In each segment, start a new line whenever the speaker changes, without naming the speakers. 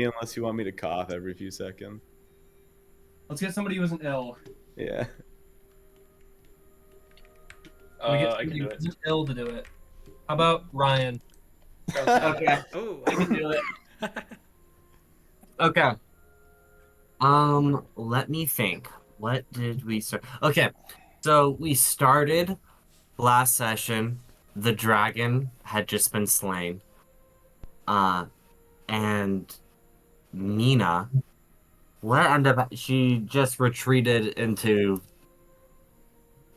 unless you want me to cough every few seconds.
Let's get somebody who isn't ill.
Yeah.
We get
I can
somebody
do
who
it.
isn't ill to do it. How about Ryan?
Okay.
Oh,
I can do it. Okay. Let me think. What did we start? Okay. So we started last session. The dragon had just been slain. Uh, and Nina, what ended up, she just retreated into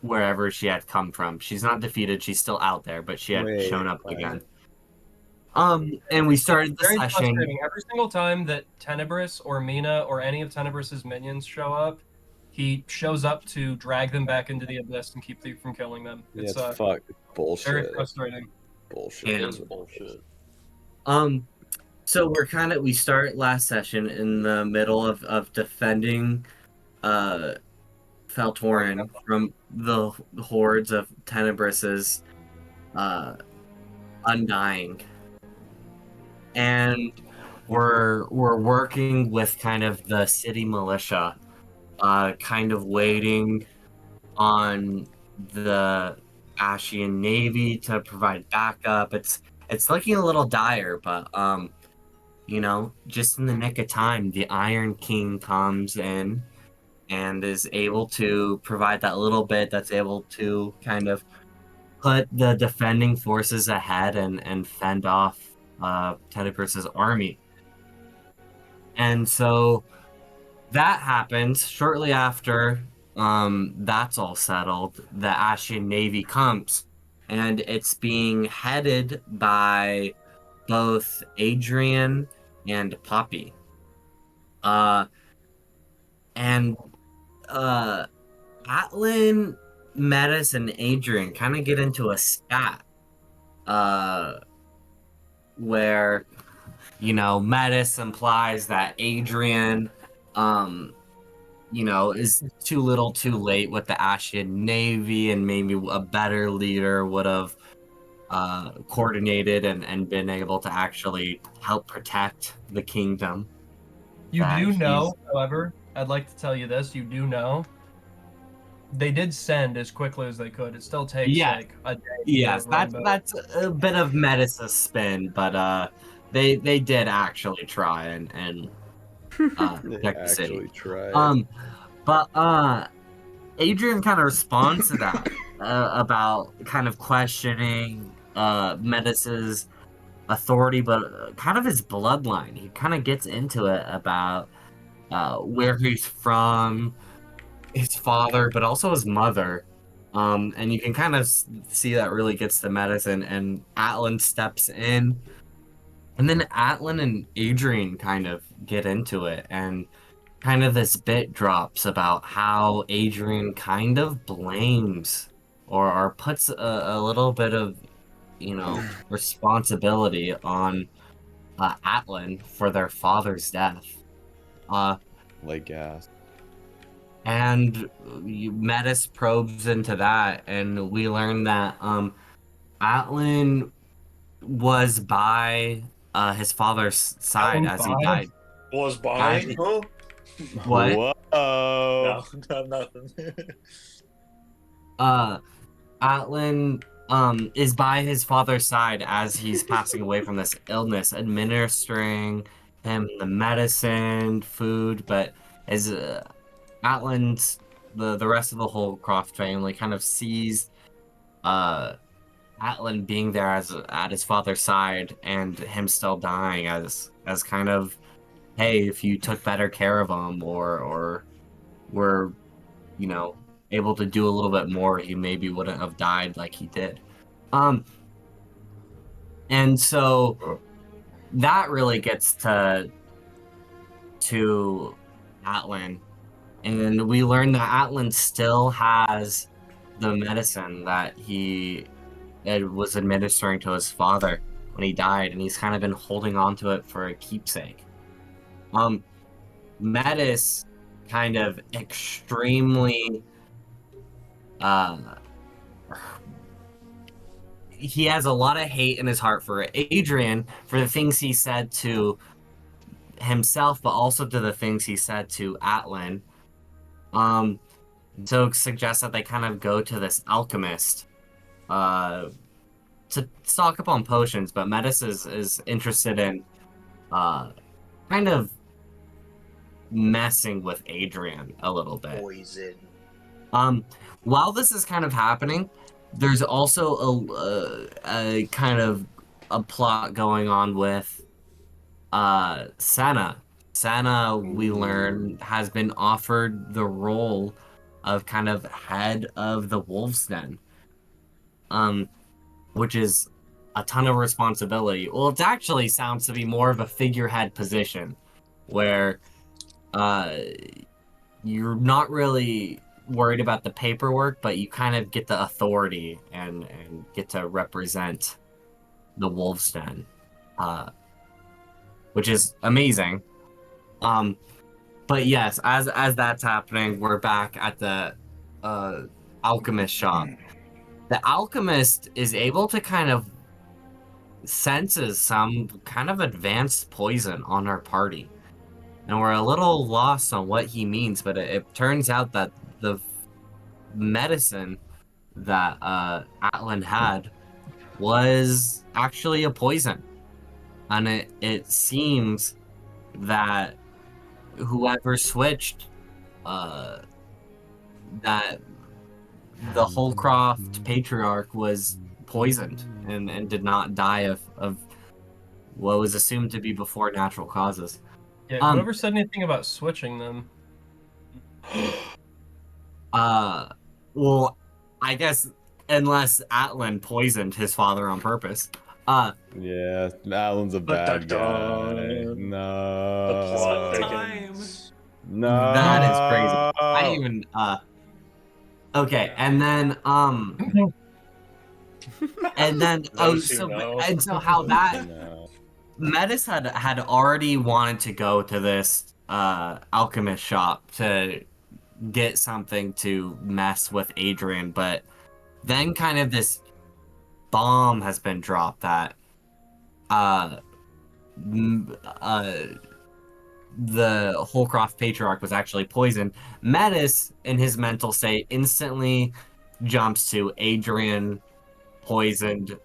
wherever she had come from. She's not defeated. She's still out there, but she had
Wait,
shown up
what?
again. And we started the
Very
session.
frustrating. Every single time that Tenebrous or Mina or any of Tenebrous's minions show up, he shows up to drag them back into the abyss and keep them from killing them.
Yeah,
It's
it's fuck. It's bullshit.
very frustrating.
Bullshit.
And-
it's bullshit.
So we start last session in the middle of defending Faltorin from the hordes of Tenebrous's undying. And we're working with kind of the city militia, kind of waiting on the Ashian Navy to provide backup. It's looking a little dire, but just in the nick of time, the Iron King comes in and is able to provide that little bit that's able to kind of put the defending forces ahead and fend off Tenebrous' army. And so that happens shortly after that's all settled. The Ashian Navy comes, and it's being headed by both Adrian and Poppy. And Atlan, Metis, and Adrian kind of get into a spat. Where, Metis implies that Adrian, is too little too late with the Ashian Navy, and maybe a better leader would have coordinated and been able to actually help protect the kingdom.
You
that
do know,
he's-
however, I'd like to tell you this. You do know they did send as quickly as they could. It still takes
Yeah.
like a day.
Yes,
to run
that's a bit of Metis' spin, but they did actually try and
They
protect the city.
actually tried.
But Adrian kind of responds to that about kind of questioning Metis's authority, but kind of his bloodline. He kind of gets into it about where he's from, his father, but also his mother. And you can kind of see that really gets to Metis, and Atlan steps in. And then Atlan and Adrian kind of get into it, and kind of this bit drops about how Adrian kind of blames or puts a little bit of, responsibility on Atlan for their father's death.
Like gas.
And Metis probes into that, and we learn that Atlan was by his father's side
Atlan's
as he
by?
died.
Was by?
Ashley-
Huh?
What?
Whoa.
No, nothing.
Atlan is by his father's side as he's passing away from this illness, administering him the medicine, food, but as Atlan's the rest of the whole Croft family kind of sees Atlan being there as at his father's side and him still dying as kind of, hey, if you took better care of him or were, able to do a little bit more, he maybe wouldn't have died like he did. And so that really gets to Atlan, and we learn that Atlan still has the medicine that he was administering to his father when he died, and he's kind of been holding on to it for a keepsake. Metis kind of extremely he has a lot of hate in his heart for Adrian for the things he said to himself, but also to the things he said to Atlan. So suggests that they kind of go to this alchemist to stock up on potions, but Metis is interested in kind of messing with Adrian a little bit.
Poison.
While this is kind of happening, there's also a kind of a plot going on with Sena. Sena, we learn, has been offered the role of kind of head of the Wolf's Den, which is a ton of responsibility. Well, it actually sounds to be more of a figurehead position, where you're not really worried about the paperwork, but you kind of get the authority and get to represent the Wolf's Den, which is amazing. But yes, as that's happening, we're back at the alchemist shop. The alchemist is able to kind of senses some kind of advanced poison on our party. And we're a little lost on what he means, but it turns out that the medicine that Atlan had was actually a poison. And it seems that whoever switched, that the Holcroft patriarch was poisoned and did not die of what was assumed to be before natural causes.
Yeah, whoever said anything about switching them?
Well, I guess unless Atlan poisoned his father on purpose.
Yeah, Alan's a bad guy.
Dun-dun.
No.
The plot
Time.
thickens.
No.
That is crazy. I didn't even okay, and then and then
Those who know.
so how that
No.
Metis had already wanted to go to this alchemist shop to get something to mess with Adrian, but then kind of this bomb has been dropped that the Holcroft patriarch was actually poisoned. Metis, in his mental state, instantly jumps to Adrian poisoned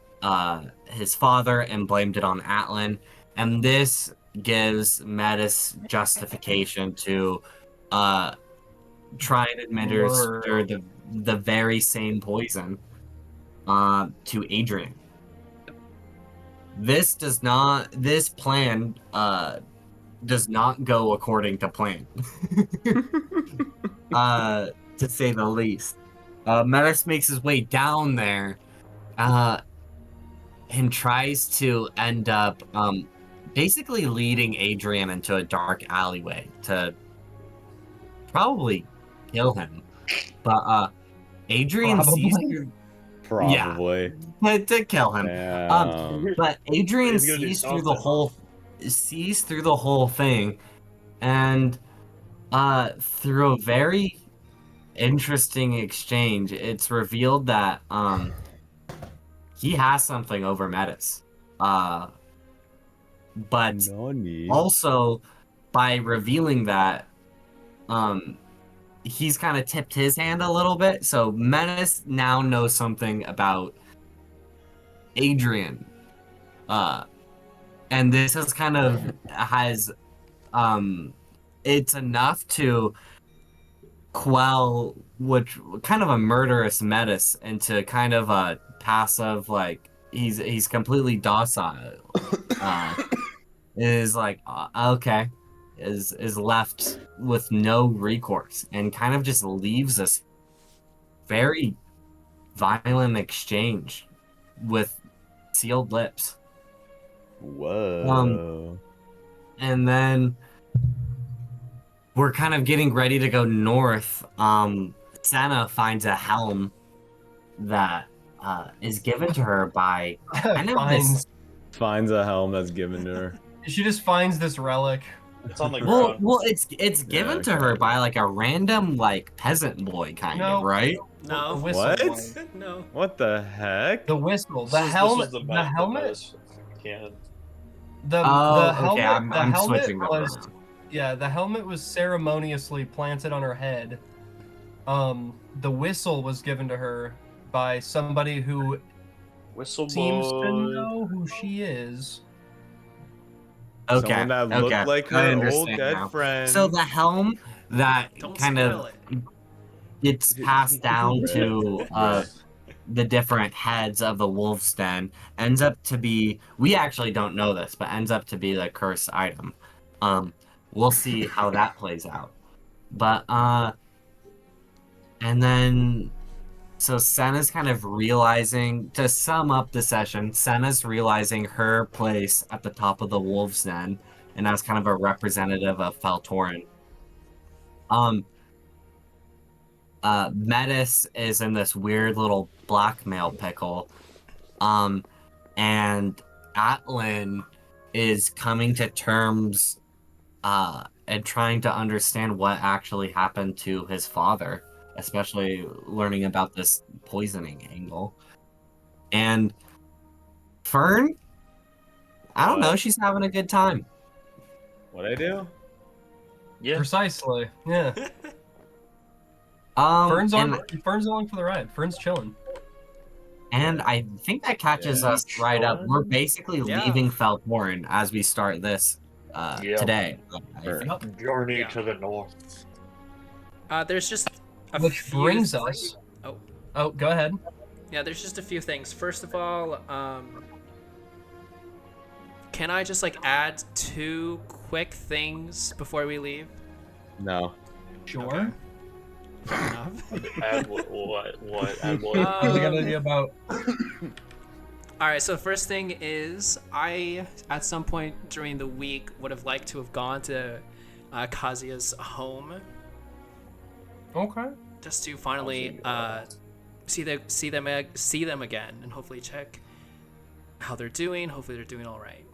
his father and blamed it on Atlan, and this gives Metis justification to try and administer the very same poison to Adrian. This plan does not go according to plan, to say the least. Metis makes his way down there and tries to end up basically leading Adrian into a dark alleyway to probably kill him. But Adrian sees through,
Probably.
to kill him.
Damn.
But Adrian
He's gonna do
sees through the whole thing, and through a very interesting exchange, it's revealed that he has something over Metis. But
Nani?
also by revealing that, he's kind of tipped his hand a little bit. So Metis now knows something about Adrian. And this is kind of has it's enough to quell which kind of a murderous Metis into kind of a passive, like he's completely docile. Is like okay, is left with no recourse and kind of just leaves this very violent exchange with sealed lips.
Whoa.
And then we're kind of getting ready to go north. Sena finds a helm that is given to her by kind of this.
Finds a helm that's given to her.
She just finds this relic.
It's on the
Well,
ground.
well, it's given to her by like a random like peasant boy kind
No.
of, right?
The
No.
whistle
What?
boy.
No.
What the heck?
The whistle. The
This was
helmet.
the
The
best-
helmet.
best canon.
The
Oh,
helmet,
okay, I'm
helmet
switching
was,
over.
yeah, the helmet was ceremoniously planted on her head. The whistle was given to her by somebody who
Whistle
seems to
boy.
know who she is.
Okay,
Someone that looked
okay,
like
I
her old
understand
dead
now.
friend.
So the helm that
Don't
kind
spoil
of
it.
gets passed down to
Right.
the different heads of the wolf's den ends up to be, we actually don't know this, but ends up to be the cursed item. We'll see how that plays out. But and then so Sena's kind of realizing, to sum up the session, Sena's realizing her place at the top of the wolf's den, and as kind of a representative of Faltorin. Metis is in this weird little blackmail pickle. And Atlan is coming to terms and trying to understand what actually happened to his father, especially learning about this poisoning angle. And Fern, I don't know,
What?
she's having a good time.
What I do?
Yeah.
Precisely. Yeah.
And
Fern's along for the ride. Fern's chilling.
and I think that catches
Yeah.
us right up. We're
Chilling.
basically
Yeah.
leaving Faltorin as we start this
Yeah.
today. I
Sure.
think.
Yep.
Journey
Yeah.
to the north.
There's just a
Which
few
brings
th-
us.
Oh,
Oh, go ahead.
yeah. There's just a few things. First of all, can I just like add 2 quick things before we leave?
No.
Sure.
Okay. Fair enough.
Add what? Add what?
What's it gonna be about?
All right. So first thing is, I at some point during the week would have liked to have gone to Kazuya's home
Okay.
just to finally see them again and hopefully check how they're doing. Hopefully they're doing all right.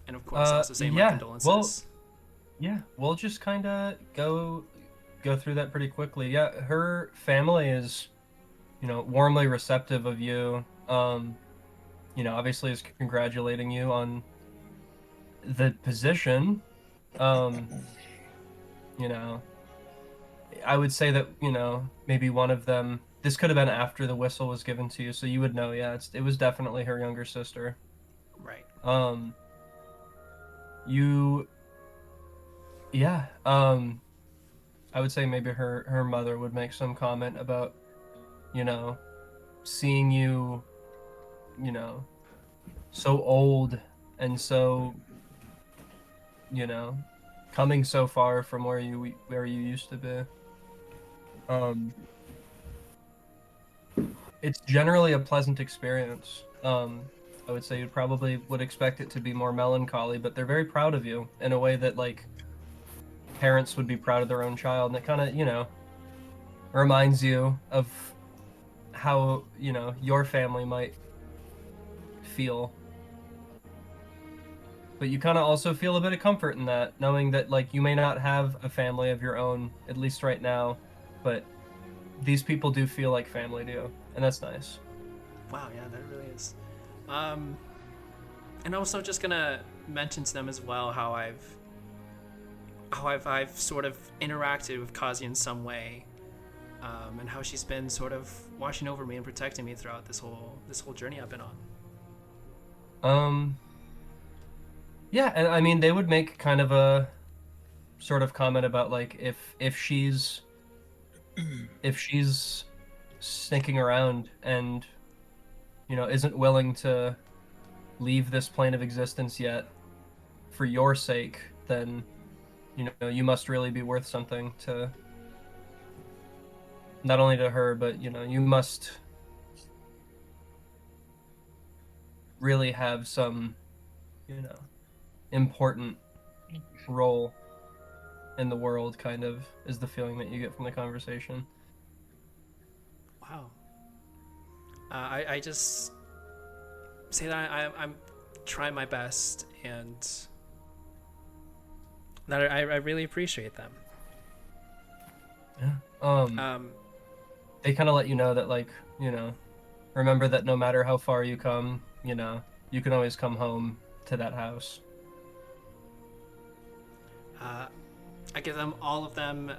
And of course, also say my
yeah,
condolences.
well- Yeah, we'll just kind of go through that pretty quickly. Yeah, her family is, warmly receptive of you. Obviously is congratulating you on the position. I would say that, maybe one of them, this could have been after the whistle was given to you, so you would know, yeah, it was definitely her younger sister.
Right.
I would say maybe her mother would make some comment about, seeing you, so old and so, coming so far from where you used to be. It's generally a pleasant experience. I would say you probably would expect it to be more melancholy, but they're very proud of you in a way that, like, parents would be proud of their own child, and it kind of, reminds you of how, your family might feel. But you kind of also feel a bit of comfort in that, knowing that, like, you may not have a family of your own, at least right now, but these people do feel like family to you, and that's nice.
Wow, yeah, that really is. And also just gonna mention to them as well how I've sort of interacted with Kazi in some way, and how she's been sort of watching over me and protecting me throughout this whole journey I've been on.
Yeah, and I mean, they would make kind of a sort of comment about, like, if she's sneaking around and, isn't willing to leave this plane of existence yet for your sake, then, you must really be worth something to, not only to her, but, you must really have some, important role in the world, kind of, is the feeling that you get from the conversation.
Wow. I just say that I'm trying my best, and that I really appreciate them.
Yeah. They kind of let you know that, like, remember that no matter how far you come, you can always come home to that house.
I give them all of them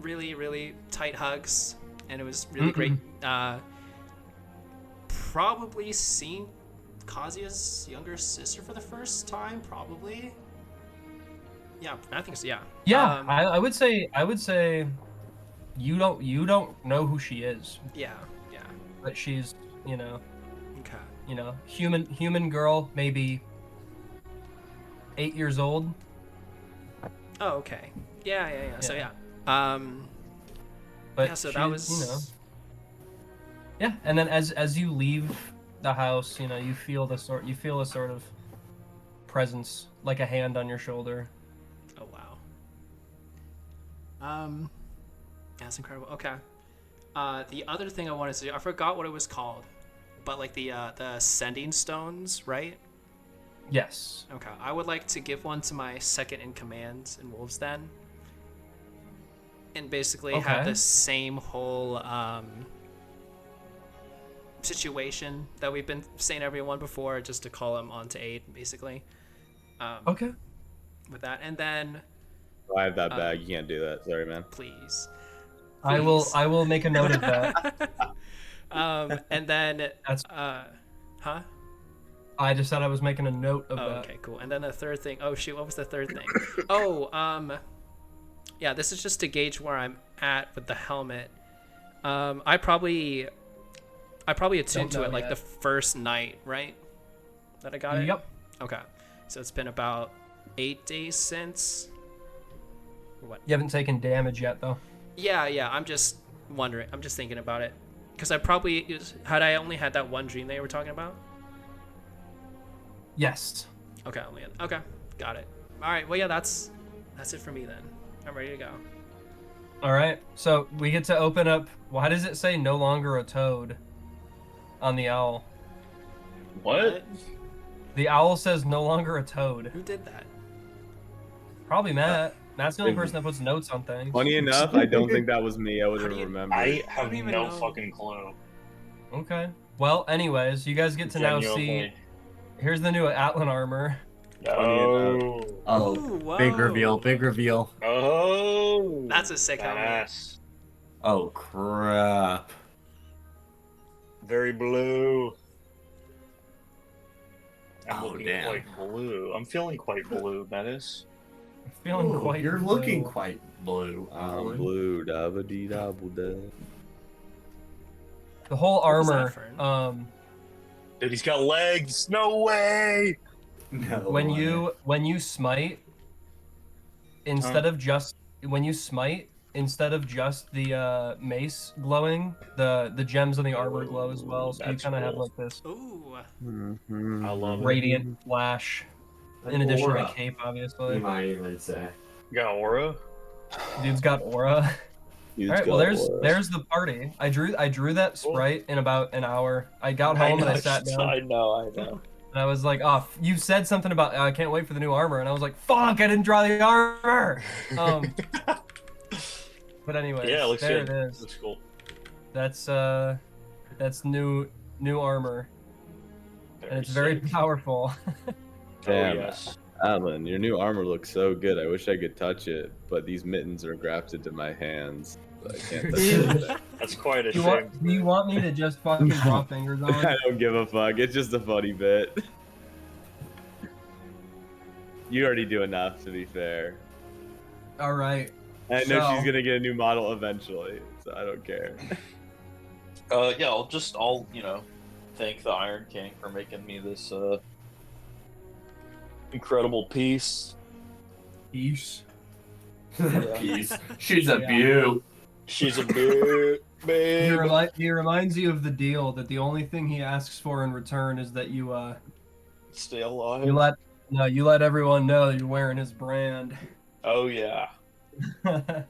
really, really tight hugs, and it was really great. Probably seeing Kazuya's younger sister for the first time, probably. Yeah, I think so. Yeah.
Yeah, I would say you don't know who she is,
Yeah.
but she's
Okay.
human girl, maybe 8 years old.
Oh, okay. Yeah. So yeah.
But
Yeah, so
she,
that was.
Yeah, and then as you leave the house, you feel a sort of presence, like a hand on your shoulder.
Oh wow. That's incredible. Okay. The other thing I wanted to do, I forgot what it was called, but like the sending stones, right?
Yes.
Okay. I would like to give one to my second in command in Wolves Den, and basically have
Okay.
the same whole situation that we've been saying everyone before, just to call him on to aid, basically.
Okay.
With that, and then
I have that bag. You can't do that. Sorry, man.
please.
I will make a note of that.
And then
That's.
huh?
I just said I was making a note of
Oh,
that.
okay, cool. And then the third thing. Oh shoot, what was the third thing? Oh, yeah, this is just to gauge where I'm at with the helmet. I probably attuned to
know
it like
yet.
the first night, right? That I got it?
Yep.
Okay. So it's been about 8 days since. What?
You haven't taken damage yet, though.
Yeah, I'm just wondering. I'm just thinking about it. Because I probably had I only had that one dream they were talking about.
Yes.
Okay, okay, got it. All right, well, yeah, that's it for me then. I'm ready to go.
All right. So we get to open up. Why does it say no longer a toad on the owl?
What?
The owl says no longer a toad.
Who did that?
Probably Matt. Matt's the only person that puts notes on things.
Funny enough, I don't think that was me. I would
How
have
do you-
remembered.
I have
don't even
no
know.
fucking clue.
Okay. Well, anyways, you guys get to now see.
Genuinely.
Here's the new Atlan armor.
Oh.
Oh,
Ooh, whoa.
big reveal, big reveal.
Oh.
That's a sick helmet.
Badass.
Oh, crap.
Very blue. I'm
Oh,
looking
damn.
quite blue. I'm feeling quite blue, Metis.
I'm feeling
Ooh,
quite.
you're
blue.
looking quite blue.
I'm blue, dabba dee dabble da.
The whole
What was that,
armor.
Fern?
Dude, he's got legs. No way.
No
When
way.
you smite, instead of just the mace glowing, the gems on the armor glow as well. So you
That's
kind of have
cool.
like this
Ooh.
Mm-hmm.
I love it.
radiant flash, in addition to cape, obviously.
You might even say.
You got aura?
Dude's got aura.
He's
All right, well
got aura.
there's the party. I drew that sprite in about an hour. I got home and I sat down
I know.
and I was like, "Oh, you said something about I can't wait for the new armor," and I was like, "Fuck, I didn't draw the armor." But anyway,
Yeah, it looks
there
good.
it is.
Looks cool.
That's new armor, and it's very
sick.
powerful.
Damn.
Oh, yes.
Atlan, your new armor looks so good. I wish I could touch it, but these mittens are grafted to my hands. So I can't touch it.
That's quite a
Do
shame.
you want me to just fucking draw fingers on
I
it?
don't give a fuck. It's just a funny bit. You already do enough, to be fair.
All right.
And I know
So-
she's gonna get a new model eventually, so I don't care.
Yeah, I'll thank the Iron King for making me this incredible piece.
Peace.
Yeah.
Peace. She's a
Yeah.
beaut.
She's a big,
He,
big.
he reminds you of the deal that the only thing he asks for in return is that you
Stay alive.
you let everyone know that you're wearing his brand.
Oh yeah. Yeah.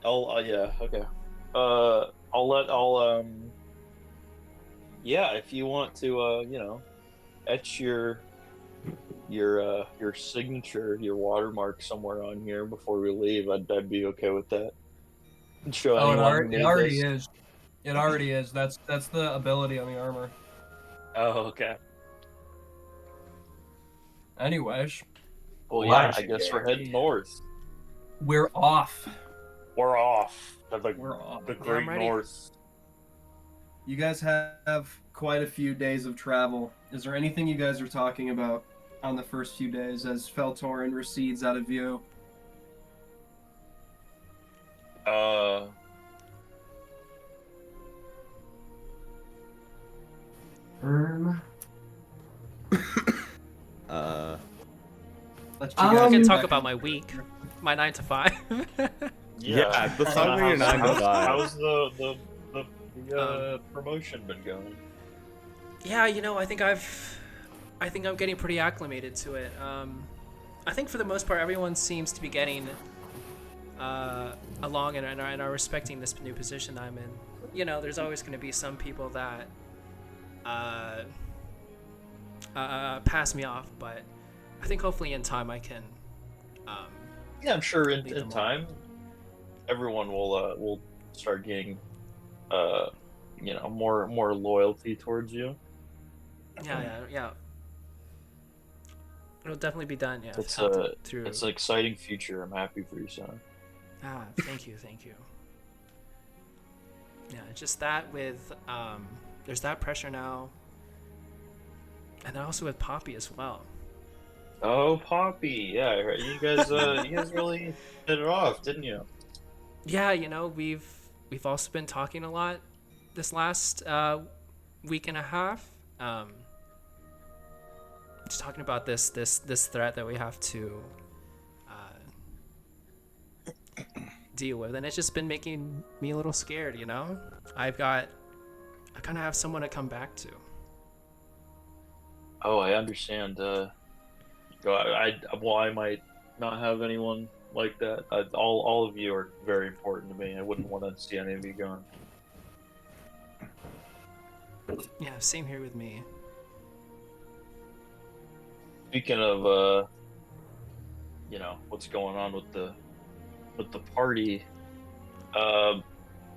Okay. Yeah, if you want to etch your signature, your watermark somewhere on here before we leave, I'd be okay with that. And show
Oh,
anyone who
it
made
already
this.
is. It already is. That's the ability on the armor.
Oh, okay.
Anyways,
Well, yeah, I guess we're
Legendary.
heading north.
we're off.
We're off.
We're off.
The
Yeah, I'm
Great
ready.
North.
You guys have quite a few days of travel. Is there anything you guys are talking about on the first few days as Feltorin recedes out of view? Let's
I
guys
can
get
talk
back
about
in-
my week, my 9 to 5.
Yeah, let's talk about your 9 to 5.
How's the promotion been going?
Yeah, you know, I think I'm getting pretty acclimated to it. I think for the most part, everyone seems to be getting along and are respecting this new position I'm in. You know, there's always going to be some people that pass me off, but I think hopefully in time I can.
Yeah, I'm sure
Lead
in
them
time, everyone will start getting, more loyalty towards you.
Yeah. It'll definitely be done. Yeah.
It's
through.
it's an exciting future. I'm happy for you, son.
Thank you. Yeah, just that with there's that pressure now, and then also with Poppy as well.
Oh, Poppy, yeah, I heard you guys really hit it off, didn't you?
Yeah, you know, we've also been talking a lot this last week and a half. Just talking about this threat that we have to deal with, and it's just been making me a little scared. You know, I kind of have someone to come back to.
Oh, I understand. I might not have anyone like that. All of you are very important to me. I wouldn't want to see any of you gone.
Yeah, same here with me.
Speaking of, what's going on with the party,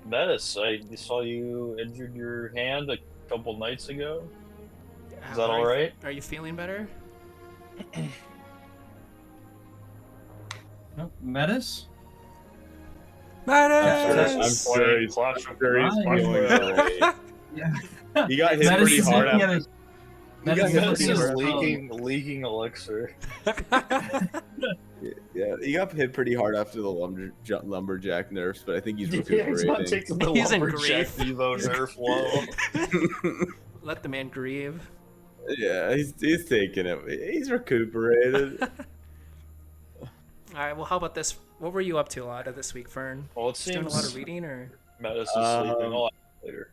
Metis, I saw you injured your hand a couple nights ago. Is that all right?
Are you feeling better?
No, Metis?
Metis!
I'm sure he's
Clash of
feeling
Clans.
great.
Yeah.
He got hit
Metis
pretty
is
hard
looking
after.
at his-
He got
Metis
hit
is
Metis
pretty
looking
is
at
hard.
his
leaking elixir.
Yeah, he got hit pretty hard after the lumberjack nerfs, but I think he's
Yeah, he's not
recuperating.
taking the
He's in
lumberjack
grief.
Evo nerf low.
Let the man grieve.
Yeah, he's taking it. He's recuperated.
All right. Well, how about this? What were you up to a lot of this week, Fern?
Well, it
Just doing a lot of
seems
reading, or
Metis is sleeping. I'll ask later.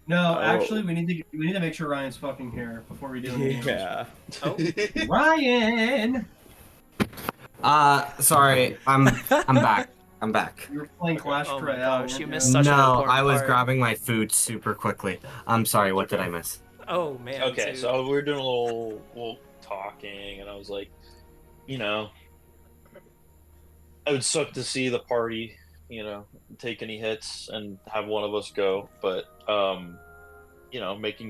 No,
Oh.
actually, we need to make sure Ryan's fucking here before we do anything else.
Yeah.
oh,
Ryan,
Sorry, I'm back. I'm back.
you were playing Clash
Oh my
Royale.
gosh, you
weren't
missed such an
No,
important
I was
part.
grabbing my food super quickly. I'm sorry, what did I miss?
Oh man.
Okay,
dude.
so we were doing a little talking, and I was like, I would suck to see the party, take any hits and have one of us go, but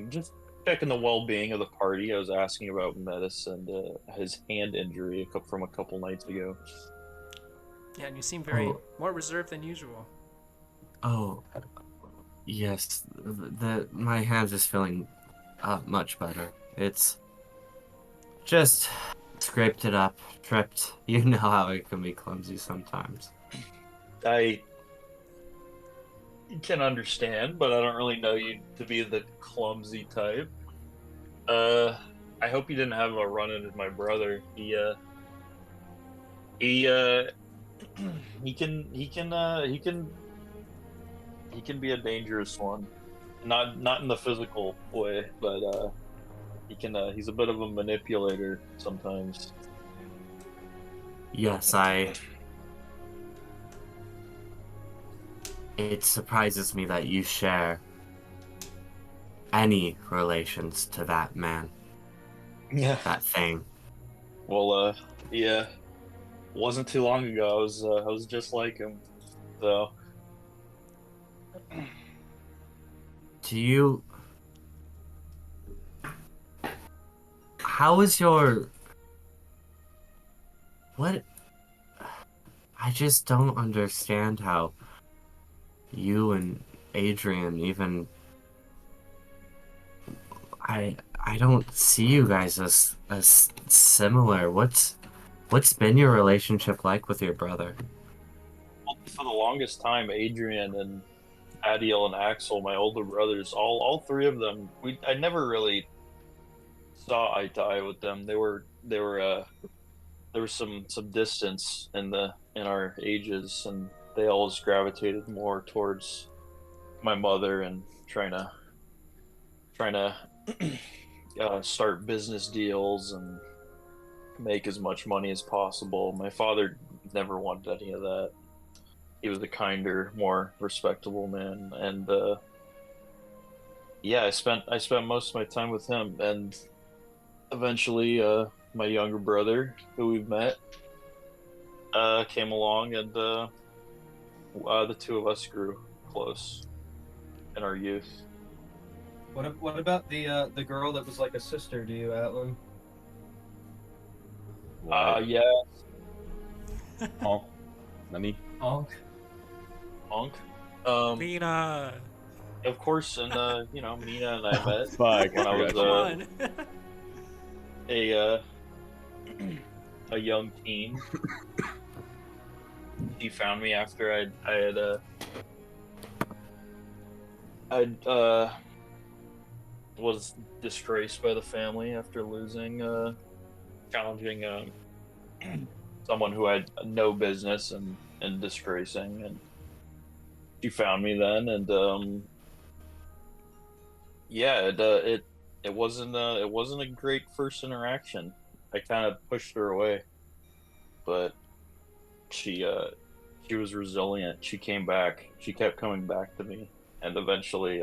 just checking the well-being of the party. I was asking about Metis and his hand injury from a couple nights ago.
Yeah, and you seem very more reserved than usual.
Oh, yes. My hands is feeling much better. It's just scraped it up, tripped. You know how it can be clumsy sometimes.
I can understand, but I don't really know you to be the clumsy type. I hope you didn't have a run-in with my brother. He can be a dangerous one. Not in the physical way, but he's a bit of a manipulator sometimes.
Yes, it surprises me that you share any relations to that man,
Yeah.
that thing.
Well, yeah. Wasn't too long ago. I was just like him. So.
how is your... What? I just don't understand how you and Adrian even... I don't see you guys as similar. What's been your relationship like with your brother?
Well, for the longest time, Adrian and Adiel and Axel, my older brothers, all three of them, I never really saw eye to eye with them. There was some distance in our ages, and they always gravitated more towards my mother and trying to start business deals and make as much money as possible. My father never wanted any of that. He was a kinder, more respectable man, and yeah, I spent most of my time with him, and eventually, my younger brother, who we've met, came along, and the two of us grew close in our youth.
What about the girl that was like a sister to you, Atlan?
Yeah,
Oh, Nani?
Oh,
Monk.
Mina.
Of course, and Mina and I met
Fuck,
when I was
Come on.
a young teen. She found me after I was disgraced by the family after losing challenging someone who had no business and disgracing, and she found me then, and yeah, it wasn't a great first interaction. I kind of pushed her away, but she was resilient. She came back. She kept coming back to me, and eventually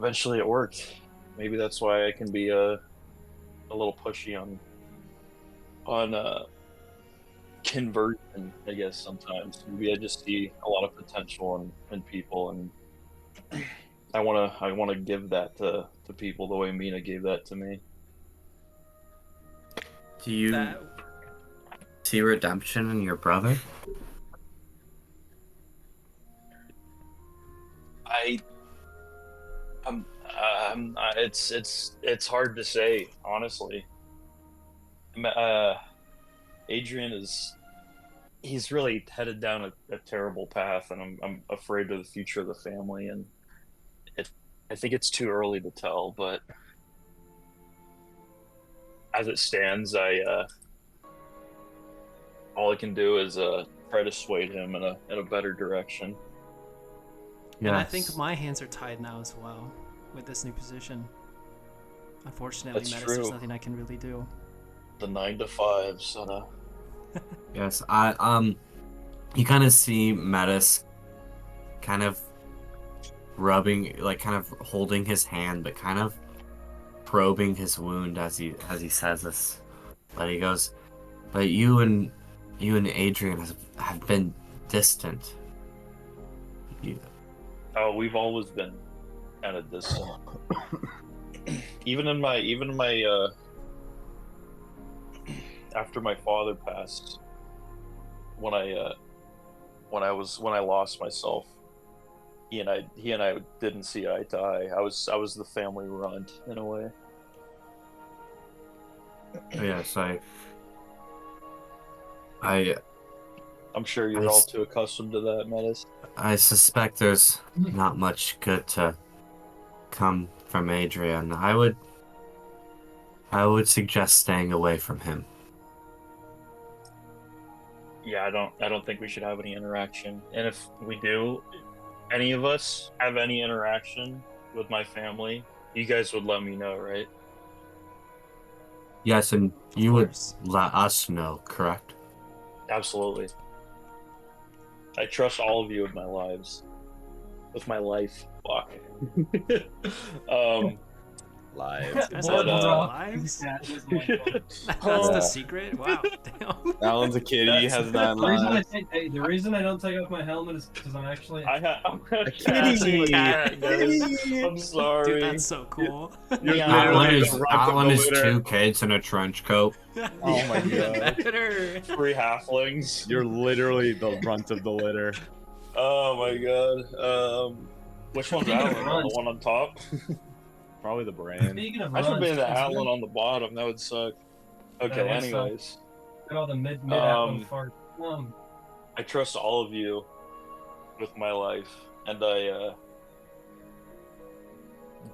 it worked. Maybe that's why I can be a little pushy on conversion, I guess. Sometimes maybe I just see a lot of potential in people, and I wanna give that to people the way Mina gave that to me.
Do you
That
see redemption in your brother?
It's hard to say, honestly. Adrian he's really headed down a terrible path, and I'm afraid of the future of the family, and I think it's too early to tell, but as it stands, all I can do is try to sway him in a better direction.
And I think my hands are tied now as well with this new position. Unfortunately,
That's
Metis,
true.
there's nothing I can really do.
The 9 to 5, Sena.
Yes, you kind of see Metis kind of rubbing, like kind of holding his hand, but kind of probing his wound as he says this. But he goes, "But you and Adrian have been distant."
Oh, we've always been kind of distant. even in my after my father passed, when I lost myself, he and I didn't see eye to eye. I was the family runt in a way.
Yes,
I'm sure you're all too accustomed to that, Metis.
I suspect there's not much good to come from Adrian. I would suggest staying away from him.
Yeah, I don't think we should have any interaction. And if we do, any of us have any interaction with my family, you guys would let me know, right?
Yes, and
Of
you would
course.
let us know, correct?
Absolutely. I trust all of you with my lives. With my life. Fuck.
lives.
That's
More
But,
multiple
rough.
lives.
Yeah, it is multiple.
That's
Yeah.
the secret. Wow. Damn.
Alan's a kitty. He has 9
The reason,
lives.
the reason I don't take off my helmet is because I'm actually.
I'm a
kitty.
cat, guys. I'm sorry.
Dude, that's so cool.
You're
Yeah.
literally
Atlan
the runt of the
is
litter.
2 kids in a trench coat.
Oh my
Even
God.
better.
3 halflings.
You're literally the runt of the litter.
Oh my God. Which one's
Speaking of
Atlan?
runs.
The one on top?
Probably the brain.
Speaking of
I should
runs,
be the
it's
Atlan
really-
on the bottom. That would suck. Okay,
would suck.
anyways.
Got all the mid Atlan
Um,
fart.
I trust all of you with my life, and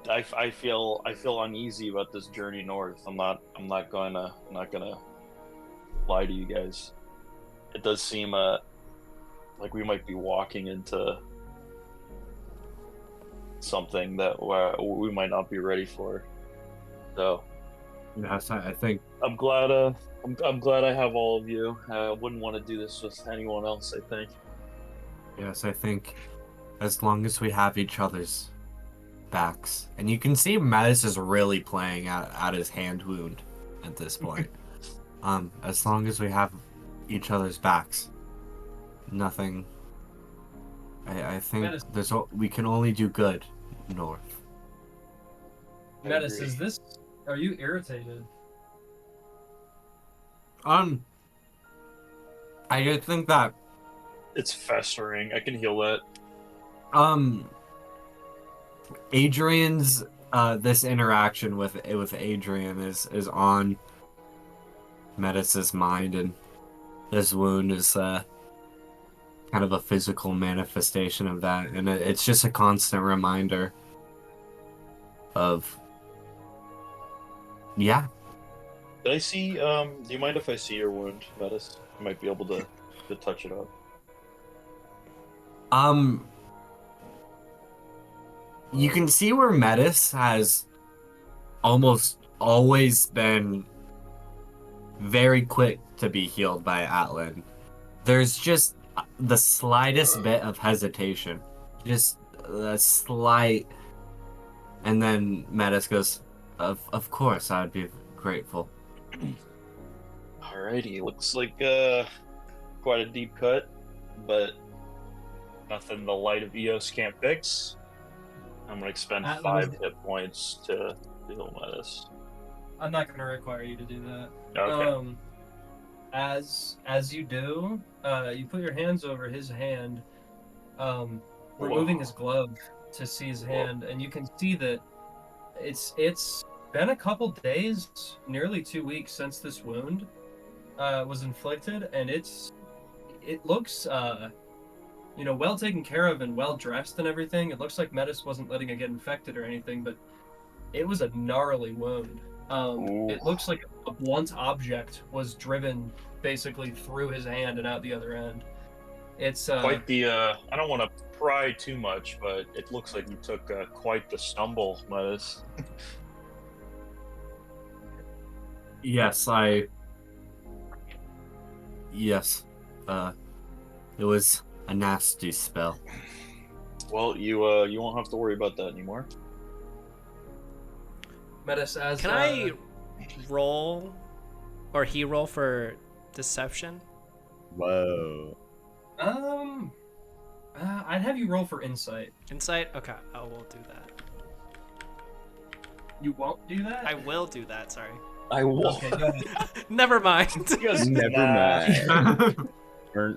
I feel uneasy about this journey north. I'm not gonna lie to you guys. It does seem like we might be walking into something that we might not be ready for. So
Yes, I think
I'm glad I'm glad I have all of you. I wouldn't want to do this with anyone else, I think.
Yes, I think as long as we have each other's backs. And you can see Metis is really playing at his hand wound at this point. As long as we have each other's backs, nothing. I think
Metis.
we can only do good north.
I
Metis,
agree.
is this? Are you irritated?
I just think that
It's festering. I can heal that.
Adrian's this interaction with Adrian is on Metis's mind, and this wound is kind of a physical manifestation of that, and it's just a constant reminder of
Did I see? Do you mind if I see your wound, Metis? I might be able to touch it up.
You can see where Metis has almost always been very quick to be healed by Atlan. There's just the slightest bit of hesitation. Just a slight. And then Metis goes, Of course, I'd be grateful.
Alrighty, looks like quite a deep cut, but nothing the light of Eos can't fix. I'm gonna expend
Atlan
5
was-
hit points to heal Metis.
I'm not going to require you to do that.
Okay.
As you do, you put your hands over his hand, removing his glove to see his hand, and you can see that it's been a couple days, nearly 2 weeks since this wound was inflicted, and it looks well taken care of and well dressed and everything. It looks like Metis wasn't letting it get infected or anything, but it was a gnarly wound. It looks like a blunt object was driven basically through his hand and out the other end. It's
Quite the I don't want to pry too much, but it looks like you took quite the stumble, Metis.
Yes, Yes. It was a nasty spell.
Well, you won't have to worry about that anymore.
Metis as
Can I roll, or he roll for deception?
Whoa.
I'd have you roll for insight.
Insight? Okay, I will do that.
You won't do that?
I will do that, sorry.
I will.
Okay, go ahead.
Never mind.
Never mind.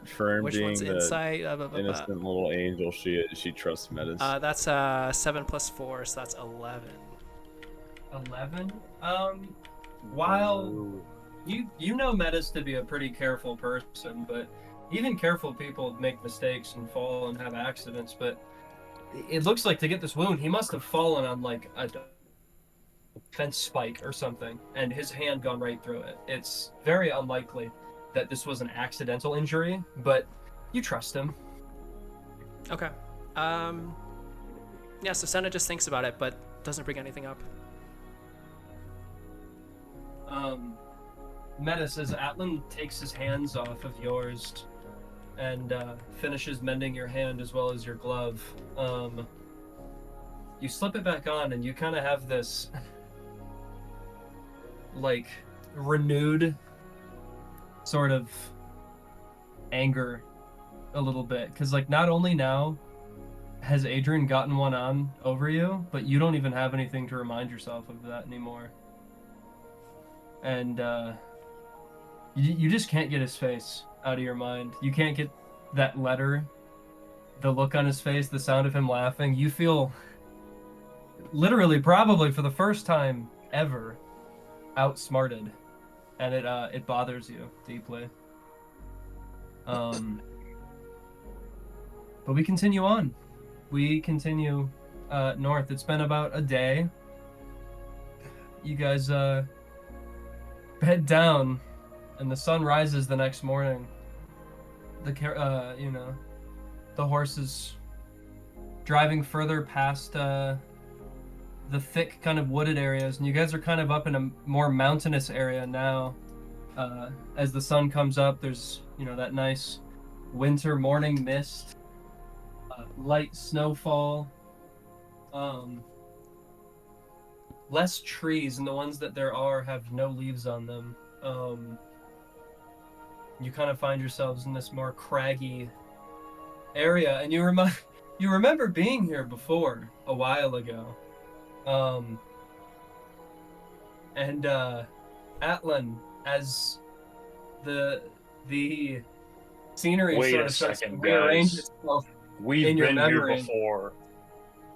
Fern
Which
being
one's
the
insight?
innocent little angel she trusts Metis.
That's 7 plus 4, so that's 11.
11. While you know Metis to be a pretty careful person, but even careful people make mistakes and fall and have accidents. But it looks like to get this wound, he must have fallen on like a fence spike or something, and his hand gone right through it. It's very unlikely that this was an accidental injury, but you trust him.
Okay. Yeah, so Sena just thinks about it, but doesn't bring anything up.
Metis, as Atlan takes his hands off of yours and finishes mending your hand as well as your glove, you slip it back on and you kind of have this like renewed sort of anger a little bit, because like not only now has Adrian gotten one on over you, but you don't even have anything to remind yourself of that anymore. And you just can't get his face out of your mind. You can't get that letter, the look on his face, the sound of him laughing. You feel literally, probably for the first time ever, outsmarted, and it bothers you deeply. But we continue on. We continue north. It's been about a day. You guys bed down, and the sun rises the next morning. The horses driving further past the thick kind of wooded areas, and you guys are kind of up in a more mountainous area now. As the sun comes up, there's that nice winter morning mist, light snowfall, less trees, and the ones that there are have no leaves on them. You kind of find yourselves in this more craggy area, and you remember being here before a while ago. And Atlan, as the scenery
Wait
sort
a
of starts to
second,
rearrange
guys.
itself
We've
in your
been here
memory.
before.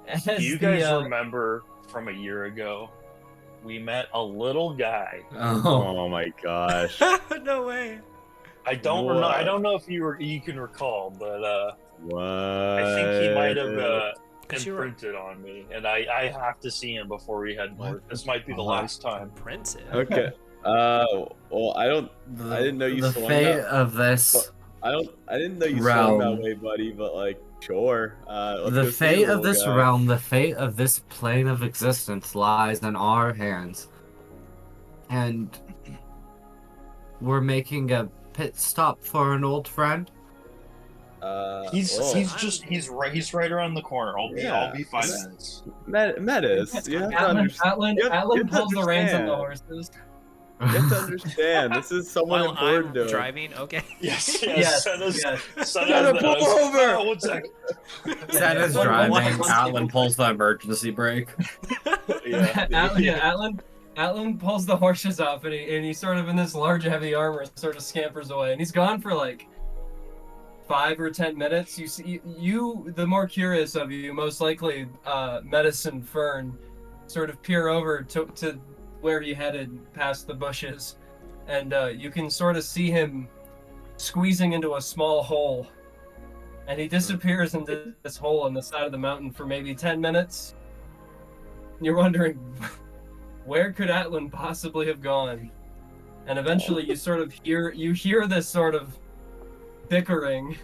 As
Do you guys
the,
remember from a year ago? We met a little guy.
Oh my gosh.
No way.
I don't
What?
know. I don't know if you can recall, but
What?
I think he might have
'Cause you were
imprinted on me, and I have to see him before we head north. This might be the last time.
imprinted.
Okay. Well, I didn't know you
The
swung
fate
that.
of this.
I didn't know you swung that
Realm.
way, buddy. But like, sure. Let's
The
go see
fate
the
of this
little guy.
realm, the fate of this plane of existence lies in our hands. And we're making a pit stop for an old friend.
He's
well,
he's right around the corner. I'll be 5
Yeah.
minutes.
Metis, you have to understand.
Atlan pulls the reins on the horses.
You have to understand. This is someone
While
important
I'm
to him.
driving, okay.
Yes,
Yes,
Sena's,
yes.
Sena, pull over!
1 second.
Sena's
Yeah.
driving, Atlan pulls the emergency brake.
Yeah.
Atlan pulls the horses off, and he sort of in this large, heavy armor sort of scampers away, and he's gone for like 5 or 10 minutes. You see, the more curious of you, most likely, Metis and Fern, sort of peer over to where he headed past the bushes, and you can sort of see him squeezing into a small hole, and he disappears into this hole on the side of the mountain for maybe 10 minutes. You're wondering, where could Atlan possibly have gone? And eventually you sort of hear this sort of bickering,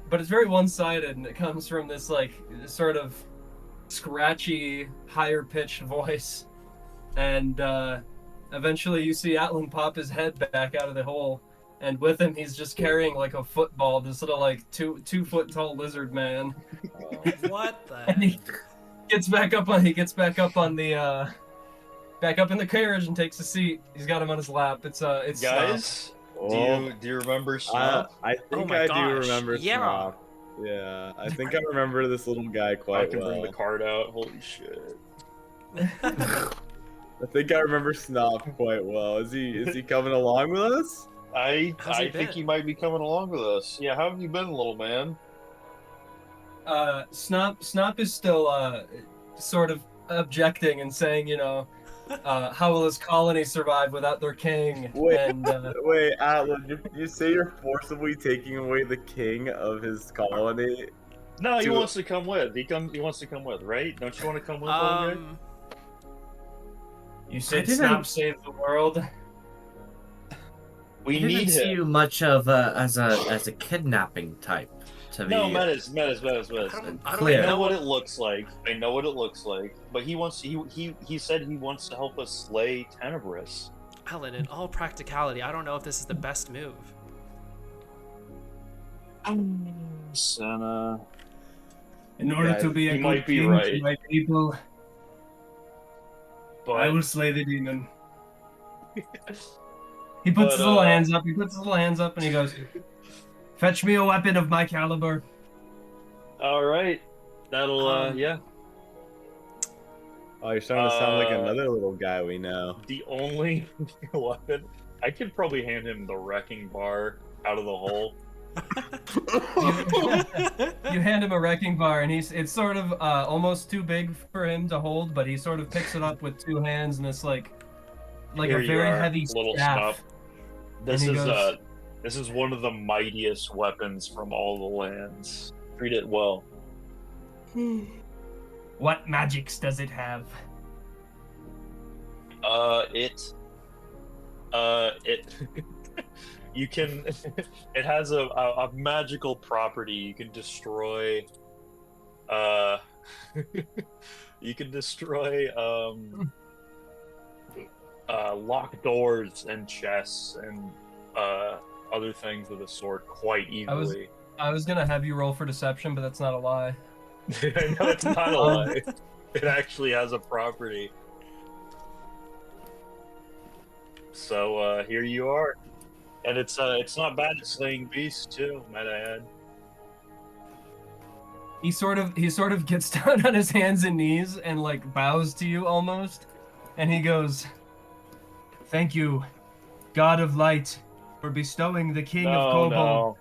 but it's very one-sided, and it comes from this like sort of scratchy, higher pitched voice. And eventually you see Atlan pop his head back out of the hole, and with him he's just carrying like a football, this little like 2 foot tall lizard man.
What the
And he
heck?
gets back up on the back up in the carriage and takes a seat. He's got him on his lap. It's
Guys,
Oh,
do you remember Snop?
I
Oh
think
my
I
gosh,
do remember
yeah.
Snop. Yeah, I think I remember this little guy
I
quite
can
well.
bring the card out. Holy shit.
I think I remember Snop quite well. Is he coming along with us?
I
How's he
think
been?
he might be coming along with us. Yeah, how have you been, little man?
Snop is still sort of objecting and saying, how will his colony survive without their king?
Wait,
And
wait, Atlan, you say you're forcibly taking away the king of his colony?
No, he
Do-
wants to come with. He wants to come with, right? Don't you want to come with, little guy?
you said
didn't-
Snop saved the world.
We
I didn't
need
see
him.
you much of as a kidnapping type. To
No,
be
Metis.
I
I
Clear.
know
know
what it looks like. I know what it looks like. But he said he wants to help us slay Tenebrous.
Alan, in all practicality, I don't know if this is the best move.
Sena.
In order
Guys,
to be a
you
good
might be
king
right.
to my people, I
But
will slay the demon. He puts
But,
his little hands up. He puts his little hands up and he goes, "Fetch me a weapon of my caliber."
All right, that'll yeah.
Oh, you're starting to sound like another little guy we know.
The only weapon I could probably hand him the wrecking bar out of the hole.
You hand him a wrecking bar, and it's sort of almost too big for him to hold, but he sort of picks it up with two hands, and it's like
Here
a
you
very
are,
heavy
little
staff.
snuff.
And he goes,
This is one of the mightiest weapons from all the lands. Treat it well.
"What magics does it have?"
It you can it has a magical property. You can destroy you can destroy locked doors and chests and other things with a sword quite easily.
I was gonna have you roll for deception, but that's not a lie.
I know it's not a lie. It actually has a property. So here you are, and it's not bad at slaying beasts too, might I add.
He sort of gets down on his hands and knees and like bows to you almost, and he goes, "Thank you, God of Light, for bestowing the King of Kobold."
No,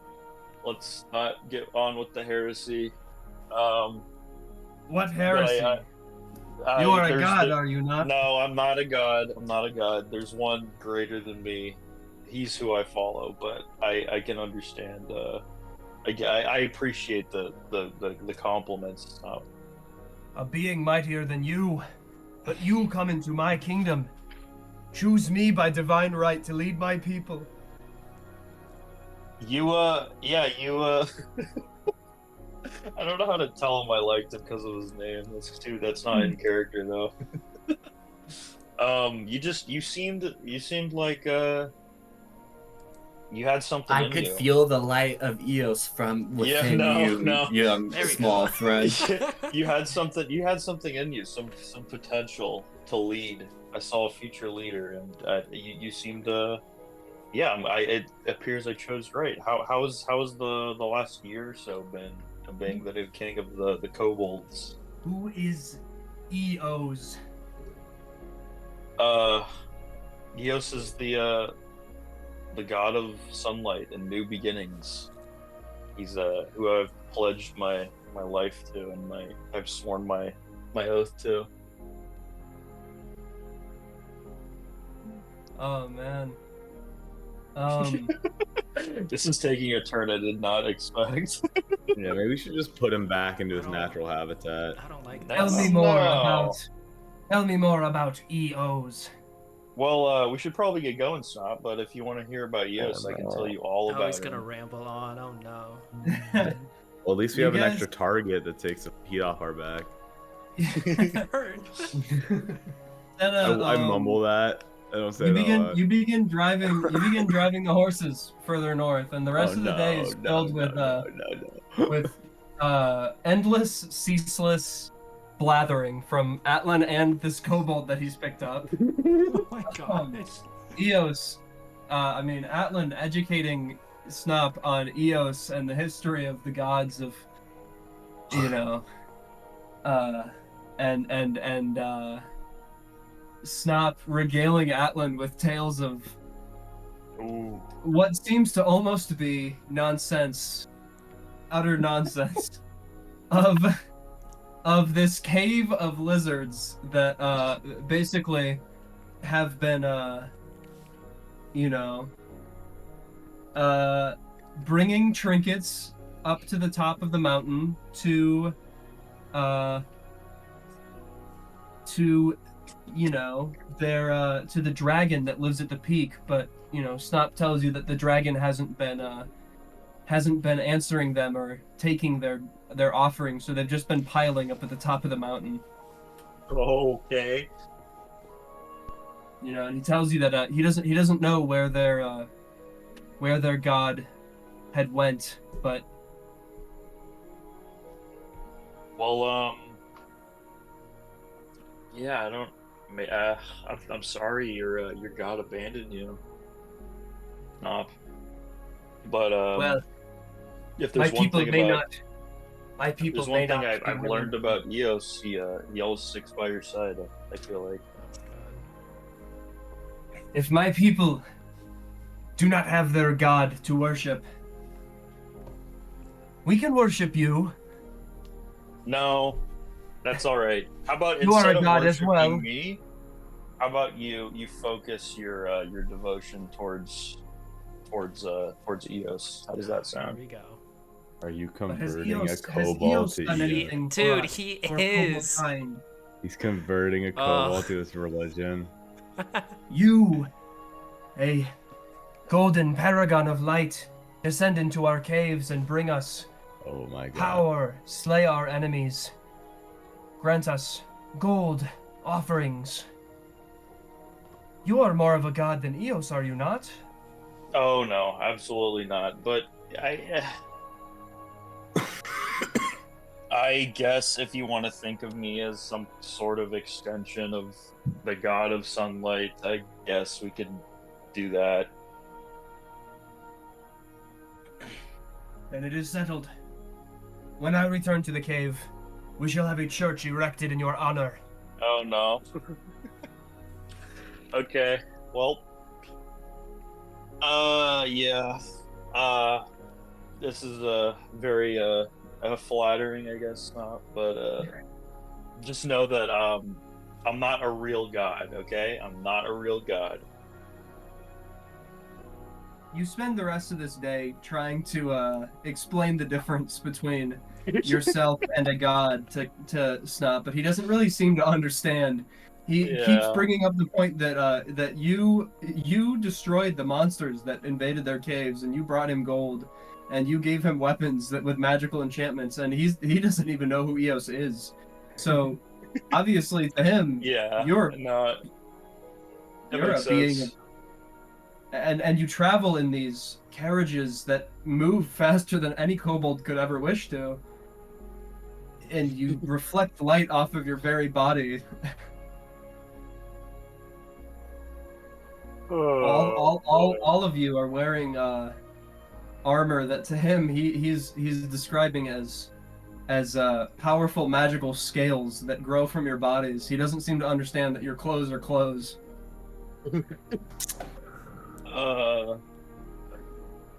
let's not get on with the heresy.
What heresy?
I
You are a
there's
god, are you not?
No, I'm not a god. I'm not a god. There's one greater than me. He's who I follow, but I can understand. I appreciate the compliments.
A being mightier than you, but you come into my kingdom. Choose me by divine right to lead my people.
You I don't know how to tell him I liked him because of his name. That's not in character though. You seemed like you had something
I
in
could
you.
feel the light of Eos from within
no.
young
There we
small
go.
friend.
You had something in you, some potential to lead. I saw a future leader, and you seemed it appears I chose right. How has the last year or so been being the new king of the kobolds?
Who is Eos?
Eos is the god of sunlight and new beginnings. He's who I've pledged my life to, and I've sworn my oath to.
Oh man.
This is taking a turn I did not expect.
Yeah, maybe we should just put him back into his natural habitat.
I don't like
Tell
that.
me more about Eos.
Well, we should probably get going, Snot, but if you want to hear about Eos, I can tell you all
Oh,
about
he's gonna
him.
ramble on. Oh no.
Well, at least we
You
have an
guys-
extra target that takes the heat off our back.
Fern.
I mumble that. I don't say
You
that a
begin
lot.
you begin driving the horses further north, and the rest of the day is filled with endless, ceaseless blathering from Atlan and this kobold that he's picked up.
Oh my god.
Eos, Atlan educating Snop on Eos and the history of the gods of, and Snop regaling Atlan with tales of
Ooh.
what seems to almost be nonsense, utter nonsense, of this cave of lizards that basically have been bringing trinkets up to the top of the mountain to the dragon that lives at the peak, but Snop tells you that the dragon hasn't been answering them or taking their offerings, so they've just been piling up at the top of the mountain.
Okay.
And he tells you that he doesn't know where their god had went, but
Well, yeah, I don't. I'm sorry your god abandoned you. Snop. But
Well,
if
my
there's one
people
thing
may
about
not. My people
there's
may
one thing
not. be
I've
willing
learned
to-
about Eos, he always sticks by your side. I feel like.
If my people do not have their god to worship, we can worship you.
No, that's all right. How about
You are
instead
a
of
god as
worshiping
well.
me, how about you focus your devotion towards Eos? How does that
Here
sound?
we go.
Are you
But has
converting a
Eos
kobold to
done
Eos?
anything for
Dude,
us,
he
for
is.
kobold-kind?
He's converting a kobold to his religion.
You, a golden paragon of light, descend into our caves and bring us
Oh my god.
power, slay our enemies, grant us gold offerings. You are more of a god than Eos, are you not?
Oh no, absolutely not. But I guess if you want to think of me as some sort of extension of the god of sunlight, I guess we could do that.
Then it is settled. When I return to the cave, we shall have a church erected in your honor.
Oh no. Okay. Well. Yeah. This is very flattering, I guess not, but just know that I'm not a real god, okay? I'm not a real god.
You spend the rest of this day trying to explain the difference between yourself and a god to Snot, but he doesn't really seem to understand. He keeps
Yeah.
bringing up the point that you destroyed the monsters that invaded their caves, and you brought him gold, and you gave him weapons that with magical enchantments, and he doesn't even know who Eos is. So obviously to him,
Yeah.
you're
no. That
you're
makes
a being
sense.
and you travel in these carriages that move faster than any kobold could ever wish to, and you reflect light off of your very body. All of you are wearing armor that to him he's describing as powerful magical scales that grow from your bodies. He doesn't seem to understand that your clothes are clothes.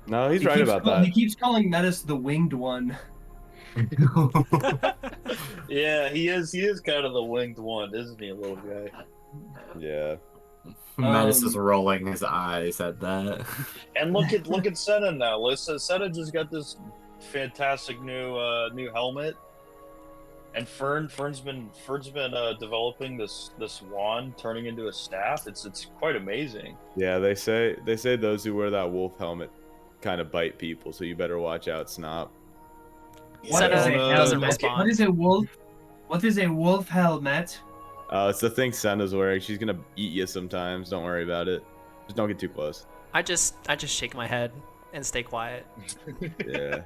No, he's
He
right
keeps
about
call-
that.
He keeps calling Metis the winged one.
Yeah, he is kind of the winged one, isn't he, little guy?
Yeah.
Metis is
Um,
rolling his eyes at that.
And look at Sena now. Listen, Sena just got this fantastic new helmet, and Fern's been developing this wand turning into a staff. It's quite amazing.
Yeah, they say those who wear that wolf helmet kind of bite people, so you better watch out, Snop.
Sena doesn't
helmet?
respond.
What is a wolf? What is a wolf helmet?
It's the thing Senna's wearing. She's gonna eat you sometimes. Don't worry about it. Just don't get too close.
I just shake my head and stay quiet.
Yeah.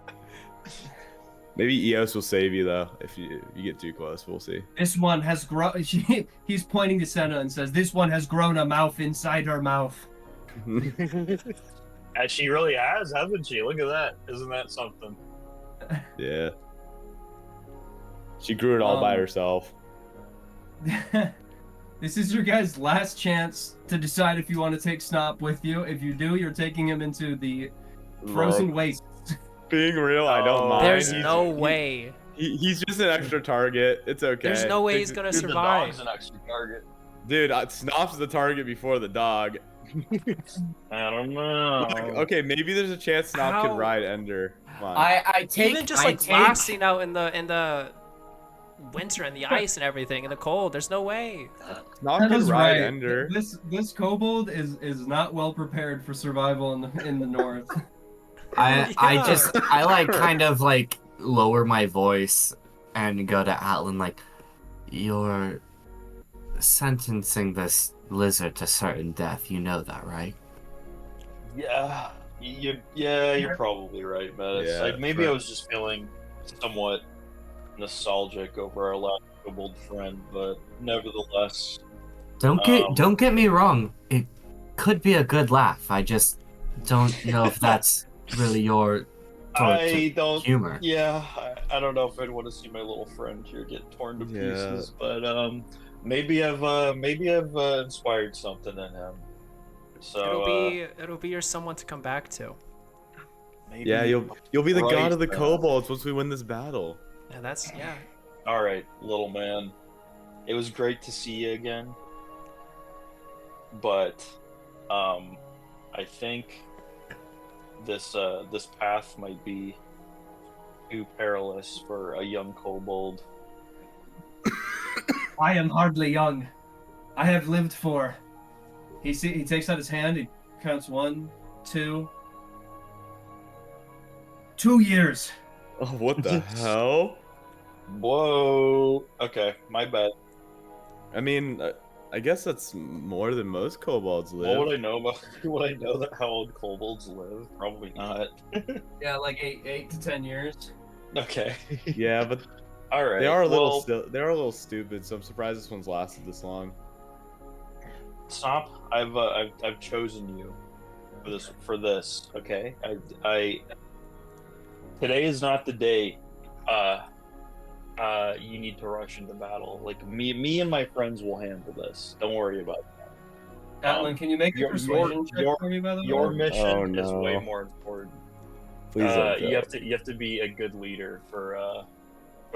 Maybe Eos will save you though if you get too close. We'll see.
This one has grown. He's pointing to Sena and says, "This one has grown a mouth inside her mouth."
And she really has, hasn't she? Look at that. Isn't that something?
Yeah. She grew it all by herself.
This is your guys' last chance to decide if you want to take Snop with you. If you do, you're taking him into the frozen waste.
Being real, I don't mind.
There's
He's-
no way.
He's just an extra target. It's okay.
There's no way he's gonna
Dude, the
survive.
dog's an extra target.
Dude, Snop's the target before the dog.
I don't know.
Okay, maybe there's a chance Snop
How-
could ride Ender. Come on.
I take
Even just like lasting out in the winter and the ice and everything in the cold. There's no way.
Snop
That
could
is
ride
right.
Ender.
This kobold is not well prepared for survival in the north.
I
Yeah.
like kind of like lower my voice and go to Atlan like, you're sentencing this lizard to certain death. You know that, right?
Yeah, you're probably right, Metis.
Yeah,
Like maybe I
right.
was just feeling somewhat nostalgic over our last kobold friend, but nevertheless,
Don't get me wrong. It could be a good laugh. I just don't know if that's really your
I don't.
humor.
Yeah, I don't know if I'd want to see my little friend here get torn to pieces, but maybe I've inspired something in him. So
it'll be your someone to come back to.
maybe
Yeah, you'll be the god of the
then.
kobolds once we win this battle.
Yeah.
All right, little man. It was great to see you again. But I think this path might be too perilous for a young kobold.
I am hardly young. I have lived for. He takes out his hand. He counts 1, 2. 2 years.
Oh, what the hell?
Whoa. Okay, my bad.
I mean, I guess that's more than most kobolds live.
What would I know about? Would I know that how old kobolds live? Probably not.
Yeah, like 8 to 10 years.
Okay.
Yeah, but
All right.
they are a little stupid. So I'm surprised this one's lasted this long.
Stop. I've chosen you for this. Okay. Today is not the day. You need to rush into battle. Like me and my friends will handle this. Don't worry about that.
Atlan, can you make a persuasion check for me, by the way?
Your mission is
no.
way more important.
Please don't
you
go.
have to be a good leader for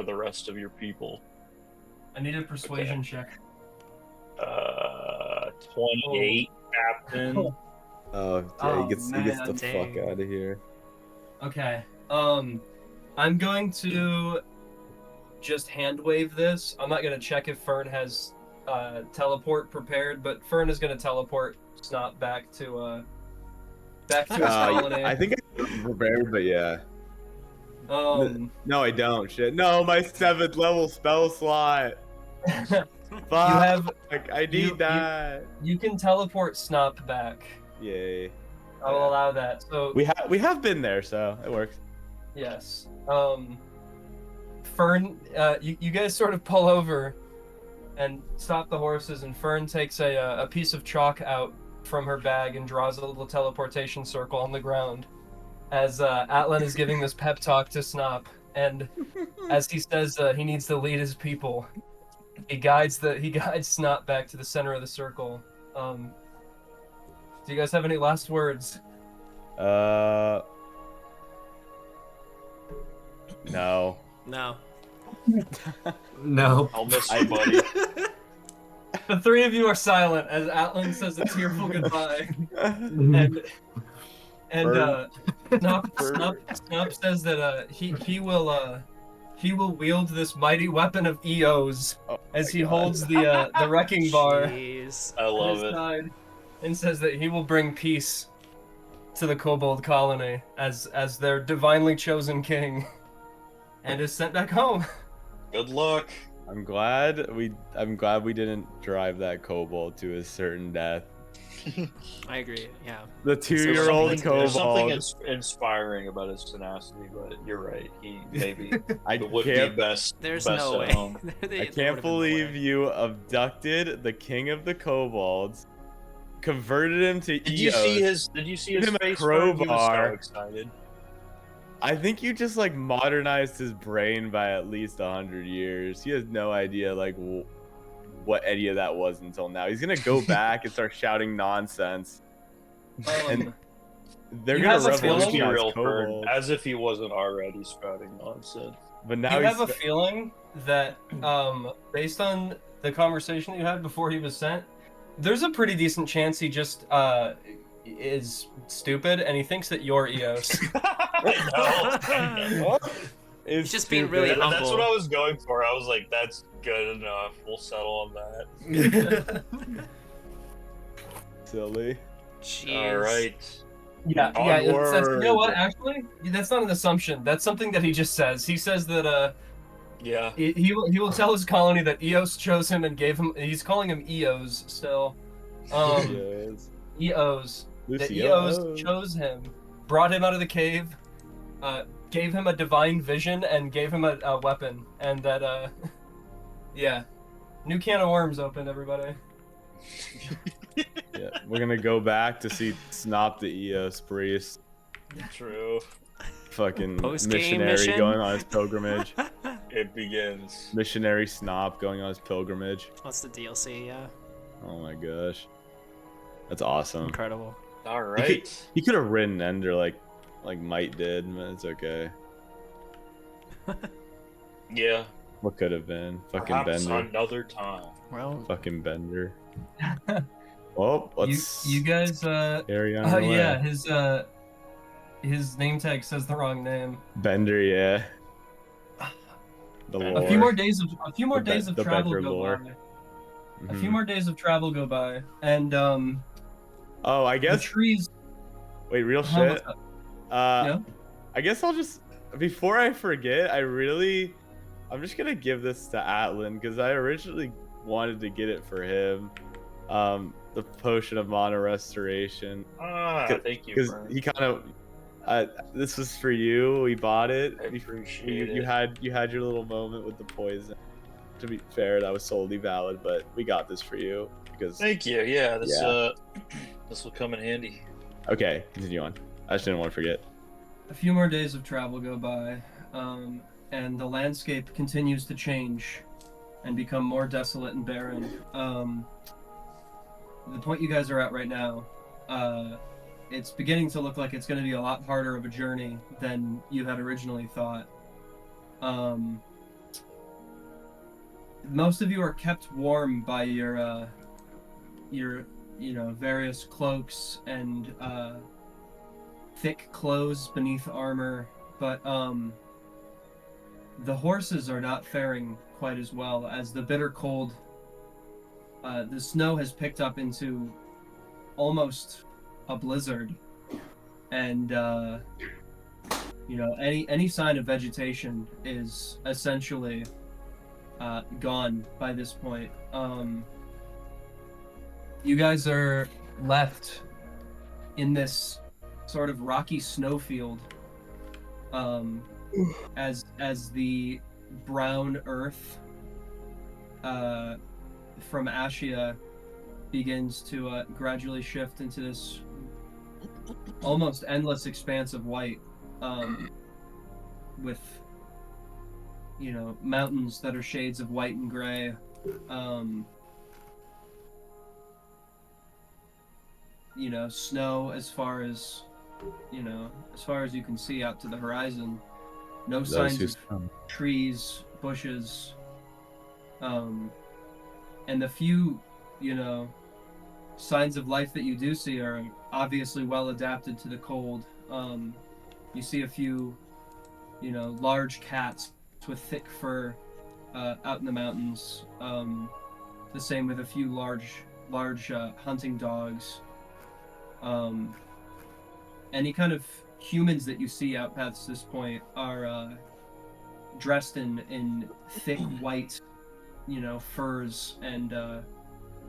the rest of your people.
I need a persuasion check.
28, Captain.
Oh, yeah,
Oh,
he gets the
man,
fuck
dang.
out of here.
Okay. I'm going to just hand wave this. I'm not gonna check if Fern has teleport prepared, but Fern is gonna teleport Snot back to his colony.
I think I prepared, but yeah. No, I don't. Shit. No, my 7th level spell slot. Fuck. I need that.
You can teleport Snop back.
Yay.
I will allow that. So
We have been there, so it works.
yes. Fern, you guys sort of pull over and stop the horses, and Fern takes a piece of chalk out from her bag and draws a little teleportation circle on the ground as Atlan is giving this pep talk to Snop, and as he says he needs to lead his people, he guides Snop back to the center of the circle. Do you guys have any last words?
No.
No.
No.
I'll miss you, buddy.
The three of you are silent as Atlan says a tearful goodbye, and Snop says that he will wield this mighty weapon of EOs as he holds the wrecking bar
Jeez.
I
on
love
his
it.
side, and says that he will bring peace to the kobold colony as their divinely chosen king, and is sent back home.
Good luck.
I'm glad we didn't drive that kobold to a certain death.
I agree. Yeah.
The 2-year-old
There's
kobold.
something inspiring about his tenacity, but you're right. He maybe
I
it would be
can't,
best.
There's
best
no
at
way.
home.
I can't believe you abducted the king of the kobolds, converted him to
Did you
EOs.
see his? Did you see his
him a
face? Fern? He was
crowbar.
so excited.
I think you just like modernized his brain by at least 100 years. He has no idea like what any of that was until now. He's gonna go back and start shouting nonsense, and they're
You
gonna
have a feeling-
Let's be
revolutionize
real, Fern.
kobolds.
As if he wasn't already spouting nonsense.
But now
You
he's
have a feeling that, based on the conversation that you had before he was sent, there's a pretty decent chance he just is stupid and he thinks that you're EOS.
I know.
is
He's just being really
stupid.
humble.
That's what I was going for. I was like, that's good enough. We'll settle on that.
silly.
Jeez.
All right.
Yeah,
Onward.
you know what? Actually, that's not an assumption. That's something that he just says. He says that
Yeah.
he will tell his colony that EOS chose him and gave him. He's calling him EOS still.
Yes.
EOS. The
Lucy,
EOS chose him, brought him out of the cave, gave him a divine vision, and gave him a weapon. And that yeah, new can of worms opened, everybody.
Yeah, we're gonna go back to see Snop the Eos priest.
True.
Fucking
Post-game
missionary
mission?
going on his pilgrimage.
It begins.
Missionary Snop going on his pilgrimage.
What's the DLC? Yeah,
Oh my gosh. That's awesome.
incredible.
All right.
He could have ridden Ender like Might did, but it's okay.
Yeah.
What could have been? Fucking
Perhaps
Bender.
another time.
Well,
Fucking Bender. Well, let's
You guys,
carry on.
oh
our way.
yeah, his name tag says the wrong name.
Bender, yeah. The
A
lore.
A few more days of
The
travel
Bender
go
lore.
by. A
Mhm.
few more days of travel go by, and
Oh, I
the
guess.
trees.
Wait, real
Huh,
shit.
what's up?
Uh, I guess I'll just before I forget. I'm just gonna give this to Atlan because I originally wanted to get it for him. The potion of mana restoration.
Thank you,
Because
Fern.
he kind of. This was for you. We bought it.
I appreciate
You
it.
had your little moment with the poison. To be fair, that was solely valid, but we got this for you because.
Thank you. Yeah, this
Yeah.
this will come in handy.
Okay, continue on. I just didn't want to forget.
A few more days of travel go by, and the landscape continues to change and become more desolate and barren. The point you guys are at right now, it's beginning to look like it's going to be a lot harder of a journey than you had originally thought. Most of you are kept warm by your various cloaks and thick clothes beneath armor, but the horses are not faring quite as well as the bitter cold. The snow has picked up into almost a blizzard, and any sign of vegetation is essentially gone by this point. You guys are left in this sort of rocky snowfield, as the brown earth from Ashia begins to gradually shift into this almost endless expanse of white, with mountains that are shades of white and gray. Snow as far as you can see out to the horizon. No signs of trees, bushes, and the few, signs of life that you do see are obviously well adapted to the cold. You see a few, large cats with thick fur out in the mountains. The same with a few large hunting dogs. Any kind of humans that you see out past this point are dressed in thick white, furs, and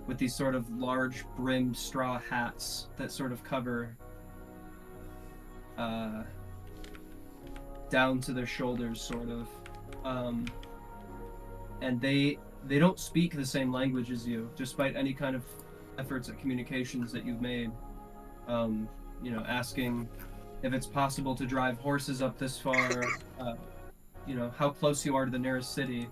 with these sort of large brimmed straw hats that sort of cover down to their shoulders, sort of. And they don't speak the same language as you, despite any kind of efforts at communications that you've made. Asking if it's possible to drive horses up this far, how close you are to the nearest city,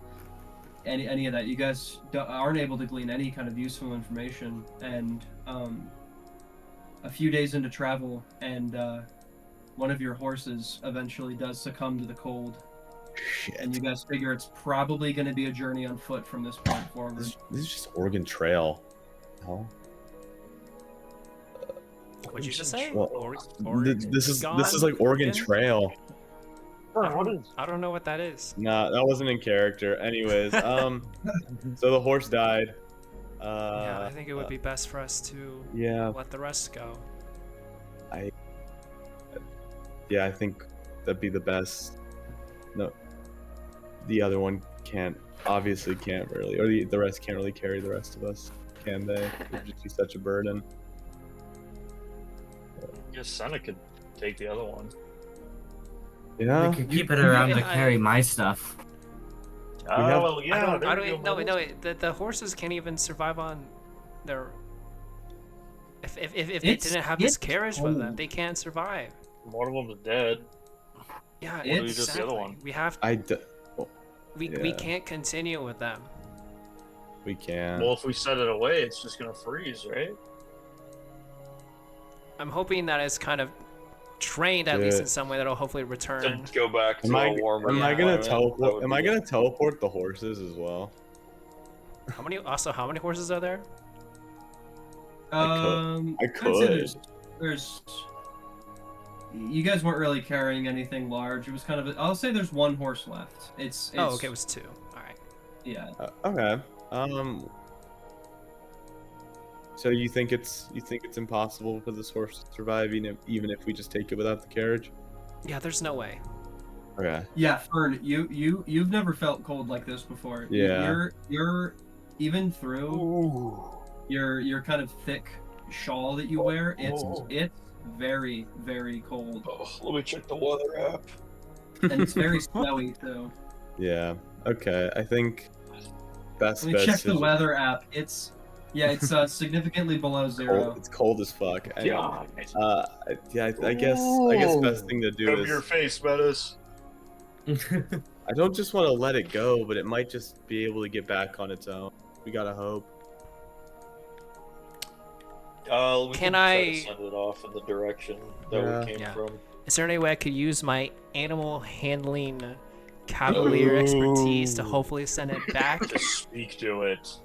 any of that. You guys aren't able to glean any kind of useful information, and a few days into travel, and one of your horses eventually does succumb to the cold.
Shit.
And you guys figure it's probably going to be a journey on foot from this point forward.
This is just Oregon Trail. Oh.
what'd you just say?
Well,
Oregon
this is
gone?
like Oregon
Again?
Trail.
I don't know what that is.
Nah, that wasn't in character. Anyways, so the horse died.
Yeah, I think it would be best for us to
Yeah,
let the rest go.
yeah, I think that'd be the best. No, the other one obviously can't really, or the rest can't really carry the rest of us, can they? It'd just be such a burden.
I guess Sena could take the other one.
Yeah.
We could keep it around to
I-
carry my stuff.
have-
Well, yeah.
I
there
don't,
you
no,
go.
no, the horses can't even survive on they're if they didn't have this carriage with them,
cold.
they can't survive.
One of them is dead.
Yeah,
What do we
It's-
just the other
exactly.
one?
We have we
yeah.
can't continue with them.
We can.
Well, if we set it away, it's just gonna freeze, right?
I'm hoping that it's kind of trained at least
Yeah.
in some way that'll hopefully return.
To go back to
Am I,
a warmer.
am I gonna
environment, that
teleport?
would
Am
be
I
it.
gonna teleport the horses as well?
How many horses are there?
I
I'd
could.
say there's. You guys weren't really carrying anything large. It was kind of. I'll say there's one horse left. It's
Oh, okay, it was 2. All right.
yeah.
Okay. So you think it's impossible for this horse to survive even if we just take it without the carriage?
Yeah, there's no way.
Okay.
Yeah, Fern, you've never felt cold like this before.
Yeah.
You're even through your kind of thick shawl that you wear. It's very, very cold,
Oh, let me check the weather app.
and it's very snowy too.
Yeah. Okay. I think best
Let me
bet
check
is
the
just-
weather app. It's significantly below zero.
Cold. It's cold as fuck.
Yeah.
Yeah. I guess best thing to do
Cover
is
your face, Metis.
I don't just want to let it go, but it might just be able to get back on its own. We gotta hope.
We
Can
try
I-
to send it off in the direction that
Yeah.
we came
Yeah.
from?
Is there any way I could use my animal handling cavalier expertise to hopefully send it back?
Just speak to it.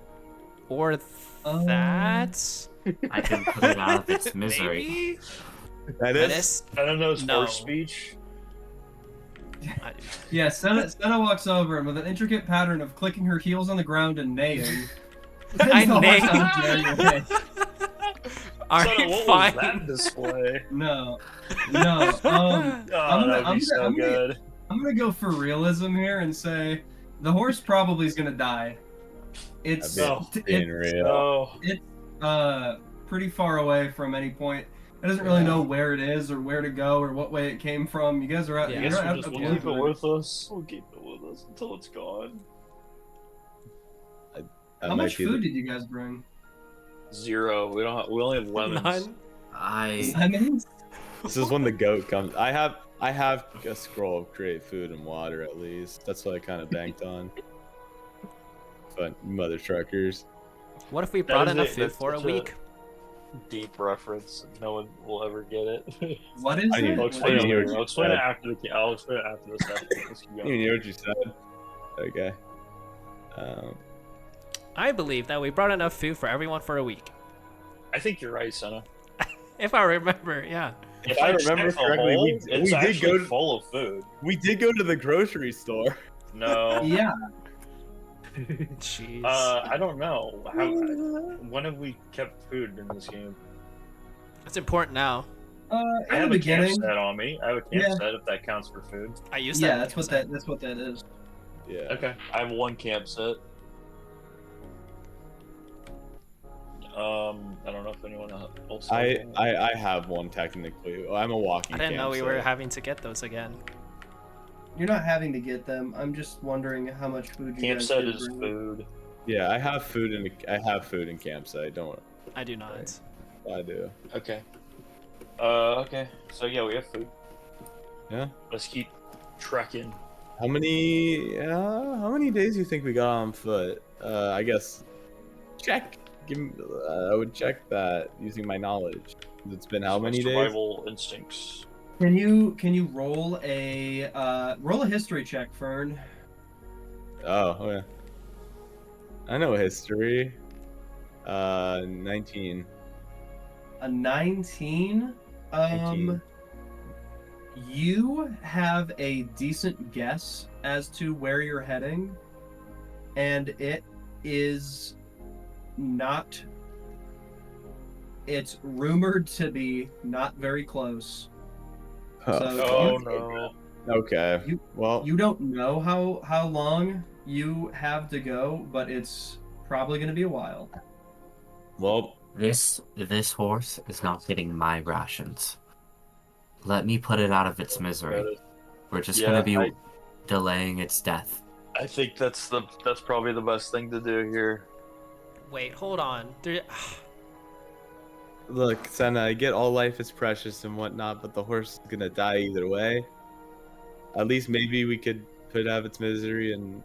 Or that?
I can put it out of its misery.
Maybe?
That is.
Metis?
I don't know his
No.
horse speech.
I-
Yeah, Sena walks over and with an intricate pattern of clicking her heels on the ground and neighing.
I
sends the horse
neigh.
on its merry way.
All
Son,
right,
what
fine.
was that display?
No.
Oh,
I'm gonna-
that'd
I'm
be so
gonna-
good.
I'm gonna go for realism here and say the horse probably is gonna die. It's
Being real.
Oh,
pretty far away from any point. It doesn't really
Yeah.
know where it is or where to go or what way it came from. You guys are out.
Yeah.
I
You're
guess
out
we'll
up
keep it
here.
with us. We'll keep it with us until it's gone.
That
How
might
much
be the-
food did you guys bring?
0. We don't. We only have lemons.
None?
I mean,
This is when the goat comes. I have a scroll of create food and water at least. That's what I kind of banked on. But mother truckers.
What if we
That
brought
is
enough
it.
food
That's
for a
such a-
week?
Deep reference. No one will ever get it.
what is
I need-
it?
I'll explain
I
it
need
later.
what you
I'll explain it
said.
after the. I'll explain it after this. Let's keep
You
going.
hear what you said? Okay.
I believe that we brought enough food for everyone for a week.
I think you're right, Sena.
If I remember, yeah.
If I remember
check the
correctly,
hole,
we
it's
did
actually
go to-
full of food.
we did go to the grocery store.
No.
Yeah.
Jeez.
I don't know. When have we kept food in this game?
It's important now.
I
In the
have a
beginning.
campsite on me. I have a campsite if that counts for food.
I use
Yeah,
that.
that's what that is.
Yeah.
Okay. I have one campsite. I don't know if anyone else. has one.
I have one technically. I'm a walking.
I didn't know we were
campsite.
having to get those again.
You're not having to get them. I'm just wondering how much food you
Campsite
guys
is
did bring.
food.
Yeah, I have food in campsite. Don't worry.
I do not.
I do.
Okay. Okay. So yeah, we have food.
Yeah.
Let's keep trekking.
How many days do you think we got on foot? I guess check. I would check that using my knowledge. It's been how many days?
Survival instincts.
Can you roll a history check, Fern?
Oh, okay. I know history. 19.
A 19.
19.
You have a decent guess as to where you're heading, and it is not. It's rumored to be not very close.
Huh.
So
Oh
you-
no.
Okay.
You-
Well,
You don't know how long you have to go, but it's probably going to be a while.
well,
This horse is not getting my rations. Let me put it out of its misery. We're just
Yeah,
gonna be
I-
delaying its death.
I think that's probably the best thing to do here.
wait, hold on. There,
Look, Sena, I get all life is precious and whatnot, but the horse is gonna die either way. At least maybe we could put out its misery and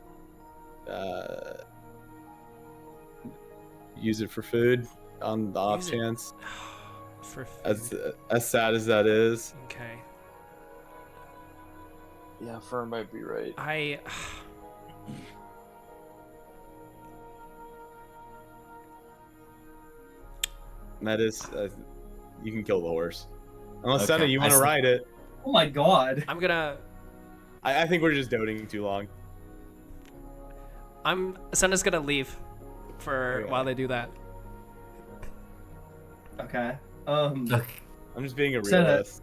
use it for food on the off
Use it-
chance.
for
As sad as that is.
okay.
Yeah, Fern might be right.
I
Metis, you can kill the horse. Unless
Okay,
Sena, you want to
I see.
ride it.
Oh my god.
I'm gonna.
I think we're just doting too long.
Sena's gonna leave for
Okay.
while they do that.
Okay.
Okay.
I'm just being a
Sena,
realist.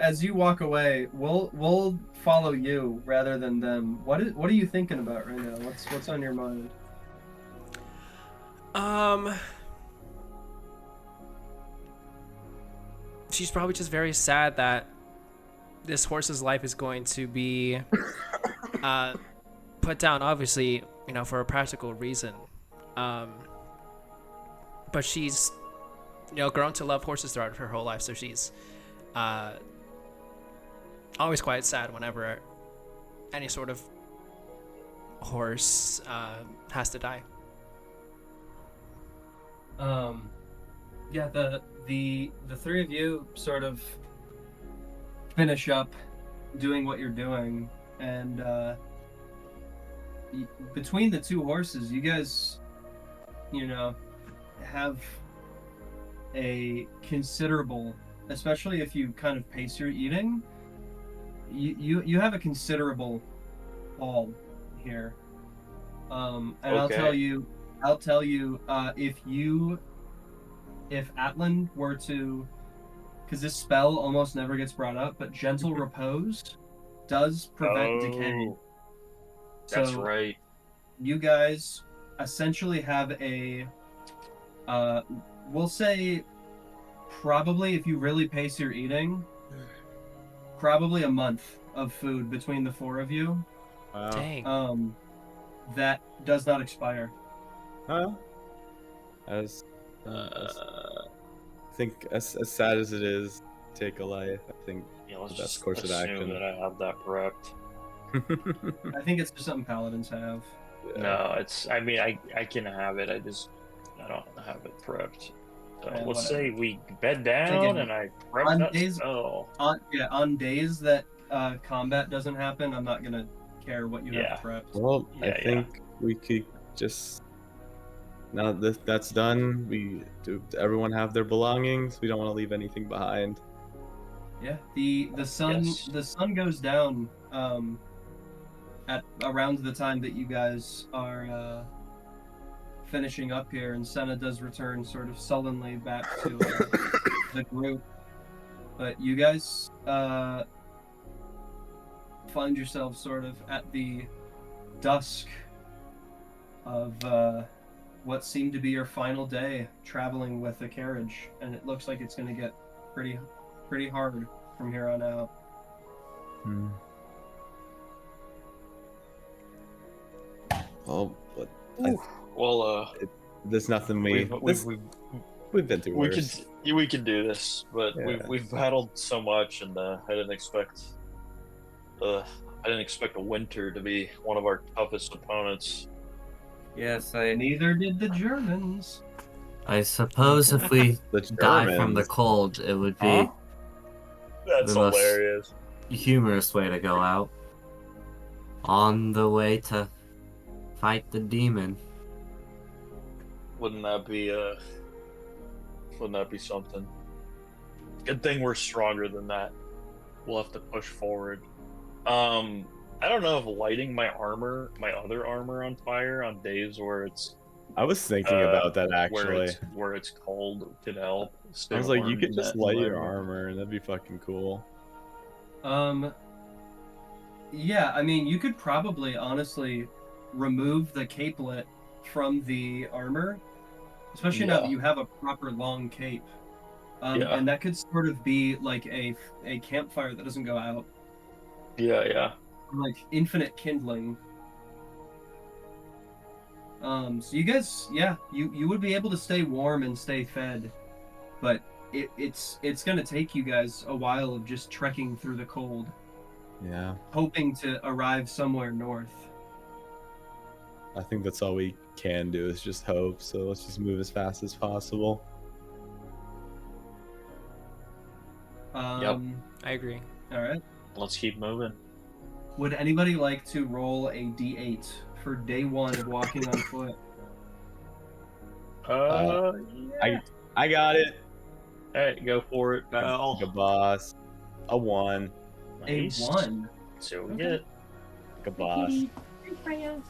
as you walk away, we'll follow you rather than them. What are you thinking about right now? What's on your mind?
She's probably just very sad that this horse's life is going to be put down, obviously, for a practical reason. But she's, grown to love horses throughout her whole life, so she's always quite sad whenever any sort of horse has to die.
Yeah, the three of you sort of finish up doing what you're doing, and between the two horses, you guys, have a considerable, especially if you kind of pace your eating, you have a considerable haul here. And
Okay.
I'll tell you, if Atlan were to, because this spell almost never gets brought up, but gentle repose does prevent decay.
That's
So
right.
you guys essentially have a, we'll say, probably if you really pace your eating, probably a month of food between the four of you.
Wow.
Dang.
That does not expire.
Huh? As I think as sad as it is, take a life. I think
Yeah, let's
the best
just
course of
assume
action.
that I have that prepped.
I think it's just something paladins have.
No, it's. I mean, I can have it. I don't have it prepped. So
Yeah,
let's
whatever.
say we bed down
Again,
and I prep
on
that
days-
spell.
On days that combat doesn't happen, I'm not gonna care what you
Yeah.
have prepped.
Well, I
Yeah,
think we could just now that that's done. Everyone have their belongings. We don't want to leave anything behind.
Yeah, the sun
Yes.
the sun goes down at around the time that you guys are finishing up here, and Sena does return sort of sullenly back to the group. But you guys find yourselves sort of at the dusk of what seemed to be your final day traveling with a carriage, and it looks like it's going to get pretty hard from here on out.
Well, but
Well,
there's nothing we've been through
we
worse.
we can do this, but
Yeah.
we've battled so much, and I didn't expect a winter to be one of our toughest opponents.
Yes,
Neither did the Germans.
I suppose if we
The
die from the
Germans.
cold, it would be
Huh?
That's
The most-
hilarious.
a humorous way to go out. On the way to fight the demon.
Wouldn't that be something? Good thing we're stronger than that. We'll have to push forward. I don't know if lighting my other armor on fire on days where it's
I was thinking about that
where
actually.
it's cold could help.
I was like, you could
in
just
that
light your
environment.
armor, and that'd be fucking cool.
Yeah, I mean, you could probably honestly remove the capelet from the armor, especially now that
Yeah.
you have a proper long cape.
Yeah.
And that could sort of be like a campfire that doesn't go out,
Yeah.
like infinite kindling. So you guys, yeah, you would be able to stay warm and stay fed, but it's gonna take you guys a while of just trekking through the cold,
Yeah,
hoping to arrive somewhere north.
I think that's all we can do is just hope. So let's just move as fast as possible.
Um,
I agree.
all right.
Let's keep moving.
Would anybody like to roll a d8 for day 1 of walking on foot?
Yeah.
I got it.
Hey, go for it, pal.
Like a boss. A 1.
Nice.
A 1.
So we
Okay.
get
Like a boss.
yum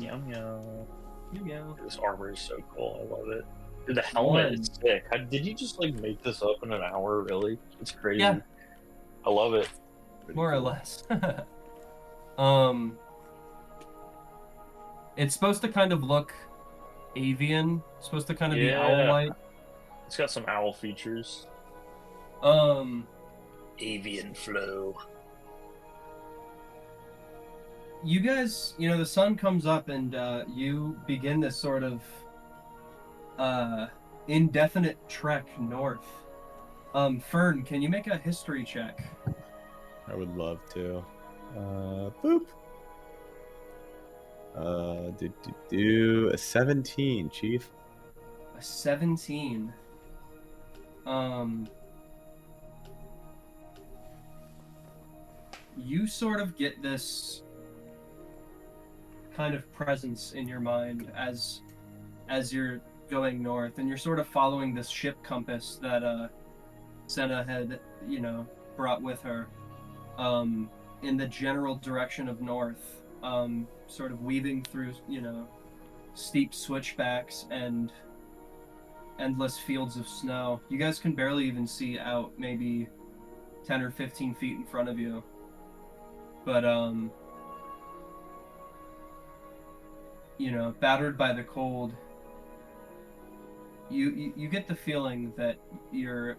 yum.
Yeah.
This armor is so cool. I love it. Dude, the helmet is sick. Did you just like make this up in an hour? Really? It's crazy.
Yeah.
I love it.
More or less. It's supposed to kind of look avian. It's supposed to kind of be owl-like.
It's got some owl features. Avian flow.
You guys, the sun comes up and you begin this sort of indefinite trek north. Fern, can you make a history check?
I would love to. Boop. Do a 17, Chief.
A 17. You sort of get this kind of presence in your mind as you're going north, and you're sort of following this ship compass that Sena had, brought with her, in the general direction of north, sort of weaving through, steep switchbacks and endless fields of snow. You guys can barely even see out maybe 10 or 15 feet in front of you. But, battered by the cold, you get the feeling that you're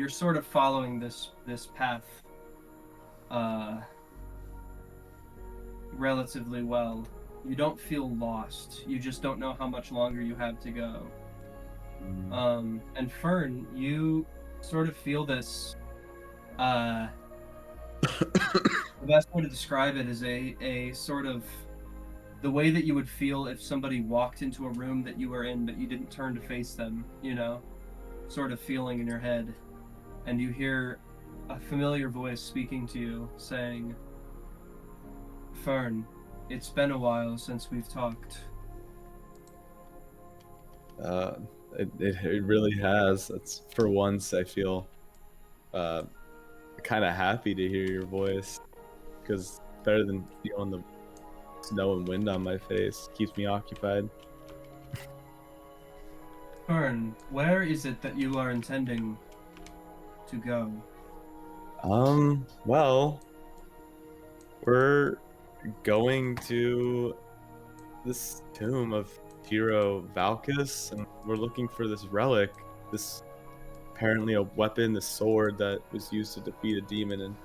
sort of following this path relatively well. You don't feel lost. You just don't know how much longer you have to go. And Fern, you sort of feel this the best way to describe it is a sort of the way that you would feel if somebody walked into a room that you were in but you didn't turn to face them, sort of feeling in your head. And you hear a familiar voice speaking to you saying, Fern, it's been a while since we've talked.
It really has. It's for once I feel kind of happy to hear your voice, because better than feeling the snow and wind on my face. Keeps me occupied.
Fern, where is it that you are intending to go?
Well, we're going to this tomb of hero Valkus, and we're looking for this relic, this apparently a weapon, the sword that was used to defeat a demon, and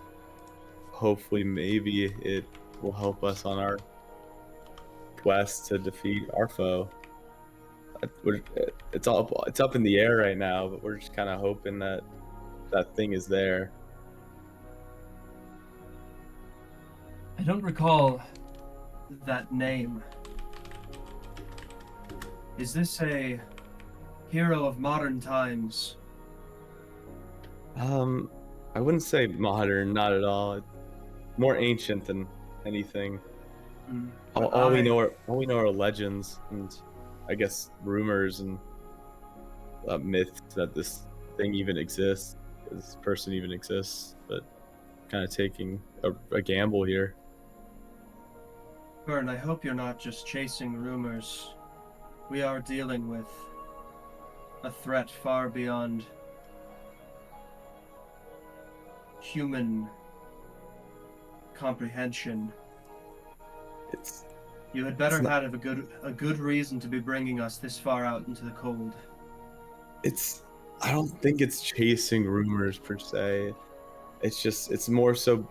hopefully maybe it will help us on our quest to defeat our foe. It's up in the air right now, but we're just kind of hoping that that thing is there.
I don't recall that name. Is this a hero of modern times?
I wouldn't say modern, not at all. It's more ancient than anything. All we know are legends and I guess rumors and myths that this thing even exists, this person even exists, but kind of taking a gamble here.
Fern, I hope you're not just chasing rumors. We are dealing with a threat far beyond human comprehension. You had better have a good reason to be bringing us this far out into the cold.
I don't think it's chasing rumors per se. It's more so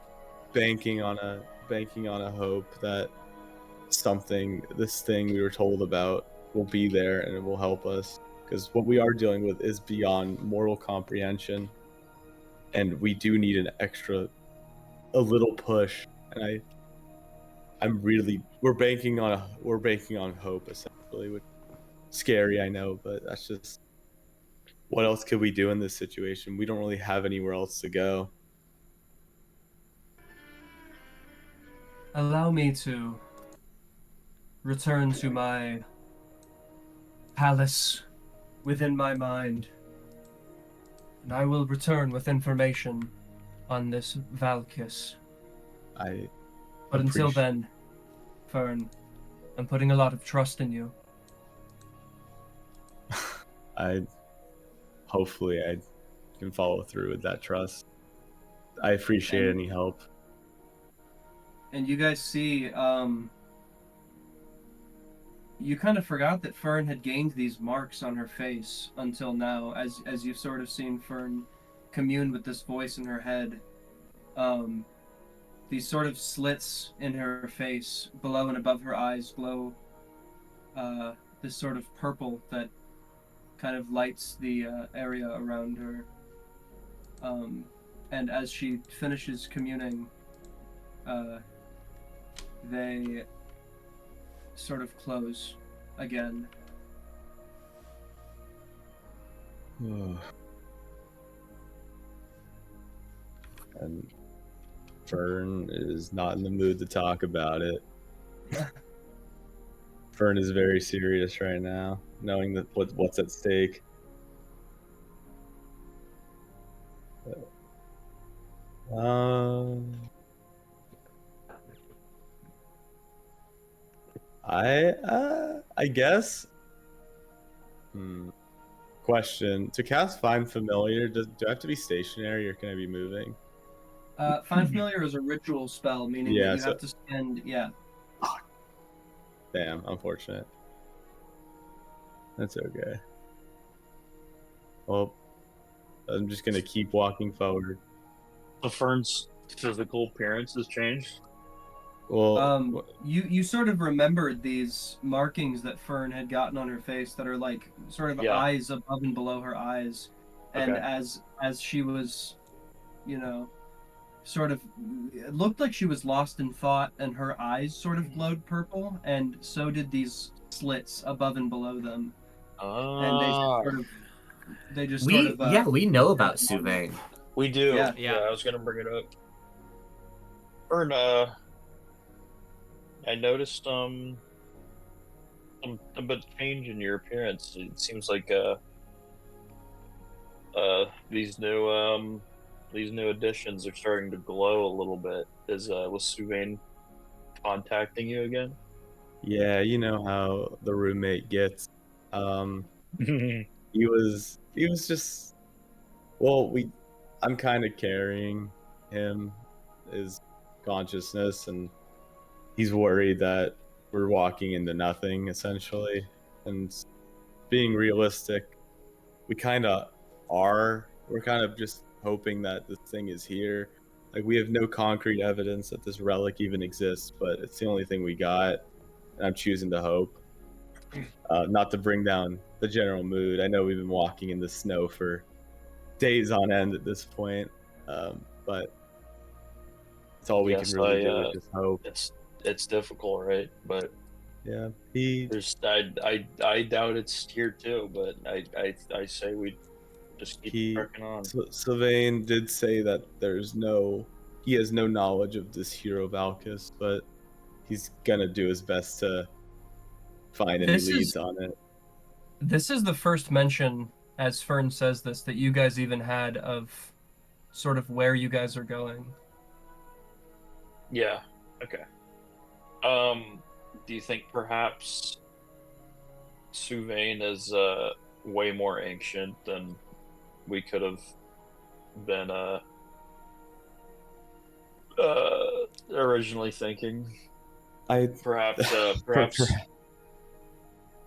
banking on a hope that something, this thing we were told about, will be there and it will help us. Because what we are dealing with is beyond mortal comprehension, and we do need a little push. And we're banking on hope essentially, which is scary, I know, but that's just, what else could we do in this situation? We don't really have anywhere else to go.
Allow me to return to my palace within my mind, and I will return with information on this Valkis. But until then, Fern, I'm putting a lot of trust in you.
Hopefully I can follow through with that trust. I appreciate any help.
And you guys see, you kind of forgot that Fern had gained these marks on her face until now, as you've sort of seen Fern commune with this voice in her head. These sort of slits in her face, below and above her eyes, glow this sort of purple that kind of lights the area around her. And as she finishes communing, they sort of close again.
And Fern is not in the mood to talk about it. Fern is very serious right now, knowing that what's at stake. I guess. Question: to cast Find Familiar, do I have to be stationary or can I be moving?
Find Familiar is a ritual spell, meaning that you have to spend. Yeah.
Damn, unfortunate. That's okay. Well, I'm just gonna keep walking forward.
The Fern's physical appearance has changed.
Well,
you sort of remembered these markings that Fern had gotten on her face that are like sort of eyes above and below her eyes, and as she was, sort of, it looked like she was lost in thought, and her eyes sort of glowed purple, and so did these slits above and below them. And they just sort of
we know about Suvain.
We do.
Yeah.
I was gonna bring it up. Fern, I noticed a bit change in your appearance. It seems like these new additions are starting to glow a little bit. Was Suvain contacting you again?
Yeah, you know how the roommate gets. He was just, well, I'm kind of carrying his consciousness, and he's worried that we're walking into nothing essentially. And being realistic, we kind of are. We're kind of just hoping that this thing is here. Like, we have no concrete evidence that this relic even exists, but it's the only thing we got, and I'm choosing to hope. Not to bring down the general mood. I know we've been walking in the snow for days on end at this point, but it's all we can really do is just hope.
It's difficult, right? But
yeah,
I doubt it's here too, but I say we just keep working on.
Sylvain did say that he has no knowledge of this hero Valkis, but he's gonna do his best to find any leads on it.
This is the first mention, as Fern says this, that you guys even had of sort of where you guys are going.
Yeah. Okay. Do you think perhaps Suvain is way more ancient than we could have been originally thinking?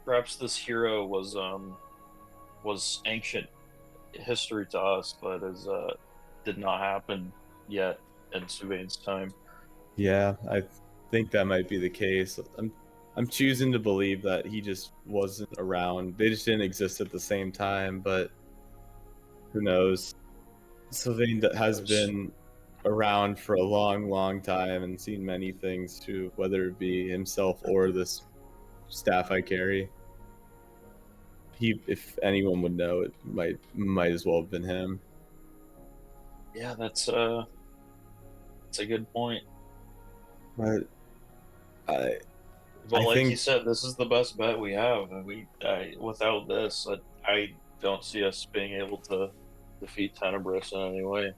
Perhaps this hero was ancient history to us, but did not happen yet in Suvain's time.
Yeah, think that might be the case. I'm choosing to believe that he just wasn't around. They just didn't exist at the same time, but who knows? Sylvain has been around for a long, long time and seen many things too, whether it be himself or this staff I carry. If anyone would know, it might as well have been him.
Yeah, that's a good point.
But
But
I
like
think,
you said, this is the best bet we have, and without this, I don't see us being able to defeat Tenebrous in any way.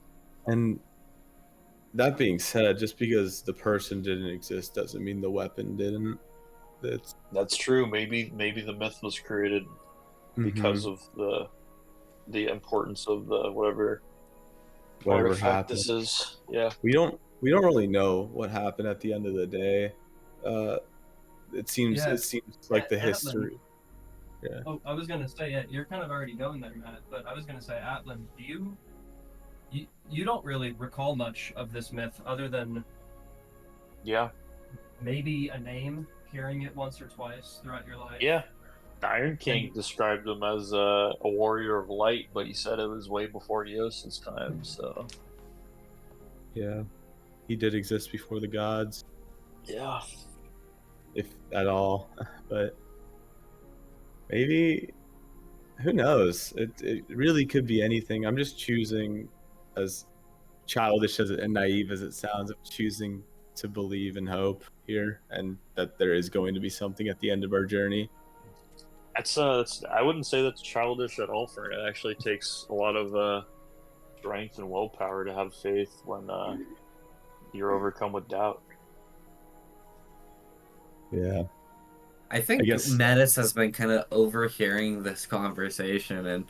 and that being said, just because the person didn't exist doesn't mean the weapon didn't.
That's true. Maybe the myth was created because of the importance of the whatever artifact
happened.
this is. Yeah.
We don't really know what happened at the end of the day. It seems like the
Atlan.
history. Yeah.
Oh, I was gonna say, yeah, you're kind of already going there, Matt. But I was gonna say, Atlan, you don't really recall much of this myth other than maybe a name, hearing it once or twice throughout your life.
Yeah. The Iron King described him as a warrior of light, but he said it was way before Yos's time. So
Yeah, he did exist before the gods,
yeah.
if at all. But maybe, who knows? It really could be anything. I'm just choosing, as childish and naive as it sounds, of choosing to believe and hope here, and that there is going to be something at the end of our journey.
That's I wouldn't say that's childish at all, Fern. It actually takes a lot of strength and willpower to have faith when you're overcome with doubt.
Yeah.
I think Metis has been kind of overhearing this conversation, and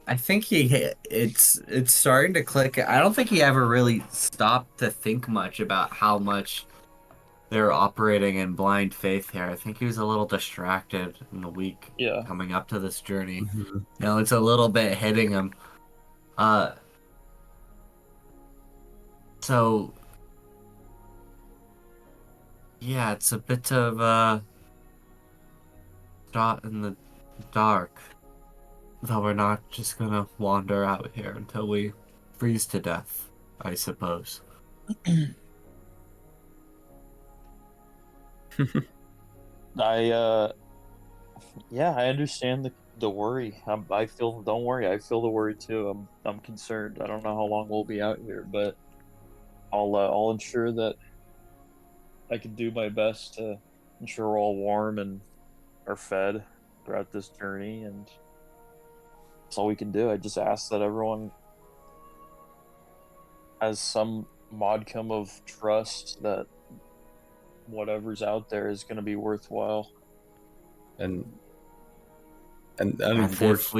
I think it's starting to click. I don't think he ever really stopped to think much about how much they're operating in blind faith here. I think he was a little distracted in the week coming up to this journey.
Mm-hmm.
You know, it's a little bit hitting him. So yeah, it's a bit of a dot in the dark. Though we're not just gonna wander out here until we freeze to death, I suppose.
I understand the worry. Don't worry, I feel the worry too. I'm concerned. I don't know how long we'll be out here, but I'll ensure that I can do my best to ensure we're all warm and are fed throughout this journey, and that's all we can do. I just ask that everyone has some modicum of trust that whatever's out there is going to be worthwhile.
And
if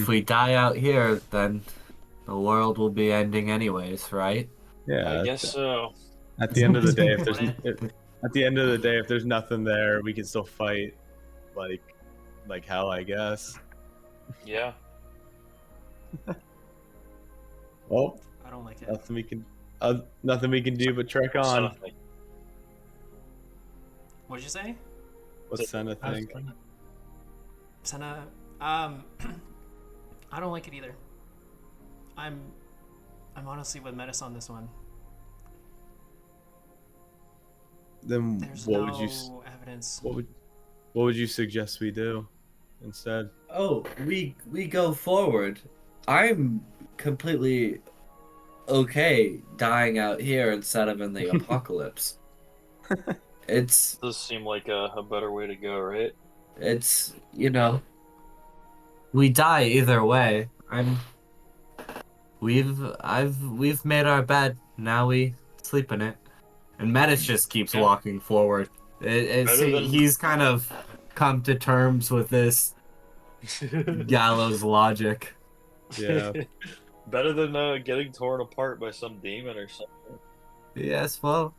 we die out here, then the world will be ending anyways, right?
Yeah,
I guess so.
At the end of the day, if there's nothing there, we can still fight like hell, I guess.
Yeah.
Well,
I don't like it.
nothing we can do but trek on.
What'd you say?
What's Sena think?
Sena, I don't like it either. I'm honestly with Metis on this one.
Then
There's
what
no
would you
evidence.
what would you suggest we do instead?
Oh, we go forward. I'm completely okay dying out here instead of in the apocalypse. It
does seem like a better way to go, right?
It's, we die either way. We've made our bed. Now we sleep in it. And Metis just keeps walking forward. He's kind of come to terms with this gallows logic.
Yeah.
Better than getting torn apart by some demon or something.
Yes, well,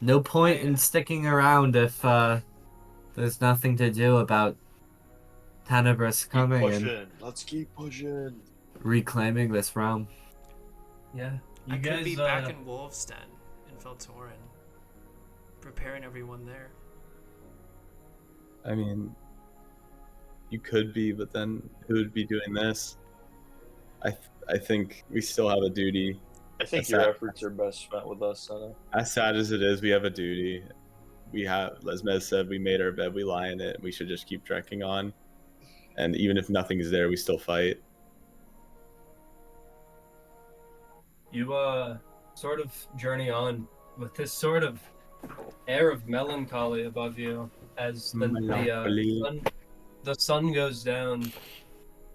no point in sticking around if there's nothing to do about Tenebrous coming and
Let's keep pushing.
reclaiming this realm.
Yeah. You
I
guys
could be back in Wolf's Den in Feltorin, preparing everyone there.
I mean, you could be, but then who would be doing this? I think we still have a duty.
I think
That's
your
sad.
efforts are best spent with us, Sena.
As sad as it is, we have a duty. We have, as Mez said, we made our bed, we lie in it. We should just keep trekking on. And even if nothing is there, we still fight.
You sort of journey on with this sort of air of melancholy above you as
Melancholy.
the sun goes down,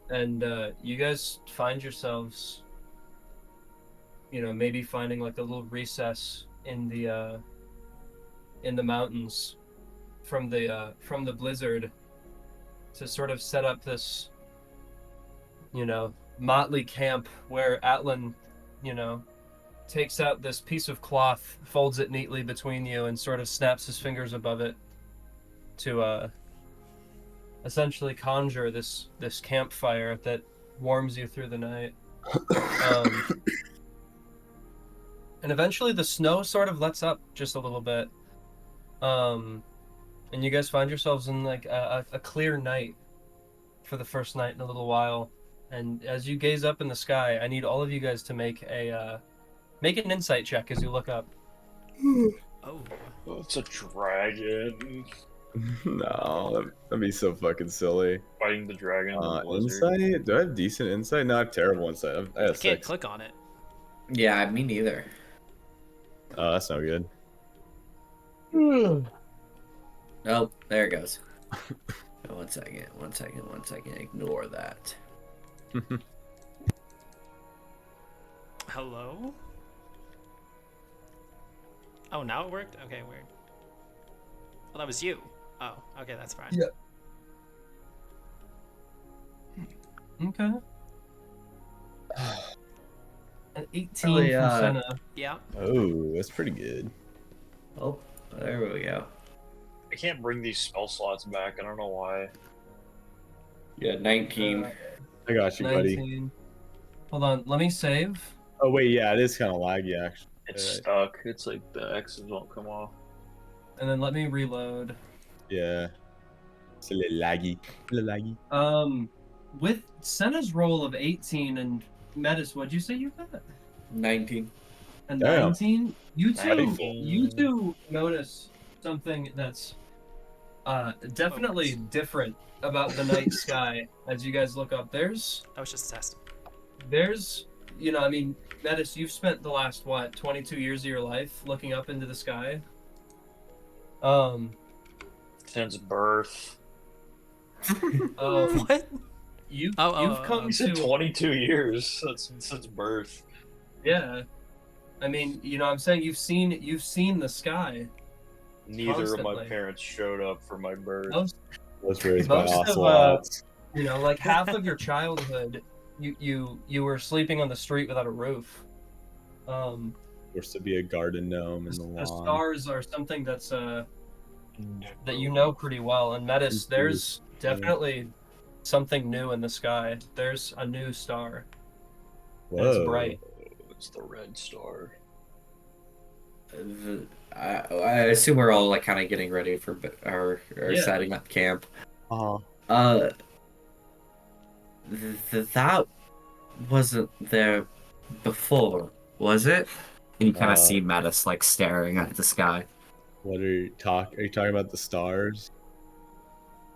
and you guys find yourselves, maybe finding like a little recess in the mountains from the blizzard to sort of set up this, motley camp where Atlan, takes out this piece of cloth, folds it neatly between you, and sort of snaps his fingers above it to essentially conjure this campfire that warms you through the night. And eventually the snow sort of lets up just a little bit. And you guys find yourselves in like a clear night for the first night in a little while. And as you gaze up in the sky, I need all of you guys to make an insight check as you look up.
Oh.
It's a dragon.
No, that'd be so fucking silly.
Fighting the dragon. In the blizzard.
Insight? Do I have decent insight? No, I have terrible insight. I have
Can't
6.
click on it.
Yeah, me neither.
Oh, that's no good.
Oh, there it goes. One second. Ignore that.
Hello? Oh, now it worked? Okay, weird. Well, that was you. Oh, okay, that's fine.
Yeah. Okay. An 18
Really,
from Sena.
Yeah.
Oh, that's pretty good.
Oh, there we go.
I can't bring these spell slots back. I don't know why.
Yeah, 19.
I got you, buddy.
19. Hold on, let me save.
Oh, wait, yeah, it is kind of laggy, actually.
It's
Yeah.
stuck. It's like the X's won't come off.
And then let me reload.
Yeah. It's a little laggy.
With Sena's roll of 18 and Metis, what'd you say you got?
19.
And
Damn.
19? You
Nice.
two notice something that's definitely different about the night sky as you guys look up.
That was just a test.
There's Metis, you've spent the last 22 years of your life looking up into the sky.
Since birth.
What?
You've
Oh,
come
You said
to
22 years since birth.
yeah. I'm saying you've seen the sky.
Neither of my
Constantly.
parents showed up for my birth.
Most
Was raised by
Most of,
ocelots.
like half of your childhood, you were sleeping on the street without a roof.
Forced to be a garden gnome in the
The
lawn.
stars are something that's that you know pretty well. And Metis, there's definitely something new in the sky. There's a new star. And it's bright.
It's the red star.
I assume we're all like kind of getting ready for
Yeah.
setting up camp.
Uh-huh.
That wasn't there before, was it?
And you kind of
Uh,
see Metis like staring at the sky.
What are you talking about the stars?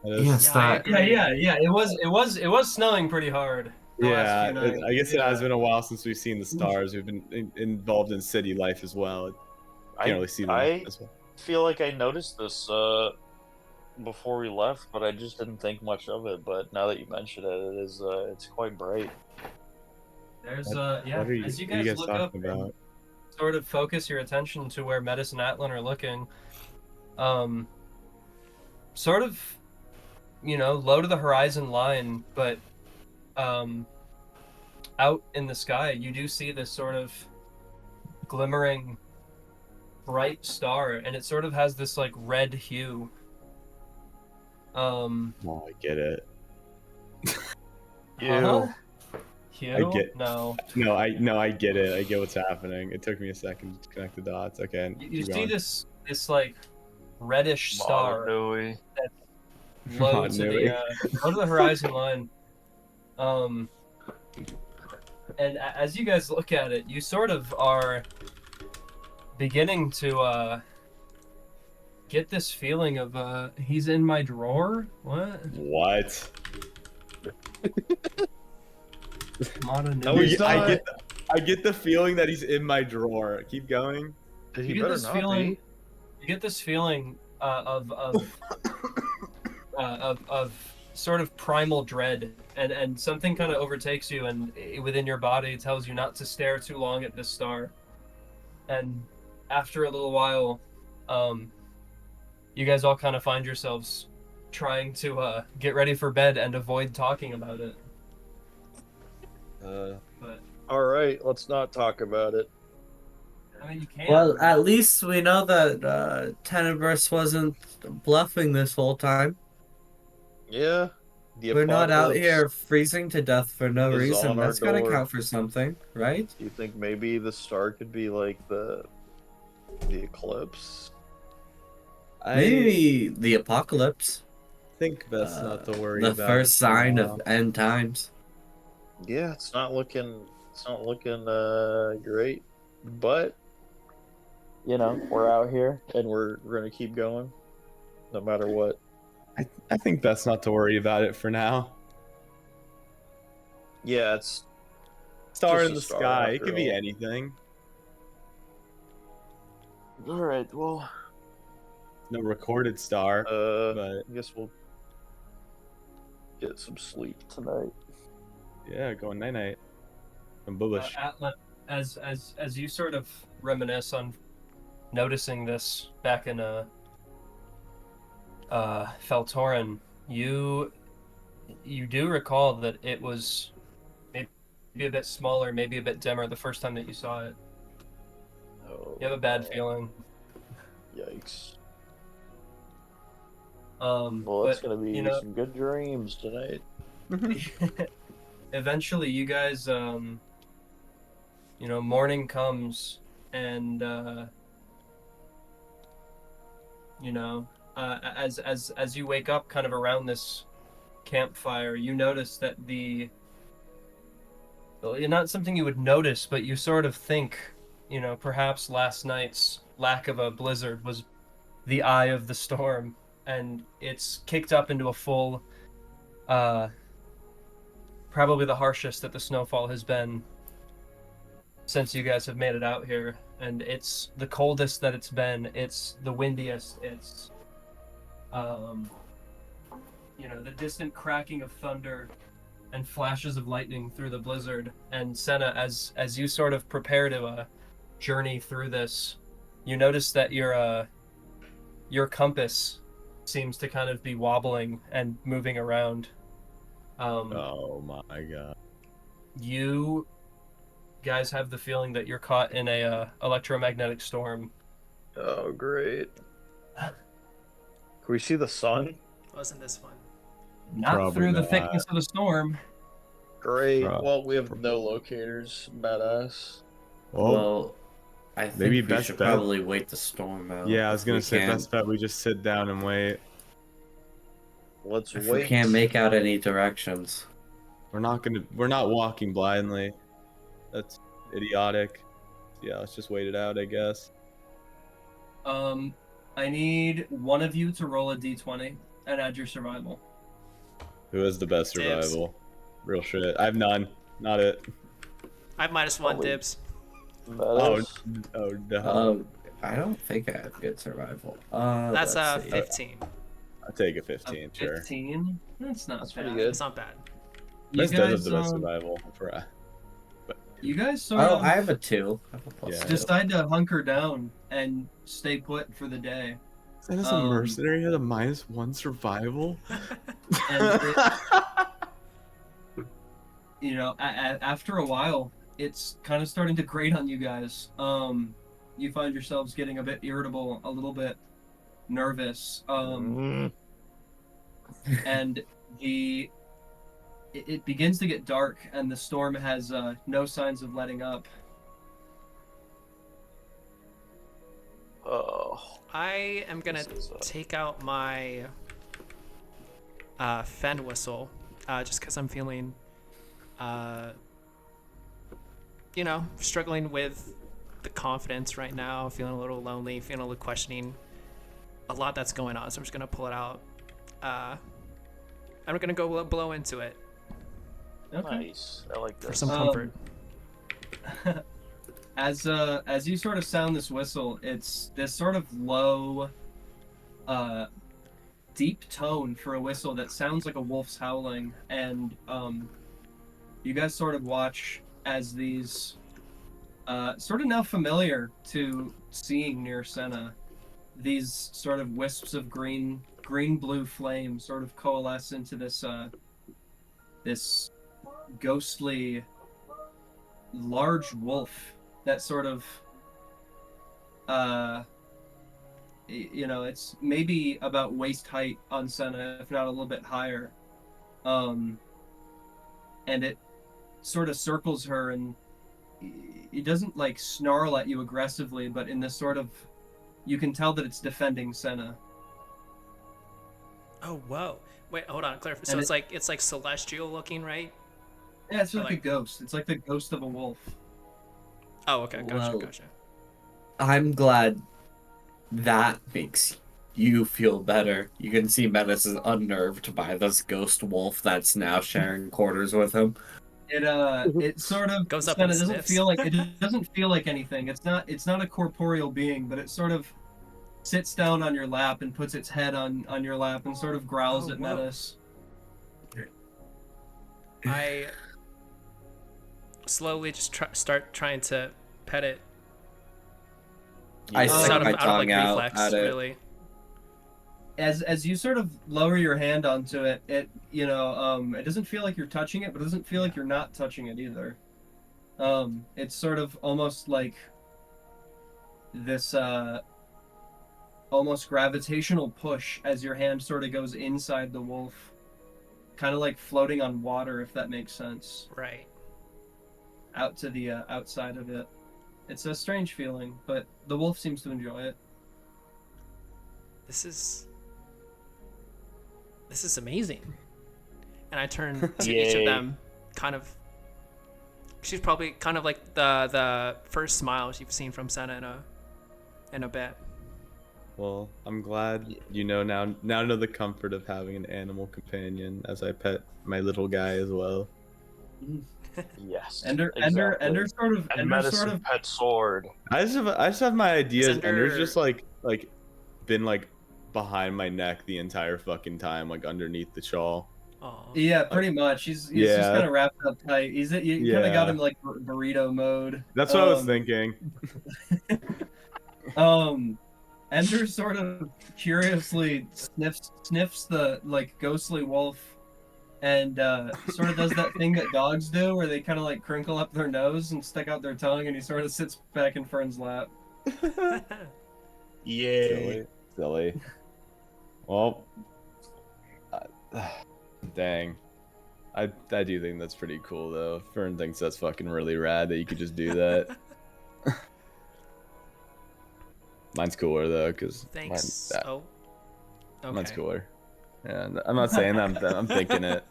That is-
Yes, that.
Yeah. It was snowing pretty hard. the last
Yeah,
few nights.
I guess it has
Yeah.
been a while since we've seen the stars. We've been involved in city life as well. Can't really see them
I
as well.
feel like I noticed this before we left, but I just didn't think much of it. But now that you mention it, it's quite bright.
There's
What are you,
as you
what are
guys look up
talking
and
about?
sort of focus your attention to where Metis and Atlan are looking, sort of, low to the horizon line, but out in the sky, you do see this sort of glimmering bright star, and it sort of has this like red hue.
Oh, I get it.
Uh-huh. You?
get-
No.
I get it. I get what's happening. It took me a second to connect the dots. Okay,
You
keep
see
going.
this like reddish star
Mononui.
low to
Mononui.
low to the horizon line. And as you guys look at it, you sort of are beginning to get this feeling of he's in my drawer. What?
What?
No, he's not.
I get the feeling that he's in my drawer. Keep going.
He
You get
better
this
not
feeling.
be.
You get this feeling of sort of primal dread, and something kind of overtakes you, and within your body tells you not to stare too long at this star. And after a little while, you guys all kind of find yourselves trying to get ready for bed and avoid talking about it. But
All right, let's not talk about it.
I mean, you can't.
Well, at least we know that Tenebrous wasn't bluffing this whole time.
Yeah. The
We're not out
apocalypse
here freezing to death for no
is
reason.
on our
That's gotta
door.
count for something, right?
You think maybe the star could be like the eclipse?
Maybe the apocalypse.
think best not to worry
The
about
first
it
sign
now.
of end times.
Yeah, it's not looking great. But you know, we're out here and we're gonna keep going no matter what.
I think best not to worry about it for now.
Yeah, it's
Star
Just
in
a
the
star,
sky. It
after
could be
all.
anything.
alright, well
No recorded star, but
I guess we'll get some sleep tonight.
yeah, going night night. I'm bullish.
Atlan, as you sort of reminisce on noticing this back in Feltorin, you do recall that it was maybe a bit smaller, maybe a bit dimmer the first time that you saw it.
Oh,
You have a bad feeling.
Yikes.
Well,
It's gonna be some good dreams tonight.
eventually you guys morning comes, and as you wake up kind of around this campfire, you notice that not something you would notice, but you sort of think, perhaps last night's lack of a blizzard was the eye of the storm, and it's kicked up into a full probably the harshest that the snowfall has been since you guys have made it out here, and it's the coldest that it's been. It's the windiest. It's the distant cracking of thunder and flashes of lightning through the blizzard. And Sena, as you sort of prepare to journey through this, you notice that your compass seems to kind of be wobbling and moving around.
Oh my god.
You guys have the feeling that you're caught in a electromagnetic storm.
Oh, great. Can we see the sun?
Wasn't this fun?
Not
Probably
through the
not.
thickness of the storm.
Great.
Pro-
Well, we have no locators. Badass.
Well,
I think
maybe
we
best
should
bet.
probably wait the storm out.
yeah, I was
if
gonna
we
say
can.
best bet we just sit down and wait.
Let's
If
wait.
we can't make out any directions.
We're not walking blindly. That's idiotic. Yeah, let's just wait it out, I guess.
I need one of you to roll a d20 and add your survival.
Who has the best
Dibs.
survival? Real shit. I have none. Not it.
I have -1
Holy-
dibs.
Badass.
Oh no.
I don't think I have good survival.
That's
let's see.
15.
I'll take a 15, sure.
15? That's not
That's
bad.
pretty good.
It's not bad.
You
Best does have
guys,
the best survival for
you guys sort
Oh,
of
I have a 2. I have a plus
Yeah.
2.
decide to hunker down and stay put for the day.
That is a mercenary had a -1 survival.
And after a while, it's kind of starting to grate on you guys. You find yourselves getting a bit irritable, a little bit nervous. And it begins to get dark, and the storm has no signs of letting up.
Oh,
I am gonna
this is,
take out my fen whistle, just because I'm feeling, struggling with the confidence right now, feeling a little lonely, feeling a little questioning, a lot that's going on. So I'm just gonna pull it out. I'm gonna go blow into it
Okay.
nice. I like
for
this.
some comfort.
As you sort of sound this whistle, it's this sort of low, deep tone for a whistle that sounds like a wolf's howling, and you guys sort of watch as these, sort of now familiar to seeing near Sena, these sort of wisps of green-blue flame sort of coalesce into this this ghostly large wolf that sort of it's maybe about waist height on Sena, if not a little bit higher, and it sort of circles her, and it doesn't like snarl at you aggressively, but in this sort of, you can tell that it's defending Sena.
Oh, whoa. Wait, hold on, clarify. So
And
it's like celestial looking, right?
Yeah, it's
Or
like a
like-
ghost. It's like the ghost of a wolf.
Oh, okay,
Well-
gotcha.
I'm glad that makes you feel better. You can see Metis is unnerved by this ghost wolf that's now sharing quarters with him.
It sort of
Goes up
Sena
and
doesn't
sniffs.
feel like it doesn't feel like anything. It's not a corporeal being, but it sort of sits down on your lap and puts its head on your lap and sort of growls
Oh,
at
whoa.
Metis.
I slowly just start trying to pet it.
I
Just
stick
out
my
out of
tongue
like
out
reflex,
at it.
really.
As you sort of lower your hand onto it, it doesn't feel like you're touching it, but it doesn't feel like you're not touching it either. It's sort of almost like this almost gravitational push as your hand sort of goes inside the wolf, kind of like floating on water, if that makes sense,
Right.
out to the outside of it. It's a strange feeling, but the wolf seems to enjoy it.
This is amazing. And I turn to each of
Yay.
them, kind of. She's probably kind of like the first smile you've seen from Sena in a bit.
Well, I'm glad you know now know the comfort of having an animal companion as I pet my little guy as well.
Yes.
Ender sort of
And medicine pet sword.
I just have my ideas.
Ender-
Ender's just like been like behind my neck the entire fucking time, like underneath the shawl.
Aw.
Yeah, pretty much. He's just
Yeah.
kind of wrapped up tight. You kind of got
Yeah.
him like burrito mode.
That's what I was thinking.
Ender sort of curiously sniffs the like ghostly wolf, and sort of does that thing that dogs do, where they kind of like crinkle up their nose and stick out their tongue, and he sort of sits back in Fern's lap.
Yay.
Silly. Well, dang. I do think that's pretty cool though. Fern thinks that's fucking really rad that you could just do that. Mine's cooler though, cause
Thanks. Oh. Okay.
mine's cooler. Yeah, I'm not saying that. I'm thinking it.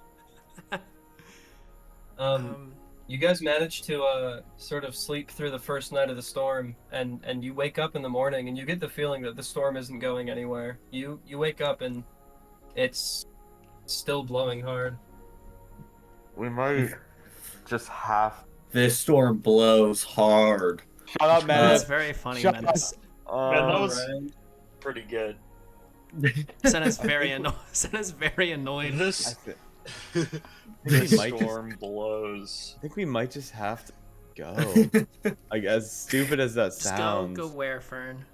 You guys managed to sort of sleep through the first night of the storm, and you wake up in the morning, and you get the feeling that the storm isn't going anywhere. You wake up and it's still blowing hard.
We might just have.
This storm blows hard.
Shut up, man.
That's very funny,
Shut
Metis.
Man, that was
Alright.
pretty good.
Sena's very annoyed.
This
We
this
might just-
storm blows.
I think we might just have to go. Like as stupid as that
Just
sounds.
go where, Fern?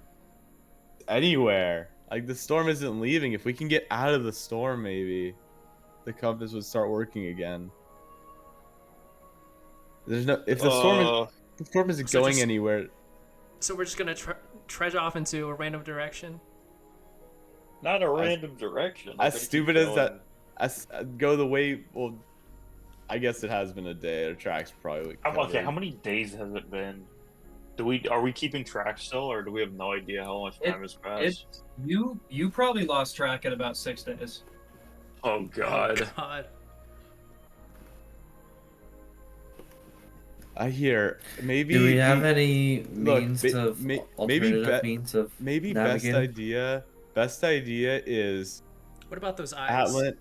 Anywhere. Like the storm isn't leaving. If we can get out of the storm, maybe the compass would start working again. There's no. If the storm isn't
So
going
just-
anywhere.
So we're just gonna trudge off into a random direction.
Not a random direction.
As
We're gonna
stupid
keep
as that-
going.
Go the way. Well, I guess it has been a day. Our tracks probably
Okay,
covered.
how many days has it been? Are we keeping track still, or do we have no idea how much time has passed?
You probably lost track at about 6 days.
Oh god.
Oh, God.
I hear maybe.
Do we have any
look,
means of
maybe
alternative means of
maybe
navigating?
best idea is
What about those eyes?
Atlan.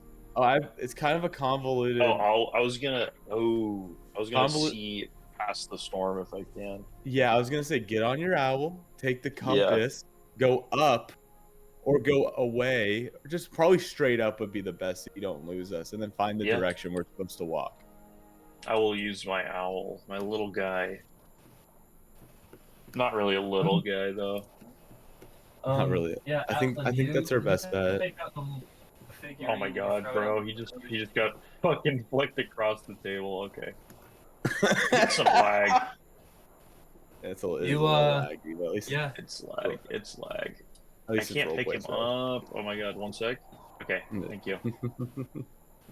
It's kind of a convoluted.
I was gonna
Convolut-
see past the storm if I can.
Yeah, I was gonna say get on your owl, take the compass, go up, or go away, or just probably straight up would be the best so you don't lose us, and then find the
Yeah.
direction we're supposed to walk.
I will use my owl, my little guy. Not really a little guy though.
Not really.
Yeah,
I think
Atlan,
that's our best bet.
take out the figure
Oh my
you
god,
throw
bro!
out.
He just got fucking flicked across the table. Okay, get some lag.
It's a little laggy, but at least
Yeah,
It's lag. It's lag.
at
I
least
can't
it's
pick him
roleplay,
up. Oh my god, 1 sec. Okay, thank you.
so.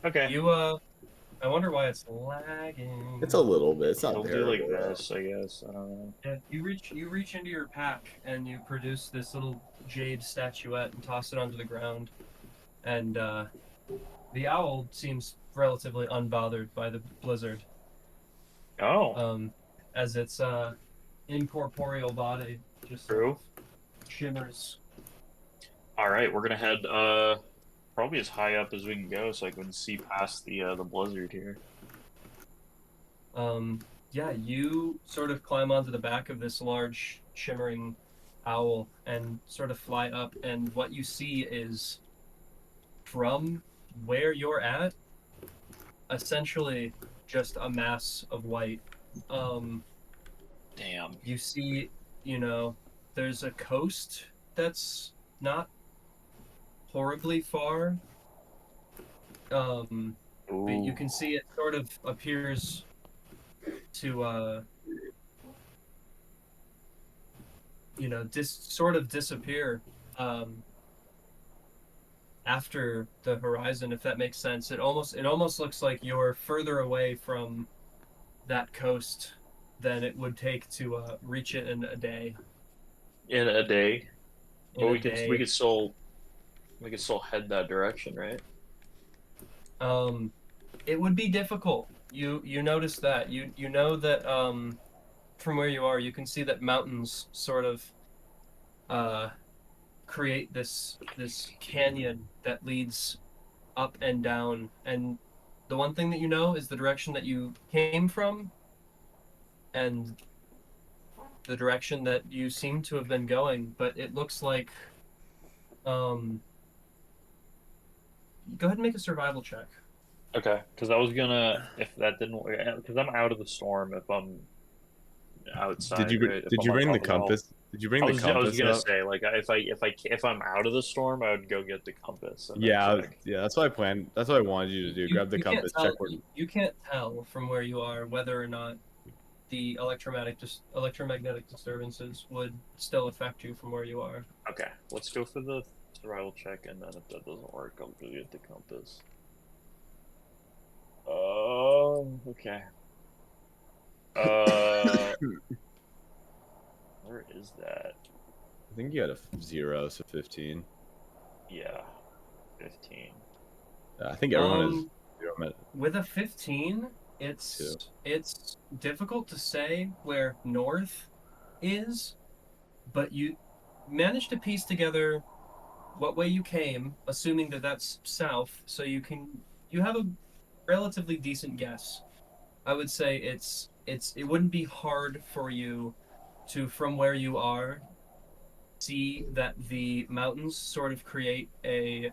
Okay,
I wonder why it's lagging.
It's a little bit. It's not
we'll do
terrible.
like this, I guess. I don't know.
Yeah, you reach into your pack and you produce this little jade statuette and toss it onto the ground, and the owl seems relatively unbothered by the blizzard,
Oh,
as its incorporeal body just
true.
shimmers.
All right, we're gonna head probably as high up as we can go, so I can see past the blizzard here.
Yeah, you sort of climb onto the back of this large shimmering owl and sort of fly up, and what you see is from where you're at, essentially just a mass of white.
Damn.
You see, there's a coast that's not horribly far. But you can see it sort of appears to sort of disappear after the horizon, if that makes sense. It almost looks like you're further away from that coast than it would take to reach it in a day.
In a day.
In
Well,
a
we could still head that direction, right?
It would be difficult. You notice that. You know that from where you are, you can see that mountains sort of create this canyon that leads up and down. And the one thing that you know is the direction that you came from and the direction that you seem to have been going, but it looks like go ahead and make a survival check.
Okay, because I was gonna, if that didn't work, because I'm out of the storm if I'm outside.
Did you
right? If
did
I'm
you
on
bring the
top of wall.
compass? Did you bring
I
the
was
compass
gonna
up?
say, like, if I'm out of the storm, I would go get the compass. And then
Yeah,
check.
that's what I planned. That's what I wanted you to do. Grab the compass, check where.
You can't tell from where you are whether or not the electromagnetic disturbances would still affect you from where you are.
Okay, let's go for the survival check, and then if that doesn't work, I'll go get the compass. Okay. Where is that?
I think you had a 0, so 15.
Yeah, 15.
I think everyone is 0.
With a 15, it's difficult to say where north is, but you managed to piece together what way you came, assuming that that's south, so you have a relatively decent guess. I would say it wouldn't be hard for you to, from where you are, see that the mountains sort of create a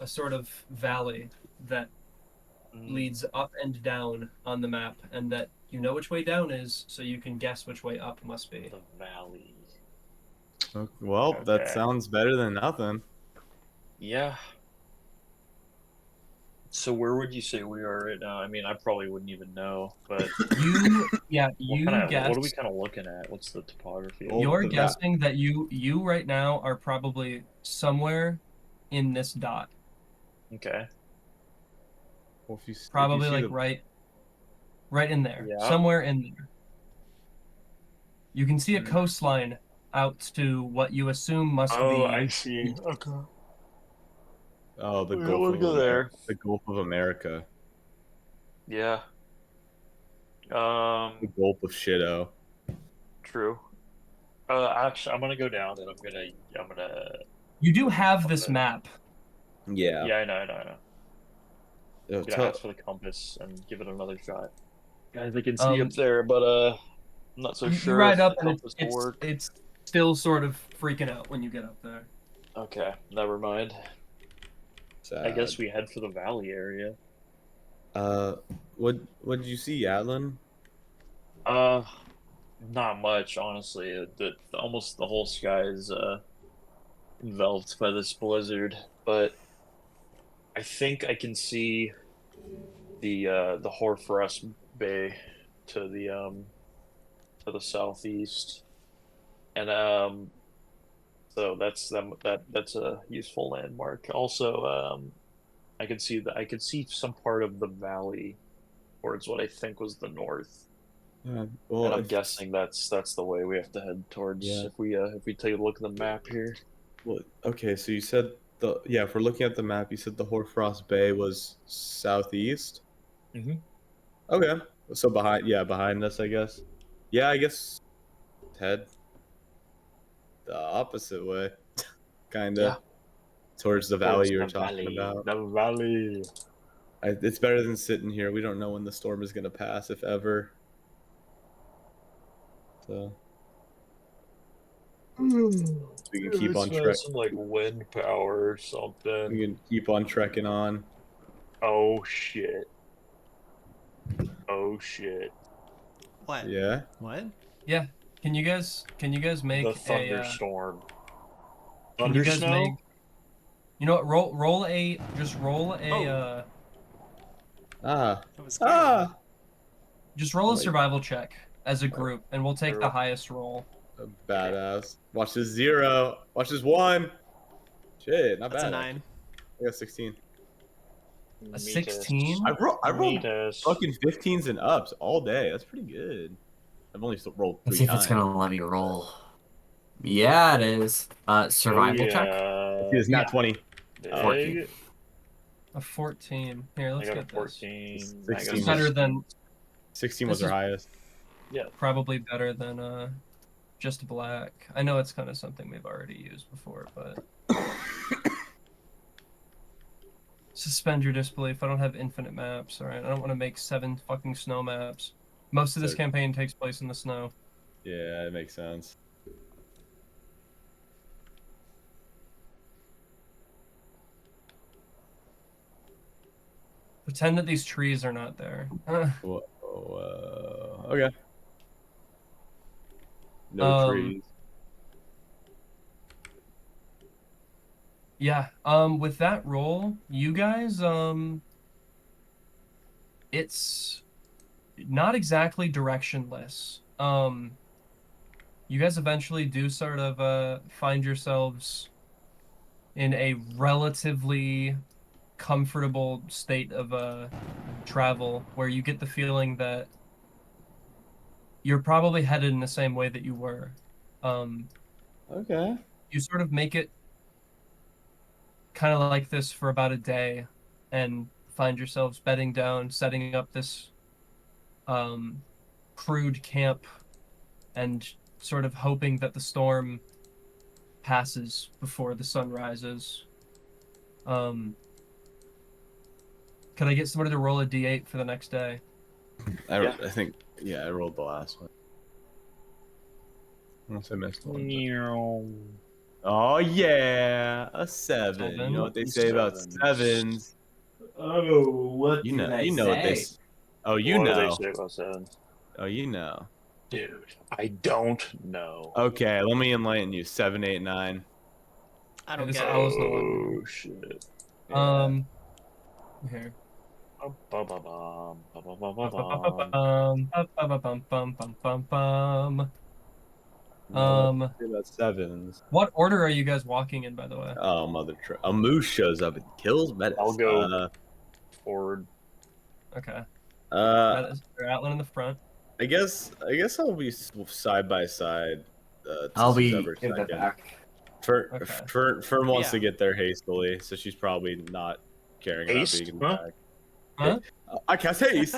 sort of valley that leads up and down on the map, and that you know which way down is, so you can guess which way up must be.
The valley.
Well, that
Okay.
sounds better than nothing.
Yeah. So where would you say we are right now? I mean, I probably wouldn't even know, but
You
guess.
guess.
What are we kind of looking at? What's the topography?
Well,
You're
the
guessing that you right now are probably somewhere in this dot.
Okay.
Well, if you
Probably
see
like
the-
right in there,
Yeah.
somewhere in there. You can see a
Hmm.
coastline out to what you assume must be.
Oh, I see. Okay.
Oh, the
We
Gulf
wanna
of
go there.
The Gulf of America.
Yeah.
The Gulf of Shitto.
True. Actually, I'm gonna go down and I'm gonna.
You do have this
Okay.
map.
Yeah.
Yeah, I know, I know, I know.
Yo,
Gonna ask for the compass and give it another shot. Guys, I can see
Um,
up there, but I'm not so
you
sure
ride
if
up
the
and
compass will work.
it's still sort of freaking out when you get up there.
Okay, never mind. I guess
sad.
we head for the valley area.
What did you see, Atlan?
Uh, Not much, honestly. Almost the whole sky is enveloped by this blizzard, but I think I can see the Horfrost Bay to the southeast, and so that's a useful landmark. Also, I could see some part of the valley towards what I think was the north.
Yeah.
And
Well,
I'm guessing that's the way we have to head towards
Yeah.
if we take a look at the map here.
well, okay. So you said if we're looking at the map, you said the Horfrost Bay was southeast.
Mhm.
Okay. So behind us, I guess. Yeah, I guess head the opposite way, kind of
Yeah.
towards the valley
Towards
you were
the
talking
valley.
about.
The valley.
It's better than sitting here. We don't know when the storm is gonna pass, if ever. So we can keep on trek.
Some like wind power or
We
something.
can keep on trekking on.
Oh shit. Oh shit.
What?
Yeah.
What?
Yeah. Can you guys make
The
a
thunderstorm.
can you guys
Thundersnow?
make you know what, roll a
Oh.
Ah.
That was scary.
Ah.
just roll a
Wait.
survival check as a group and we'll take the
True.
highest roll.
Badass. Watch this 0. Watch this 1. Shit, not
That's a
bad.
9.
I got 16.
A 16?
I rolled
Metis.
fucking 15s and ups all day. That's pretty good. I've only rolled 3
Let's see if
times.
it's gonna let me roll. Yeah, it is. Survival
Oh,
check.
yeah.
See, it's not
Yeah.
20.
Big.
14.
A 14. Here,
I
let's
got a
get this.
14. I got
16
Better than
16 was
This
our
is-
highest.
probably better than just black. I know it's kind of something we've already used before, but suspend your disbelief. I don't have infinite maps, alright? I don't want to make 7 fucking snow maps. Most of this
So-
campaign takes place in the snow.
Yeah, it makes sense.
Pretend that these trees are not there.
Okay. No
Um,
trees.
Yeah, with that roll, you guys, it's not exactly directionless. You guys eventually do sort of find yourselves in a relatively comfortable state of travel where you get the feeling that you're probably headed in the same way that you were.
Okay.
You sort of make it kind of like this for about a day and find yourselves bedding down, setting up this crude camp and sort of hoping that the storm passes before the sun rises. Could I get somebody to roll a d8 for the next day?
I think, I rolled the last one. Unless I missed one. Oh, yeah. A 7. You know what they say about 7s.
Oh, what
You know what they say. Oh, you
What do
know.
they say about 7?
Oh, you know.
Dude, I don't know.
Okay, let me enlighten you. 7, 8, 9.
I don't
this
get
owl
it.
is no longer
Oh,
here.
shit.
Here.
Ba-ba-bum, ba-ba-ba-ba-bum.
No, say about 7s.
What order are you guys walking in, by the way?
Oh, a moose shows up and kills Metis.
I'll go forward.
Okay.
Uh,
Atlan in the front.
I guess I'll be side by side. To
I'll be
September
in the
2nd.
back.
Okay.
Fern wants to
Yeah.
get there hastily, so she's probably not caring about
Haste?
being in the
Huh?
back.
Huh?
I cast haste.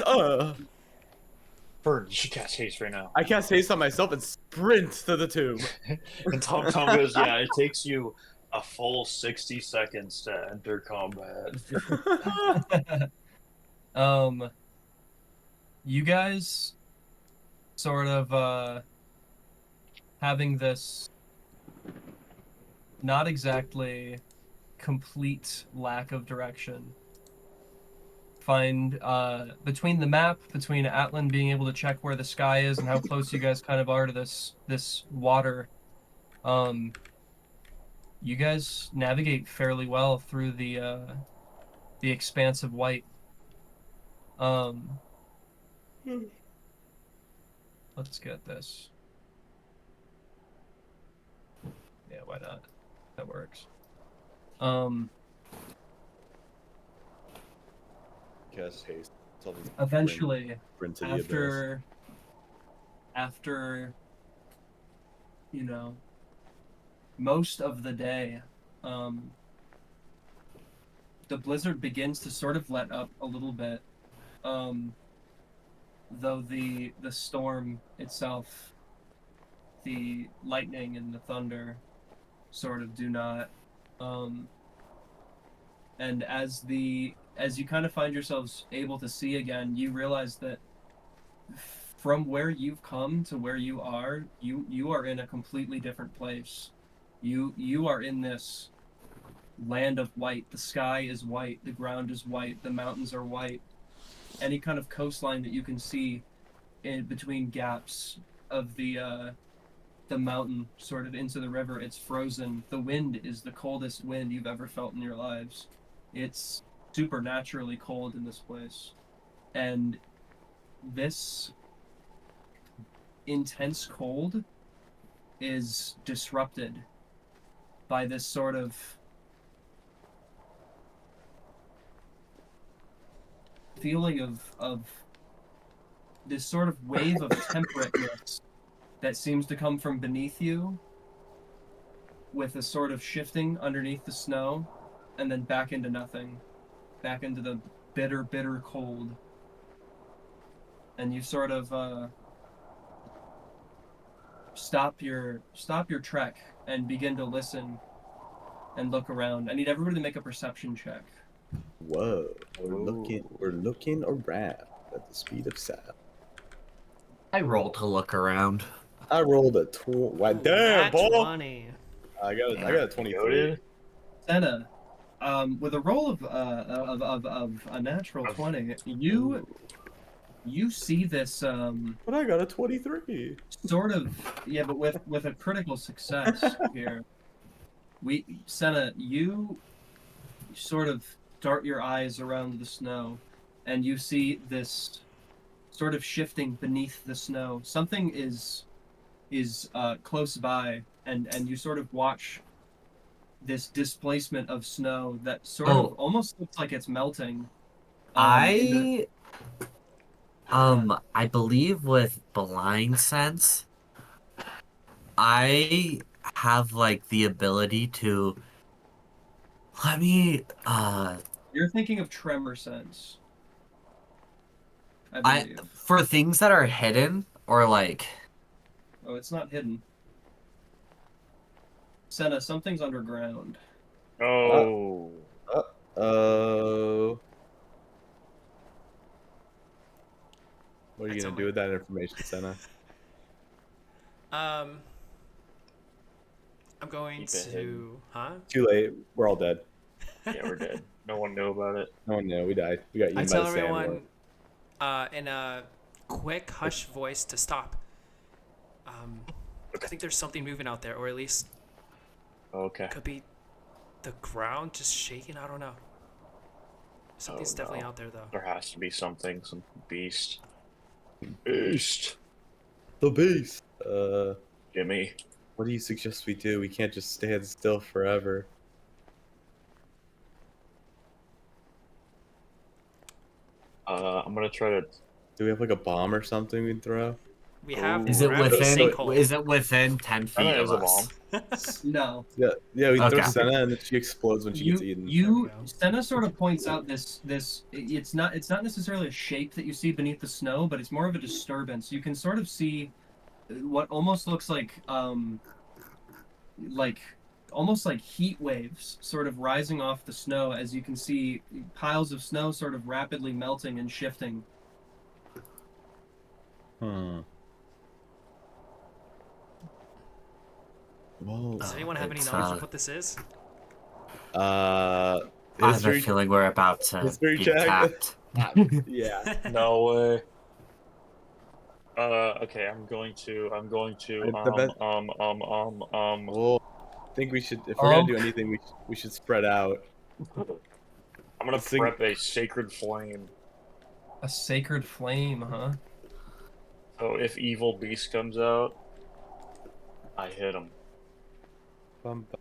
Fern, you should cast haste right now.
I cast haste on myself and sprint to the tomb.
And Tom goes, yeah, it takes you a full 60 seconds to enter combat.
You guys sort of having this not exactly complete lack of direction. Find between the map, between Atlan being able to check where the sky is and how close you guys kind of are to this water, you guys navigate fairly well through the expanse of white. Let's get this. Yeah, why not? That works.
Cast haste. So I'll just
Eventually,
sprint to the abyss.
after most of the day, the blizzard begins to sort of let up a little bit. Though the storm itself, the lightning and the thunder, sort of do not. And as you kind of find yourselves able to see again, you realize that from where you've come to where you are in a completely different place. You are in this land of white. The sky is white, the ground is white, the mountains are white. Any kind of coastline that you can see in between gaps of the mountain sort of into the river, it's frozen. The wind is the coldest wind you've ever felt in your lives. It's supernaturally cold in this place. And this intense cold is disrupted by this sort of feeling of this sort of wave of temperateness that seems to come from beneath you, with a sort of shifting underneath the snow, and then back into nothing, back into the bitter, bitter cold. And you sort of stop your trek and begin to listen and look around. I need everybody to make a perception check.
Whoa, we're looking around at the speed of sound.
I roll to look around.
I rolled a 20. Damn,
Nat
ball!
20.
I got a 23.
Sena, with a roll of a natural 20, you see this
But I got a 23.
sort of, yeah, but with a critical success here. Sena, you sort of dart your eyes around the snow, and you see this sort of shifting beneath the snow. Something is close by, and you sort of watch this displacement of snow that sort of almost looks like it's melting.
I believe with blind sense, I have like the ability to
You're thinking of tremor sense. I believe.
for things that are hidden or like
Oh, it's not hidden. Sena, something's underground.
Oh.
Oh. What are you
That's
gonna do with that information, Sena?
I'm going
Keep it
to.
hidden.
Huh?
Too late. We're all dead.
Yeah, we're dead. No one knew about it.
Oh no, we died. We got eaten
I
by
tell
the
everyone
sandworm.
in a quick, hush voice to stop. I think there's something moving out there, or at least
Okay.
could be the ground just shaking. I don't know. Something's definitely out there, though.
There has to be something, some beast. Beast.
The beast.
Jimmy.
What do you suggest we do? We can't just stand still forever.
I'm gonna try to.
Do we have like a bomb or something we can throw?
We have.
Is
we're out of the sinkhole.
Is it within 10 feet
Sena
of
is a bomb.
us?
No.
Yeah, yeah. We throw
Okay.
Sena and then she explodes when she gets eaten.
There we go.
Sena sort of points out this it's not necessarily a shape that you see beneath the snow, but it's more of a disturbance. You can sort of see what almost looks like almost like heat waves sort of rising off the snow, as you can see piles of snow sort of rapidly melting and shifting.
Hmm. Well,
Does anyone have any
It's,
knowledge of what this is?
I have a
history.
feeling we're about to
History
be
check.
attacked.
Yeah.
No way. Okay, I'm going to.
Well, I think we should. If we're gonna do anything, we should spread out.
I'm gonna
This thing-
prep a sacred flame.
A sacred flame, huh?
So if evil beast comes out, I hit him.
Bum, bum,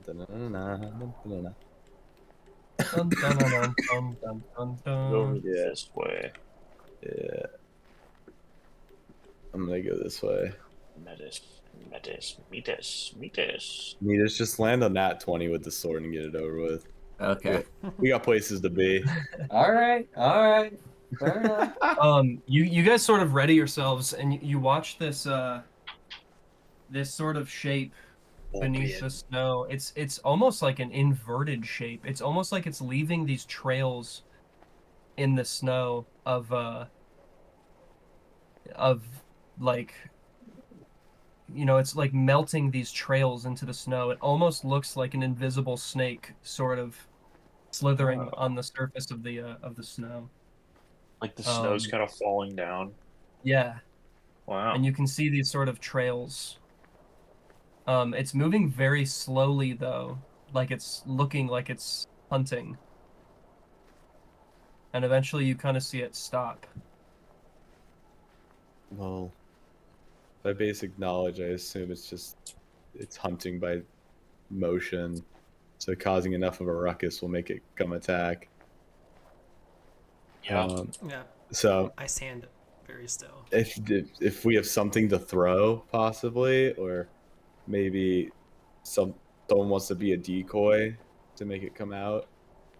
da-na-na-na, da-na-na-na.
Dun, dun, dun, dun, dun, dun, dun,
Go
dun.
this way.
Yeah. I'm gonna go this way.
Metis.
You just land on that 20 with the sword and get it over with.
Okay.
We got places to be.
All right. Fair enough.
You guys sort of ready yourselves, and you watch this this sort of shape beneath the snow. It's almost like an inverted shape. It's almost like it's leaving these trails in the snow of like, you know, it's like melting these trails into the snow. It almost looks like an invisible snake sort of slithering on the surface of the snow.
Like the snow's kind of falling down.
Yeah.
Wow.
And you can see these sort of trails. It's moving very slowly though, like it's looking like it's hunting. And eventually you kind of see it stop.
Well, by basic knowledge, I assume it's hunting by motion. So causing enough of a ruckus will make it come attack.
Yeah.
Yeah.
So
I stand very still.
if we have something to throw, possibly, or maybe someone wants to be a decoy to make it come out,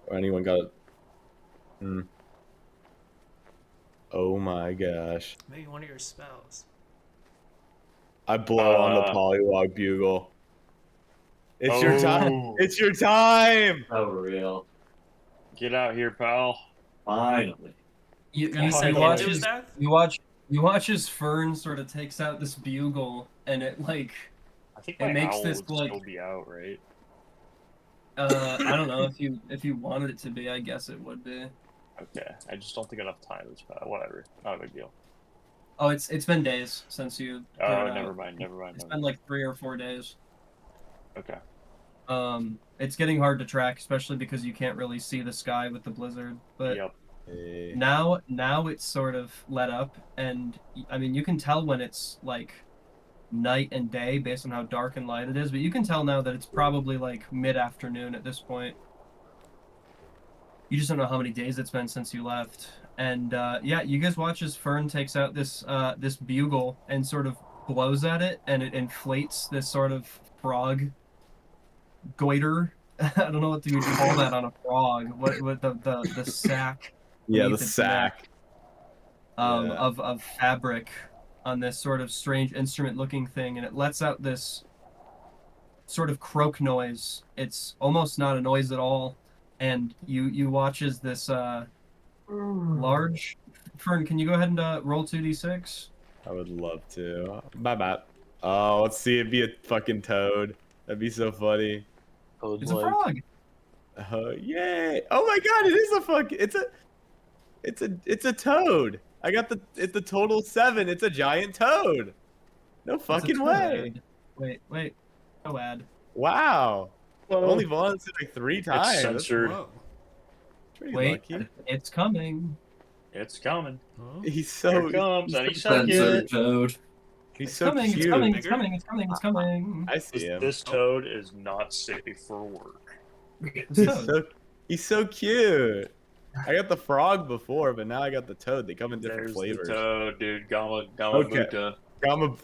or anyone got it. Oh my gosh!
Maybe one of your spells.
I blow on the polywog bugle. It's your time.
Oh.
It's your time.
Oh, real.
Get out here, pal.
Finally.
You
send him to his death?
you watch as Fern sort of takes out this bugle, and it like
I think
It
my
makes
owl
this,
would
like-
still be out, right?
I don't know if you wanted it to be. I guess it would be.
Okay. I just don't think enough time is passed. Whatever. Not a big deal.
Oh, it's been days since you. threw
Oh,
it out.
never mind.
It's been like 3 or 4 days.
Okay.
It's getting hard to track, especially because you can't really see the sky with the blizzard. But
Yep.
Hey.
now it's sort of let up, and I mean you can tell when it's like night and day based on how dark and light it is. But you can tell now that it's probably like mid-afternoon at this point. You just don't know how many days it's been since you left. And yeah, you guys watch as Fern takes out this this bugle and sort of blows at it, and it inflates this sort of frog goiter. I don't know what you would call that on a frog. What the sack?
Yeah, the
beneath its
sack.
neck,
Yeah.
of fabric on this sort of strange instrument-looking thing, and it lets out this sort of croak noise. It's almost not a noise at all, and you watch as this large. Fern, can you go ahead and roll 2d6?
I would love to. Bye. Oh, let's see it be a fucking toad. That'd be so funny.
It's a frog.
Oh, yay! Oh my god, it is a fucking. It's a toad. I got the total 7. It's a giant toad. No
It's a
fucking way.
toad. Wait. No ad.
Wow. Only volunteered like 3 times. That's
censored.
Whoa.
pretty
Wait,
lucky.
it's coming.
It's coming.
Huh?
He's
Here
so
it comes. Any
Censored
second.
toad.
he's
It's
so
coming.
cute.
It's coming. It's
Bigger?
coming. It's coming. It's coming.
I see him.
This toad is not safe for work.
It's
He's
toad.
so cute. I got the frog before, but now I got the toad. They come in different
There's
flavors.
the toad, dude. Gama
Okay.
Buta.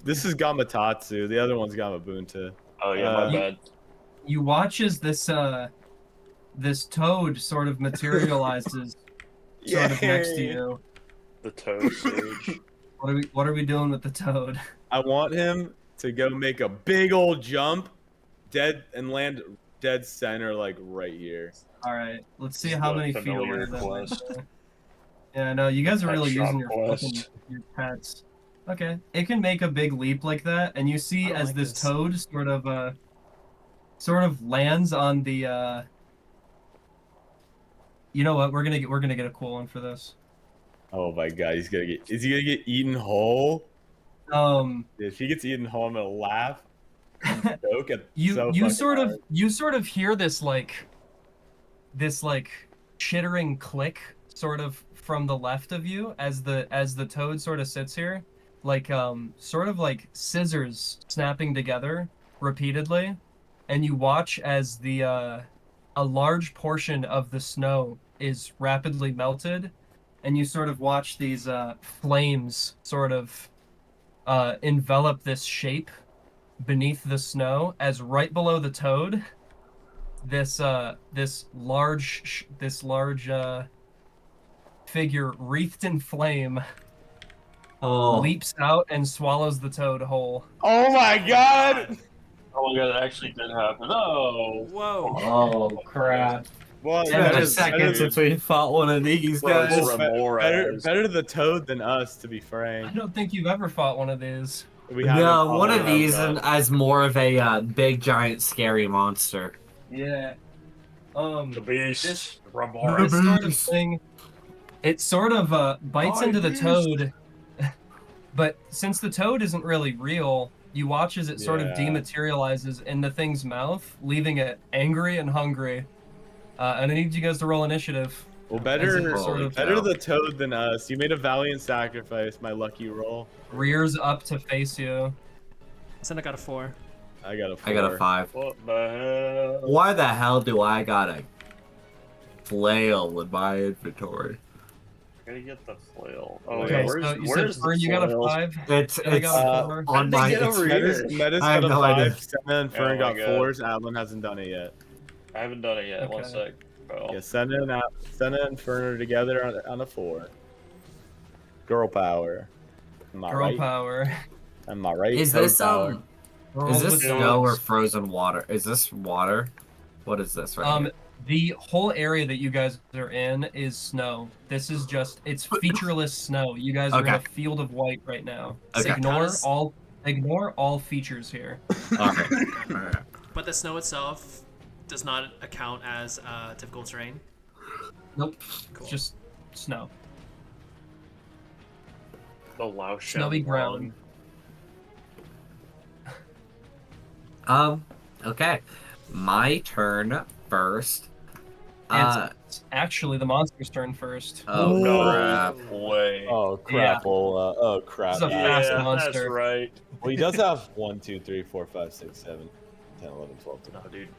This is Gamatatsu. The other one's Gamabunta.
Oh yeah, my bad.
You watch as this toad sort of materializes sort of next to you.
The toad sage.
What are we doing with the toad?
I want him to go make a big old jump, and land dead center, like right here.
All right, let's see
This is
how
the
many feet
familiar
away that
quest.
is. Yeah, no, you guys are
Pet
really
shop
using
quest.
your pets. Okay, it can make a big leap like that, and you see
I don't
as
like
this
this.
toad sort of lands on the. You know what? We're gonna get a cool one for this.
Oh my god, is he gonna get eaten whole? If he gets eaten whole, I'm gonna laugh. And joke at
you
so
you
fucking
sort of
hard.
you sort of hear this chittering click sort of from the left of you as the toad sort of sits here, like sort of like scissors snapping together repeatedly, and you watch as a large portion of the snow is rapidly melted, and you sort of watch these flames sort of envelop this shape beneath the snow, as right below the toad, this large figure wreathed in flame leaps out and swallows the toad whole.
Oh my god!
Oh my god, it actually did happen. Oh.
Whoa.
Oh crap!
Well,
It's
that
been a
is
second since we fought one of these
Bro,
guys.
it's Remora.
better the toad than us, to be
I
frank.
don't think you've ever fought one of these.
We
No,
haven't
one
fought
of these
done.
as more of a big, giant, scary monster.
Yeah.
The beast.
This
Remora.
sort of thing, it sort of bites into the toad, but since the toad isn't really real, you watch as it sort of
Yeah.
dematerializes in the thing's mouth, leaving it angry and hungry. And I need you guys to roll initiative.
Well,
As
better
it sort of
better the toad than us. You made a valiant sacrifice, my lucky roll.
rears up to face you.
Sena got a 4.
I got a 4.
I got a 5.
What the hell?
Why the hell do I got a flail in my inventory?
Gotta get the flail. Oh,
Okay,
yeah,
so you
where's
said
the
Fern, you got a
flails?
5.
It's
I got a 4.
on
How'd they
my.
get over
It's,
here?
Metis
I have
got a
no
5.
idea.
Senna and Fern
Oh my
got
God.
4s. Atlan hasn't done it yet.
I haven't done it yet. One
Okay.
sec. Oh.
Yeah, Senna and Fern are together on a 4. Girl power. Am I
Girl
right?
power.
Am I right?
is
Toad
this
power.
is
Rolls
this
with
snow or
dogs.
frozen water? Is this water? What is this right here?
The whole area that you guys are in is snow. This is just, it's featureless snow. You guys are in a
Okay.
field of white right now.
Okay.
Ignore all features here.
Okay.
But the snow itself does not account as difficult terrain.
Nope.
Cool.
It's just snow.
The Lao
Snowy ground.
Okay. My turn first.
It's actually the monster's turn first.
Oh
No
crap.
way.
Oh crapola. Oh crap.
This is a
Yeah.
fast
Yeah,
monster.
that's right.
Well, he does have 1, 2, 3, 4, 5, 6, 7, 10, 11, 12.
No, dude.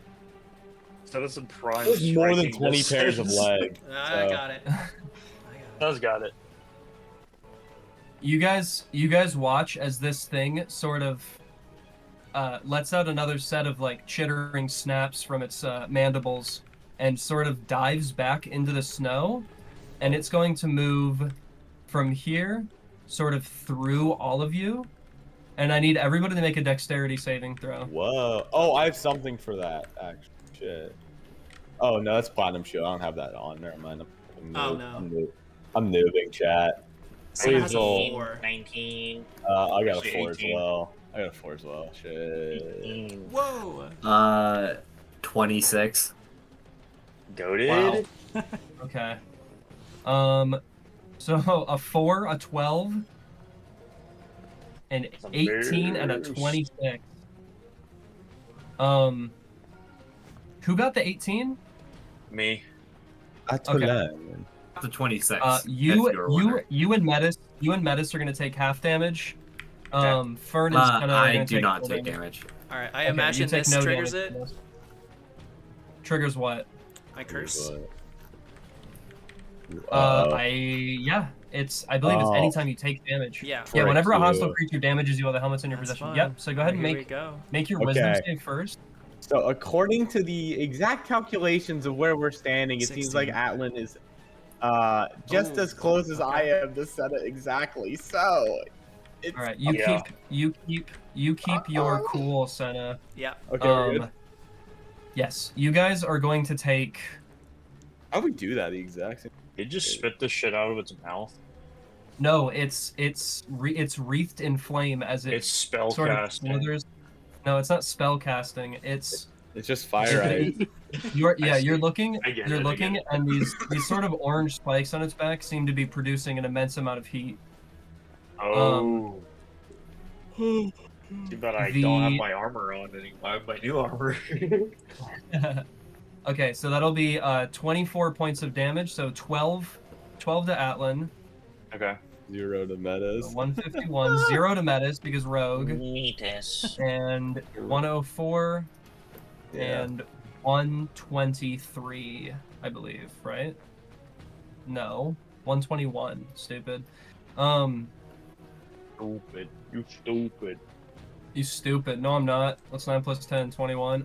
Citizen Prime.
There's more than
striking
20 pairs of
distance.
legs.
I
so-
got it. I got it.
Does got it.
You guys watch as this thing sort of lets out another set of like chittering snaps from its mandibles and sort of dives back into the snow, and it's going to move from here sort of through all of you, and I need everybody to make a dexterity saving throw.
Whoa. Oh, I have something for that, actually. Shit. Oh, no, that's Platinum Shield. I don't have that on. Never mind.
Oh, no.
I'm noobing, chat.
Sena has a
roll.
4.
19.
I got a
Actually,
4 as
18.
well. I got a 4 as well. Shit.
18.
Whoa.
26.
Goated?
Wow. Okay. So a 4, a 12, an
Some
18, and a
bears.
26. Who got the 18?
Me.
Okay.
The 26.
You
if you're wondering.
and Metis are gonna take half damage.
Okay.
Fern and Sena are
I
gonna
do
take
not
full
take
damage.
damage.
Alright, I
Okay, you
imagine
take
this
no
triggers
damage
it.
from this. Triggers what?
I curse.
I believe it's
Oh.
anytime you take damage.
Yeah.
Yeah, whenever a
Frick
hostile
you.
creature damages you while the helmet's in your
That's
possession.
fine.
Yep. So go ahead and
Here we go.
make your wisdom
Okay.
save first.
So according to the exact calculations of where we're standing, it seems like
16.
Atlan is just
Oh,
as close as I
okay.
am to Sena exactly. So it's
All right,
Yeah.
you keep your cool, Sena.
Yeah.
okay. We're good.
Yes, you guys are going to take.
How we do that the exact same?
It just spit the shit out of its mouth.
No, it's wreathed in flame as it
It's spell
sort of
casting.
slithers. No, it's not spell casting. It's
It's just fire ice.
you're
see.
looking
I get
you're
it, I
looking
get it.
and these sort of orange spikes on its back seem to be producing an immense amount of heat.
Oh. Too bad I
the-
don't have my armor on anymore. I have my new armor.
Okay, so that'll be 24 points of damage, so 12 to Atlan,
Okay.
0 to Metis.
151, 0 to Metis because rogue,
Metis.
and 104
Yeah.
and 123, I believe, right? No, 121. Stupid.
Stupid. You stupid.
You stupid. No, I'm not. What's 9 plus 10? 21.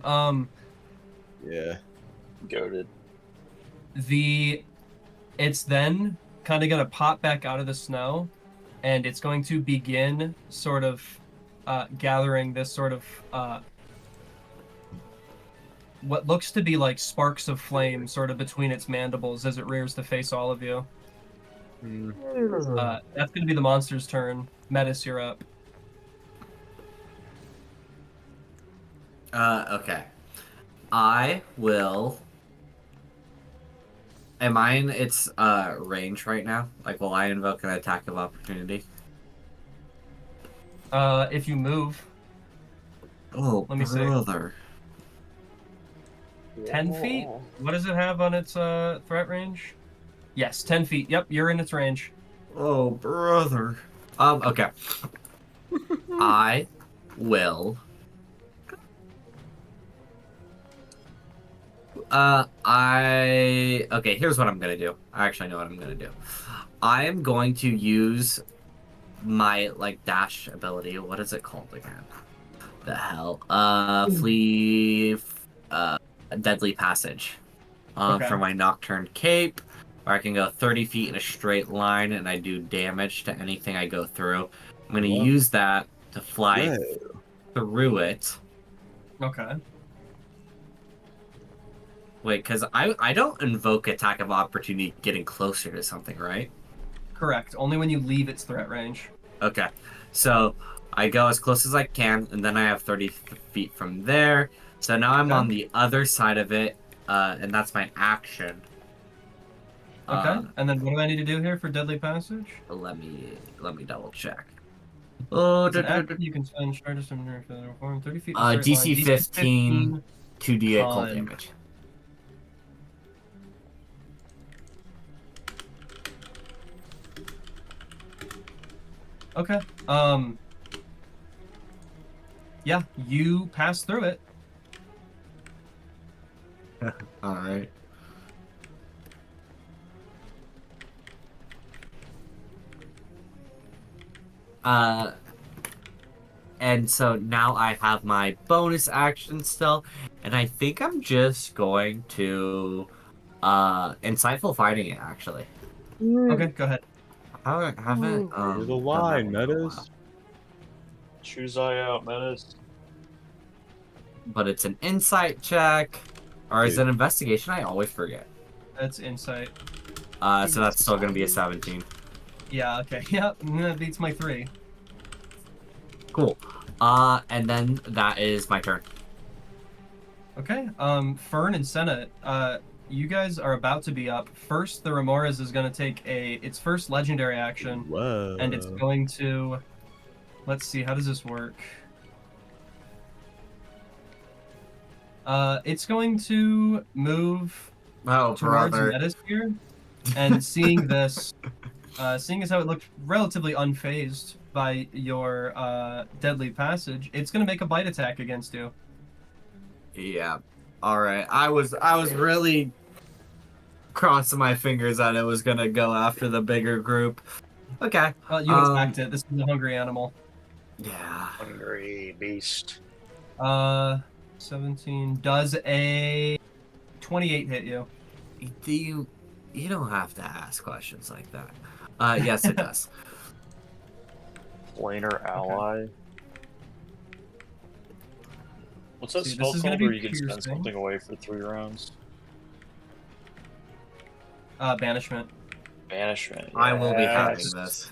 Yeah.
Goated.
It's then kind of gonna pop back out of the snow, and it's going to begin sort of gathering this sort of what looks to be like sparks of flame sort of between its mandibles as it rears to face all of you. That's gonna be the monster's turn. Metis, you're up.
Okay. I will. Am I in its range right now? Like, will I invoke an attack of opportunity?
If you move
Oh,
Let me see.
brother.
10 feet? What does it have on its threat range? Yes, 10 feet. Yep, you're in its range.
Oh, brother. Okay. I will. Okay, here's what I'm gonna do. I actually know what I'm gonna do. I am going to use my, like, dash ability. What is it called again? The hell? Flee, Deadly Passage.
Okay.
For my Nocturne Cape, where I can go 30 feet in a straight line and I do damage to anything I go through. I'm gonna
Whoa.
use that to fly
Whoa.
through it.
Okay.
Wait, because I don't invoke attack of opportunity getting closer to something, right?
Correct. Only when you leave its threat range.
Okay, so I go as close as I can, and then I have 30 feet from there. So now I'm
Okay.
on the other side of it, and that's my action.
Okay. And then what do I need to do here for Deadly Passage?
Let me double check. Oh,
It's an action you can spend short of some form 30 feet. in a straight
DC
line.
15, 2d8 cold
Con.
damage.
Okay. Yeah, you pass through it.
All right. And so now I have my bonus action still, and I think I'm just going to insightful fighting it actually.
Okay, go ahead.
I haven't
There's a
done that
line,
one in a
Metis.
while.
Choose eye out, Metis.
But it's an insight check, or is it
Dude.
an investigation? I always forget.
That's insight.
So that's still gonna be a 17.
Yeah, okay. Yep, that beats my 3.
Cool. And then that is my turn.
Okay. Fern and Sena, you guys are about to be up. First, the Remores is going to take its first legendary action,
Whoa.
and it's going to. Let's see, how does this work? It's going to move
Oh,
towards
brother.
Metis here, and seeing this, seeing as how it looked relatively unfazed by your deadly passage, it's going to make a bite attack against you.
Yeah. All right. I was really crossing my fingers that it was gonna go after the bigger group. Okay.
You attacked it. This is a hungry animal.
Yeah.
Hungry beast.
17. Does a 28 hit you?
You don't have to ask questions like that. Yes, it does.
Planar ally. What's that
See, this
spell
is gonna
called
be
where you can spend
piercing.
something away for 3 rounds?
Banishment.
Banishment.
I will be having
yes.
this.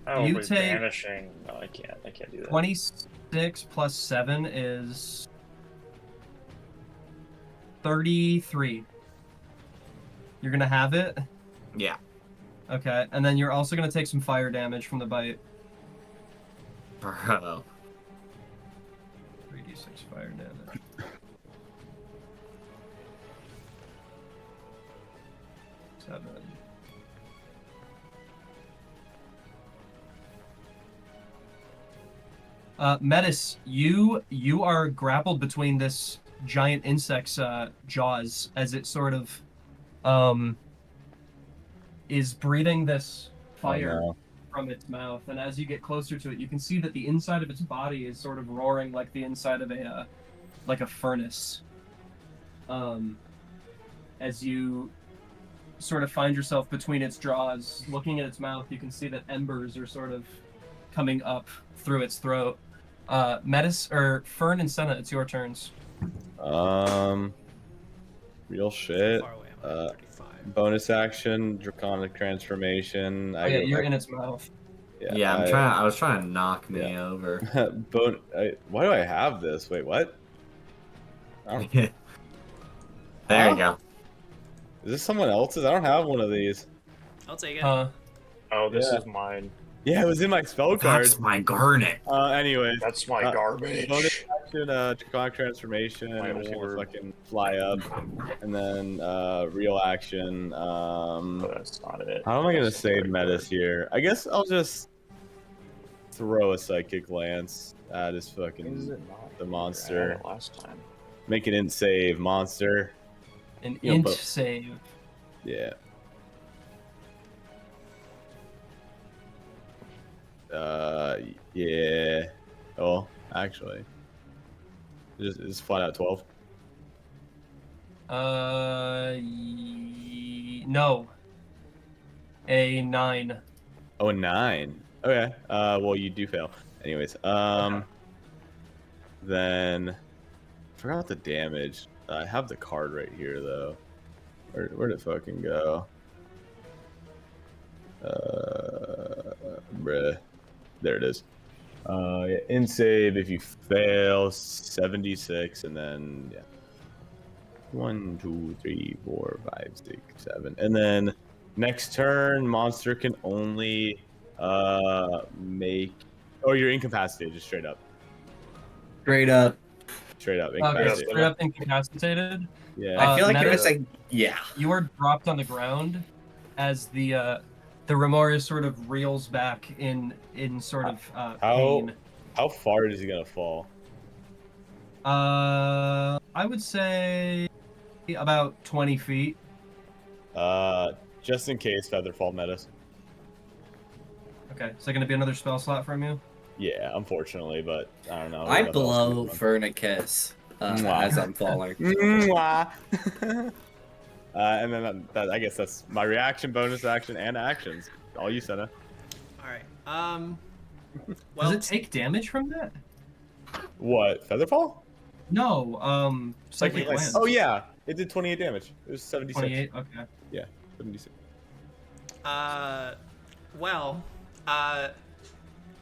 I will
You
be
take-
banishing. No, I can't. I can't do that.
26 plus 7 is 33. You're gonna have it?
Yeah.
Okay, and then you're also gonna take some fire damage from the bite.
Bro.
3d6 fire damage. Seven. Metis, you are grappled between this giant insect's jaws as it sort of is breathing this fire
no.
from its mouth, and as you get closer to it, you can see that the inside of its body is sort of roaring like the inside of a furnace. As you sort of find yourself between its jaws, looking at its mouth, you can see that embers are sort of coming up through its throat. Metis or Fern and Sena, it's your turns.
Real shit.
Far away, I'm at 35.
Bonus action, draconic transformation.
Oh yeah, you're in its mouth.
Yeah, I was trying to knock me over.
Why do I have this? Wait, what?
There you go.
Is this someone else's? I don't have one of these.
I'll take it.
Oh, this
Yeah.
is mine.
Yeah, it was in my spell card.
That's my garnet.
Anyways.
That's my garbage.
Bonus action, draconic transformation.
My
I'm just gonna
orb.
fucking fly up. And then, real action.
But that's not it.
How am I gonna
That's
save
the
Metis here? I guess I'll just throw a psychic lance at his
Is
fucking
it not?
the
I
monster.
had it last time.
Make an int save, monster.
An
You know,
int
but-
save.
Yeah. Yeah. Oh, actually, just flat out 12.
No. A 9.
Oh, a 9. Okay. Well, you do fail. Anyways, then forgot the damage. I have the card right here though. Where'd it fucking go? Bruh. There it is. Yeah, in save if you fail 76, and then yeah. 1, 2, 3, 4, 5, 6, 7, and then next turn monster can only make. Oh, you're incapacitated, just straight up.
Straight up.
Straight up
Okay,
incapacitated.
straight up incapacitated.
Yeah.
I feel like it
Metis,
was like, yeah.
you are dropped on the ground as the Remora sort of reels back in sort of pain.
How far is he gonna fall?
I would say about 20 feet.
Just in case Featherfall Metis.
Okay, is that going to be another spell slot from you?
Yeah, unfortunately, but I don't know.
I
What else
blow
is
Fern a kiss
Mwah.
as I'm falling.
Mwah. And then I guess that's my reaction, bonus action, and actions. All you, Sena.
All right. Well,
Does it take damage from that?
What? Featherfall?
No, Psychic Lance.
Oh yeah, it did 28 damage. It was 76.
28, okay.
Yeah, 76.
well,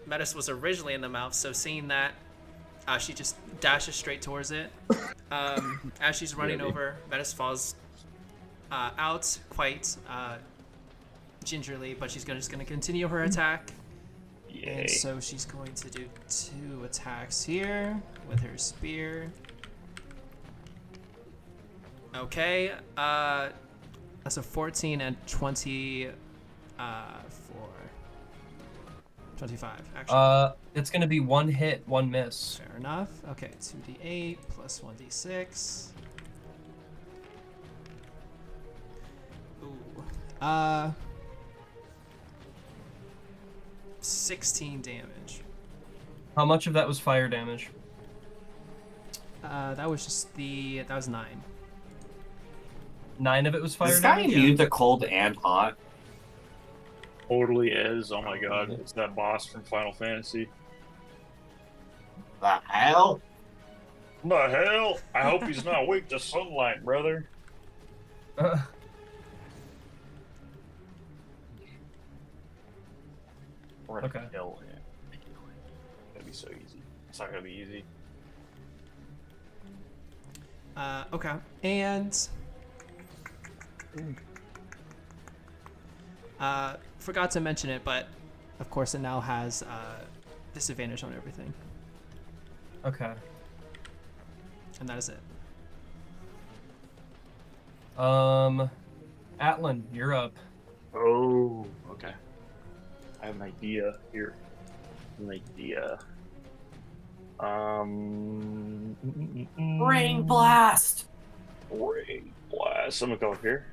Metis was originally in the mouth, so seeing that, she just dashes straight towards it. As she's running
Really?
over, Metis falls out quite gingerly, but she's just gonna continue her attack.
Yay.
And so she's going to do 2 attacks here with her spear. Okay, that's a 14 and 20 for 25, actually.
It's gonna be 1 hit, 1 miss.
Fair enough. Okay, 2d8 plus 1d6. Uh, 16 damage.
How much of that was fire damage?
That was 9.
9 of it was
Is
fire
this guy
damage?
immune to cold and hot?
Totally is. Oh my god, it's that boss from Final Fantasy.
The hell?
The hell? I hope he's not weak to sunlight, brother. We're gonna
Okay.
kill him. It's gonna be so easy. It's not gonna be easy.
Okay. And forgot to mention it, but of course it now has disadvantage on everything,
Okay.
and that is it.
Atlan, you're up.
Oh, okay. I have an idea here. An idea.
Rain blast!
Rain blast. I'm gonna go up here.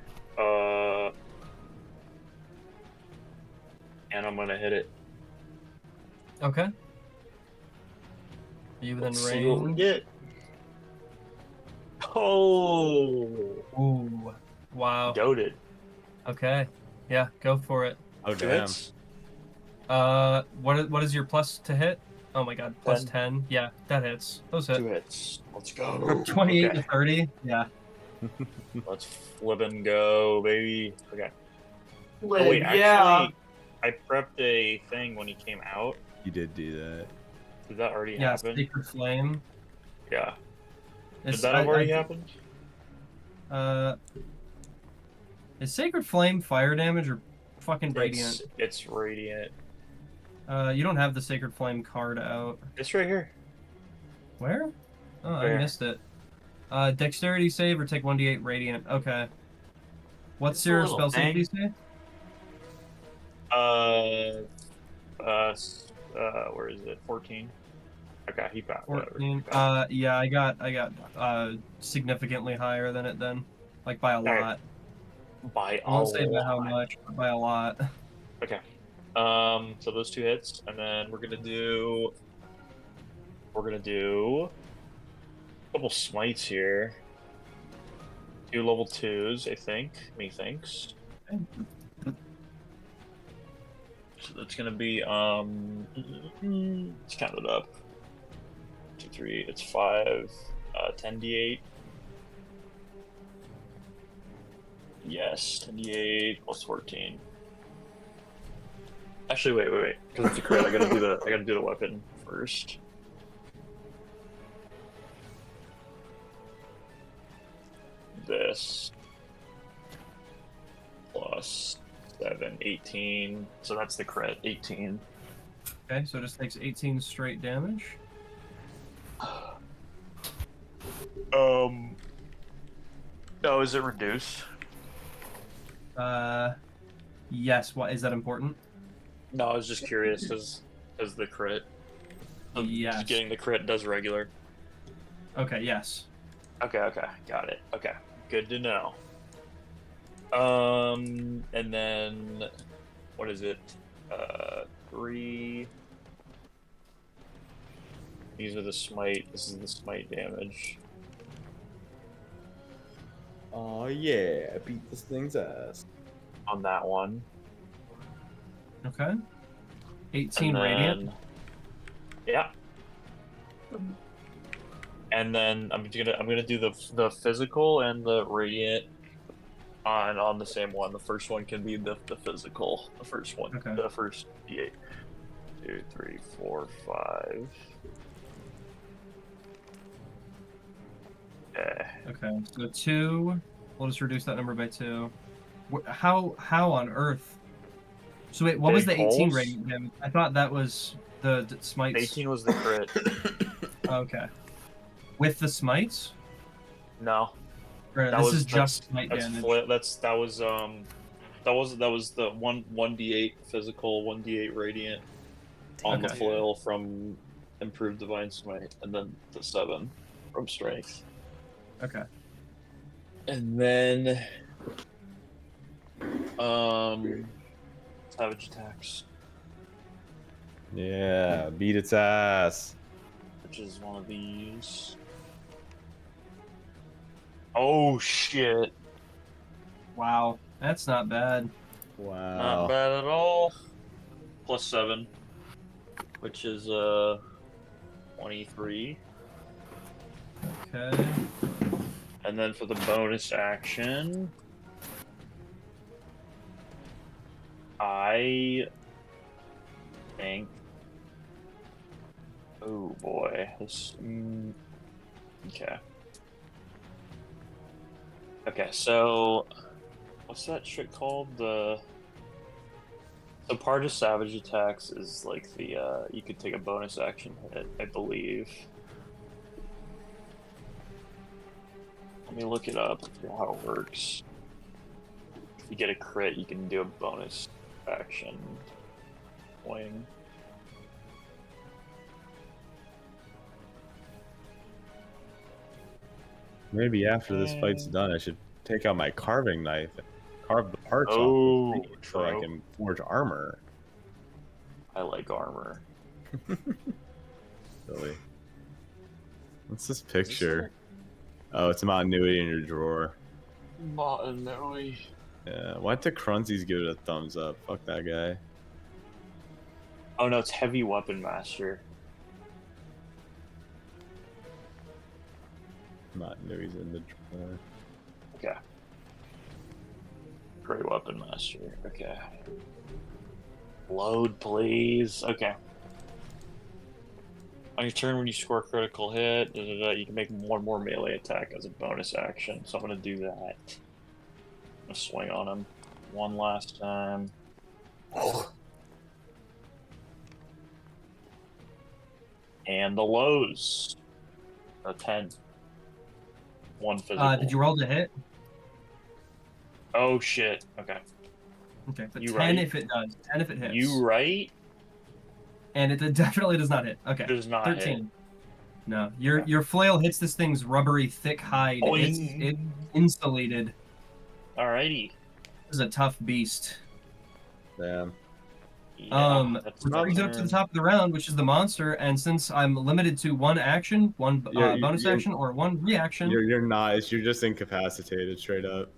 And I'm gonna hit it.
Okay. You within
Let's see what we
range?
get. Oh,
Ooh. Wow.
goated.
Okay. Yeah, go for it.
Oh
Two
damn.
hits.
What is your plus to hit? Oh my god, plus
10.
10. Yeah, that hits. Those hit.
2 hits. Let's go.
28
Okay.
to 30. Yeah.
Let's flip and go, baby. Okay. Oh,
Live,
wait,
yeah.
actually, I prepped a thing when he came out.
You did do that.
Did that already
Yeah,
happen?
Sacred Flame.
Yeah. Did
It's-
that have already happened?
Is Sacred Flame fire damage or fucking radiant?
It's radiant.
You don't have the Sacred Flame card out.
It's right here.
Where? Oh, I
Where?
missed it. Dexterity save or take 1d8 radiant. Okay. What's
It's a
your
little
spell save
thing.
DC?
Where is it? 14. Okay, he got whatever.
14. Yeah, I got significantly higher than it then. Like by a
Alright.
lot.
By
I won't
a
say by how
lot.
much, but by a lot.
Okay. So those 2 hits, and then we're gonna do a couple smites here. 2 level 2s, I think. Methinks. So that's gonna be let's count it up. 2, 3, it's 5, 10d8. Yes, 10d8 plus 14. Actually, wait, because it's a crit. I gotta do the weapon first. This plus 7, 18. So that's the crit, 18.
Okay, so it just takes 18 straight damage.
Oh, is it reduced?
Yes. What is that important?
No, I was just curious because the crit.
Yes.
Just getting the crit does regular.
Okay. Yes.
Okay, got it. Okay, good to know. And then what is it? 3. These are the smite. This is the smite damage.
Oh yeah, beat this thing's ass.
On that one.
Okay. 18
And
radiant.
then- Yeah. And then I'm gonna do the physical and the radiant on the same one. The first one can be the physical. The first one.
Okay.
The first D8. 2, 3, 4, 5. Yeah.
Okay. So 2. We'll just reduce that number by 2. How on earth? So wait, what was the
Big
18
holes?
radiant damage? I thought that was the smites.
18 was the crit.
Okay. With the smites?
No.
Or
That
this
was
is just smite
that's
damage.
that was the 1d8 physical, 1d8 radiant on the
Okay.
flail from improved divine smite, and then the 7 from strength.
Okay.
And then Savage attacks,
Yeah, beat its ass.
which is one of these. Oh shit!
Wow, that's not bad.
Not
Wow.
bad at all. +7, which is 23.
Okay.
And then for the bonus action, I think. Oh boy, this. Okay. Okay, so what's that shit called? So part of savage attacks is like the you could take a bonus action hit, I believe. Let me look it up, how it works. If you get a crit, you can do a bonus action swing.
Maybe after this fight's done, I should take out my carving knife and carve the parts
Oh,
off the thing so I
true.
can forge armor.
I like armor.
Silly. What's this picture? Oh, it's Mount Nui in your drawer.
No.
Yeah. Why did the Crunzies give it a thumbs up? Fuck that guy.
Oh no, it's heavy weapon master.
Mount Nui's in the drawer.
Okay. Great weapon master. Okay. Load, please. Okay. On your turn, when you score a critical hit, you can make one more melee attack as a bonus action. So I'm gonna do that. I'm gonna swing on him one last time. And the lows. A 10. One physical.
Did you roll the hit?
Oh shit. Okay.
Okay, but
You
10
right.
if it does. 10 if it hits.
You right?
And it definitely does not hit. Okay.
Does not
13.
hit.
No, your flail hits this thing's rubbery, thick hide. It's insulated.
Alrighty.
This is a tough beast.
Damn.
Yeah, that's
Which brings it up to the top of the round, which is the monster. And since I'm limited to one action, one bonus action, or one reaction,
You're not. You're just incapacitated, straight up.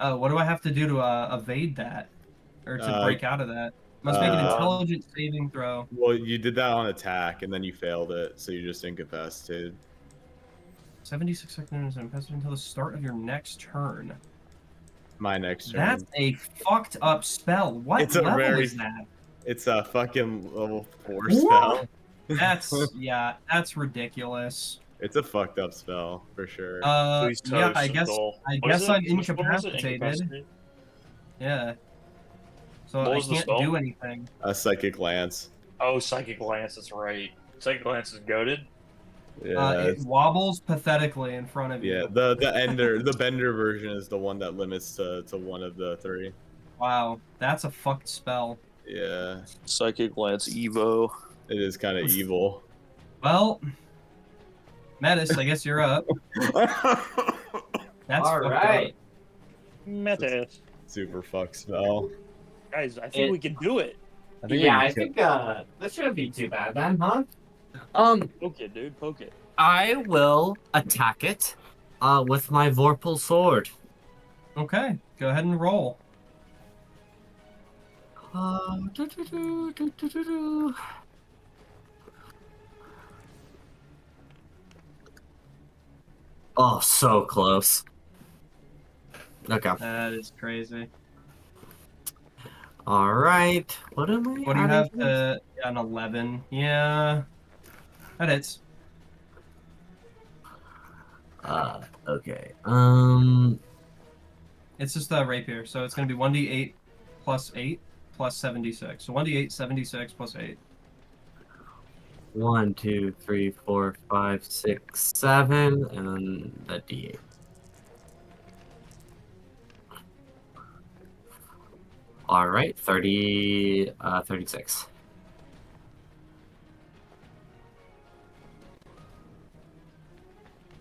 what do I have to do to evade that, or to break out of that? Must make an intelligence saving throw.
Well, you did that on attack, and then you failed it, so you're just incapacitated.
76 seconds incapacitated until the start of your next turn.
My next turn.
That's a fucked up spell. What level is that?
It's a fucking level 4 spell.
That's that's ridiculous.
It's a fucked up spell for sure.
Yeah, I guess I'm incapacitated. Yeah. So I can't do anything.
A psychic lance.
Oh, psychic lance. That's right. Psychic lance is goaded.
Yeah.
It wobbles pathetically in front of you.
Yeah. The bender version is the one that limits to one of the 3.
Wow, that's a fucked spell.
Yeah.
Psychic lance Evo.
It is kind of evil.
Well, Metis, I guess you're up. That's
all right.
Metis.
Super fuck spell.
Guys, I think we can do it.
I think this shouldn't be too bad then, huh?
Poke it, dude. Poke it.
I will attack it with my Vorpal sword.
Okay, go ahead and roll.
Oh, so close. Okay.
That is crazy.
All right. What am I?
What do you have? An 11. Yeah, that hits.
Okay.
It's just a rapier, so it's gonna be 1d8 plus 8 plus 76. So 1d8, 76 plus 8.
1, 2, 3, 4, 5, 6, 7, and then the D8. All right, 36.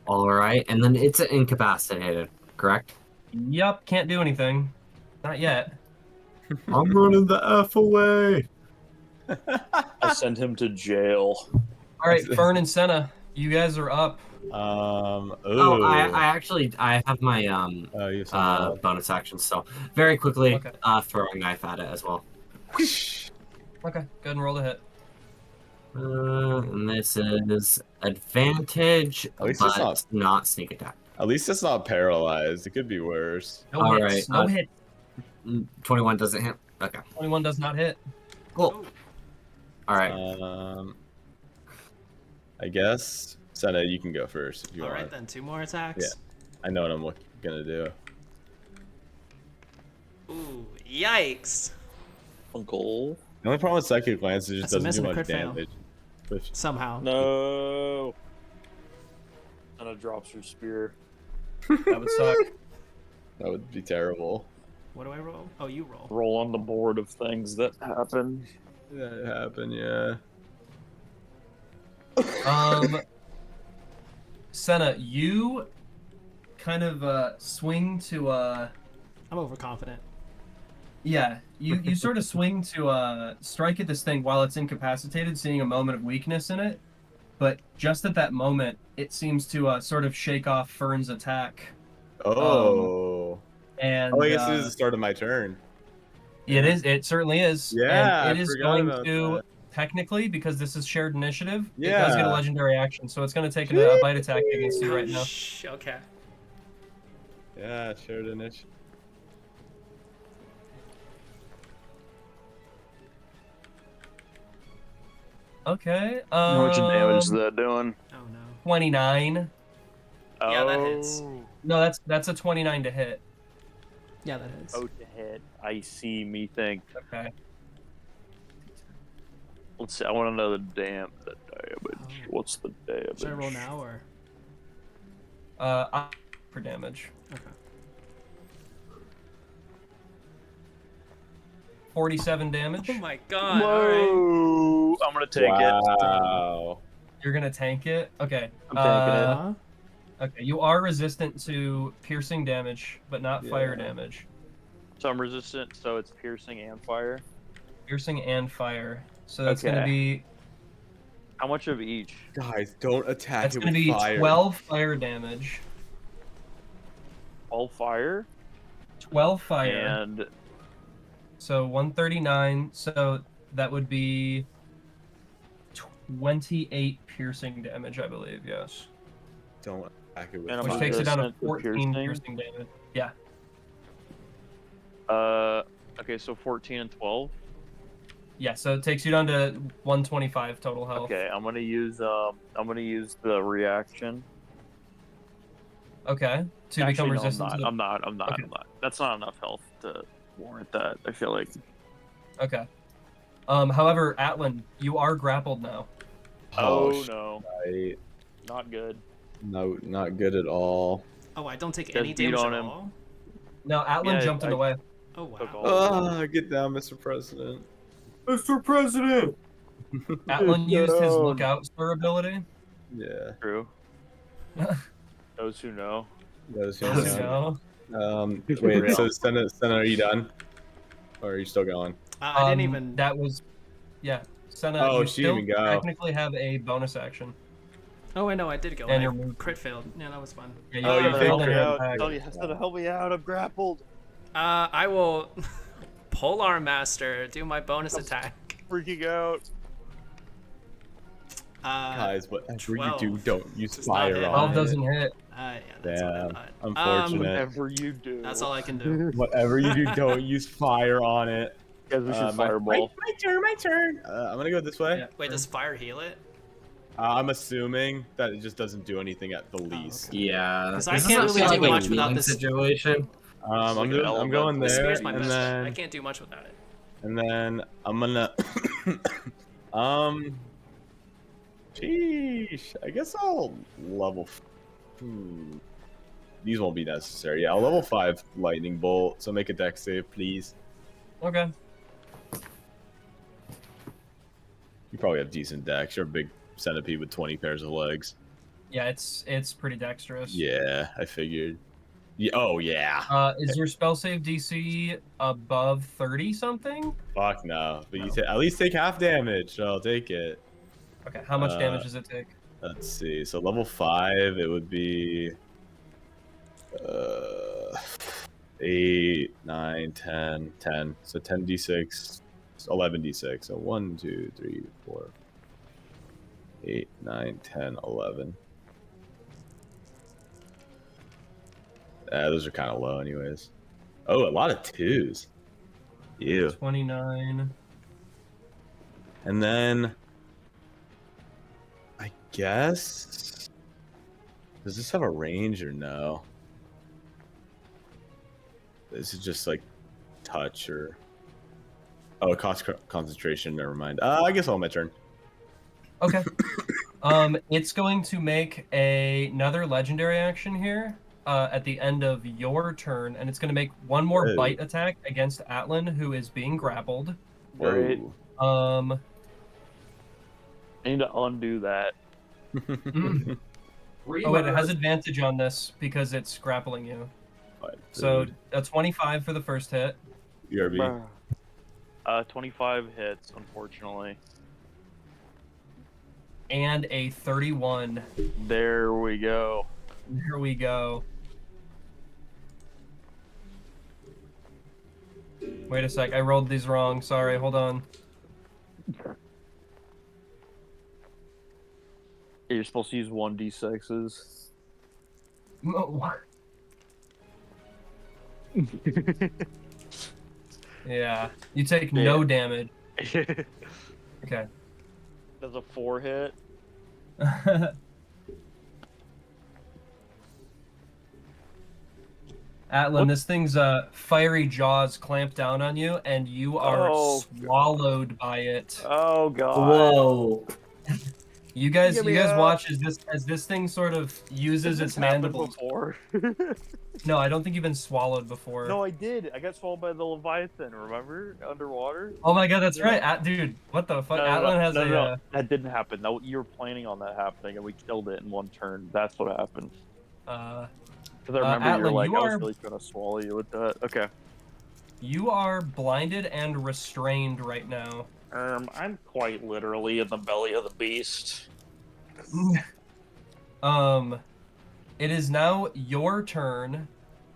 All right, and then it's incapacitated, correct?
Yup, can't do anything. Not yet.
I'm running the F away.
I send him to jail.
All right, Fern and Sena, you guys are up.
Oh,
Oh, I actually have my
Oh, you have something else.
bonus action, so very quickly
Okay.
throwing knife at it as well.
Okay, go ahead and roll the hit.
And this is advantage,
At least it's
but not sneak attack.
At least it's not paralyzed. It could be worse.
No
All
hits.
right,
No hit.
21 doesn't hit. Okay,
21 does not hit.
cool. All right.
I guess Sena, you can go first if you
All
want.
right then, 2 more attacks.
Yeah. I know what I'm gonna do.
Ooh, yikes!
Uncle.
The only problem with Psychic Lance is it just
That's a miss
doesn't do
and a
much
crit fail.
damage. Which,
Somehow.
No. Sena drops her spear.
That would suck.
that would be terrible.
What do I roll? Oh, you roll.
Roll on the board of things that happen.
That happened, yeah.
Sena, you kind of swing to
I'm overconfident.
yeah, you sort of swing to strike at this thing while it's incapacitated, seeing a moment of weakness in it. But just at that moment, it seems to sort of shake off Fern's attack.
Oh.
And
I guess it is the start of my turn.
it is. It certainly is.
Yeah,
and
I
it is
forgot
going
about
to
that.
technically, because this is shared initiative. It does get a
Yeah.
legendary action, so it's going to take a bite attack against you right now.
Shh, okay.
Yeah, shared initiative.
Okay.
How much damage is that doing?
Oh no.
29.
Yeah, that hits.
No, that's a 29 to hit.
Yeah, that hits.
Oh, to hit. I see. Me think.
Okay.
Let's see. I want to know the damage. What's the damage?
Should I roll now or?
For damage.
Okay.
47 damage.
Oh my god. All right.
Whoa! I'm gonna take it.
Wow.
You're gonna tank it. Okay.
I'm tanking it.
Huh?
Okay. You are resistant to piercing damage, but not fire
Yeah.
damage.
So I'm resistant. So it's piercing and fire.
Piercing and fire. So that's
Okay.
gonna be
How much of each?
Guys, don't attack
that's
it
gonna
with
be
fire.
12 fire damage.
All fire
12 fire.
and
So 139. So that would be 28 piercing damage, I believe. Yes.
Don't attack it with
And I'm
Which
fire.
takes it down to
resistant to
14
piercing.
piercing damage. Yeah.
Okay, so 14 and 12.
Yeah. So it takes you down to 125 total health.
Okay, I'm gonna use the reaction.
Okay. To
Actually,
become
no,
resistant to the...
I'm not.
Okay.
That's not enough health to warrant that. I feel like.
Okay. However, Atlan, you are grappled now.
Oh no,
Right.
not good.
No, not good at all.
Oh, I don't take
Just
any
beat
damage
on
at
him.
all?
No, Atlan
Yeah,
jumped in the way.
Oh wow.
Took all-
Ah, get down, Mr. President.
Mr. President.
Atlan used his
down.
lookout star ability.
Yeah.
True. Those who know.
Those
There
who
we
know.
go.
Wait, so Sena, are you done? Or are you still going?
I didn't even.
That was... Yeah. Sena,
Oh,
you
she
still
didn't even go.
technically have a bonus action.
Oh, I know, I did go.
And
I
your move.
crit failed. Yeah, that was fun.
Yeah,
Oh, you
failed
think
on
you're
your
out.
attack.
Tell you, Sena, help me out. I'm grappled.
I will Polar Master do my bonus attack.
Freaking out.
Guys, whatever
12.
you do, don't use
Does not
fire
hit.
on
12
it.
doesn't hit.
Yeah, that's what I
Damn.
thought.
Unfortunate.
Whatever you do.
That's all I can do.
Whatever you do, don't use fire on it.
Guys, we should
My
fireball.
turn. I'm gonna go this way.
Yeah.
Wait, does fire heal it?
I'm assuming that it just doesn't do anything at the least.
okay.
Yeah.
'Cause I
This
can't
is
really
not
do
like
much
a
without
healing
this-
situation.
I'm
like an
I'm going
elemental.
The
there,
spear's my
and
best.
then
I can't do much without it.
I'm gonna sheesh. I guess I'll level. These won't be necessary. Yeah, I'll level 5 lightning bolt. So make a dex save, please.
Okay.
You probably have decent dex. You're a big centipede with 20 pairs of legs.
Yeah, it's pretty dexterous.
Yeah, I figured. Yeah, oh yeah.
Is your spell save DC above 30 something?
Fuck no. But you at least take half damage. So I'll take it.
Okay, how much damage does it take?
Let's see. So level 5, it would be 8, 9, 10, 10. So 10d6, 11d6. So 1, 2, 3, 4, 8, 9, 10, 11. Those are kind of low, anyways. Oh, a lot of 2s. Ew.
29.
And then, I guess, does this have a range or no? This is just like touch or oh, it costs concentration. Never mind. I guess I'll my turn.
Okay. It's going to make another legendary action here at the end of your turn, and it's going to make one more
Whoa.
bite attack against Atlan, who is being grappled.
Great.
Whoa.
I need to undo that.
Oh wait, it has advantage on this because it's grappling you. So a 25 for the first hit.
URB.
25 hits, unfortunately.
And a 31.
There we go.
There we go. Wait a sec, I rolled these wrong. Sorry, hold on.
You're supposed to use 1d6s.
What? Yeah, you take no damage. Okay.
Does a 4 hit?
Atlan, this thing's fiery jaws clamp down on you, and you are swallowed by it.
Oh god.
Whoa.
You guys watch as this thing sort of uses its mandibles.
Before?
No, I don't think you've been swallowed before.
No, I did. I got swallowed by the Leviathan, remember? Underwater?
Oh my god, that's right. Dude, what the fuck? Atlan has
no. That didn't happen. No, you were planning on that happening, and we killed it in one turn. That's what happened. Because I remember
Atlan,
you're like,
you
I was
are...
really trying to swallow you with that. Okay.
You are blinded and restrained right now.
I'm quite literally in the belly of the beast.
It is now your turn.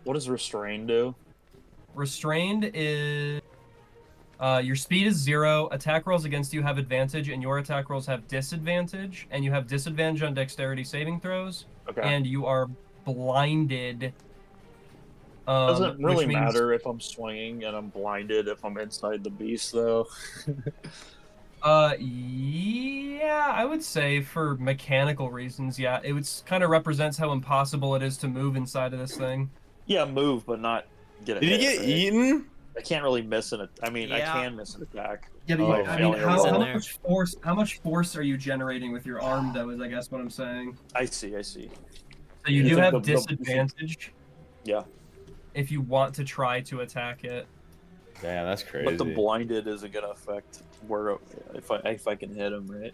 What does restrain do?
Restrained is your speed is 0. Attack rolls against you have advantage, and your attack rolls have disadvantage. And you have disadvantage on dexterity saving throws.
Okay.
And you are blinded.
Doesn't really
which means...
matter if I'm swinging and I'm blinded if I'm inside the beast, though.
Yeah, I would say for mechanical reasons, yeah. It would kind of represents how impossible it is to move inside of this thing.
Yeah, move, but not get a
Did he
hit,
get
right?
eaten?
I can't really miss it. I mean, I
Yeah.
can miss an attack.
Yeah, but I mean,
He's in
how
there.
much force? How much force are you generating with your arm, though? Is I guess what I'm saying.
I see.
So you
Is
do
it
have
the-
disadvantage.
Yeah.
If you want to try to attack it.
Damn, that's crazy.
But the blinded isn't gonna affect where if I can hit him, right?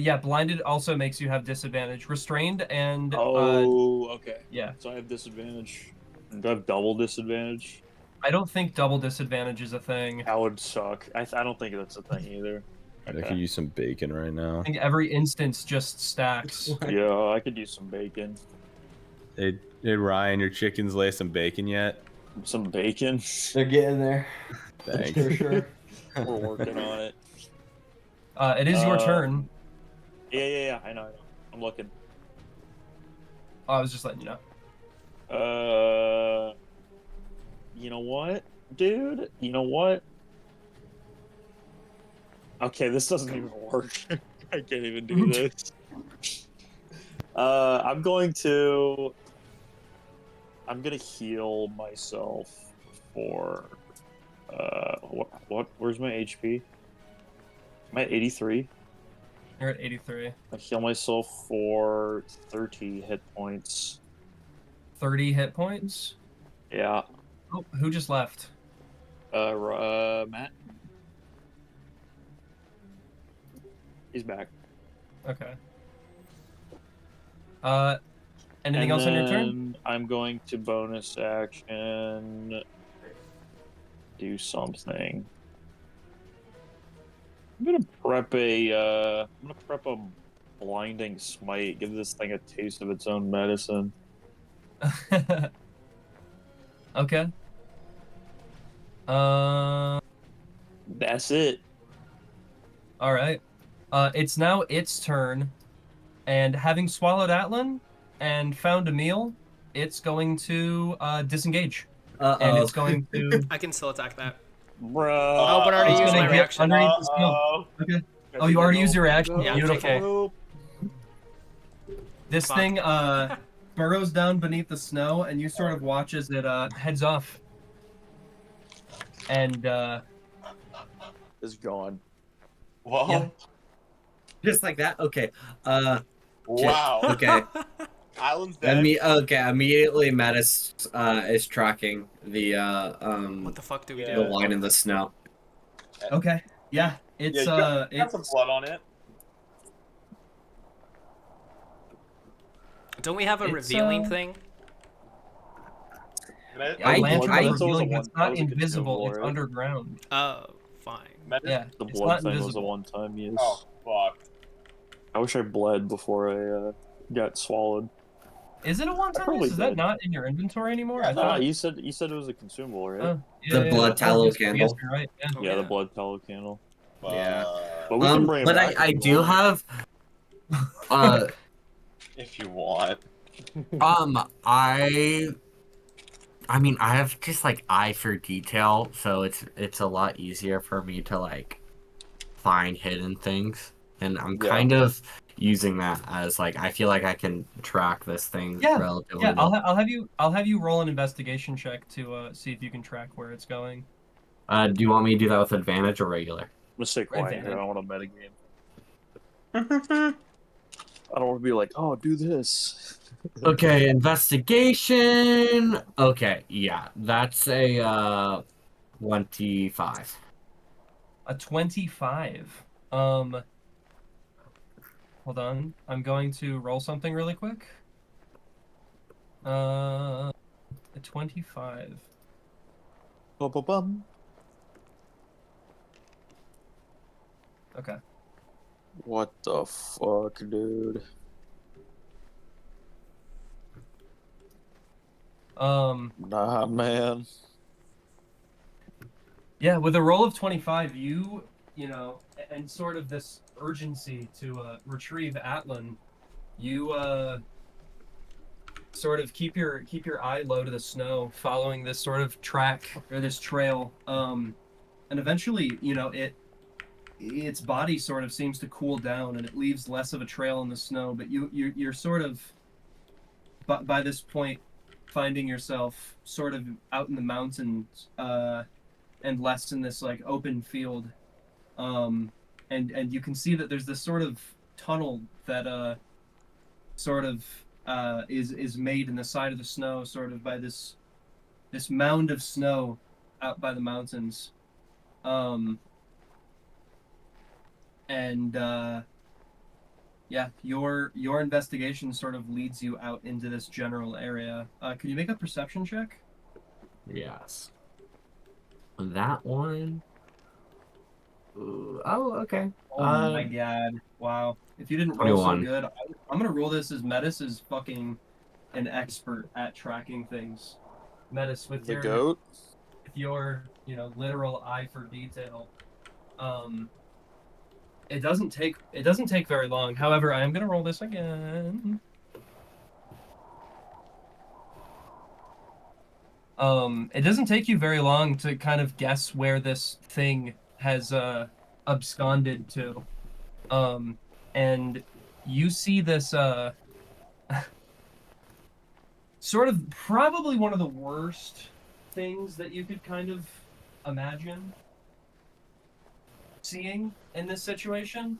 Yeah, blinded also makes you have disadvantage. Restrained and
Okay.
yeah.
So I have disadvantage. Do I have double disadvantage?
I don't think double disadvantage is a thing.
That would suck. I don't think that's a thing either.
I could use some bacon right now.
I think every instance just stacks.
Yeah, I could use some bacon.
Hey, Ryan, your chickens lay some bacon yet?
Some bacon?
They're getting there.
Thanks.
For sure.
We're working on it.
It is your turn.
Yeah. I know. I'm looking.
I was just letting you know.
You know what, dude? You know what? Okay, this doesn't even work. I can't even do this. I'm gonna heal myself for what? Where's my HP? Am I at 83?
You're at 83.
I heal myself for 30 hit points.
30 hit points.
Yeah.
Oh, who just left?
Matt. He's back.
Okay. Anything else on your turn?
I'm going to bonus action do something. I'm gonna prep a blinding smite. Give this thing a taste of its own medicine.
Okay.
That's it.
All right. It's now its turn, and having swallowed Atlan and found a meal, it's going to disengage, and it's going to.
I can still attack that.
Bruh.
Oh, but I already
It's
used
gonna
my
get
reaction.
underneath the snow. Okay. Oh, you already used your reaction.
Yeah,
Beautiful. This
Fuck.
thing burrows down beneath the snow, and you sort of watch as it heads off. And
Is gone.
Well,
Yeah.
Just like that. Okay.
wow.
Okay.
Island's dead.
Immediately Metis is tracking the
What the fuck do we
the
do?
line in the snow.
okay, yeah, it's
Got some
it's
blood on it.
Don't we have a
It's,
revealing thing?
a lantern
I-
is revealing, but it's
that
not
was a
invisible.
consumable,
It's
right?
underground.
Oh, fine.
Yeah,
The
it's
blood
not
thing was a
invisible.
one-time use.
Oh fuck.
I wish I bled before I got swallowed.
Is it a one-time
probably
use? Is that
did.
not in your inventory anymore?
Yeah,
I
Nah,
thought.
you said it was a consumable, right?
Oh,
The blood tallow
yes,
candle.
Yes, you're right. Yeah.
Oh,
yeah, the blood tallow candle.
Yeah.
But we can bring it
But
back
I
if you
do
want.
have
If you want.
I mean, I have just like eye for detail, so it's a lot easier for me to like find hidden things, and I'm
Yeah.
kind of using that as like I feel like I can track this thing
Yeah,
relatively
Yeah,
well.
I'll have you roll an investigation check to see if you can track where it's going.
Do you want me to do that with advantage or regular?
I'm gonna stay quiet
Advantage.
here. I don't want to metagame. I don't want to be like, oh, do this.
Okay, investigation. Okay, yeah, that's a 25.
A 25. Hold on. I'm going to roll something really quick. A 25.
Bum.
Okay.
What the fuck, dude? Nah, man.
Yeah, with a roll of 25, you know, and sort of this urgency to retrieve Atlan, you sort of keep your eye low to the snow, following this sort of track or this trail, and eventually, you know, its body sort of seems to cool down, and it leaves less of a trail in the snow. But you're sort of by this point finding yourself sort of out in the mountains, and less in this like open field, and you can see that there's this sort of tunnel that sort of is made in the side of the snow, sort of by this mound of snow out by the mountains, and yeah, your investigation sort of leads you out into this general area. Can you make a perception check?
Yes. That one. Ooh, oh, okay.
Oh my god! Wow. If you didn't roll so
21.
good, I'm gonna roll this as Metis is fucking an expert at tracking things. Metis with
The
your
goat?
literal eye for detail. It doesn't take very long. However, I am gonna roll this again. It doesn't take you very long to kind of guess where this thing has absconded to. And you see this sort of probably one of the worst things that you could kind of imagine seeing in this situation.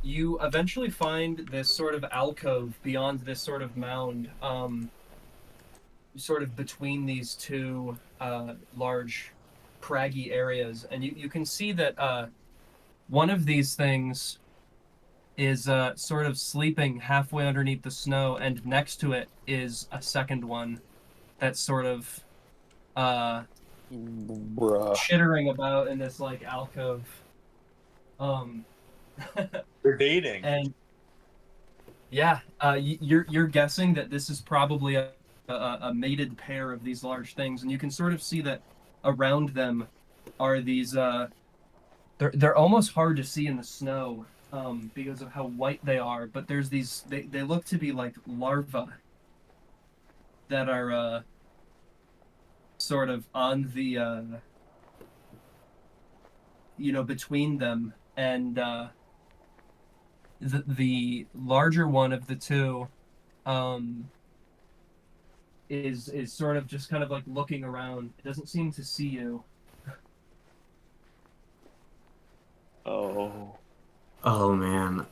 You eventually find this sort of alcove beyond this sort of mound, sort of between these two large craggy areas, and you can see that one of these things is sort of sleeping halfway underneath the snow, and next to it is a second one that's sort of
Bruh.
chittering about in this like alcove.
They're dating.
And yeah, you're guessing that this is probably a mated pair of these large things, and you can sort of see that around them are these they're almost hard to see in the snow because of how white they are, but there's these they look to be like larvae that are sort of on the between them, and the larger one of the two is sort of just kind of like looking around. It doesn't seem to see you.
Oh.
Oh man.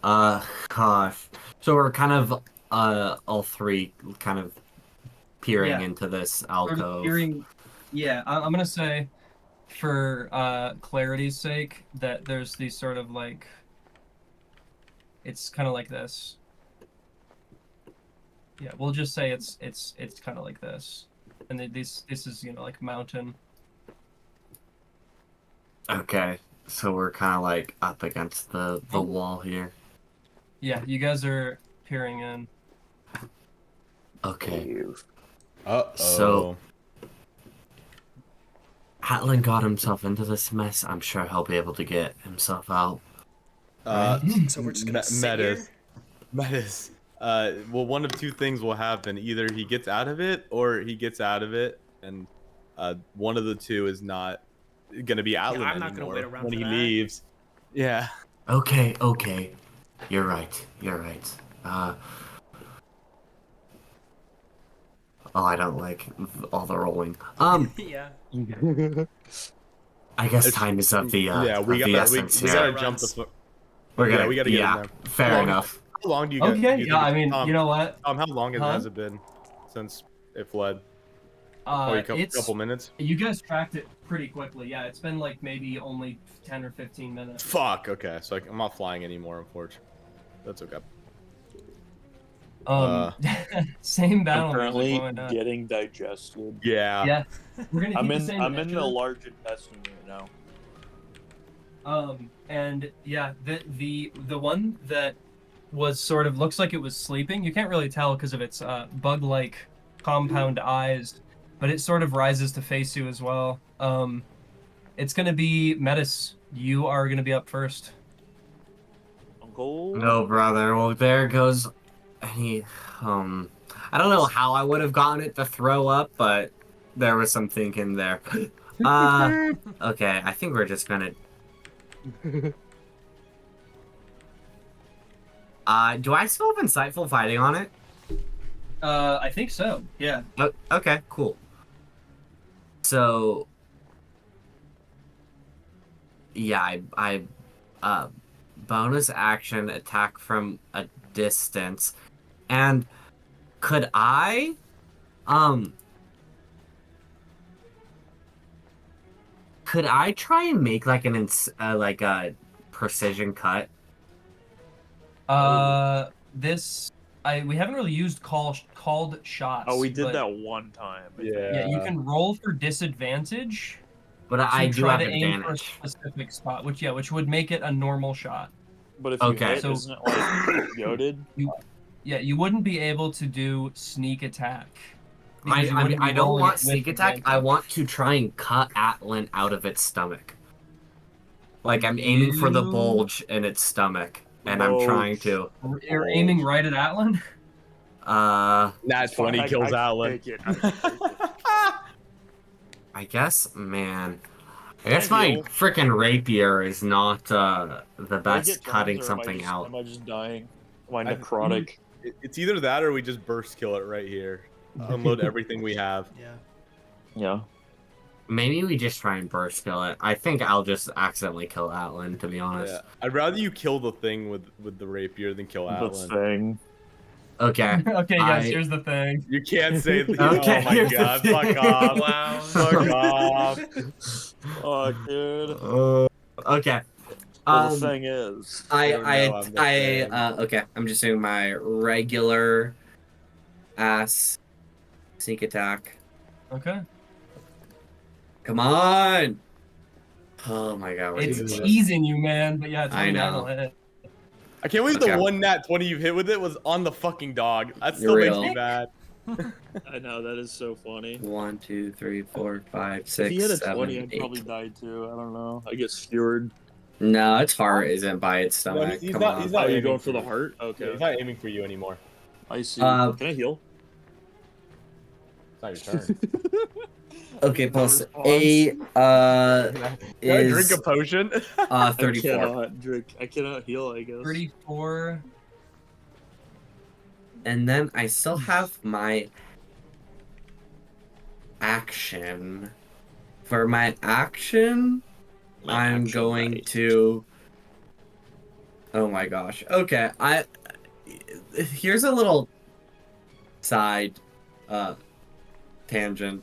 Gosh. So we're kind of all three kind of peering into this alcove.
Sort of peering, yeah, I'm gonna say, for clarity's sake, that there's these sort of like, it's kind of like this. Yeah, we'll just say it's kind of like this, and this is like mountain.
Okay. So we're kind of like up against the wall here.
Yeah, you guys are peering in.
Okay.
Uh-oh.
So Atlan got himself into this mess. I'm sure he'll be able to get himself out.
So we're just gonna sit
Metis.
here?
Metis. Well, one of two things will happen. Either he gets out of it, or he gets out of it, and one of the two is not gonna be Atlan
I'm not gonna
anymore
wait around
when
for
he
that.
leaves. Yeah.
Okay. You're right. Oh, I don't like all the rolling.
Yeah.
I guess time is of the
yeah, we
of the
gotta
essence
we
here.
gotta
Runs.
jump the.
We're gonna,
we gotta get in there.
fair
How long-
enough.
How long do you get?
Okay,
you
yeah, I mean,
Tom,
you know what?
How long
Huh?
has it been since it fled? Oh, a
It's
couple minutes.
you guys tracked it pretty quickly. Yeah, it's been like maybe only 10 or 15 minutes.
Fuck. Okay, so I'm not flying anymore, unfortunately. That's okay.
Same battle.
I'm currently
music, why not?
getting digested.
Yeah.
Yeah, we're gonna.
I'm
keep
in
the same
I'm in the
initiative.
large intestine right now.
And yeah, the one that was sort of looks like it was sleeping. You can't really tell because of its bug-like compound eyes, but it sort of rises to face you as well. It's gonna be Metis. You are gonna be up first.
Uncle.
No, brother. Well, there goes any. I don't know how I would have gotten it to throw up, but there was some thinking there. Okay. I think we're just gonna. Do I still have insightful fighting on it?
I think so. Yeah.
Okay, cool. So, yeah, I bonus action attack from a distance, and could I try and make like like a precision cut?
We haven't really used called shots.
Oh, we did
but,
that one time.
Yeah, you can roll for disadvantage.
But
to
I do
try
have
to aim for a
advantage.
specific spot, which would make it a normal shot.
But if you
Okay.
hit,
So-
isn't it like goaded?
Yeah, you wouldn't be able to do sneak attack. because you
I
wouldn't
mean,
be
I don't
rolling
want
it with
sneak attack. I
advantage.
want to try and cut Atlan out of its stomach. Like I'm aiming for the
You-
bulge in its stomach, and I'm trying to.
You're aiming right at Atlan.
Nat
It's fine,
20 kills
I can
Atlan.
take it, I can take it.
I guess, man. I guess
I
my
heal.
freaking rapier is not the
Do I
best
get
cutting
turns, or am I
something
just-
out.
Am I just dying? Am I
I-
necrotic?
It's either that or we just burst kill it right here. Unload everything we have.
Yeah.
Yeah.
Maybe we just try and burst kill it. I think I'll just accidentally kill Atlan, to be honest.
Yeah. I'd rather you kill the thing with the rapier than kill
The
Atlan.
thing.
Okay.
Okay, guys,
I-
here's the thing.
You can't say the
Okay,
oh my
here's the
god,
thing.
fuck off.
Wow.
Fuck off.
Oh, dude.
Okay.
Well, the thing is,
Okay, I'm just doing my regular ass sneak attack.
Okay.
Come on! Oh my god, we're
It's
doing this.
teasing you, man. But yeah,
I
29
know.
will hit.
I can't believe
Okay.
the one nat 20 you've hit with it was on the fucking dog. That
You're
still makes
real.
me mad.
I know that is so funny.
1, 2, 3, 4, 5,
If
6,
he had a
7,
20, I'd
8.
probably die too. I don't know. I get skewered.
No, its heart isn't by its
No,
stomach.
he's
Come
not.
on.
He's not
Oh, you're
aiming
going for the
you.
heart?
Yeah,
Okay.
he's not aiming for you anymore.
I see.
Uh,
Can I heal?
It's not your turn.
Okay,
No
plus
response.
8
Can I drink
is
a potion?
34.
I cannot drink. I cannot heal, I guess.
34.
And then I still have my action. For my action, I'm going to. Oh my gosh. Okay, here's a little side tangent.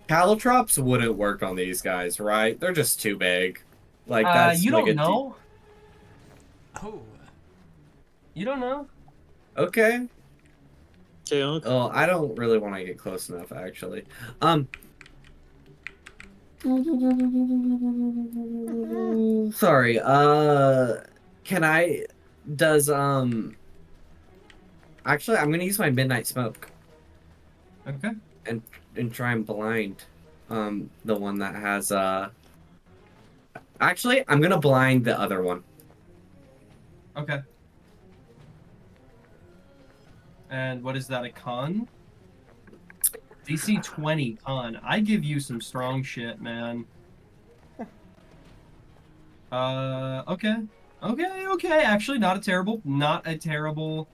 Caltrops wouldn't work on these guys, right? They're just too big. Like that's
You
like
don't know.
Oh.
You don't know.
Okay.
Okay, Unc.
Oh, I don't really want to get close enough, actually. Sorry. Can I? Does Actually, I'm gonna use my midnight smoke
Okay.
and try and blind, the one that has Actually, I'm gonna blind the other one.
Okay. And what is that, a con? DC 20 con. I give you some strong shit, man. Okay. Okay. Actually, not a terrible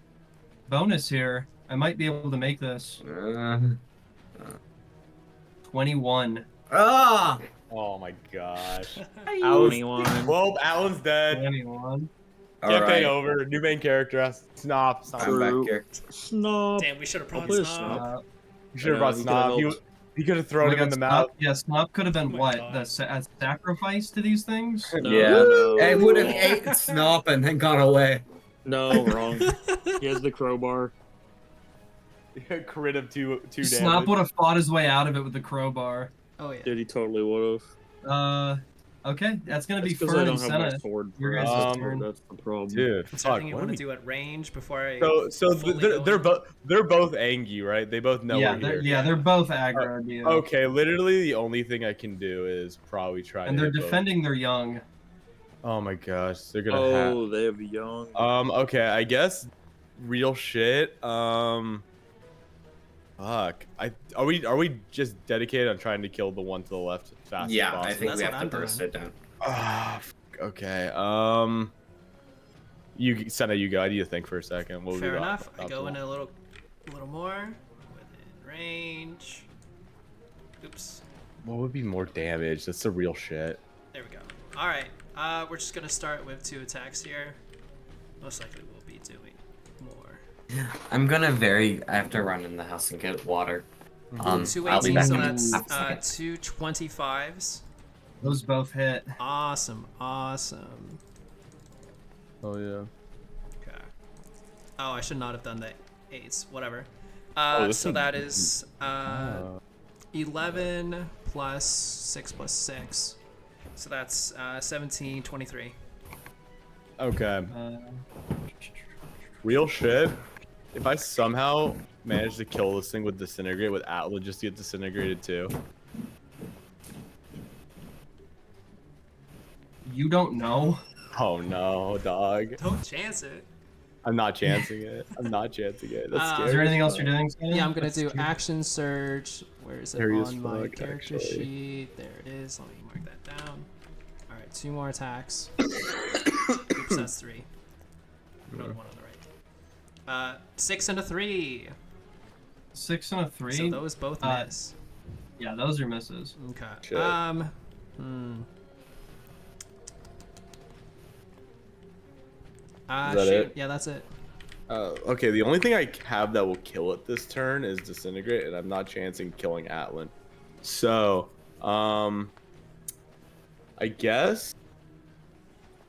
bonus here. I might be able to make this. 21.
Ah!
Oh my gosh.
21.
Well, Alan's dead.
21.
Campaign
Alright,
over. New main character. Snop.
I'm back here.
Snob.
Damn, we should have
I'll
brought
play a
Snob.
Snob.
You should have brought
he could've
Snop.
helped.
He could have thrown him in the mouth.
Yeah, Snop could have been
Oh my
what?
God.
The sacrifice to these things?
No,
Yeah.
no.
I would have
no.
ate Snop and then gone away.
No, wrong. He has the crowbar.
Crit of two
Snop
damage.
would have fought his way out of it with the crowbar.
Oh yeah.
Dude, he totally would have.
Okay, that's gonna be
Because I
Fern
don't
and
have my
Sena.
sword.
Your
for
guys'
it,
turn.
That's the problem.
Dude,
Is
fuck.
there anything you
What
want
are
to
we...
do at range before I?
So
fully
they're
go in?
they're both angry, right? They both know
Yeah,
we're here.
they're both aggro. dude.
Okay, literally the only thing I can do is probably try
And
to
they're
hit both.
defending their young.
Oh my gosh, they're gonna have.
Oh, they have young.
Okay, I guess real shit. Fuck. Are we just dedicated on trying to kill the one to the left as fast as
Yeah,
possible?
I think
That's
we
what
have
I'm
to burst
doing.
it down.
Okay. You Sena, you go. I need to think for a second. What would be
Fair
the
enough. I
optimal?
go in a little more within range. Oops.
What would be more damage? That's the real shit.
There we go. All right. We're just gonna start with 2 attacks here. Most likely we'll be doing more.
I have to run in the house and get water.
2
I'll be
18,
back
so
in
that's
half a second.
2 25s.
Those both hit.
Awesome.
Oh yeah.
Okay. Oh, I should not have done the 8s. Whatever.
this
So
one-
that is 11 plus 6 plus 6. So that's 17, 23.
Okay. Real shit. If I somehow manage to kill this thing with disintegrate, with Atlan just to get disintegrated too.
You don't know.
Oh no, dog.
Don't chance it.
I'm not chancing it. I'm not chancing it. That's scary.
Is there anything
as
else you're doing? Sena?
Yeah, I'm gonna
That's
do
scary.
action surge. Where is it
Scary as
on my
fuck,
character
actually.
sheet? There it is. Let me mark that down. All right, 2 more attacks. Oops, that's 3. Another one on the right. 6 and a 3.
6 and a 3.
So those both miss.
Yeah, those are misses.
Okay.
Shit.
Ah,
Is that
shoot.
it?
Yeah, that's it.
Okay, the only thing I have that will kill it this turn is disintegrate, and I'm not chancing killing Atlan. So, I guess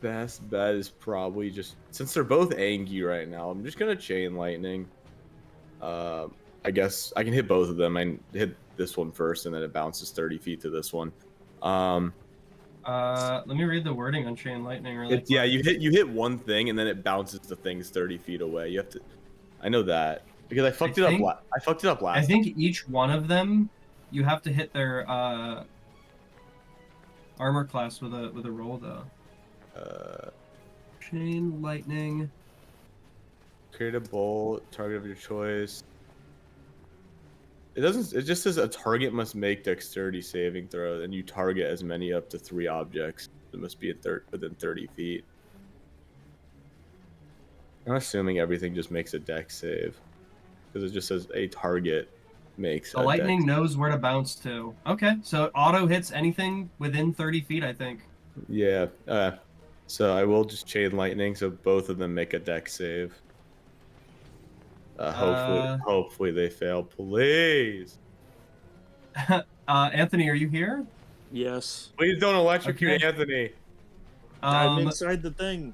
best bet is probably just, since they're both angry right now, I'm just gonna chain lightning. I guess I can hit both of them. I hit this one first, and then it bounces 30 feet to this one.
Let me read the wording on chain lightning really quick.
Yeah, you hit one thing, and then it bounces the things 30 feet away. You have to. I know that because I fucked it up. I fucked it up last.
I think each one of them, you have to hit their armor class with a roll though. Chain lightning.
Create a bolt, target of your choice. It doesn't. It just says a target must make dexterity saving throw, and you target as many up to 3 objects that must be within 30 feet. I'm assuming everything just makes a dex save, because it just says a target makes.
The lightning knows where to bounce to. Okay, so it auto hits anything within 30 feet, I think.
Yeah. So I will just chain lightning, so both of them make a dex save. Hopefully they fail. Please.
Anthony, are you here?
Yes.
Please don't electrocute
Okay.
Anthony.
I'm inside the thing.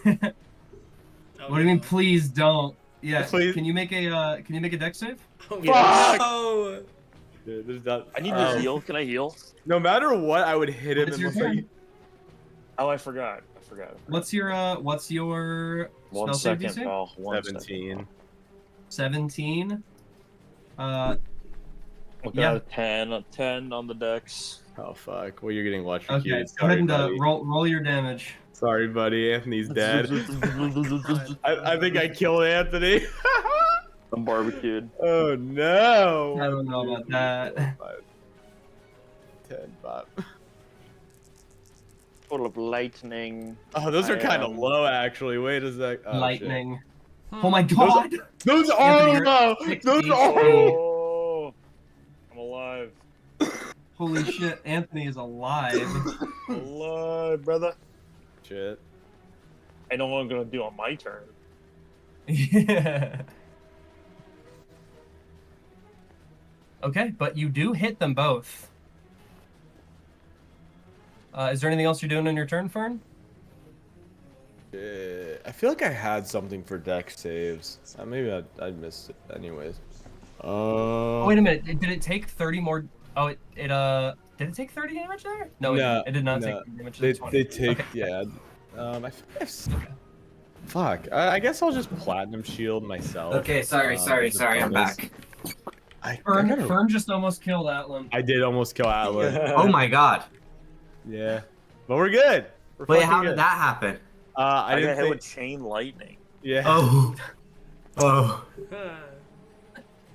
What do you mean? Please don't. Yeah.
Please.
Can you make a dex save?
Oh,
Fuck!
no.
Dude, there's not,
I need to heal. Can I heal?
No matter what, I would hit him
It's your
unless I.
turn.
Oh, I forgot.
What's your
1
spell save
second,
DC?
pal.
17.
17.
Look
Yeah.
at 10 on the dex.
Oh fuck! Well, you're getting electrocuted.
Okay. Go
Sorry,
ahead and
buddy.
roll your damage.
Sorry, buddy. Anthony's dead. I think I killed Anthony.
I'm barbecued.
Oh no!
I don't know about that.
10, 5.
Full of lightning.
Oh, those are kind of low, actually. Wait a sec. Oh,
Lightning.
Hmm.
Oh my god!
Shit. Those are
Anthony,
low.
you're at
Those
6
are.
Oh, I'm alive.
Holy shit! Anthony is alive.
Alive, brother.
Shit.
I know what I'm gonna do on my turn.
Yeah. Okay, but you do hit them both. Is there anything else you're doing on your turn, Fern?
I feel like I had something for dex saves. Maybe I missed it. Anyways.
Oh, wait a minute. Did it take 30 more? Oh, did it take 30 damage there? No, it did not take 30 damage.
They take,
Okay.
yeah. I fuck. I guess I'll just platinum shield myself.
Okay, sorry, I'm back.
Fern just almost killed Atlan.
I did almost kill Atlan.
Oh my god.
Yeah. But we're good. We're
Wait,
fucking
how
good.
did that happen?
I
I
didn't
got hit
think.
with chain lightning.
Yeah.
Oh. Oh.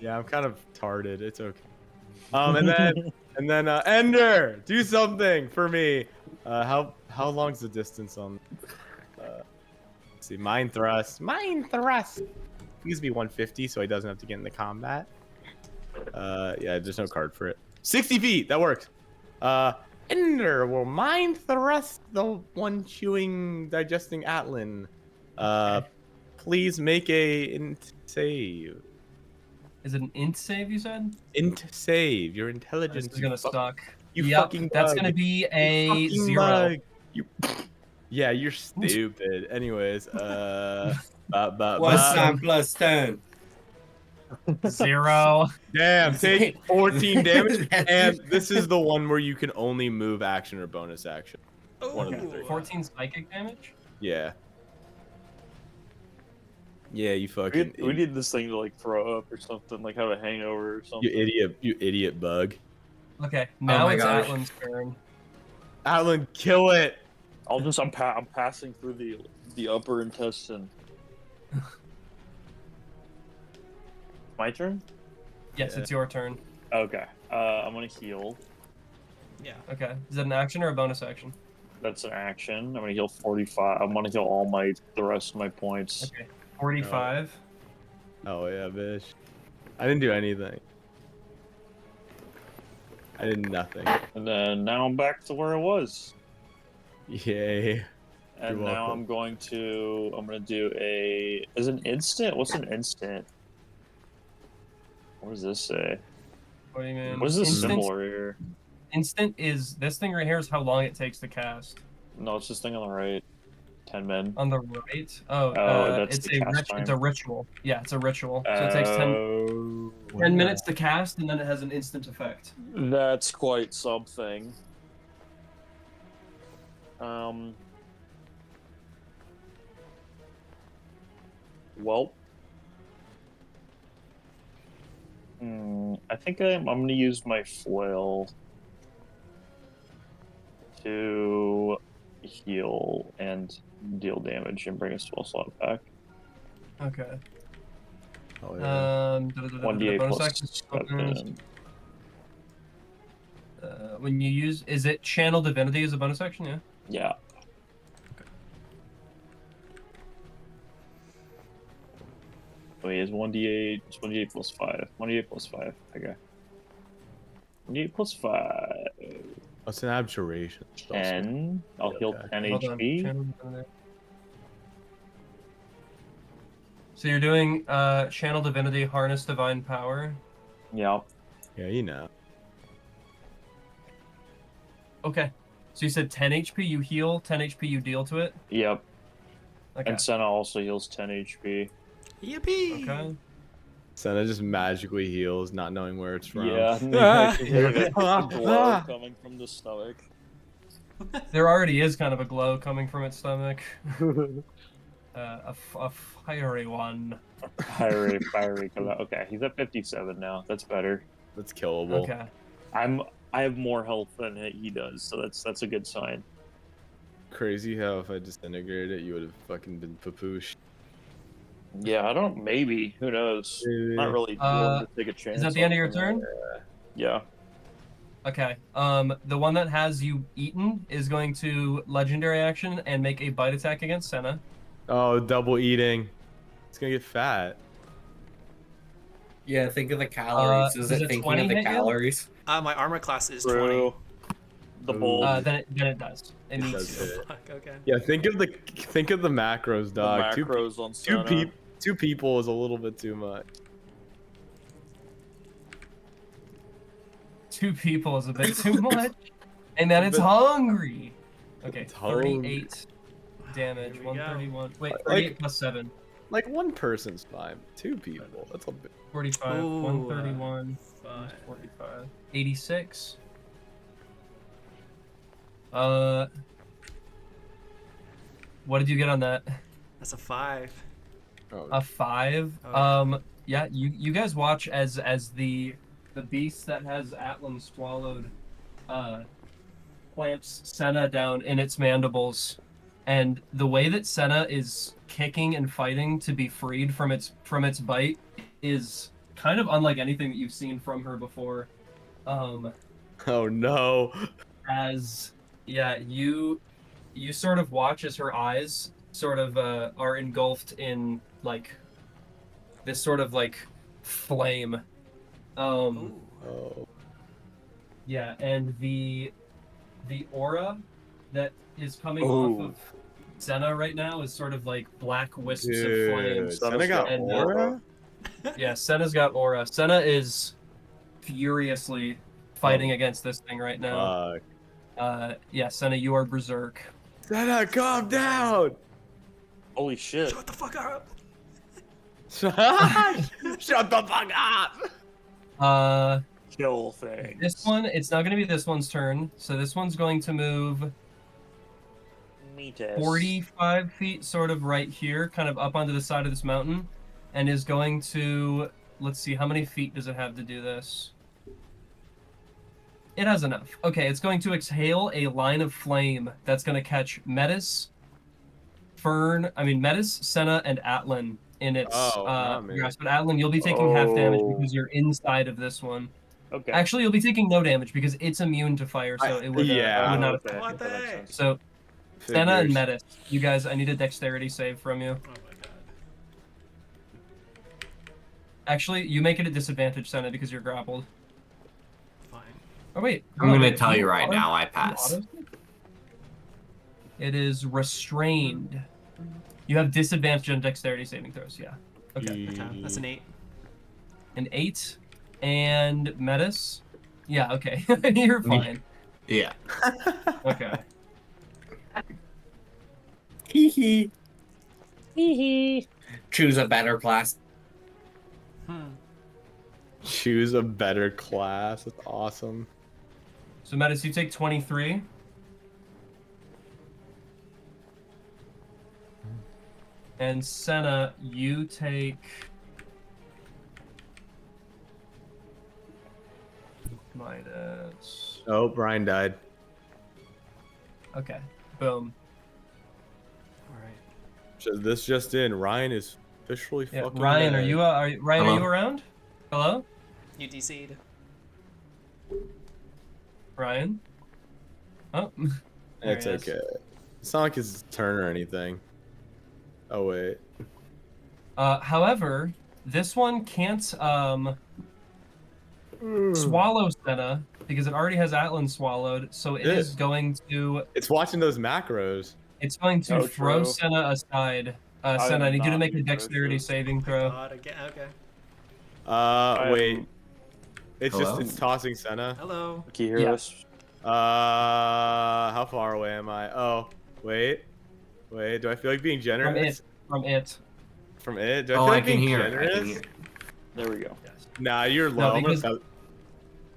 Yeah, I'm kind of tarded. It's okay. And then Ender, do something for me. How long's the distance on? Let's see, Mind Thrust. Please be 150, so he doesn't have to get into combat. Yeah, there's no card for it. 60 feet. That works. Ender will Mind Thrust the one chewing, digesting Atlan. Please make a int save.
Is it an int save, you said?
Int save. Your intelligence.
This is gonna suck.
You
Yep,
fucking
that's
bug.
gonna be
You
a
fucking
0.
bug. You. Yeah, you're stupid. Anyways,
What's 9 plus 10?
0.
Damn, take 14 damage. And this is the one where you can only move action or bonus action. One of the three.
14 psychic damage?
Yeah. Yeah, you fucking.
We need this thing to like throw up or something, like have a hangover or something.
You idiot bug.
Okay, now
my
it's
gosh.
Atlan's turn.
Atlan, kill it.
I'm passing through the upper intestine. My turn?
Yes,
Yeah.
it's your turn.
Okay. I'm gonna heal.
Yeah.
Okay. Is that an action or a bonus action?
That's an action. I'm gonna heal 45. I'm gonna heal the rest of my points.
Okay. 45.
Oh yeah, bitch. I didn't do anything. I did nothing.
And then now I'm back to where I was.
Yay.
And
You're
now
welcome.
I'm gonna do a as an instant. What's an instant? What does this say?
What do you mean?
What is this
Instant-
symbol right here?
Instant is this thing right here is how long it takes to cast.
No, it's this thing on the right. 10 men.
On the right? Oh,
that's
it's
the cast
it's a
time.
ritual. Yeah, it's a ritual. So it takes 10
What
minutes
the-
to cast, and then it has an instant effect.
That's quite something. Well, I think I'm going to use my flail to heal and deal damage and bring a spell slot back.
Okay.
Oh, yeah.
1d8
bonus
plus
action.
7.
When you use, is it Channel Divinity as a bonus action? Yeah.
Yeah. Wait, is 1d8? It's 1d8 plus 5. 1d8 plus 5. Okay. 1d8 plus 5.
What's an abjuration?
10. I'll heal
Okay.
10
Hold on.
HP.
Channel Divinity. So you're doing Channel Divinity, Harness Divine Power.
Yeah.
Yeah, you know.
Okay. So you said 10 HP you heal, 10 HP you deal to it?
Yep.
Okay.
And Sena also heals 10 HP.
Yippee!
Okay.
Sena just magically heals, not knowing where it's from.
Yeah.
Ah.
There's a glow coming from the stomach.
There already is kind of a glow coming from its stomach. A fiery one.
Fiery. Okay, he's at 57 now. That's better.
That's killable.
Okay.
I have more health than he does, so that's a good sign.
Crazy how if I disintegrated it, you would have fucking been papoosh.
Yeah, I don't. Maybe. Who knows? Not really willing to take a chance.
Is that the end of your
on
turn?
that. Yeah.
Okay. The one that has you eaten is going to legendary action and make a bite attack against Sena.
Oh, double eating. It's gonna get fat.
Yeah, think of the calories. Is
does
it
a
thinking
20
of the
hit you?
calories?
My armor class is 20.
True. The bold.
Then it does. It
It
meets
does
you.
hit.
Fuck, okay.
Yeah, think of the macros,
The
dog.
macros on
Two,
Sena.
two people is a little bit too much.
2 people is a bit too much. And then
A
it's
bit-
hungry. Okay,
It's hungry.
38 damage.
Here we go.
131. Wait,
Like-
38 plus 7.
Like one person's fine. 2 people. That's a bit.
45.
Ooh,
131.
Fine.
45. 86. What did you get on that?
That's a 5.
Oh,
A 5.
Oh.
Yeah, you guys watch as the beast that has Atlan swallowed clamps Sena down in its mandibles, and the way that Sena is kicking and fighting to be freed from its bite is kind of unlike anything that you've seen from her before.
oh no.
As yeah, you sort of watch as her eyes sort of are engulfed in like this sort of like flame.
Ooh.
Oh.
Yeah, and the aura that is coming
Ooh.
off of Sena right now is sort of like black wisps of
Dude,
flames.
Sena got
And,
aura?
Yeah, Sena's got aura. Sena is furiously fighting against this thing right now.
Fuck.
Yeah, Sena, you are berserk.
Sena, calm down!
Holy shit.
Shut the fuck up!
Shut the fuck up!
Kill things.
This one, it's not going to be this one's turn. So this one's going to move
Metis.
45 feet sort of right here, kind of up onto the side of this mountain, and is going to, let's see, how many feet does it have to do this? It has enough. Okay, it's going to exhale a line of flame that's going to catch Metis, Sena, and Atlan in its
not me.
grasp. But Atlan, you'll be taking half damage
Oh.
because you're inside of this one.
Okay.
Actually, you'll be taking no damage because it's immune to fire, so it would,
yeah.
it would not
okay.
affect.
What the
That makes
heck?
sense.
So, Sena and
Figures.
Metis, you guys, I need a dexterity save from you.
Oh my god.
Actually, you make it a disadvantage, Sena, because you're grappled.
Fine.
Oh wait,
I'm gonna
wait,
tell you
can
right
auto-
now, I
can
pass.
auto- It is restrained. You have disadvantage on dexterity saving throws, yeah. Okay.
Okay, that's an 8.
An 8. And Metis? Yeah, okay. You're fine.
Yeah.
Okay.
Hee hee. Hee hee. Choose a better class.
Choose a better class. That's awesome.
So Metis, you take 23. And Sena, you take... Midas.
Oh, Brian died.
Okay, boom.
All right.
So this just in, Ryan is officially
Yeah,
fucking
Ryan,
dead.
are you Ryan?
Hello?
Are you around? Hello,
You DC'd.
Ryan. Oh, there
It's
he is.
okay. It's not like his turn or anything. Oh wait.
However, this one can't swallow Sena because it already has Atlan swallowed, so it is going to
It's watching those macros.
throw
true.
Sena aside. Sena, I
am
need you to
not
make a
being
dexterity
gracious.
saving
My
throw.
God, again. Okay.
Wait. It's
Hello?
just it's tossing Senna.
Hello.
Can you hear
Yeah.
us?
How far away am I? Oh, wait. Wait, do I feel like being generous?
From it.
From it? Do I
Oh,
feel
I
like
can
being
hear it.
generous?
I can hear it.
There we go.
Nah, you're
No,
low.
because-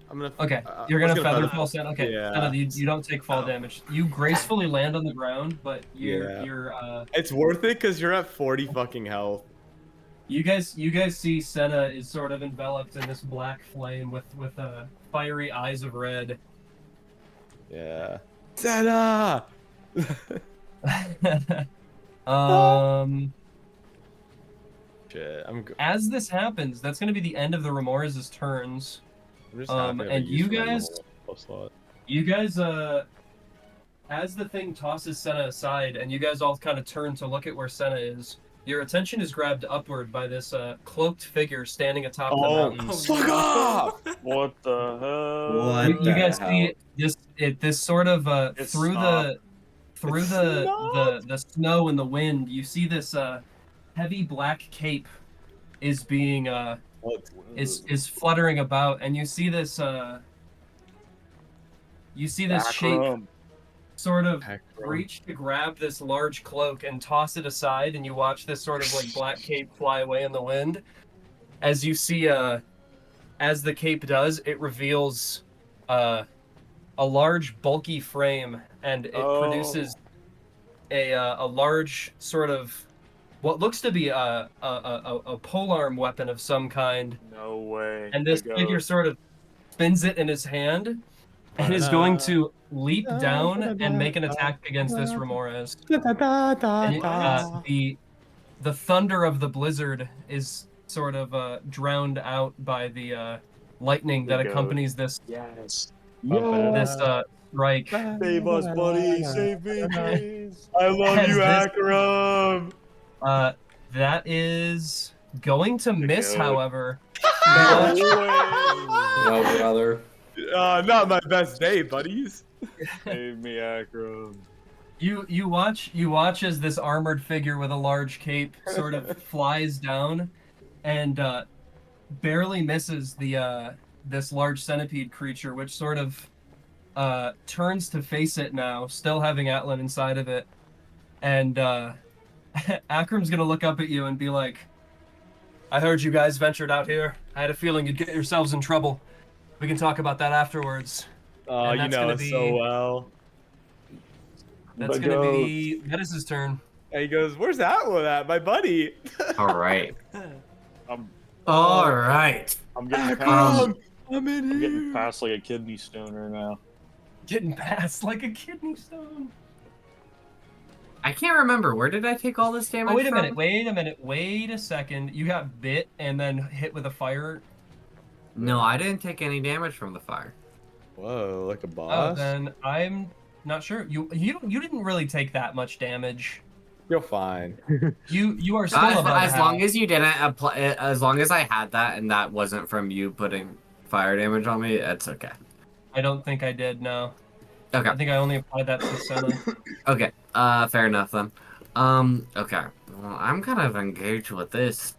I'm gonna
Okay,
I
you're
was
gonna feather
feather-
fall Sena. Okay,
Yeah.
Sena, you don't take fall
Oh.
damage. You gracefully land on the ground, but
Yeah.
you're
It's worth it because you're at 40 fucking health.
You guys see Sena is sort of enveloped in this black flame with fiery eyes of red.
Yeah. Senna! Shit,
As this happens, that's going to be the end of the Remores' turns.
I'm just happy I have a
and
use
you
for my
guys-
normal spell slot.
You guys, as the thing tosses Sena aside, and you guys all kind of turn to look at where Sena is, your attention is grabbed upward by this cloaked figure standing atop the mountains.
Fuck off!
What the hell?
What
You
the
guys
hell?
see this sort of
It's
through
not.
the snow and the wind. You see this heavy black cape is being is fluttering about, and you see this shape
Akram.
sort of
Akram.
reach to grab this large cloak and toss it aside, and you watch this sort of like black cape fly away in the wind. As you see, as the cape does, it reveals a large, bulky frame, and it produces a large sort of what looks to be a polearm weapon of some kind.
No way.
And this
The
figure
ghost.
sort of spins it in his hand and is going to leap down and make an attack against this Remores. And, the thunder of the blizzard is sort of drowned out by the lightning that
The ghost.
accompanies this
Yes.
strike.
Save us, buddy. Save me, please.
I love
As
you,
this-
Akram!
That is going to miss,
goat.
however.
No
You
way.
No, brother.
Not my best day, buddies.
Save me, Akram.
you watch as this armored figure with a large cape sort of flies down and barely misses the this large centipede creature, which sort of turns to face it now, still having Atlan inside of it. And Akram's gonna look up at you and be like, I heard you guys ventured out here. I had a feeling you'd get yourselves in trouble. We can talk about that afterwards.
Oh,
And
you
that's
know
gonna
us
be-
so well.
That's
The
gonna be Metis' turn.
And he goes, "Where's Atlan at, my buddy?"
All right.
I'm
All right.
I'm getting past.
Akram, I'm in
I'm getting
here.
past like a kidney stoner now.
Getting past like a kidney stone.
I can't remember. Where did I take all this damage
Oh, wait a
from?
minute, wait a second. You got bit and then hit with a fire.
No, I didn't take any damage from the fire.
Whoa, like a
Oh,
boss.
then I'm not sure. You didn't really take that much damage.
You're fine.
You are still
As,
above
as long
half.
as you didn't apply, as long as I had that and that wasn't from you putting fire damage on me, it's okay.
I don't think I did. No.
Okay.
I think I only applied that to Sena.
Okay. Fair enough then. Okay. Well, I'm kind of engaged with this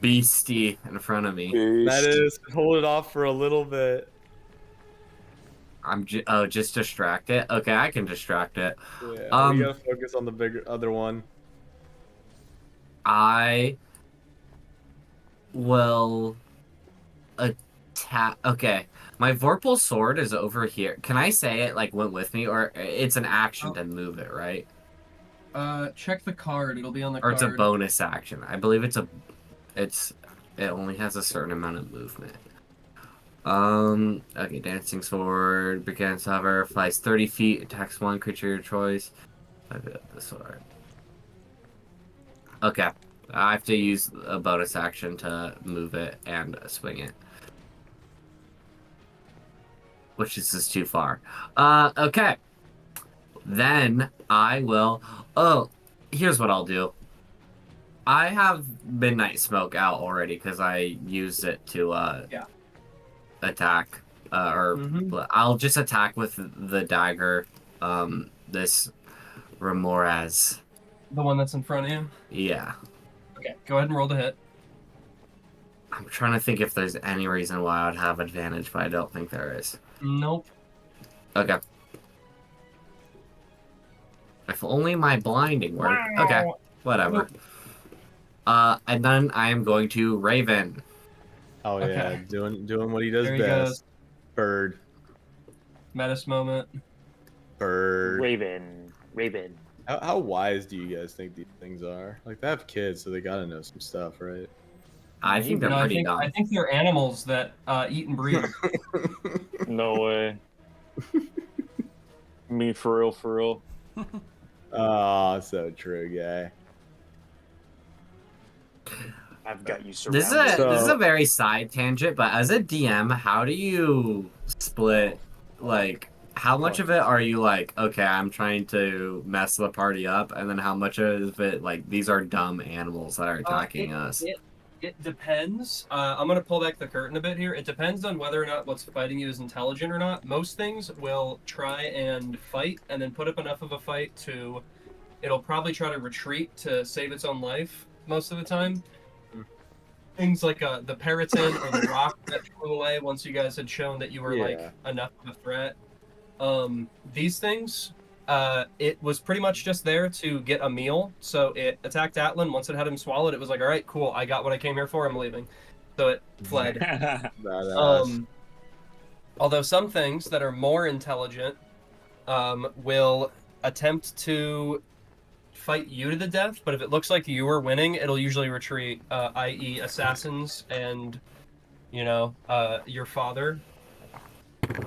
beastie in front of me.
That is, hold it off for a little bit.
just distract it. Okay, I can distract it.
Yeah, we gotta focus on the bigger other one.
I will attack. Okay, my Vorpal sword is over here. Can I say it like went with me, or it's an action to move it, right?
Check the card. It'll be on the
Or
card.
it's a bonus action. I believe it only has a certain amount of movement. Okay, dancing sword begins to hover, flies 30 feet, attacks one creature of your choice. I got the sword. Okay, I have to use a bonus action to move it and swing it, which is just too far. Okay. Then I will. Oh, here's what I'll do. I have Midnight Smoke out already because I used it to attack. I'll just attack with the dagger. This Remoraz.
The one that's in front of you?
Yeah.
Okay, go ahead and roll to hit.
I'm trying to think if there's any reason why I would have advantage, but I don't think there is.
Nope.
Okay. If only my blinding worked. Okay, whatever. And then I am going to Raven.
Oh yeah,
Okay.
doing what he does
There he
best.
goes.
Bird.
Metis moment.
Bird.
Raven.
How wise do you guys think these things are? Like, they have kids, so they gotta know some stuff, right?
I think they're
No,
pretty dumb.
I think they're animals that eat and breathe.
No way. Me for real.
Oh, so true, guy.
I've got you
This
surrounded.
is a very side tangent, but as a DM, how do you split, like, how much of it are you like, okay, I'm trying to mess the party up, and then how much of it, like, these are dumb animals that are attacking us?
It depends. I'm going to pull back the curtain a bit here. It depends on whether or not what's fighting you is intelligent or not. Most things will try and fight and then put up enough of a fight to... It'll probably try to retreat to save its own life most of the time. Things like the Periton or the rock that flew away once you guys had shown that you were like enough of a threat. These things, it was pretty much just there to get a meal. So it attacked Atlan. Once it had him swallowed, it was like, all right, cool. I got what I came here for. I'm leaving. So it fled. Although some things that are more intelligent will attempt to fight you to the death, but if it looks like you are winning, it'll usually retreat, i.e. assassins and, you know, your father.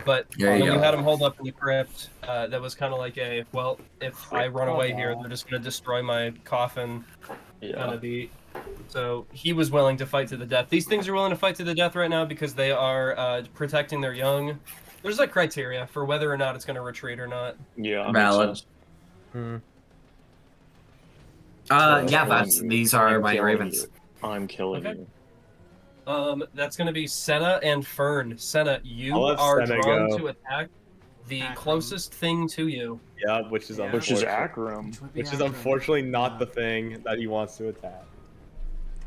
But when you had him hold up in the crypt, that was kind of like a, well, if I run away here, they're just going to destroy my coffin kind of beat. So he was willing to fight to the death. These things are willing to fight to the death right now because they are protecting their young. There's a criteria for whether or not it's going to retreat or not.
Yeah,
valid. These are my ravens.
I'm killing you.
That's going to be Sena and Fern. Sena, you
I'll let
are
Sena
drawn
go.
to attack the
Akram.
closest thing to you.
Yeah, which is unfortunate.
Akram.
Which is unfortunately not the thing that he wants to attack.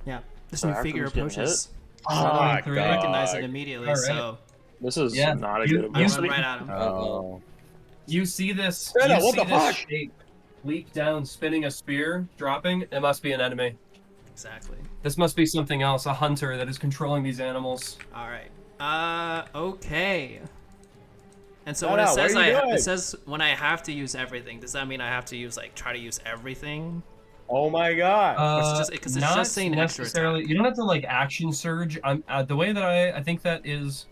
Yeah, this
So
new figure
Akram's getting
approaches.
Ah,
three.
I recognize it
dog.
immediately,
All right.
so
This is
Yeah,
not a
you-
good
I
you
run
ability.
right at him.
Oh.
You see this,
Sena,
you
what
see
the
this
fuck?
shape leap down, spinning a spear, dropping. It must be an enemy.
Exactly.
This must be something else, a hunter that is controlling these animals.
All right. Okay. And so
No,
when it
no,
says
what are you doing?
it says when I have to use everything, does that mean I have to use try to use everything?
Oh my god.
Or it's just
Not
saying extra
necessarily.
attack.
You don't have to like action surge. I'm the way that I think that is,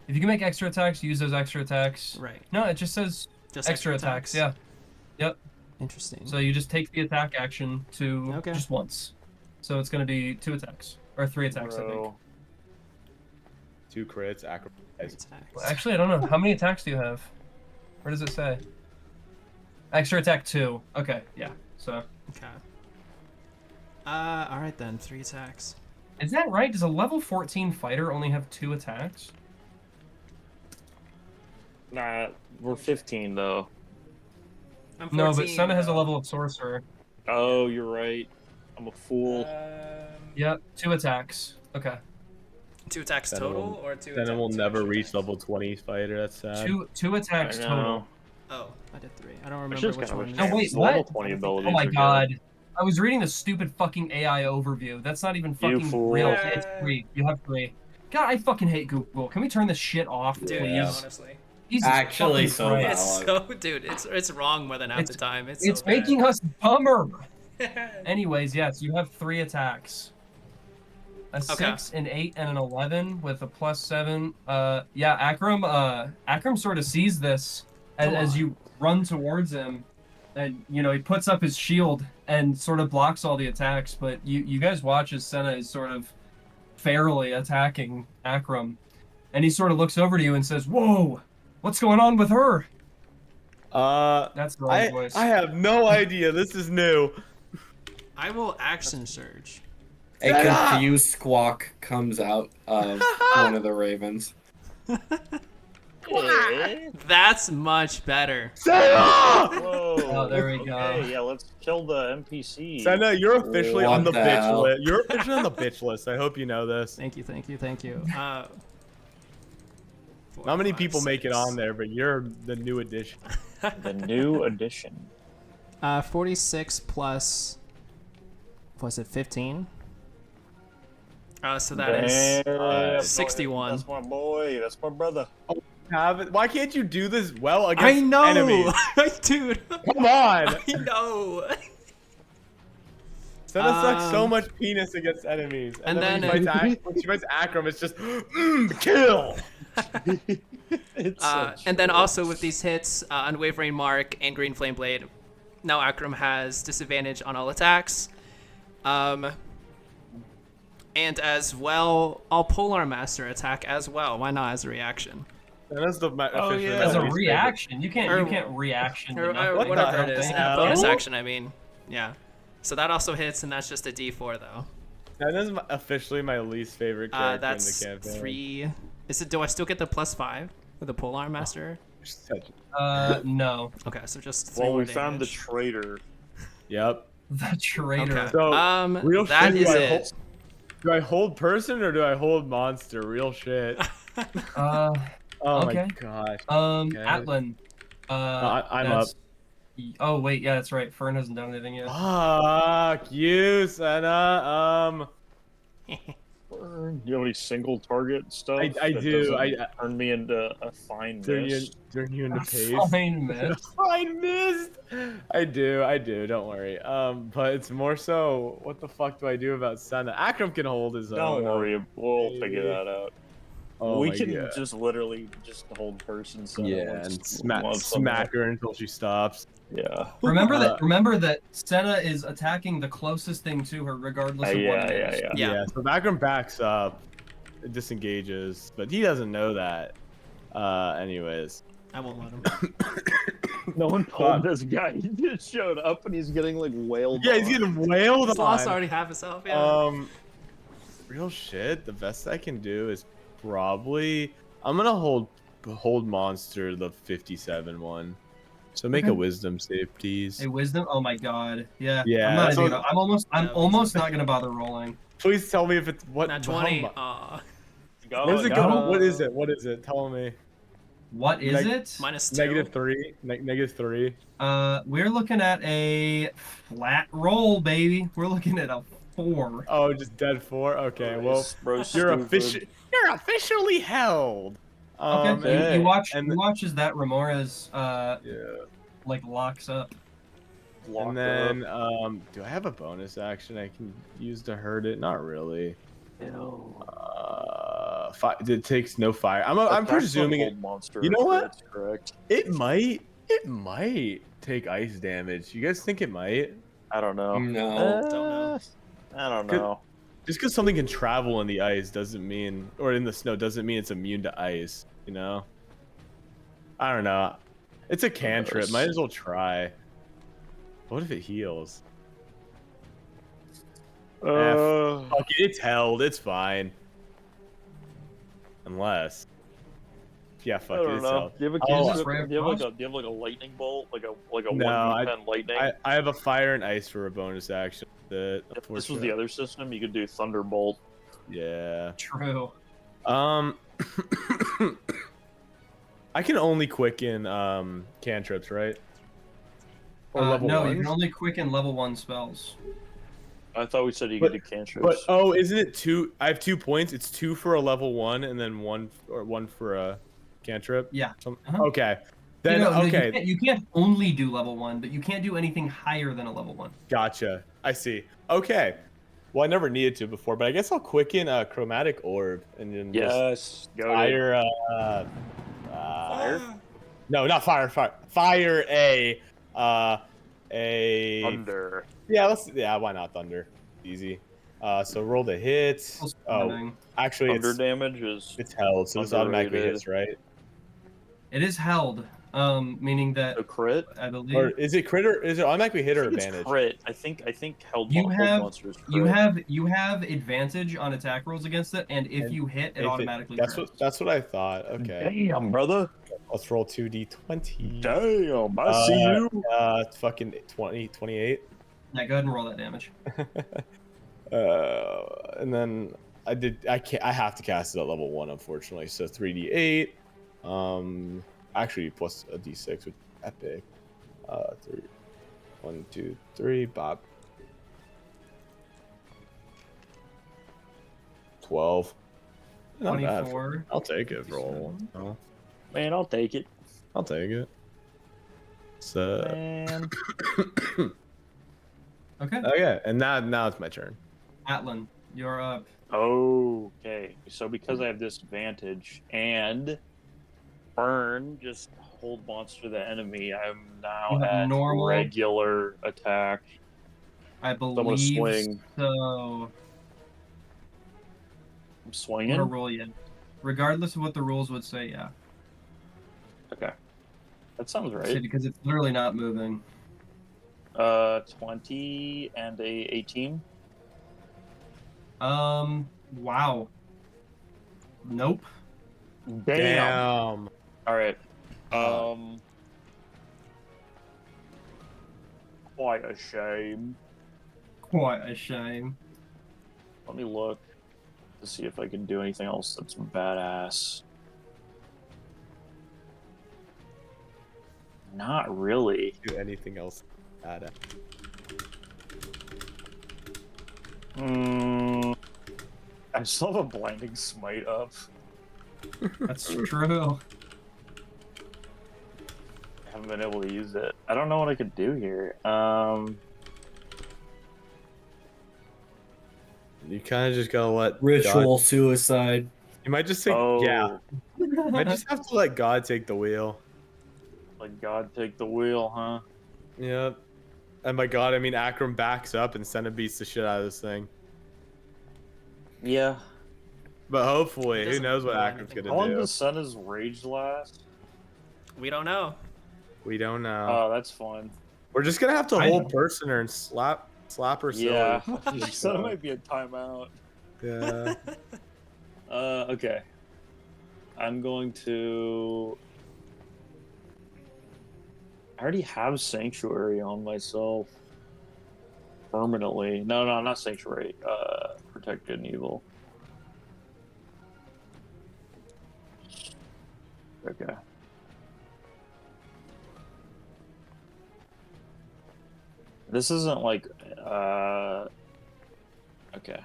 if you can make extra attacks, use those extra attacks.
Right.
No, it just says
Just
extra attacks. Yeah. Yep.
Interesting.
So you just take the attack action to
Okay.
just once. So it's going to be 2 attacks or 3 attacks, I think.
Bro.
2 crits, acrobatics.
Attacks.
Well, actually, I don't know. How many attacks do you have? Where does it say? Extra attack 2. Okay. Yeah. So.
Okay. All right then. 3 attacks.
Is that right? Does a level 14 fighter only have 2 attacks?
Nah, we're 15 though.
I'm 14,
No, but Sena has a
though.
level of sorcerer.
Oh, you're right. I'm a fool.
Yep, 2 attacks. Okay.
2 attacks
Sena
total,
will-
or 2
Sena will
two
never
extra
reach
attacks?
level 20 fighter. That's sad.
Two attacks
I know.
total.
Oh, I did 3. I don't
I
remember
just
which
kinda
one.
wish
No, wait,
the level
what?
20
I don't think-
abilities
Oh my
are good.
god. I was reading the stupid fucking AI overview. That's not even
You
fucking
fool.
real. It's 3. You have 3. God, I fucking hate Google. Can we turn this shit off,
Dude,
please?
yeah, honestly.
Jesus
Actually,
fucking
so
Christ.
It's
valid.
so, dude, it's wrong more than half the time. It's
It's
so
making us dumber.
bad.
Anyways, yes, you have 3 attacks. A 6, an 8, and an 11 with a +7. Yeah, Akram sort of sees this as you run towards him, and you know he puts up his shield and sort of blocks all the attacks. But you guys watch as Sena is sort of fairly attacking Akram, and he sort of looks over to you and says, "Whoa, what's going on with her?" That's the right voice.
I have no idea. This is new.
I will action surge.
A confused squawk comes out of one of the ravens.
That's much better.
Sena!
Whoa.
Oh, there we go.
Okay, yeah, let's kill the NPC.
Sena, you're officially
What
on the
the
bitch
hell?
list. You're officially on the bitch list. I hope you know this.
Thank you, thank you, thank you. 4,
Not many
5,
people make it
6.
on there, but you're the new addition.
The new edition.
46 plus, was it 15? So that is
Damn,
61.
That's my boy. That's my brother.
Have it. Why can't you do this well
I
against
know,
enemies?
dude.
Come on.
I know.
Sena sucks so much penis against enemies.
and
then
then,
when she fights Akram, it's just kill.
and then also with these hits, Unwavering Mark and Green Flame Blade, now Akram has disadvantage on all attacks. And as well, I'll Polar Master attack as well. Why not as a reaction?
That's the officially
yeah.
my
As a
least
reaction, you
Or-
can't reaction.
Or,
to nothing.
What
whatever
the
it is.
hell?
Bonus action, I mean. Yeah. So that also hits, and that's just a D4 though.
That is officially my least favorite character
That's
in the campaign.
3. Is it? Do I still get the +5 with the Polar Master?
No.
Okay, so just 3
Well,
more
we found the
damage.
traitor.
Yep.
The traitor.
Okay.
So, real
that
shit,
is
do I
it.
Do I hold person or do I hold monster? Real shit.
Uh,
Oh
Okay.
my gosh.
Atlan.
I'm
that's- Oh wait, yeah, that's right. Fern hasn't done anything yet.
Fuck you, Sena.
Do you have any single target stuff?
I
that
do,
doesn't turn me into a fine mist?
Turn you into paste.
Fine, man.
Fine mist. I do. Don't worry. But it's more so, what the fuck do I do about Sena? Akram can hold his own.
Don't worry, we'll figure that out.
Oh
we
my
can
God.
just literally just hold person.
Yeah, and smack her until she stops.
Yeah.
Remember that Sena is attacking the closest thing to her, regardless of what it is.
Yeah.
So Akram backs up, disengages, but he doesn't know that. Anyways.
I won't let him.
No one told this guy. He just showed up and he's getting like wailed.
Yeah, he's
on.
getting wailed
He's
on.
lost already half himself. Yeah.
Real shit. The best I can do is probably I'm gonna hold monster the 57 one. So make a wisdom save, please.
A wisdom? Oh my god. Yeah.
Yeah,
I'm not
that's
even
what-
gonna, I'm
Yeah,
almost not gonna bother rolling.
Please tell me if it's what.
Not 20.
What
Aw.
is it? What is it? What is it? Tell me.
What is it?
-2.
-3. -3.
We're looking at a flat roll, baby. We're looking at a 4.
Oh, just dead 4. Okay, well,
Bro,
you're
stupid.
officially held.
Okay. You watch as that Ramirez
Yeah.
like locks up.
And then, do I have a bonus action I can use to hurt it? Not really. It takes no fire. I'm presuming it.
Monster.
You know what?
That's correct.
It might take ice damage. You guys think it might?
I don't know.
No.
Don't know.
I don't know.
Just because something can travel in the ice doesn't mean, or in the snow doesn't mean it's immune to ice. You know? I don't know. It's a cantrip. Might as well try. What if it heals? Fuck it, it's held. It's fine. Unless. Yeah, fuck
I
it.
don't
It's
know.
held.
Do you have a
Oh,
do
Ray
you
of
have like
Frost?
a like a lightning bolt, like a
No,
1v10 lightning?
I have a fire and ice for a bonus action.
If this was the other system, you could do thunderbolt.
Yeah.
True.
I can only quicken cantrips, right? Or level
no, you
ones?
can only quicken level 1 spells.
I thought we said you could do cantrips.
But oh, isn't it 2? I have 2 points. It's 2 for a level 1 and then 1 for a cantrip.
Yeah.
Okay. Then
No,
okay.
you can't only do level 1, but you can't do anything higher than a level 1.
Gotcha. I see. Okay. Well, I never needed to before, but I guess I'll quicken a chromatic orb and then
Yes. Go
fire. Fire? No, not fire. Fire a.
Thunder.
Yeah. Why not thunder? Easy. So roll the hit. Oh, actually,
Thunder damage is.
it's held, so this automatically
underrated.
hits, right?
It is held, meaning that
A crit?
I believe
Or is it crit or is it automatically hit
I
or
think it's
advantage?
crit. I think held.
You
hold
have-
monsters
you
crit.
have advantage on attack rolls against it, and if
And
you hit, it
If
automatically.
that's
crits.
what I thought. Okay.
Damn, brother.
Let's roll 2d20.
Damn, I see you.
Fucking 28.
Yeah, go ahead and roll that damage.
And then I have to cast it at level 1, unfortunately. So 3d8. Actually plus a d6 with epic. 3. 1, 2, 3. Bob. 12. Not bad.
24.
I'll take it for roll. Oh,
Man, I'll take it.
I'll take it. So.
Man.
Okay.
Okay, and now it's my turn.
Atlan, you're up.
Okay. So because I have disadvantage and Fern just hold monster the enemy, I'm now
You have
at
normal.
regular attack.
I
I'm gonna
believe
swing.
so.
I'm
I'm
swinging.
gonna roll you. Regardless of what the rules would say, yeah.
Okay. That sounds
See,
right.
because it's literally not moving.
20 and a 18.
Wow. Nope.
Damn.
All right. Quite a shame.
Quite a shame.
Let me look to see if I can do anything else that's badass. Not really.
Do anything else? Add
I still have a blinding smite up.
That's true.
I haven't been able to use it. I don't know what I could do here.
You kind of just gotta let
Ritual
God,
suicide.
you might just take yeah. You might just have to let God take the wheel.
Let God take the wheel, huh?
Yep. And by God, I mean Akram backs up and Sena beats the shit out of this thing.
Yeah.
But hopefully,
He
who
doesn't
knows what
do
Akram's
anything.
gonna
How long
do?
does Sena's rage last?
We don't know.
We don't know.
Oh, that's fun.
We're just gonna have to
I
hold
know.
person her and slap her
Yeah.
silly.
Sena might be a timeout.
Yeah.
Okay. I'm going to. I already have Sanctuary on myself. Permanently. No, not Sanctuary. Protect Good and Evil. Okay. This isn't like. Okay.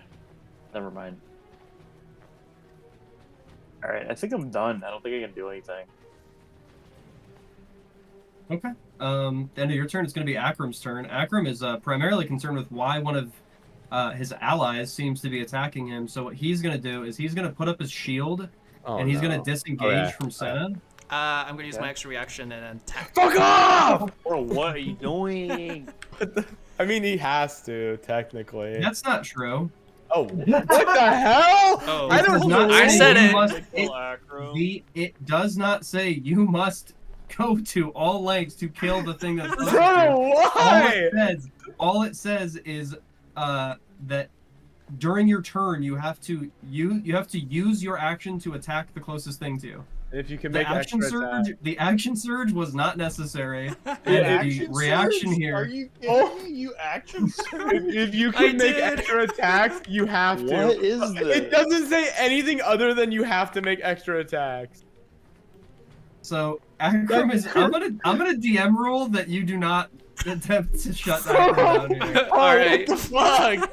Never mind. Alright, I think I'm done. I don't think I can do anything.
Okay. End of your turn. It's going to be Akram's turn. Akram is primarily concerned with why one of his allies seems to be attacking him. So what he's going to do is he's going to put up his shield
Oh,
and he's
no.
going to disengage
Okay.
from Sena.
I'm gonna use
Okay.
my extra reaction and attack.
Fuck off!
Bro, what are you doing?
I mean, he has to technically.
That's not true.
Oh, what the hell?
Oh,
I don't
does not
know.
I
say
said
you
it.
must-
Kill Acro.
it does not say you must go to all lengths to kill the thing that's closest to
Bro,
you.
why?
All it says is that during your turn you have to use your action to attack the closest thing to you.
If you can
The
make
action
extra
surge,
attack.
the action surge was not necessary, and
The
the
action
reaction
surge?
here.
Are you kidding
Oh.
me? You action surge?
If you
I
can make
did.
extra attacks, you have to.
What is this?
It doesn't say anything other than you have to make extra attacks.
So Akram is. I'm gonna DM rule that you do not attempt to shut Akram down here.
All right.
What the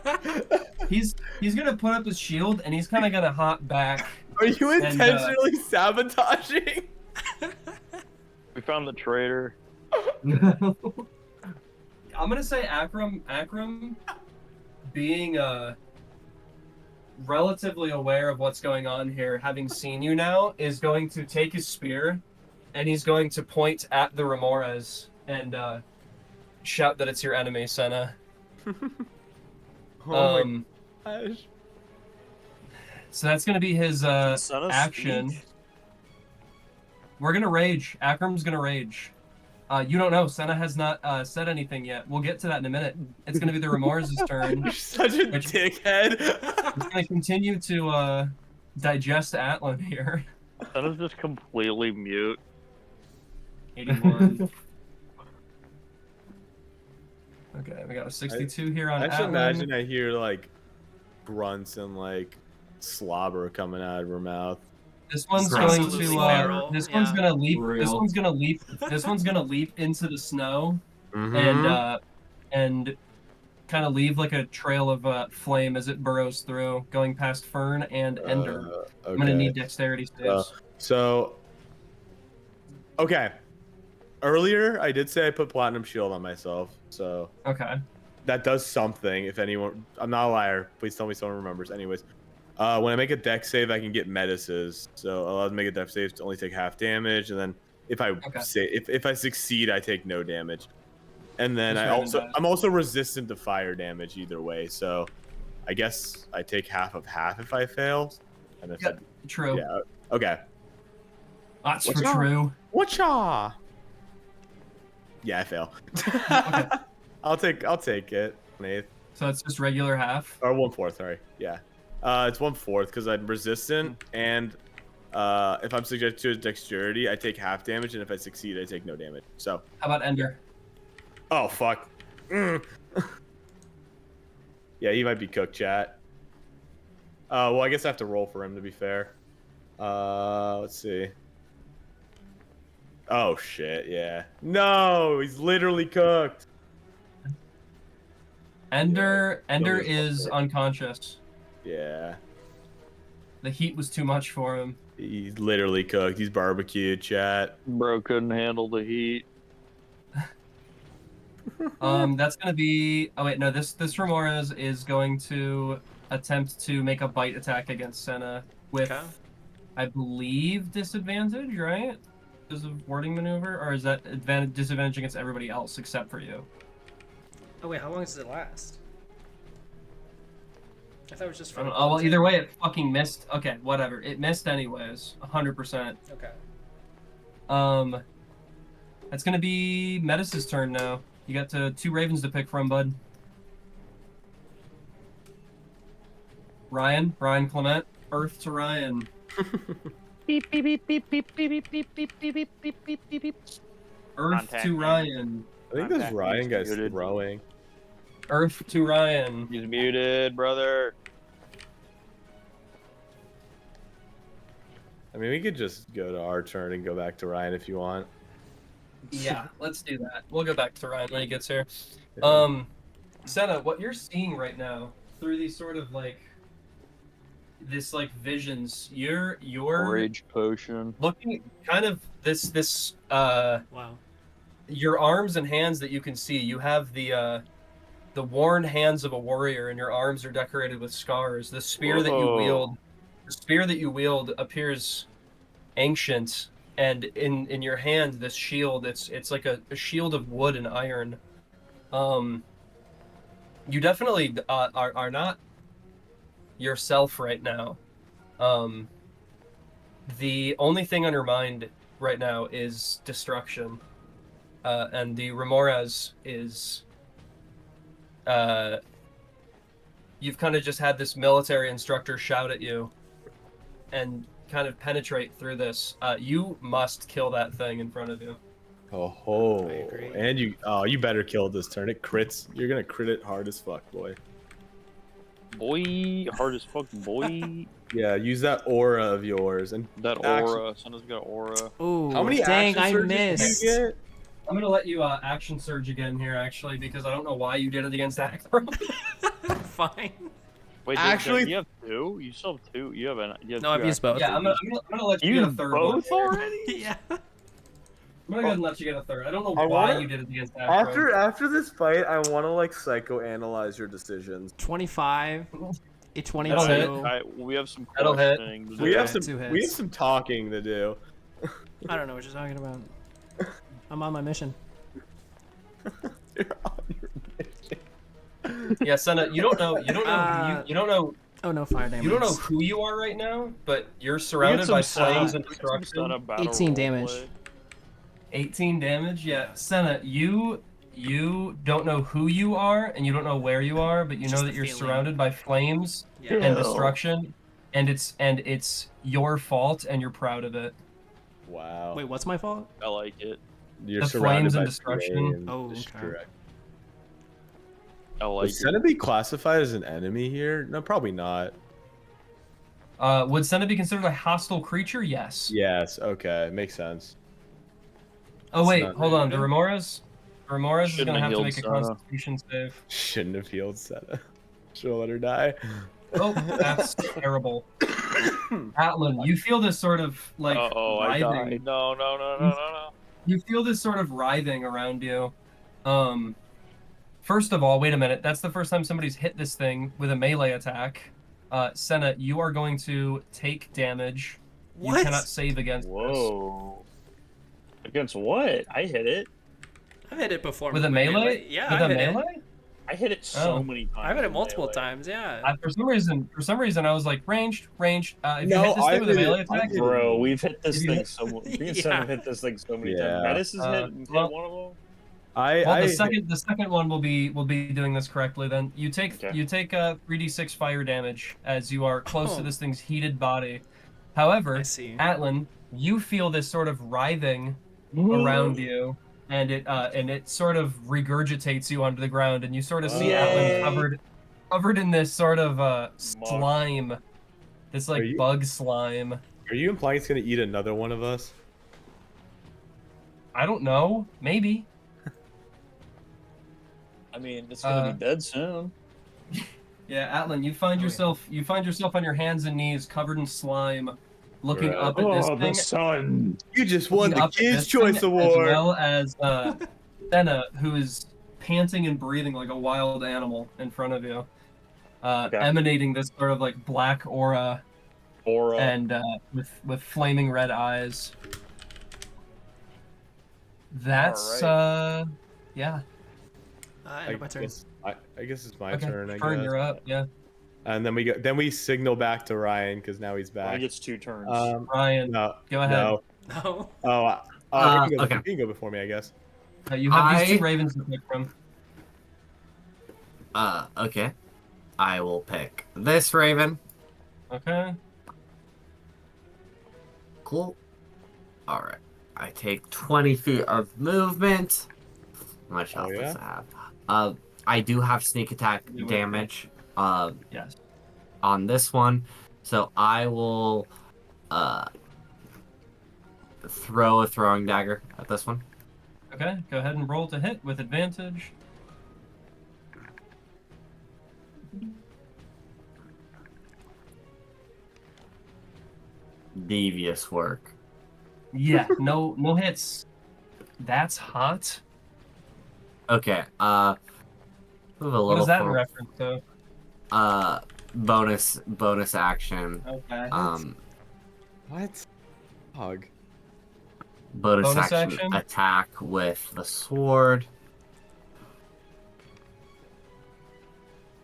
fuck?
He's gonna put up his shield and he's kind of gonna hop back.
Are you
And,
intentionally sabotaging?
We found the traitor.
I'm gonna say Akram, being relatively aware of what's going on here, having seen you now, is going to take his spear, and he's going to point at the Remores and shout that it's your enemy, Sena.
Oh my gosh.
So that's gonna be his
Son of
action.
speak?
We're gonna rage. Akram's gonna rage. You don't know. Sena has not said anything yet. We'll get to that in a minute. It's gonna be the Remores' turn.
You're such a
Which-
dickhead.
He's gonna continue to digest Atlan here.
Son of just completely mute.
81. Okay, we got a 62 here on
I should
Atlan.
imagine I hear like grunts and like slobber coming out of her mouth.
This one's
Gross.
going
Absolutely
to
feral,
this one's
yeah.
gonna leap. This
Real.
one's gonna leap. This one's gonna leap into the snow
Mhm.
and kind of leave like a trail of flame as it burrows through, going past Fern and Ender. I'm gonna
Okay.
need dexterity saves.
So, okay. Earlier, I did say I put platinum shield on myself, so
Okay.
that does something. If anyone, I'm not a liar. Please tell me someone remembers. Anyways, when I make a dex save, I can get Metises. So I'll make a dex save to only take half damage, and then if I if I succeed, I take no damage. And then I'm also resistant to fire damage either way. So I guess I take half of half if I fail. And if
True.
yeah, okay.
That's for
What's up?
true.
Whatcha? Yeah, I fail.
Okay.
I'll take it, Nate.
So it's just regular half.
Or 1/4, sorry. Yeah. It's 1/4 because I'm resistant, and if I'm subject to dexterity, I take half damage, and if I succeed, I take no damage. So.
How about Ender?
Oh fuck. Yeah, he might be cooked, chat. Well, I guess I have to roll for him to be fair. Let's see. Oh shit, yeah. No, he's literally cooked.
Ender
Don't
is
fuck it.
unconscious.
Yeah.
The heat was too much for him.
He's literally cooked. He's barbecued, chat.
Bro couldn't handle the heat.
That's gonna be. Oh wait, no. This Remores is going to attempt to make a bite attack against Sena with,
Okay.
I believe, disadvantage, right? Because of wording maneuver, or is that disadvantage against everybody else except for you?
Oh wait, how long does it last? I thought it was just
I
for.
don't know. Oh, well, either way, it fucking missed. Okay, whatever. It missed anyways. 100%.
Okay.
That's gonna be Metis' turn now. You got 2 ravens to pick from, bud. Ryan Clement, Earth to Ryan.
Beep beep beep beep beep beep beep beep beep beep beep beep beep beep beep.
Earth
Contact
to
me.
Ryan.
I think this
Contact
Ryan
me,
guy's
muted.
throwing.
Earth to Ryan.
He's muted, brother.
I mean, we could just go to our turn and go back to Ryan if you want.
Yeah, let's do that. We'll go back to Ryan when he gets here.
Yeah.
Sena, what you're seeing right now through these sort of visions, you're
Rage potion.
looking at kind of this
Wow.
your arms and hands that you can see. You have the worn hands of a warrior, and your arms are decorated with scars. The spear that you wield appears ancient, and in your hand, this shield, it's like a shield of wood and iron. You definitely are not yourself right now. The only thing on your mind right now is destruction, and the Remores is. You've kind of just had this military instructor shout at you, and kind of penetrate through this, you must kill that thing in front of you.
Oh,
I agree.
and you better kill it this turn. It crits. You're gonna crit it hard as fuck, boy.
Boy, hard as fuck, boy.
Yeah, use that aura of yours. And
That aura. Sena's got aura.
Ooh,
how many
dang,
action
I
surges
missed.
do you get?
I'm gonna let you action surge again here, actually, because I don't know why you did it against Acro.
Fine.
Wait,
Actually-
you have two? You still have two? You have an. You have
No,
two
I've used
actions.
both.
Yeah, I'm gonna let you
You
get a third one.
both
here.
already?
Yeah.
I'm gonna go ahead and let you get a third. I don't know
I
why
wanna-
you did it against Acro.
After this fight, I want to like psychoanalyze your decisions.
25. A
That'll hit.
22.
We have some
That'll hit.
questioning to do.
We have
Two
some
hits.
talking to do.
I don't know what you're talking about. I'm on my mission.
You're on your mission.
Yeah, Sena, you don't know
Oh no, fire damage.
you don't know who you are right now, but you're
We get
surrounded
some
by
Sena-
flames and
we get some Sena
destruction.
battle
18
role
damage.
play.
18 damage. Yeah, Sena, you don't know who you are and you don't know where you are, but you
Just
know
the
that you're
feeling.
surrounded by flames
Yeah.
and
Ew.
destruction, and it's your fault and you're proud of it.
Wow.
Wait, what's my fault?
I like it.
The
You're
flames
surrounded
and
by
destruction.
flames.
Oh,
That's
okay.
correct.
I like
Would
it.
Sena be classified as an enemy here? No, probably not.
Would Sena be considered a hostile creature? Yes.
Yes. Okay. Makes sense.
Oh
It's
wait,
not
hold on.
bad.
The Remoras is
Shouldn't
gonna
have
have to
healed
make a
Sena.
Constitution save.
Shouldn't have healed Sena. Should have let her die.
Oh, that's terrible. Atlan, you feel this sort of like
Uh-oh, I
writhing.
died. No.
You feel this sort of writhing around you. First of all, wait a minute. That's the first time somebody's hit this thing with a melee attack. Sena, you are going to take damage. You
What?
cannot save against this.
Whoa. Against what? I hit it.
I've hit it before.
With a melee?
Yeah,
With
I've
a
hit it.
melee?
I hit it so
Oh.
many times.
I've hit it
with
multiple
melee.
times, yeah.
For some reason, I was like ranged. If you
No,
hit this
I
thing with a
hit it-
melee
I
attack,
hit it.
Bro, we've hit this
Did you
thing
hit-
so much. Me and
Yeah.
Sena have hit this thing so many
Yeah.
times. Metis has hit
well-
one of them.
well, the second one will be doing this correctly. Then you take
Okay.
3d6 fire damage as you are close to
Oh.
this thing's heated body. However,
I see.
Atlan, you feel this sort of writhing around you, and it sort of regurgitates you onto the ground, and you sort of see
Yay.
Atlan covered in this sort of slime, this like
Are you-
bug slime.
Are you implying it's gonna eat another one of us?
I don't know, maybe.
I mean, it's gonna be dead soon.
Yeah, Atlan, you find
Oh,
yourself on your hands and knees, covered in slime, looking
Right.
up at this
Oh,
thing.
the sun.
You just won
looking
the
up at
Kids'
this
Choice
thing,
Award.
as well as Sena, who is panting and breathing like a wild animal in front of you, emanating this sort of like black aura and with flaming red eyes. That's yeah.
End of my turn.
I guess it's my
Okay,
turn. I
Fern,
guess.
you're up. Yeah,
And then we signal back to Ryan because now he's
Well, he
back.
gets 2 turns.
Ryan,
No.
go ahead.
No.
No.
Oh, you
okay.
can go before me, I guess.
You have these
I-
two ravens to pick from.
Okay. I will pick this raven.
Okay.
Cool. Alright. I take 20 feet of movement. How much health does it have? I do have sneak attack
You would
damage
Yes.
on this one. So I will throw a throwing dagger at this one.
Okay. Go ahead and roll to hit with advantage.
Devious work.
Yeah. No hits. That's hot.
Okay, move a little
What is that in
forward.
reference to?
Bonus action.
Okay.
What? Hog.
Bonus
Bonus
action,
action?
attack with the sword.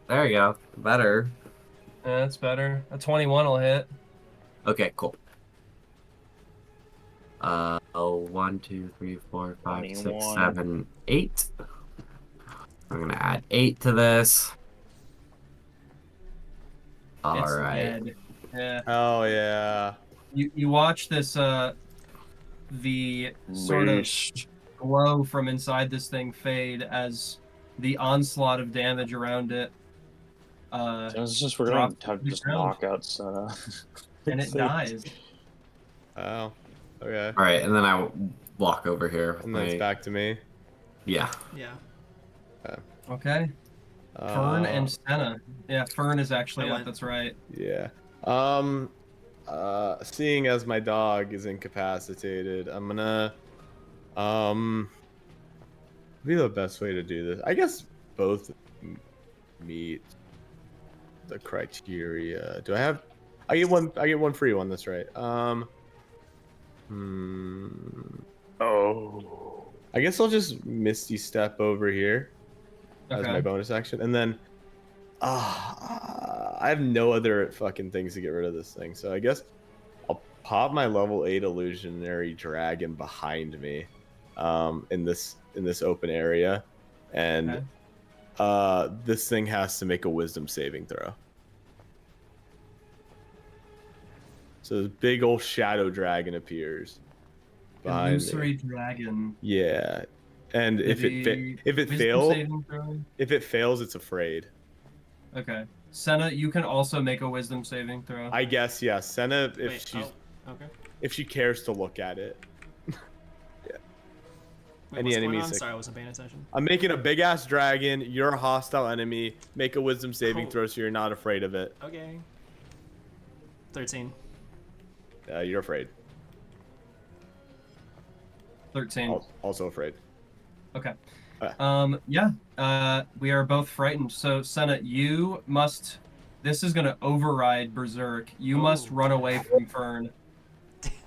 There you go. Better.
Yeah, that's better. A 21 will hit.
Okay, cool. 1, 2, 3, 4, 5, 6,
21.
7, 8. I'm gonna add 8 to this.
It's
Alright.
dead. Yeah.
Oh yeah.
You watch this the sort of
Beast.
glow from inside this thing fade as the onslaught of damage around it
It's just we're gonna
drops
have
to
to
the
just
ground,
knock out Sena.
and it dies.
Oh, okay.
All right, and then I walk over here. With
And then it's
my...
back to me.
Yeah.
Yeah.
Okay. Fern and
Uh,
Sena. Yeah, Fern is actually
I
up.
went.
That's right.
Yeah. Seeing as my dog is incapacitated, I'm gonna be the best way to do this. I guess both meet the criteria. Do I have? I get one. I get one free one. That's right.
Oh.
I guess I'll just Misty Step over here as my
Okay.
bonus action, and then I have no other fucking things to get rid of this thing. So I guess I'll pop my level 8 illusionary dragon behind me, in this open area, and this thing has to make a wisdom saving throw. So this big old shadow dragon appears behind me.
Illusory dragon.
Yeah, and if it fails, it's afraid.
Okay. Sena, you can also make a wisdom saving throw.
I guess yes. Sena, if
Wait,
she's
okay.
if she cares to look at it.
Wait,
Any
what's going
enemy
on?
sick.
Sorry, I wasn't paying attention.
I'm making a big ass dragon. You're a hostile enemy. Make a wisdom saving
Oh.
throw so you're not afraid of it.
Okay. 13.
You're afraid.
13.
Also afraid.
Okay.
Okay.
Yeah. We are both frightened. So, Sena, you must. This is gonna override Berserk. You must run away from Fern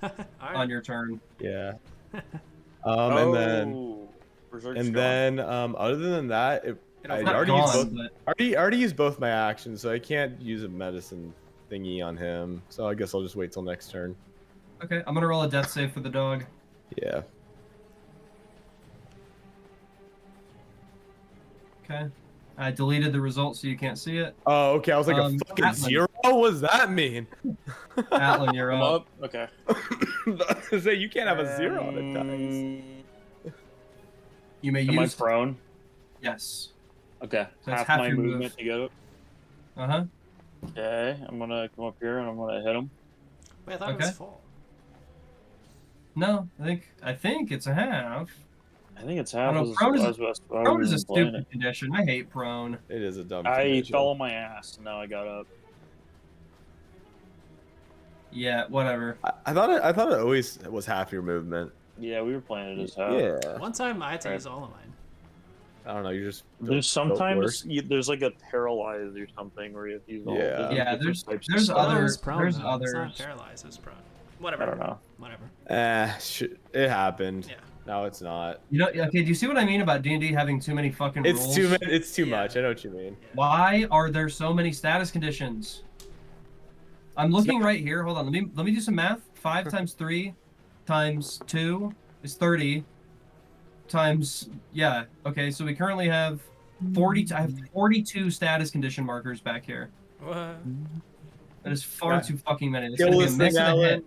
All right.
on your turn.
Yeah.
Oh,
And then other than that, I
It's not
already used
gone,
both.
but
Already used both my actions, so I can't use a medicine thingy on him. So I guess I'll just wait till next turn.
okay. I'm gonna roll a death save for the dog.
Yeah.
Okay. I deleted the result so you can't see it.
Oh, okay. I was like a fucking
Atlan.
0. What does that mean?
Atlan, you're
I'm
up.
up. Okay.
Say you can't have a 0 on a dice.
You may
Am I
use.
prone?
Yes.
Okay.
So it's
half
half
my
your move.
movement to get up.
Uh huh.
Okay. I'm gonna come up here and I'm gonna hit him.
Wait, I thought it was
Okay.
full.
No, I think it's a half.
I think it's
I
half.
don't know, prone is a stupid condition. I hate prone.
It is a dumb
I
condition.
fell on my ass and now I got up.
Yeah, whatever.
I thought it always was half your movement.
Yeah, we were playing it as half.
Yeah.
One time I had to
Right.
use all of mine.
I don't know. You just
There's
built
sometimes
worse.
there's like a paralyze or something where you have to use all.
Yeah.
Yeah,
different
there's
types of
there's
stuff.
Oh, it
other
was prone,
there's
though. It's not
others.
paralyzed, it's prone. Whatever.
I don't know.
Whatever.
It happened.
Yeah.
No, it's not.
You know, okay, do you see what I mean about D&D having too many fucking
It's
rules?
too
Yeah.
much. I know what you mean.
Why are there so many status conditions? I'm looking right here. Hold on. Let me do some math. 5 times 3 times 2 is 30 times yeah. Okay, so we currently have 40 I have 42 status condition markers back here.
What?
That is far
Yeah.
too fucking many. This
Kill
is gonna be a
this
miss
thing,
and a
Atlan.
hit.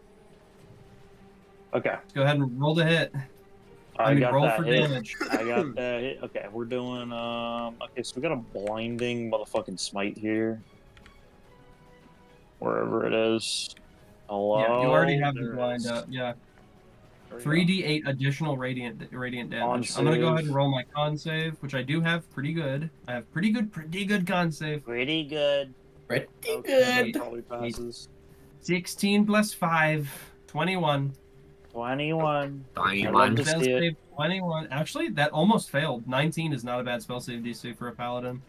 Okay.
Let's go ahead and roll the hit.
I got
roll
that
for
hit.
damage.
I got that hit. Okay, we're doing okay, so we got a blinding motherfucking smite here. Wherever it is. Hello.
Yeah, you already have the
There it
blind
is.
up. Yeah.
There we go.
3d8 additional radiant damage.
Con
I'm gonna go ahead
save.
and roll my con save, which I do have pretty good. I have pretty good con save.
Pretty good.
Pretty
Okay,
good.
that probably passes.
16 plus 5, 21.
21.
Fine,
I'd
one.
love to
Spell
see it.
save 21. Actually, that almost failed. 19 is not a bad spell save DC for a paladin.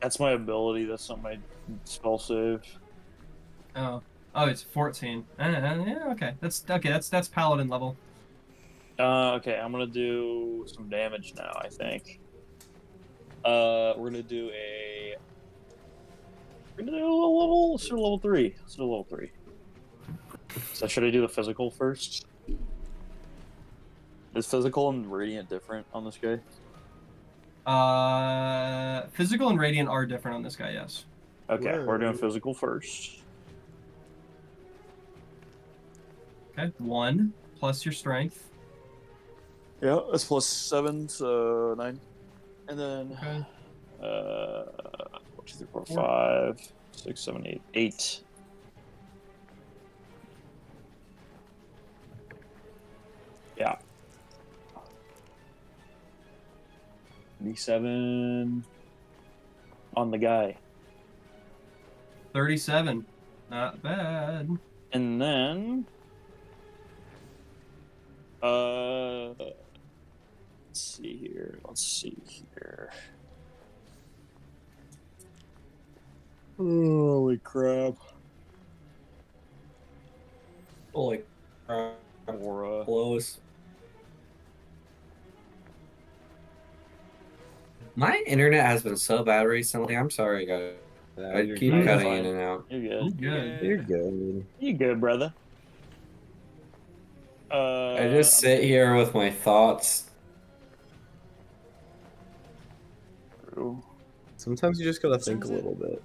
That's my ability. That's not my spell save.
Oh, it's 14. Yeah, okay. That's paladin level.
Okay, I'm gonna do some damage now, I think. We're gonna do a level. Let's do level 3. Let's do level 3. So should I do the physical first? Is physical and radiant different on this guy?
Physical and radiant are different on this guy. Yes.
Okay, we're doing
Whoa.
physical first.
Okay, 1 plus your strength.
Yeah, that's plus 7, so 9. And then,
Okay.
1, 2, 3, 4,
4.
5, 6, 7, 8, 8. Yeah. D7 on the guy.
37. Not bad.
And then, let's see here. Holy crap.
Holy crap.
Or,
Close. My internet has been so bad recently. I'm sorry, guys. I
You're
keep
good.
cutting
fine.
in and out.
You're
You're
good.
good.
You're good.
You good, brother.
I just
I'm
sit here with my thoughts.
through.
Sometimes you just gotta think a
Sounds it.
little bit.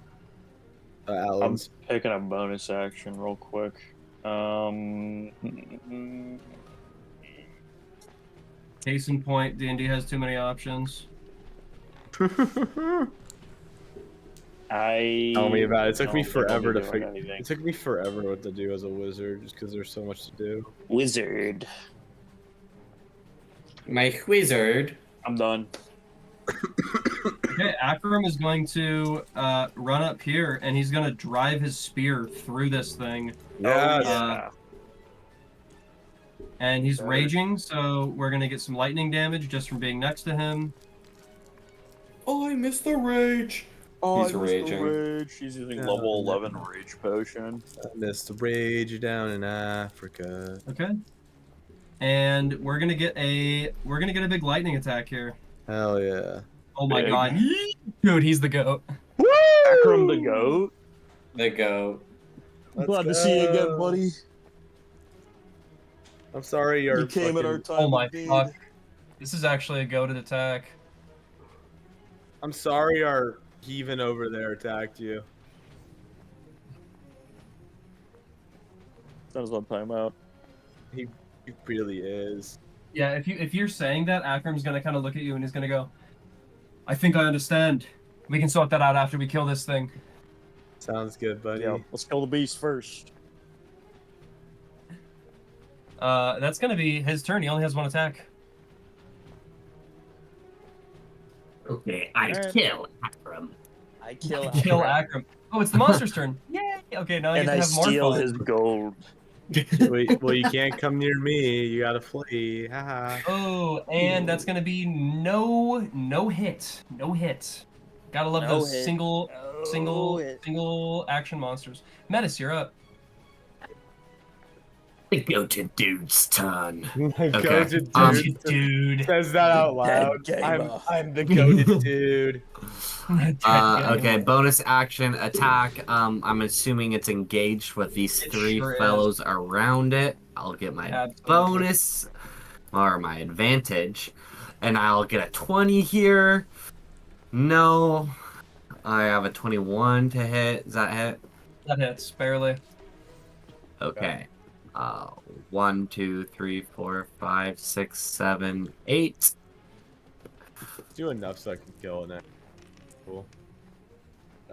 I'm
Alan's.
picking a bonus action real quick.
Case in point, D&D has too many options.
Tell me about it. It took me
don't think I'll
forever
be
to
doing
figure.
anything.
It took me forever what to do as a wizard, just because there's so much to do.
Wizard.
My wizard.
I'm done.
Okay, Akram is going to run up here, and he's going to drive his spear through this thing.
Yeah.
Yeah.
And he's
Sure.
raging, so we're going to get some lightning damage just from being next to him.
Oh, I missed the rage.
Oh,
He's
I missed the
raging.
Rage. He's using
Yeah.
level 11 rage potion.
I missed the rage down in Africa.
Okay. And we're going to get a big lightning attack here.
Hell yeah.
Oh my
Big.
god. Dude, he's the goat.
Akram the goat.
The goat.
Let's
Glad to see you again,
go.
buddy.
I'm sorry you're
You came at our
fucking-
time.
Oh my
of need.
fuck. This is actually a goated attack.
I'm sorry our heathen over there attacked you.
That was one time out.
He really is.
Yeah, if you're saying that, Akram's gonna kind of look at you and he's gonna go, I think I understand. We can sort that out after we kill this thing.
Sounds good, buddy.
Yeah, let's kill the beast first.
That's gonna be his turn. He only has 1 attack.
Okay, I
Alright.
kill Akram.
I kill
Kill Akram. Oh, it's the monster's turn. Yay! Okay, now you
and
can
I
have more
steal
fun.
his gold.
Wait, well, you can't come near me. You gotta flee. Haha.
Oh, and that's gonna be no hit. No hit. Gotta love
No
those
hit.
single
hit.
single action monsters. Metis, you're up.
The goated dude's turn.
Goated dude
Dude.
says that out loud.
Dead gamer.
I'm the goated dude.
Okay, bonus action attack. I'm assuming it's engaged with these
It
3
sure is.
fellows around it. I'll get my
Absolutely.
bonus or my advantage, and I'll get a 20 here. No, I have a 21 to hit. Does that hit?
That hits, barely.
Okay. 1, 2, 3, 4, 5, 6, 7, 8.
Do enough so I can kill it. Cool.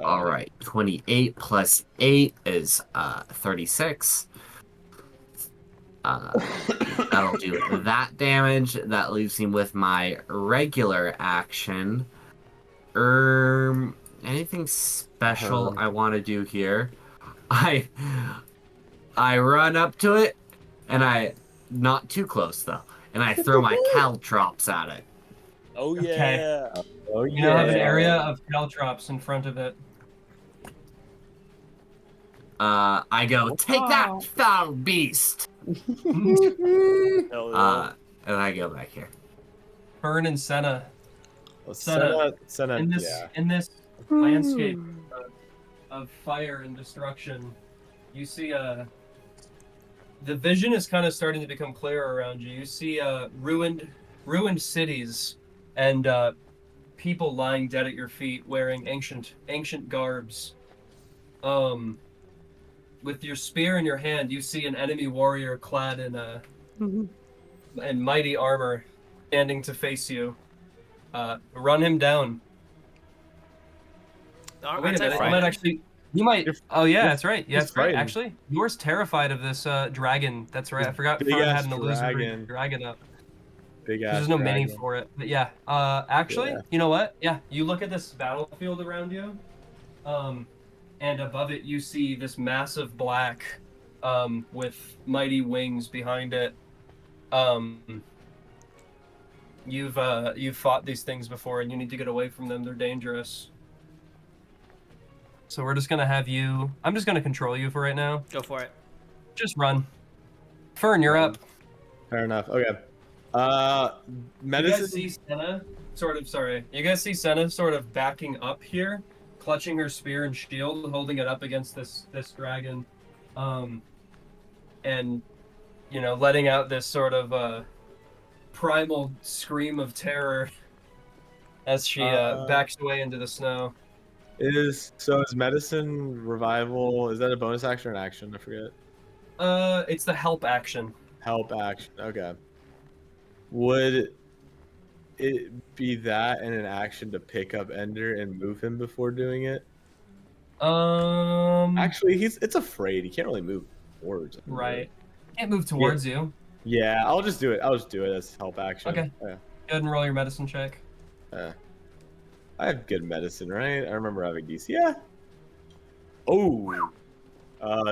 All right, 28 plus 8 is 36. That'll do that damage. That leaves me with my regular action. Anything special I want to do here? I run up to it, and not too close though, and I throw my caltrops at it.
Oh
Okay.
yeah.
Oh
You now have an
yeah.
area of caltrops in front of it.
I go, take that, foul beast!
Hell yeah.
And I go back here.
Fern and Sena.
Well,
Sena,
Sena,
in this
yeah.
in this landscape of fire and destruction, you see the vision is kind of starting to become clearer around you. You see ruined cities and people lying dead at your feet wearing ancient garbs. with your spear in your hand, you see an enemy warrior clad in mighty armor, standing to face you. Run him down. Oh, wait a minute. I might actually. You might. Oh yeah, that's right. Yeah, that's right. Actually, yours terrified of this dragon. That's right. I forgot. Fern had an illusory dragon up.
Big ass.
There's no mini for it. But yeah. Actually, you know what? Yeah. You look at this battlefield around you. And above it you see this massive black, with mighty wings behind it. You've fought these things before, and you need to get away from them. They're dangerous. So we're just gonna have you. I'm just gonna control you for right now.
Go for it.
Just run. Fern, you're up.
Fair enough. Okay.
You
Metis.
guys see Sena You guys see Sena sort of backing up here, clutching her spear and shield, holding it up against this dragon, and letting out this sort of primal scream of terror as she backs away into the snow.
Is medicine revival? Is that a bonus action or an action? I forget.
It's the help action.
Help action. Okay. Would it be that and an action to pick up Ender and move him before doing it? Actually, it's afraid. He can't really move towards him.
Right. Can't move towards you.
Yeah, I'll just do it. I'll just do it as help action.
Okay.
Yeah.
Go ahead and roll your medicine check.
I have good medicine, right? I remember having DC. Yeah. Oh.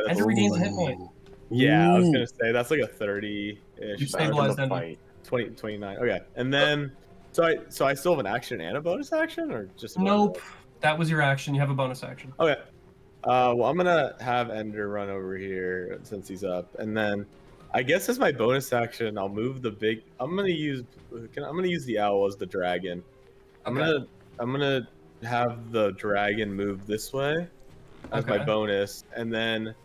Ender regains a hit point.
Yeah, I was gonna say that's like a 30-ish.
You stabilized Ender.
29. Okay, and then so I still have an action and a bonus action, or just a
nope. That was your action. You have a bonus action.
Okay. Well, I'm gonna have Ender run over here since he's up, and then I guess as my bonus action, I'll move the big. I'm gonna use the owl as the dragon. I'm gonna have the dragon move this way as my bonus, and then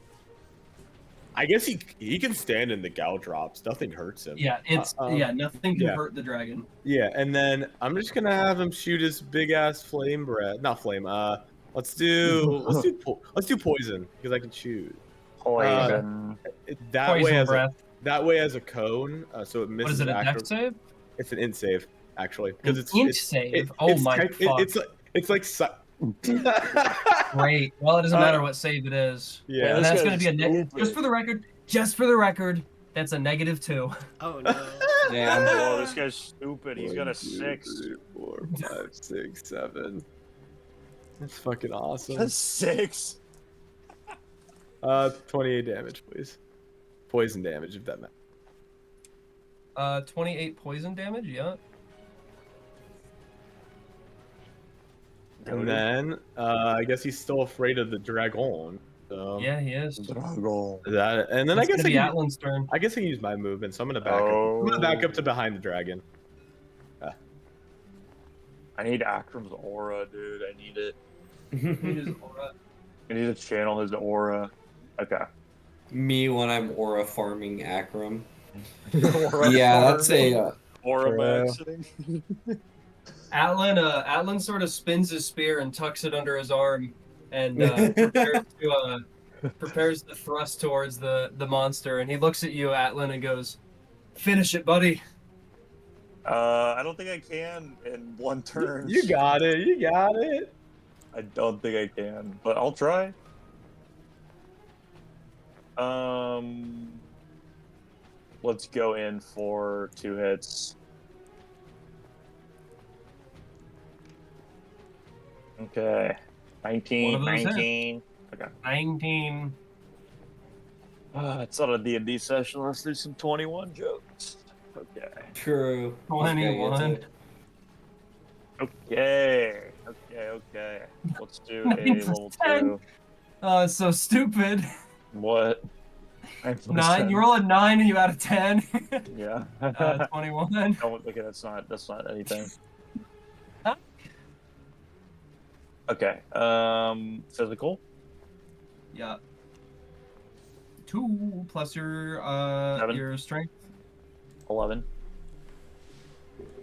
I guess he can stand in the gal drops. Nothing hurts him.
Yeah, nothing can hurt the dragon.
Yeah, and then I'm just gonna have him shoot his big ass flame breath. Not flame. Let's do poison because I can choose.
Poison.
That way as a cone, so it misses.
What is it? A dex save?
It's an int save, actually, because it's
int save. Fuck!
It's like.
Great. Well, it doesn't matter what save it is.
Yeah,
and that's going to be a negative. Just for the record, that's a -2.
Oh no.
Damn. Oh, this guy's stupid. He's got a 6.
3, 4, 5, 6, 7. That's fucking awesome.
A 6.
28 damage, please. Poison damage, if that matters.
28 poison damage. Yeah.
And then, I guess he's still afraid of the dragon. So
yeah, he is.
That, and then I guess
Atlan's turn.
I guess I can use my movement, so I'm gonna back up. I'm gonna back up to behind the dragon.
I need Akram's aura, dude. I need it.
His aura.
I need to channel his aura. Okay.
Me when I'm aura farming Akram. That's a
aura maxing.
Atlan sort of spins his spear and tucks it under his arm, and prepares to thrust towards the monster. And he looks at you, Atlan, and goes, "Finish it, buddy."
I don't think I can in one turn.
You got it. You got it.
I don't think I can, but I'll try. Let's go in for 2 hits. Okay. 19. Okay.
19.
It's not a D&D session. Let's do some 21 jokes. Okay.
True.
21.
Okay. Let's do a level 2.
Oh, it's so stupid.
What?
9. You roll a 9 and you add a 10.
Yeah.
21.
Okay, that's not anything.
Huh?
Okay. Physical.
Yeah. 2 plus your strength.
11.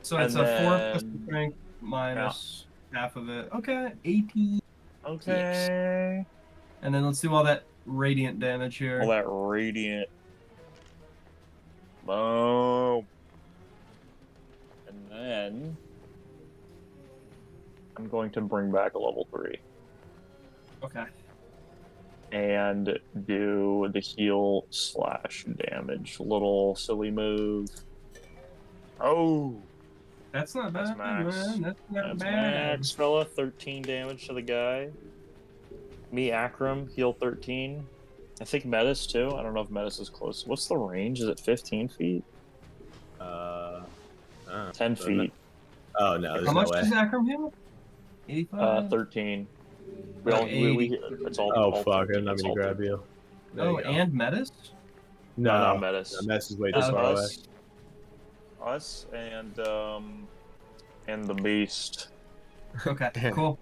So it's a 4 plus the strength minus half of it. Okay, 18.
Okay.
And then let's do all that radiant damage here.
All that radiant. Boom. And then I'm going to bring back a level 3
Okay.
and do the heal / damage. Little silly move. Oh,
That's not
That's
bad,
max.
man. That's not
that's
bad.
max, fella. 13 damage to the guy. Me, Akram, heal 13. I think Metis too. I don't know if Metis is close. What's the range? Is it 15 feet? 10 feet.
Oh no, there's
How
no
much
way.
does Akram heal? 85?
13.
Okay,
It's all.
Oh
all
fuck!
13.
I'm not
It's
gonna
all
grab
13.
you. There
Oh,
you go.
and Metis?
No,
no,
not Metis.
no, Metis is way too
Just
far away.
us, and the beast.
Okay, cool.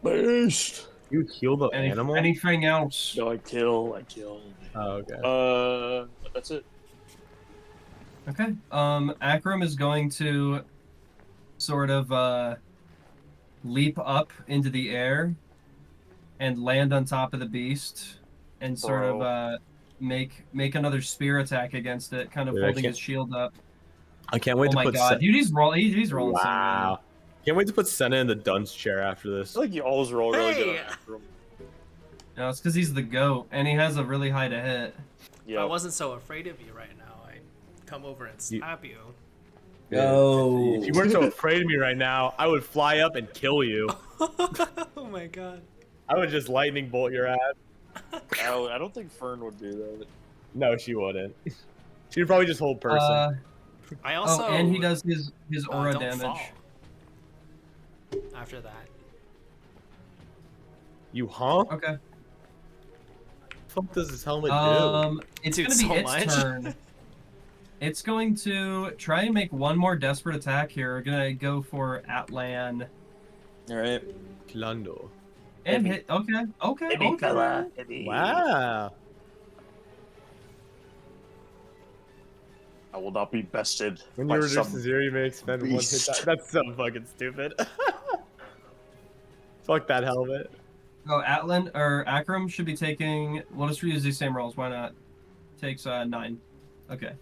Beast.
You heal the animal?
Anything else?
No, I kill.
Oh, okay.
That's it.
Okay. Akram is going to sort of leap up into the air and land on top of the beast and sort
Bro.
of make another spear attack against it, kind of
Dude, I
holding
can't-
his shield up.
I can't wait
Oh
to
my
put.
god, dude, he's rolling so
Wow. Can't wait to put Sena in the dunce chair after
I
this.
feel like you always roll really good
Hey!
on Akram.
good. No, it's because he's the goat and he has a really high to hit.
If I wasn't so afraid of you right now, I'd come over and slap you.
No.
If you weren't so afraid of me right now, I would fly up and kill you.
Oh my god.
I would just lightning bolt your ass.
Oh, I don't think Fern would do that.
No, she wouldn't. She'd probably just hold person.
I also.
Oh, and he does his aura
don't
damage.
fall after that.
You huh?
Okay.
What the fuck does this helmet
It's
Dude,
gonna be
so
its
much.
turn. It's going to try and make one more desperate attack here. We're gonna go for Atlan
All right.
do? Klando.
and hit. Okay.
Wow.
I will not be bested.
When
by
you reduce
some
to 0, you may expend 1 hit
beast.
die. That's so fucking stupid. Fuck that helmet.
Oh, Atlan or Akram should be taking. We'll just reuse these same rolls. Why not? Takes 9. Okay.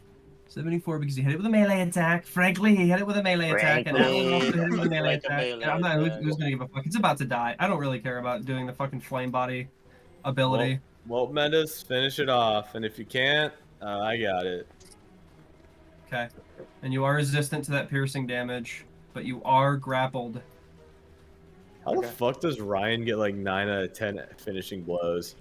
74 because he hit it with a melee attack. Frankly, he hit it with a melee attack, and Atlan also hit it with a melee
Like a
attack.
melee
And I'm not.
attack.
Who's gonna give a fuck? It's about to die. I don't really care about doing the fucking flame body ability.
Well, Metis, finish it off. And if you can't, I got it.
Okay. And you are resistant to that piercing damage, but you are grappled.
How the fuck does Ryan get like 9 out of 10 finishing blows?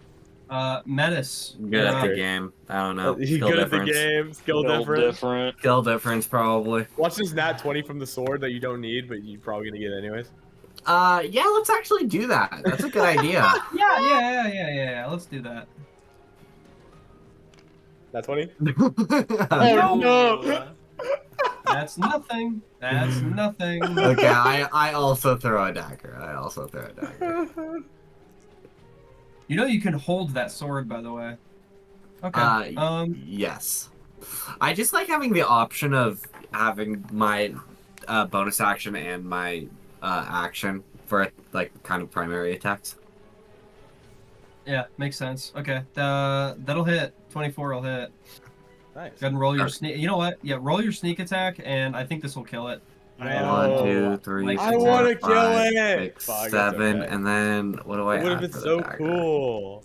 Metis.
Good
you're
at
up.
the game. I don't know.
He's
Skill
good
difference.
at the game. Skill
Build
difference.
different.
Skill difference, probably.
Watch this nat 20 from the sword that you don't need, but you're probably gonna get anyways.
Yeah, let's actually do that. That's a good idea.
Yeah. Let's do that.
Nat 20?
Oh,
no.
That's nothing. That's nothing.
Okay, I also throw a dagger.
You know you can hold that sword, by the way. Okay.
Yes. I just like having the option of having my bonus action and my action for like kind of primary attacks.
Yeah, makes sense. Okay. That'll hit. 24 will hit.
Nice.
Go ahead and roll your
Okay.
sneak. You know what? Yeah, roll your sneak attack, and I think this will kill it.
No.
1, 2, 3,
I
4,
wanna kill
5,
it!
6,
Fuck, that's
7,
okay.
and then what do I
It would
add
have been
for the
so
dagger?
cool.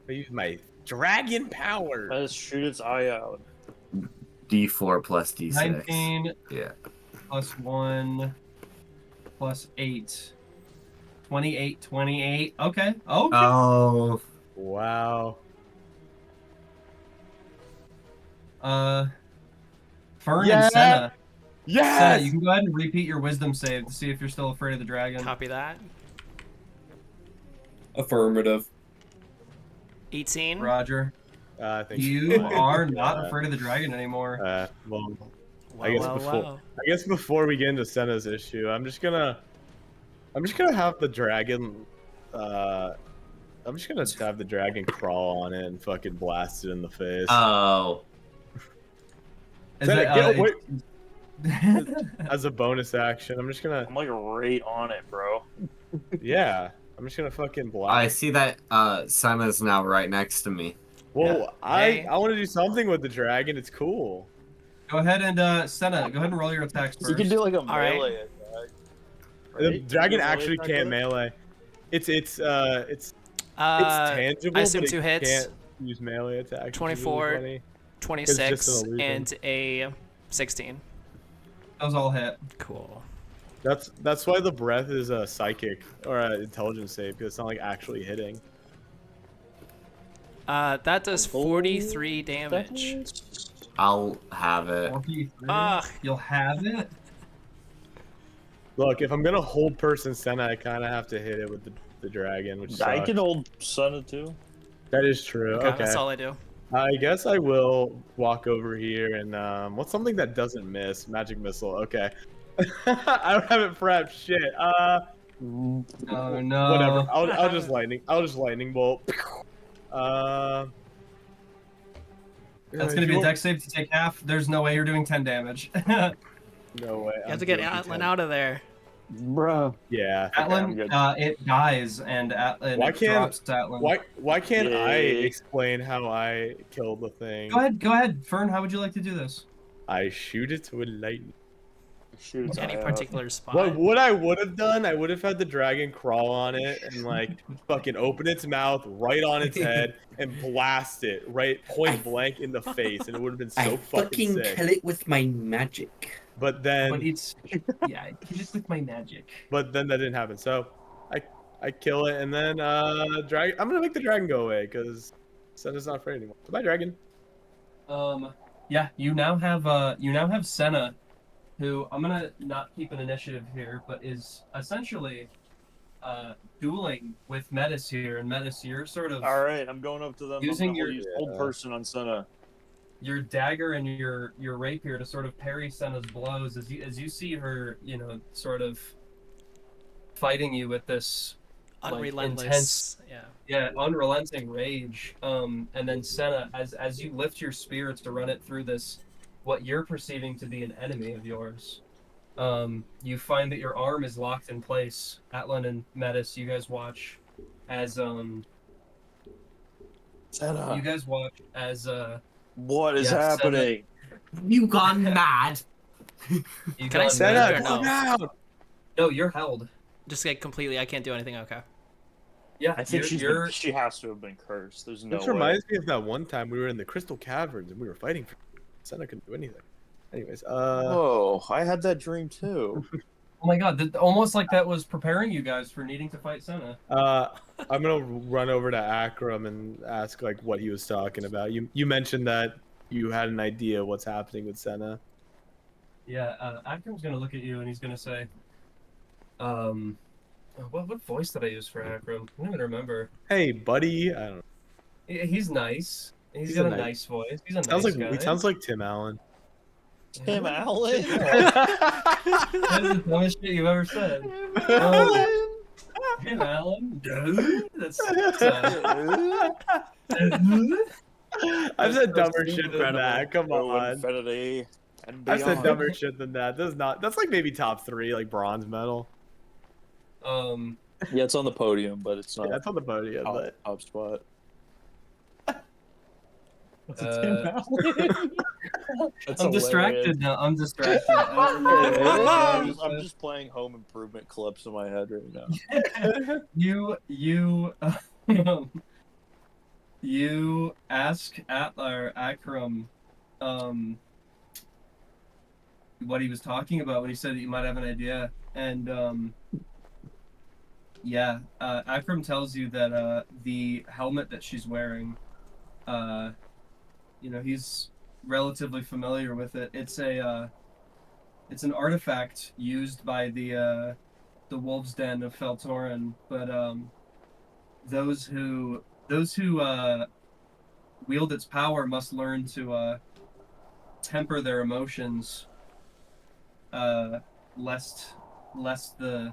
I use my dragon power.
Let's shoot its eye out.
D4 plus D6.
19
Yeah.
plus 1 plus 8. 28, 28. Okay.
Oh.
Wow.
Fern
Yeah.
and Sena.
Yes!
Sena, you can go ahead and repeat your wisdom save to see if you're still afraid of the dragon.
Copy that.
Affirmative.
18.
Roger.
I think
You are not
Yeah.
afraid of the dragon anymore.
Well,
Wow,
I guess
wow,
before
wow.
I guess before we get into Sena's issue, I'm just gonna have the dragon have the dragon crawl on it and fucking blast it in the face.
Oh.
Is
Sena,
it,
get away- As a bonus action, I'm just gonna
I'm like right on it, bro.
yeah. I'm just gonna fucking block.
I see that Sena's now right next to me.
Well,
Yeah. Hey.
I want to do something with the dragon. It's cool.
Go ahead and Sena, go ahead and roll your attacks first.
You can do like a
right.
melee attack.
The
Right?
dragon
You can
actually
attack
can't
it?
melee. It's tangible,
I assume
but
2
it
hits.
can't use melee attacks. which is
24,
really funny.
26,
illusion.
and a 16.
Those all hit.
Cool.
That's why the breath is a psychic or an intelligence save, because it's not like actually hitting.
That does 43 damage.
I'll have it.
43.
Ugh.
You'll have it.
Look, if I'm gonna hold person Sena, I kind of have to hit it with the dragon, which
I
sucks.
can hold Sena too.
That is true.
Okay,
Okay.
that's all I do.
I guess I will walk over here and what's something that doesn't miss? Magic missile. Okay. I don't have it prepped. Shit.
Oh no.
Whatever. I'll just lightning bolt.
That's gonna be a dex save to take half. There's no way you're doing 10 damage.
No way.
You have to get Atlan out of there.
Bruh.
Yeah.
Atlan,
good.
it dies, and Atlan
Why
drops Atlan.
Why can't I
Yay.
explain how I killed the thing?
Go ahead, Fern. How would you like to do this?
I shoot it with lightning.
Shoot its
Any
eye out.
particular spot.
What I would have done, I would have had the dragon crawl on it and like fucking open its mouth right on its head and blast it right point blank in the face, and it would have been so fucking sick.
kill it with my magic.
But then,
But it's yeah, I kill it with my magic.
but then that didn't happen. So I kill it, and then dragon. I'm gonna make the dragon go away because Sena's not afraid anymore. Goodbye, dragon.
Yeah, you now have Sena, who I'm gonna not keep an initiative here, but is essentially dueling with Metis here, and Metis, you're sort of
All right, I'm going up to them.
Using
I'm
your-
gonna use old person on Sena.
your dagger and your rapier to sort of parry Sena's blows as you see her, sort of fighting you with this
Unrelentless.
intense-
Yeah.
unrelenting rage. And then Sena, as you lift your spear to run it through this, what you're perceiving to be an enemy of yours, you find that your arm is locked in place. Atlan and Metis, you guys watch as
Sena. What is
Yeah,
happening?
You gone mad?
you
Can I
gone
say
mad.
that or no?
down.
No, you're held.
Just like completely, I can't do anything. Okay.
Yeah,
I think
you're
she has to have been cursed. There's no
This
way.
reminds me of that one time we were in the Crystal Caverns and we were fighting for Sena couldn't do anything. Anyways,
Whoa, I had that dream too.
Oh my god, almost like that was preparing you guys for needing to fight Sena.
I'm gonna run over to Akram and ask like what he was talking about. You mentioned that you had an idea what's happening with Sena.
Yeah, Akram's gonna look at you and he's gonna say, what voice did I use for Akram? I don't even remember.
Hey, buddy. I don't know.
He's nice. He's
He's
got
a
a
nice-
nice voice. He's a
Sounds
nice
like
guy.
he sounds like Tim Allen.
Tim Allen.
That's the dumbest shit you've ever said. Tim Allen? That's
I've said dumber shit than
Incredible.
that. Come
Go
on.
Infinity and
I've said
beyond.
dumber shit than that. That's like maybe top 3, like bronze medal.
Yeah, it's on the podium, but it's not
Yeah, that's on the podium,
top,
but
top spot.
Uh,
That's
I'm
hilarious.
distracted now. I'm distracted.
I'm just playing Home Improvement clips in my head right now.
You ask Akram what he was talking about when he said that you might have an idea, and Akram tells you that the helmet that she's wearing, he's relatively familiar with it. It's an artifact used by the Wolves' Den of Feltorin, but those who wield its power must learn to temper their emotions, lest the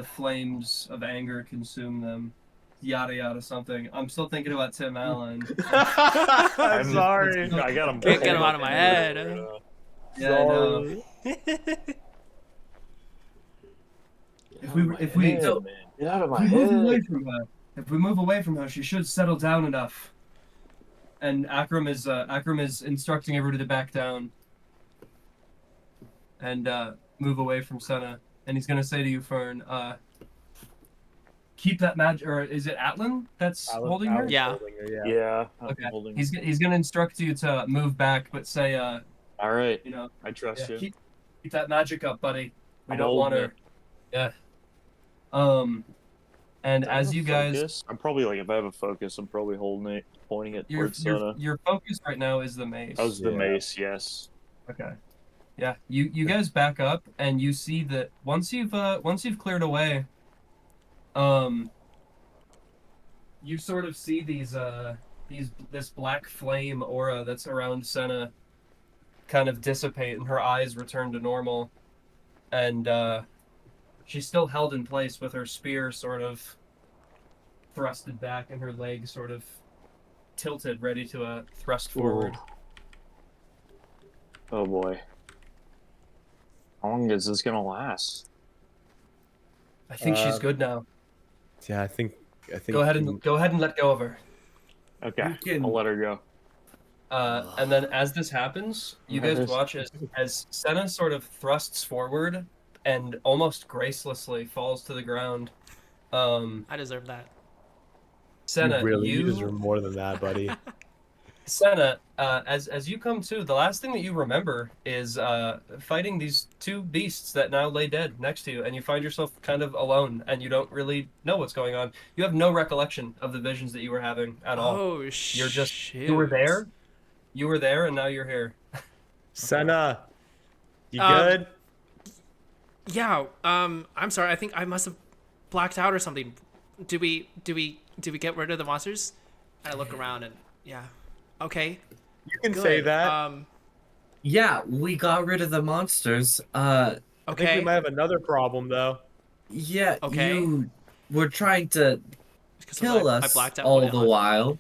flames of anger consume them. Yada yada something. I'm still thinking about Tim Allen.
I'm sorry.
I got him.
Can't get him out of my head.
Yeah, I know. if we
Get out of my
move away
head.
from her, if we move away from her, she should settle down enough. And Akram is instructing everybody to back down and move away from Sena. And he's gonna say to you, Fern, keep that magic, or is it Atlan that's holding her?
Yeah.
Holding her,
Yeah. I'm
Okay.
holding-
He's gonna instruct you to move back, but say,
All right.
you know,
I trust you.
keep that magic up, buddy. We
I'm
don't want
holding
her. Yeah. And
Do I have
as
a
you guys,
focus? I'm probably like, if I have a focus, I'm probably holding it, pointing it towards Sena.
your focus right now is the mace.
That was the
Yeah.
mace, yes.
Okay. Yeah, you guys back up and you see that once you've cleared away, you sort of see this black flame aura that's around Sena kind of dissipate and her eyes return to normal, and she's still held in place with her spear sort of thrusted back and her leg sort of tilted, ready to thrust forward.
Oh boy. How long is this gonna last?
I think she's good now.
Yeah, I think.
Go ahead and let go of her.
Okay,
You can-
I'll let her go.
And then as this happens, you guys watch as Sena sort of thrusts forward and almost gracelessly falls to the ground.
I deserve that.
Sena,
you deserve more than that, buddy.
Sena, as you come to, the last thing that you remember is fighting these two beasts that now lay dead next to you, and you find yourself kind of alone, and you don't really know what's going on. You have no recollection of the visions that you were having at all.
Oh shit!
You're just you were there, and now you're here.
Senna, you
Um,
good?
Yeah. I'm sorry. I think I must have blacked out or something. Do we get rid of the monsters? And I look around and yeah. Okay.
You can
Good.
say that.
Yeah, we got rid of the monsters.
I think
Okay.
we might have another problem though.
Yeah,
Okay.
you were trying to
Because
kill
I
us
blacked out.
all
What?
the while.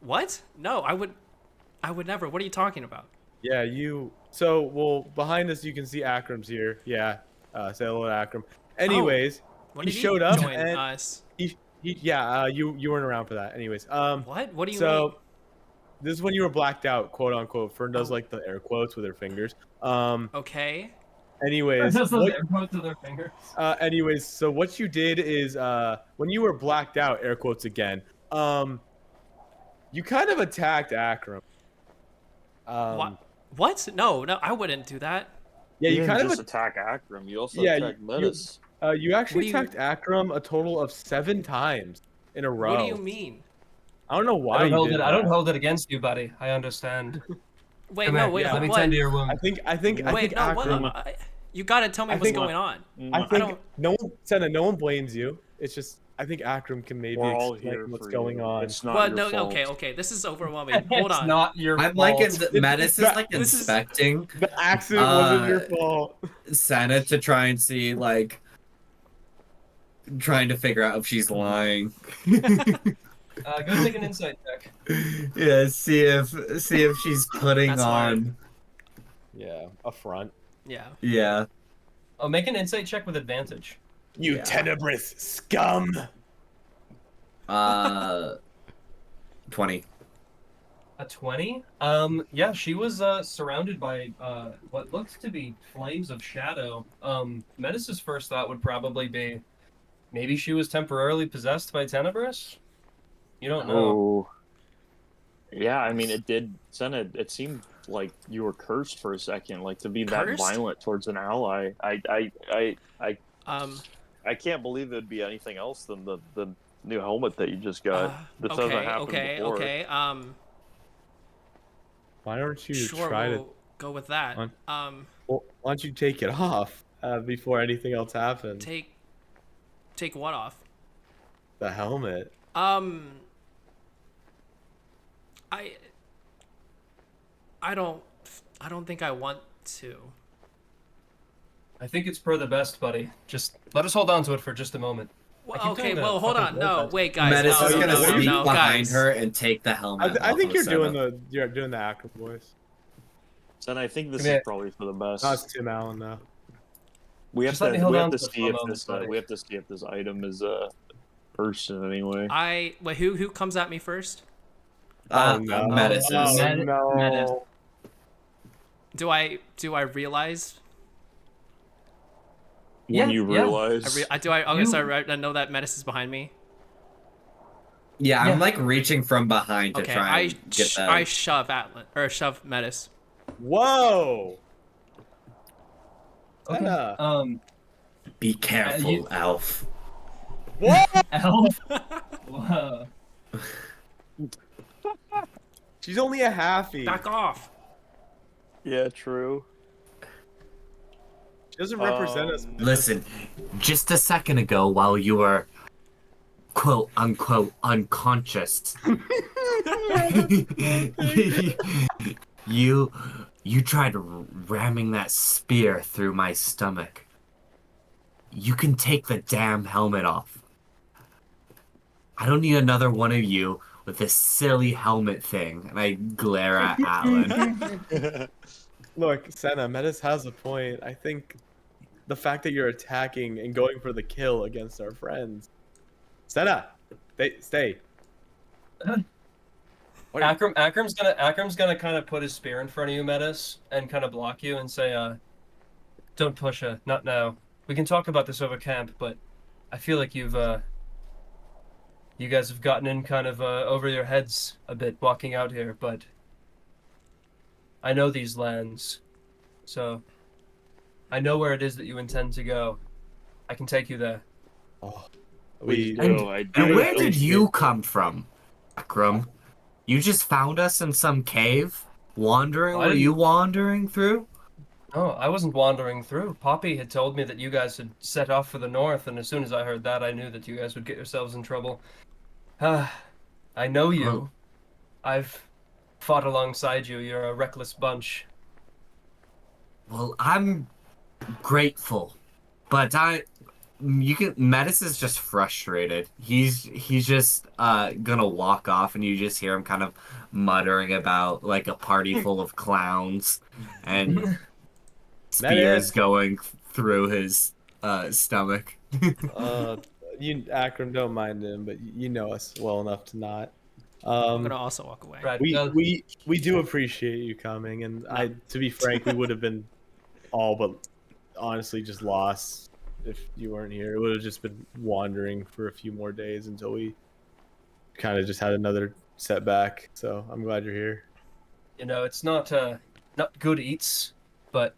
What? No, I would never. What are you talking about?
Yeah, you. So, well, behind us you can see Akram's here. Yeah. Say hello to Akram. Anyways,
When
he
did
showed up
join
and
us?
you weren't around for that. Anyways,
What? What do you
so
mean?
this is when you were blacked out, quote unquote. Fern does like the air quotes with her fingers.
Okay.
Anyways,
Just those
what-
air quotes with their fingers.
anyways, so what you did is when you were blacked out, air quotes again, you kind of attacked Akram.
What? No, I wouldn't do that.
Yeah, you
didn't
kind of
just attack Akram. You also
Yeah,
attacked Metis.
you actually
What do you-
attacked Akram a total of 7 times in a row.
What do you mean?
I don't know why
I
you
don't
did
hold
that.
it against you, buddy. I understand.
Wait,
Come
no,
here.
wait.
Let me
What?
tend to your wound.
I think
Wait, no.
Akram,
What? You gotta tell me
I
what's
think-
going on.
I think
don't-
no one, Senna, no one blames you. It's just I think Akram can maybe
We're all
explain
here
what's
for
going
you.
on.
It's not
Well,
your
no.
fault.
Okay. This is overwhelming. Hold
It's
on.
not your
I'm
fault.
liking that Metis is like
This is-
inspecting
The accident wasn't your
Uh,
fault.
Sena to try and see like trying to figure out if she's lying.
Go take an insight check.
Yeah, see if she's putting
That's smart.
on.
Yeah, a front.
Yeah.
Yeah.
Oh, make an insight check with advantage.
You
Yeah.
Tenebrous scum.
20.
A 20? Yeah, she was surrounded by what looked to be flames of shadow. Metis's first thought would probably be maybe she was temporarily possessed by Tenebrous? You don't know.
Oh. Yeah, I mean, it did. Sena, it seemed like you were cursed for a second, like to be that
Cursed?
violent towards an ally.
Um.
I can't believe it'd be anything else than the new helmet that you just got. This hasn't happened before.
Okay.
Why don't you
Sure.
try
We'll go with that.
On- Well, why don't you take it off before anything else happens?
Take what off?
The helmet.
I don't think I want to.
I think it's per the best, buddy. Just let us hold on to it for just a moment. I
Well,
keep
okay,
doing the
well, hold
fucking
on. No,
bullshit.
wait, guys.
Metis
no,
is
no,
gonna
no,
sneak
no,
behind
guys.
her and take the helmet.
I think
off
you're
of Sena.
doing the Akram voice.
Sena, I think this
Come here.
is probably for the best.
No, it's Tim Allen though.
We have
Just let me
to.
hold
We have
on
to
to it
see
for a
if
moment,
this.
buddy.
We have to see if this item is a person anyway.
Wait, who comes at me first?
Metis is.
Oh
Metis.
no.
Do I realize?
When
Yeah,
you
yeah.
realize.
Okay, so I know that Metis is behind me.
Yeah,
Yeah.
I'm like reaching from behind to
Okay,
try and get the.
I shove Atlan or shove Metis.
Whoa.
Okay.
Sena.
Be careful,
you-
Elf.
What?
Elf. Whoa.
She's only a halfie.
Back off.
Yeah, true.
She doesn't represent us.
Listen, just a second ago, while you were quote unquote unconscious, you tried ramming that spear through my stomach. You can take the damn helmet off. I don't need another one of you with this silly helmet thing. And I glare at Atlan.
Look, Sena, Metis has a point. I think the fact that you're attacking and going for the kill against our friends. Sena, stay. What are you-
Akram's gonna kind of put his spear in front of you, Metis, and kind of block you and say, "Don't push her, not now. We can talk about this over camp, but I feel like you guys have gotten in kind of over your heads a bit walking out here, but I know these lands, so I know where it is that you intend to go. I can take you there."
Oh,
Please
we
do. I do.
And where did you come from, Akram? You just found us in some cave? Wandering?
I
Were you wandering through?
No, I wasn't wandering through. Poppy had told me that you guys had set off for the north, and as soon as I heard that, I knew that you guys would get yourselves in trouble. I know you.
Oh.
I've fought alongside you. You're a reckless bunch.
Well, I'm grateful, but Metis is just frustrated. He's just gonna walk off, and you just hear him kind of muttering about like a party full of clowns and spears
Metis.
going through his stomach.
You Akram don't mind him, but you know us well enough to not.
I'm gonna also walk away.
Brad,
We do appreciate you coming, and to be frank, we would have been all but honestly just lost if you weren't here. It would have just been wandering for a few more days until we kind of just had another setback. So I'm glad you're here.
you know, it's not good eats, but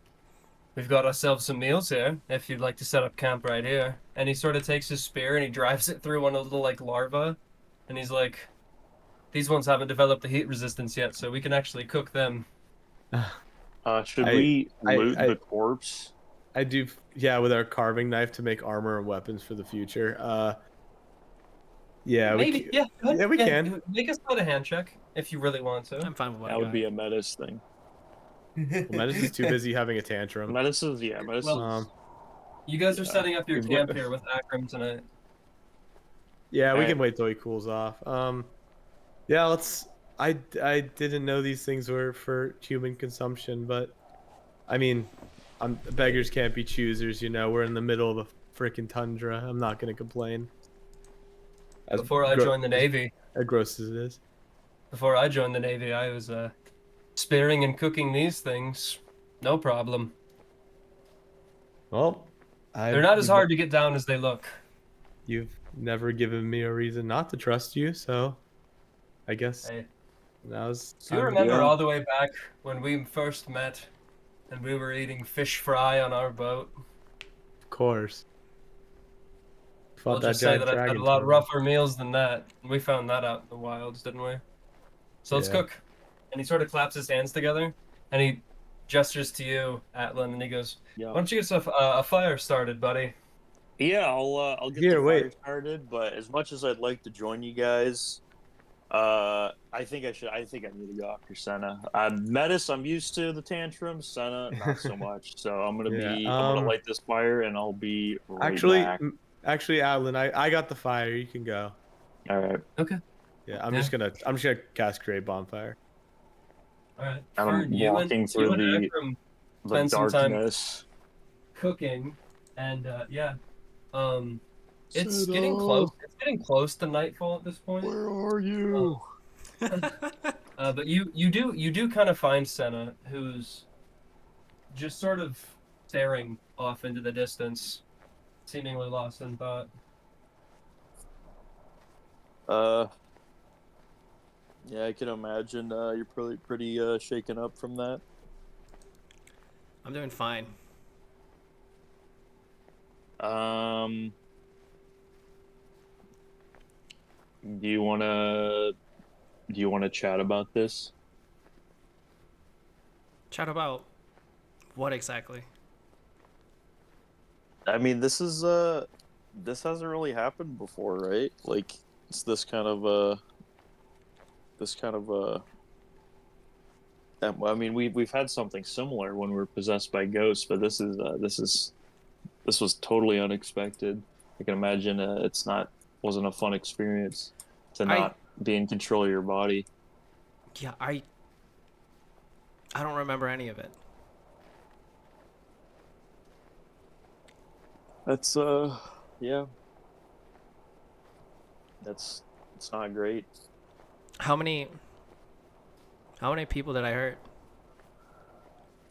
we've got ourselves some meals here. If you'd like to set up camp right here, and he sort of takes his spear and he drives it through one of the little like larvae, and he's like, "These ones haven't developed the heat resistance yet, so we can actually cook them."
Should we loot
I-
the corpse?
I do, yeah, with our carving knife to make armor and weapons for the future. Yeah,
Maybe, yeah, go ahead.
yeah, we can.
Make us a hand check if you really want to.
I'm fine with what
That
I
would
got.
be a Metis thing.
Well, Metis is too busy having a tantrum.
Metis is Metis
Well,
is.
You guys are
Yeah.
setting up your
We've
camp
got-
here with Akram tonight.
Yeah, we
Alright.
can wait till he cools off. Yeah, let's. I didn't know these things were for human consumption, but I mean, beggars can't be choosers. You know, we're in the middle of a freaking tundra. I'm not gonna complain.
Before I joined the Navy,
as gross as it is.
I was spearing and cooking these things, no problem.
Well,
They're not as hard to get down as they look.
You've never given me a reason not to trust you, so I guess
Hey.
now's.
Do you
time to
remember
go.
all the way back when we first met, and we were eating fish fry on our boat?
Of course.
I'll
Fought that
just say
giant
that I've had a
dragon
lot
tournament.
rougher meals than that. We found that out in the wilds, didn't we? So let's
Yeah.
cook. And he sort of claps his hands together, and he gestures to you, Atlan, and he goes, "Why
Yeah.
don't you get a fire started, buddy?"
Yeah, I'll get
Here,
the
wait.
fire started. But as much as I'd like to join you guys, I think I need to go after Sena. Metis, I'm used to the tantrums. Sena, not so much. So I'm gonna I'm gonna light this fire, and I'll be right back.
Actually, Atlan, I got the fire. You can go.
All right.
Okay.
Yeah, I'm
Yeah.
just gonna cast create bonfire.
All right.
And I'm
Fern, you
walking
and
through
Akram
the
spend some time
darkness.
cooking. And yeah, um, it's getting close. It's getting close to nightfall at this point.
Where are you?
But you do kind of find Sena, who's just sort of staring off into the distance, seemingly lost in thought.
Uh, yeah, I can imagine you're probably pretty shaken up from that.
I'm doing fine.
Um, do you wanna chat about this?
Chat about what exactly?
I mean, this hasn't really happened before, right? Like it's this kind of I mean, we've had something similar when we were possessed by ghosts, but this was totally unexpected. I can imagine it's not wasn't a fun experience to
I
not be in control of your body.
yeah, I don't remember any of it.
That's yeah, that's it's not great.
How many people did I hurt?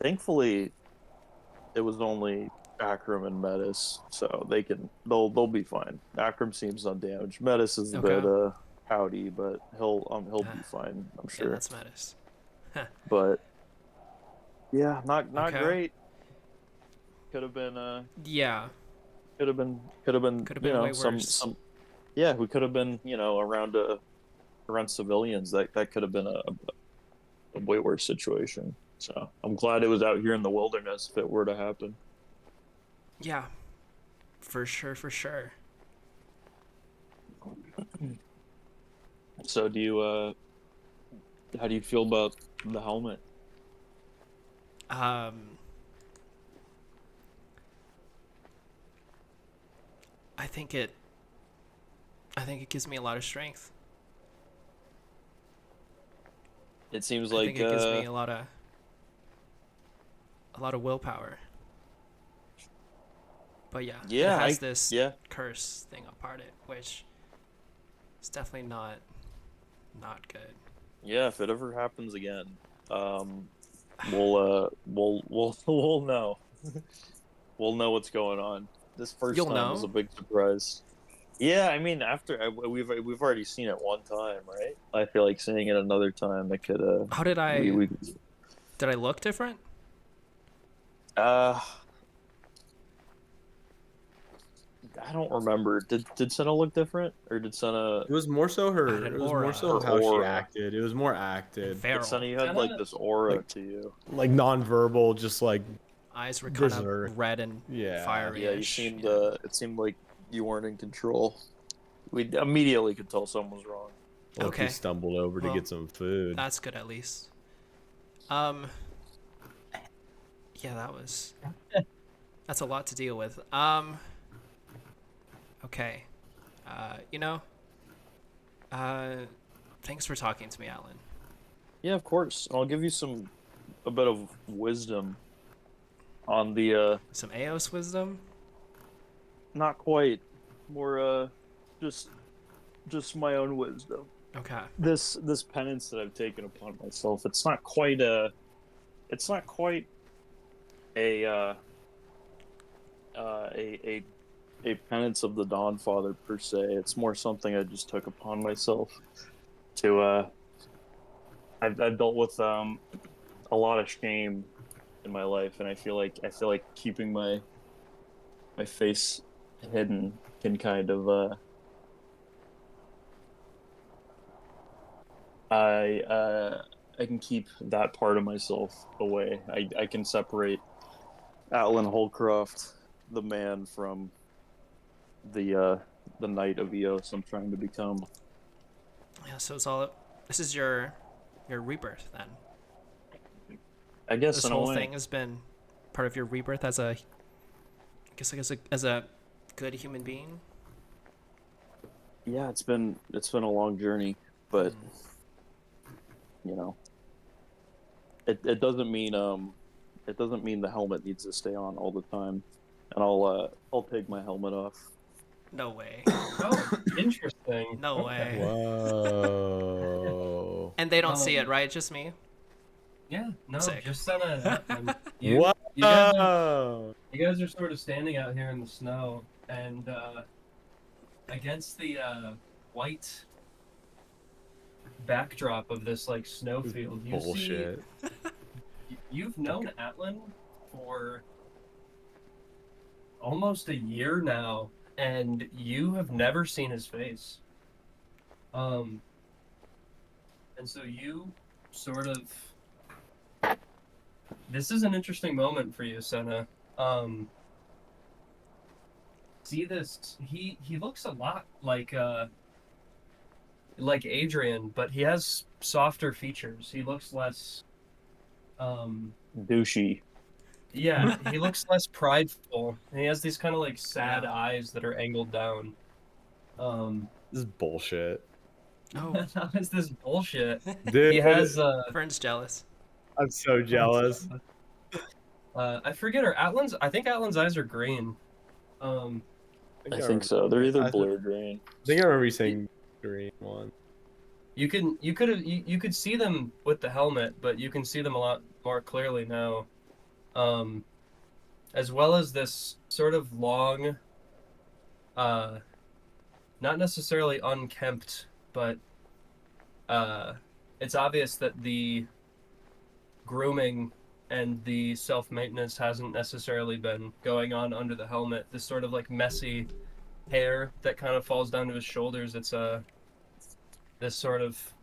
Thankfully, it was only Akram and Metis, so they'll be fine. Akram seems undamaged. Metis is a bit
Okay.
howdy, but he'll be fine, I'm
Yeah,
sure.
that's Metis.
But yeah, not
Okay.
great. Could have been
Yeah,
could have been
could have
you
been
know
way worse.
some yeah, we could have been around civilians. That could have been a way worse situation. So I'm glad it was out here in the wilderness if it were to happen.
Yeah, for sure, for sure.
So do you how do you feel about the helmet?
Um, I think it gives me a lot of strength.
It seems
I think
like
it gives me a lot of willpower. But yeah, it
yeah,
has this
yeah.
curse thing apart it, which is definitely not good.
Yeah, if it ever happens again, we'll know. We'll know what's going on. This first
You'll
time was a
know.
big surprise. Yeah, I mean, we've already seen it one time, right? I feel like seeing it another time, it could
How did
we
did I look different?
uh I don't remember. Did Senna look different, or did Senna
It was more so
I had
her.
an
It was more
aura
so
her
how she
aura?
acted. It was more acted,
But
feral.
Senna, you had like
Sena,
this aura
like
to you.
like nonverbal, just like
Eyes were kind of
berserk.
red and
Yeah.
Yeah, you
fiery-ish.
seemed
Yeah.
it seemed like you weren't in control. We immediately could tell something was wrong.
Like we
Okay.
stumbled over to
Well,
get some food.
that's good at least. Um, yeah, that's a lot to deal with. Okay. You know, uh, thanks for talking to me, Atlan.
Yeah, of course. I'll give you a bit of wisdom on the
Some Eos wisdom.
not quite more just my own wisdom.
Okay.
This penance that I've taken upon myself, it's not quite a a penance of the Dawn Father per se. It's more something I just took upon myself to I've dealt with a lot of shame in my life, and I feel like keeping my face hidden can kind of I I can keep that part of myself away. I can separate Atlan Holcroft, the man, from the knight of Eos I'm trying to become.
Yeah. So it's all. This is your rebirth then.
I guess
This
in a
whole
way.
thing has been part of your rebirth as I guess as a good human being.
Yeah, it's been a long journey, but
Mm.
you know, it doesn't mean the helmet needs to stay on all the time. and I'll take my helmet off.
No way.
Oh, interesting.
No
Okay.
way.
Whoa.
And they don't see it, right? Just me.
Yeah, no,
Sick.
just Sena and Atlan.
Whoa.
You guys are sort of standing out here in the snow, and against the white backdrop of this like snowfield, you
Bullshit.
you've known Atlan for almost a year now, and you have never seen his face. And so you sort of, this is an interesting moment for you, Sena. See this, he looks a lot like Adrian, but he has softer features. He looks less
Douchey.
yeah, he looks less prideful. He has these kind of like sad eyes that are angled down.
This is bullshit.
Oh,
How is this bullshit?
Dude,
He has
Fern's jealous.
I'm so jealous.
I forget her I think Atlan's eyes are green.
I think so. They're either blue or green.
I think I remember you saying green one.
You could see them with the helmet, but you can see them a lot more clearly now. As well as this sort of long, not necessarily unkempt, but it's obvious that the grooming and the self-maintenance hasn't necessarily been going on under the helmet. This sort of like messy hair that kind of falls down to his shoulders. It's this sort of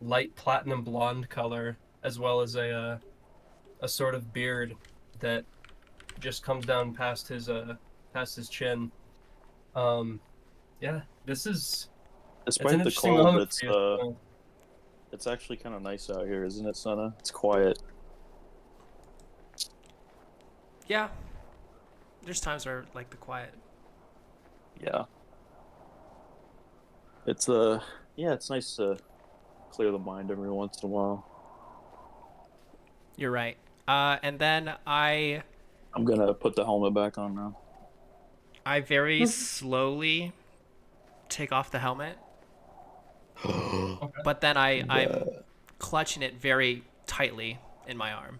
light platinum blonde color, as well as a sort of beard that just comes down past his chin. Yeah, this is.
Despite the cold, it's actually kind of nice out here, isn't it, Sena? It's quiet.
Yeah. There's times where I like the quiet.
Yeah. It's it's nice to clear the mind every once in a while.
You're right. And then
I'm gonna put the helmet back on now.
I very slowly take off the helmet, but then I'm clutching it very tightly in my arm.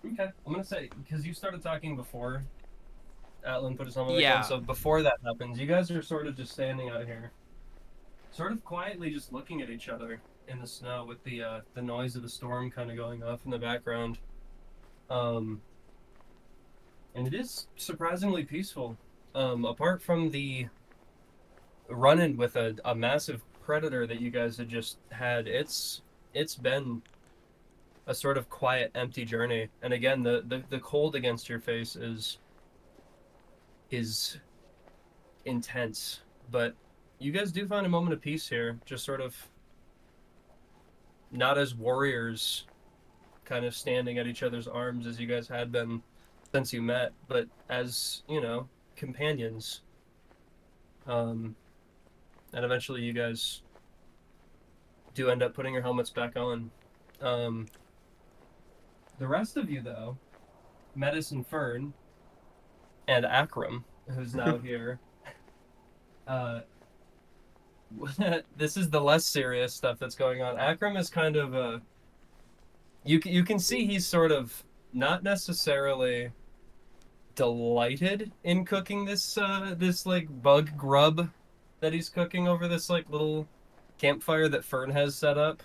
Okay, I'm gonna say, because you started talking before Atlan put his helmet
Yeah.
on, so before that happens, you guys are sort of just standing out here, sort of quietly just looking at each other in the snow with the noise of the storm kind of going off in the background. And it is surprisingly peaceful. Apart from the run-in with a massive predator that you guys had just had, it's been a sort of quiet, empty journey. And again, the cold against your face is intense. But you guys do find a moment of peace here, just sort of not as warriors kind of standing at each other's arms as you guys had been since you met, but as, companions. And eventually you guys do end up putting your helmets back on. The rest of you, though, Metis and Fern, and Akram, who's now here, this is the less serious stuff that's going on. Akram is kind of you can see he's sort of not necessarily delighted in cooking this like bug grub that he's cooking over this like little campfire that Fern has set up.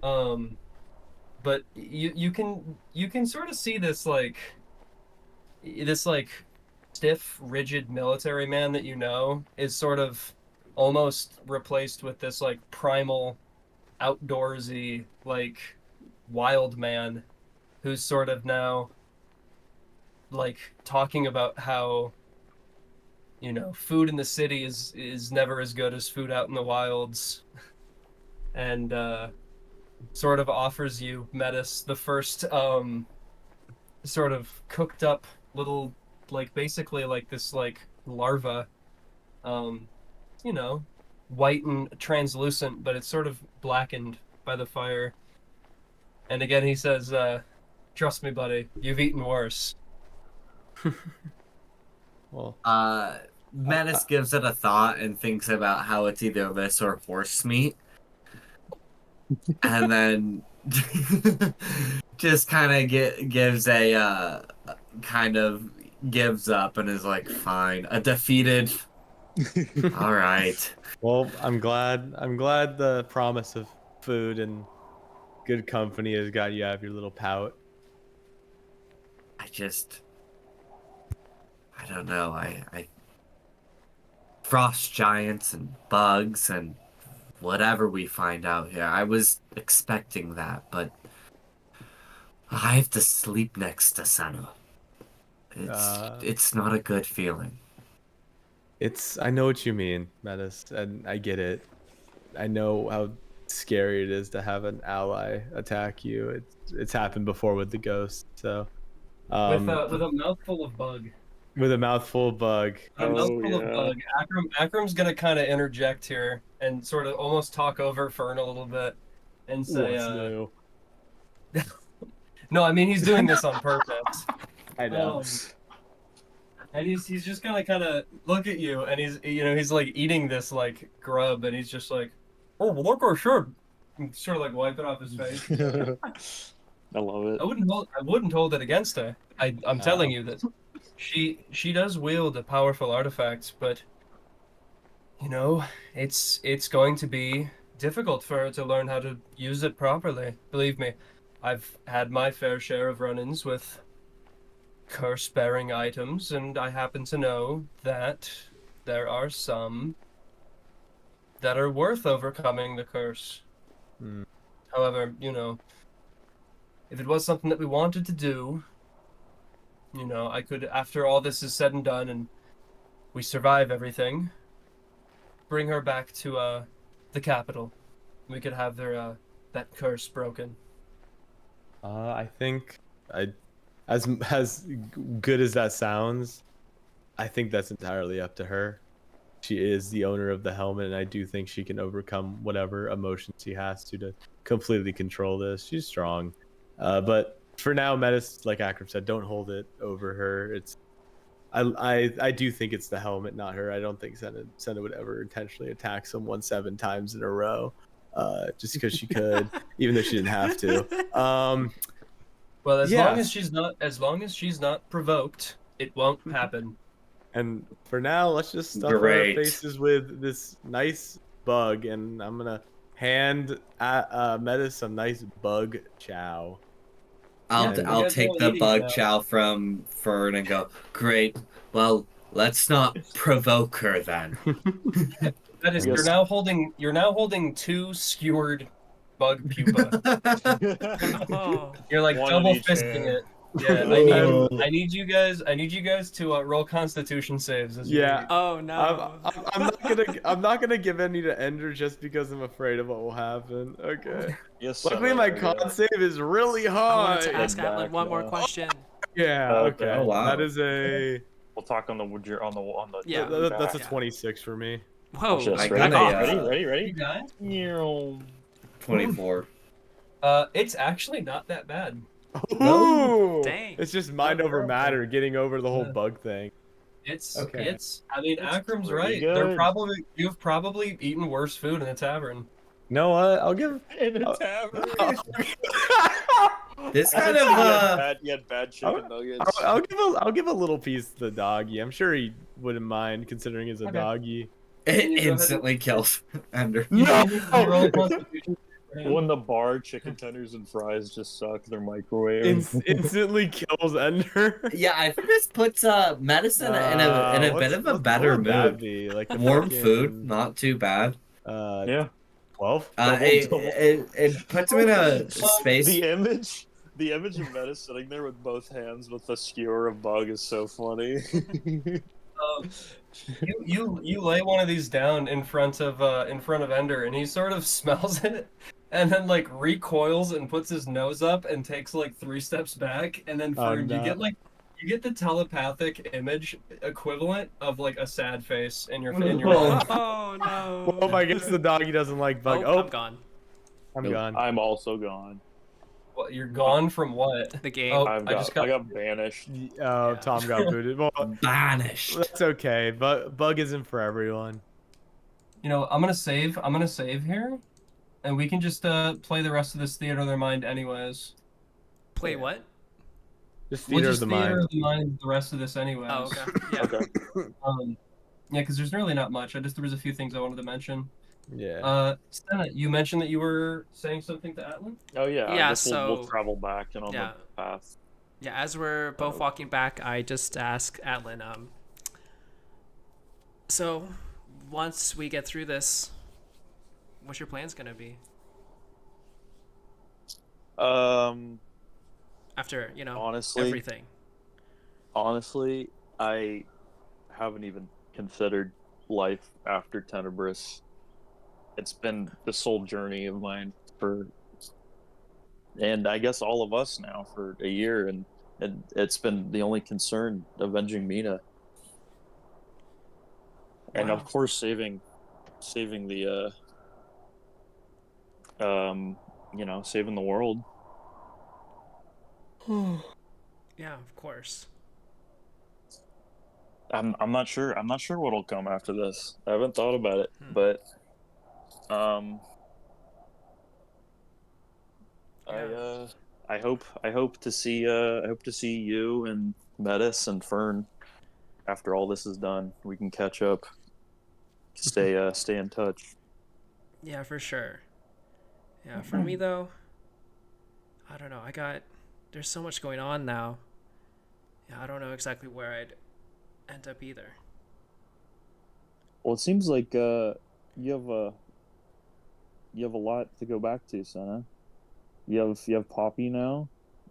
But you can sort of see this like stiff, rigid military man that is sort of almost replaced with this like primal, outdoorsy, like wild man who's sort of now like talking about how food in the city is never as good as food out in the wilds, and sort of offers you, Metis, the first sort of cooked up little, like basically like this like larva, white and translucent, but it's sort of blackened by the fire. And again he says, trust me buddy, you've eaten worse.
Well,
Metis gives it a thought and thinks about how it's either this or horse meat. And then just kind of gives a kind of gives up and is like, fine, a defeated. All right.
well, I'm glad the promise of food and good company has got you out of your little pout.
I don't know. I frost giants and bugs and whatever we find out here. I was expecting that, but I have to sleep next to Sena. It's not a good feeling.
I know what you mean, Metis, and I get it. I know how scary it is to have an ally attack you. It's happened before with the ghost. So,
With a mouthful of bug.
with a mouthful of bug.
A mouthful of bug. Akram's gonna kind of interject here and sort of almost talk over Fern a little bit and say,
What's new?
No, I mean he's doing this on purpose.
I know.
And he's just gonna kind of look at you, and he's like eating this like grub, and he's just like, oh, well, look, I should, and sort of like wipe it off his face.
I love it.
I wouldn't hold it against her. I'm telling you that she does wield a powerful artifact, but you know, it's going to be difficult for her to learn how to use it properly. Believe me, I've had my fair share of run-ins with curse-bearing items, and I happen to know that there are some that are worth overcoming the curse. However, you know, if it was something that we wanted to do, you know, I could, after all this is said and done and we survive everything, bring her back to the capital. We could have their that curse broken.
I think as good as that sounds, I think that's entirely up to her. She is the owner of the helmet, and I do think she can overcome whatever emotions she has to completely control this. She's strong. But for now, Metis, like Akram said, don't hold it over her. I do think it's the helmet, not her. I don't think Sena would ever intentionally attack someone 7 times in a row, just because she could, even though she didn't have to.
Well, as long as she's not provoked, it won't happen.
And for now, let's just stuff our faces with this nice bug, and I'm gonna hand Metis some nice bug chow.
I'll take the bug chow from Fern and go, great. Well, let's not provoke her then.
That is, you're now holding 2 skewered bug pupa. You're like double fisting it. Yeah, I need you guys to roll Constitution saves. As you eat.
Oh no.
I'm not gonna give any to Ender just because I'm afraid of what will happen. Okay.
Yes.
Luckily, my con save is really
I
high.
wanted to ask Atlan one more question.
Yeah. Okay.
Oh, wow.
That is a.
We'll talk on the.
Yeah.
That's a 26 for me.
Whoa.
I
Ready?
got a
Ready?
You guys?
24.
It's actually not that bad.
Ooh,
Dang.
It's just mind over matter, getting over the whole bug thing.
It's
Okay.
I mean, Akram's right.
good.
You've probably eaten worse food in a tavern.
You know what? I'll give.
In a tavern.
This kind of
You had bad chicken nuggets.
I'll give a little piece to the doggy. I'm sure he wouldn't mind, considering he's a doggy.
it instantly kills Ender.
Roll Constitution.
When the bar chicken tenders and fries just suck, they're microwave.
Instantly kills Ender.
Yeah, I think this puts medicine in a bit of a better mood.
Like the
Warm
fucking,
food, not too bad.
Yeah.
12.
It puts him in a space.
The image of Metis sitting there with both hands with the skewer of bug is so funny.
You lay one of these down in front of Ender, and he sort of smells it, and then like recoils and puts his nose up and takes like 3 steps back, and then Fern, you get the telepathic image equivalent of like a sad face in your mind.
Oh no.
Well, I guess the doggy doesn't like bug.
I'm gone.
I'm gone.
I'm also gone.
What, you're gone from what?
The game.
Oh,
I
just got.
got banished.
Oh,
Yeah.
Tom got booted. Well,
Banished.
that's okay. But bug isn't for everyone.
You know, I'm gonna save. I'm gonna save here, and we can just play the rest of this theater of their mind anyways.
Play what?
Just
We'll
theater
just
of the
theater
mind.
of the mind the rest of this anyways.
Oh, okay. Yeah.
Okay.
Yeah, because there's really not much. There was a few things I wanted to mention.
Yeah.
Sena, you mentioned that you were saying something to Atlan?
Oh yeah. I
Yeah,
guess we'll
so-
travel back and on
yeah.
the path.
Yeah, as we're both walking back, I just ask Atlan, so once we get through this, what's your plans gonna be? After, you know,
Honestly,
everything.
honestly, I haven't even considered life after Tenebrous. It's been the sole journey of mine and I guess all of us now for a year, and it's been the only concern, avenging Mina, and
Wow.
of course saving the saving the world.
Yeah, of course.
I'm not sure what'll come after this. I haven't thought about it,
Hmm.
but
Yeah.
I hope to see you and Metis and Fern after all this is done. We can catch up. Stay in touch.
Yeah, for sure. Yeah, for me though, I don't know. There's so much going on now. Yeah, I don't know exactly where I'd end up either.
Well, it seems like you have a lot to go back to, Sena. You have Poppy now,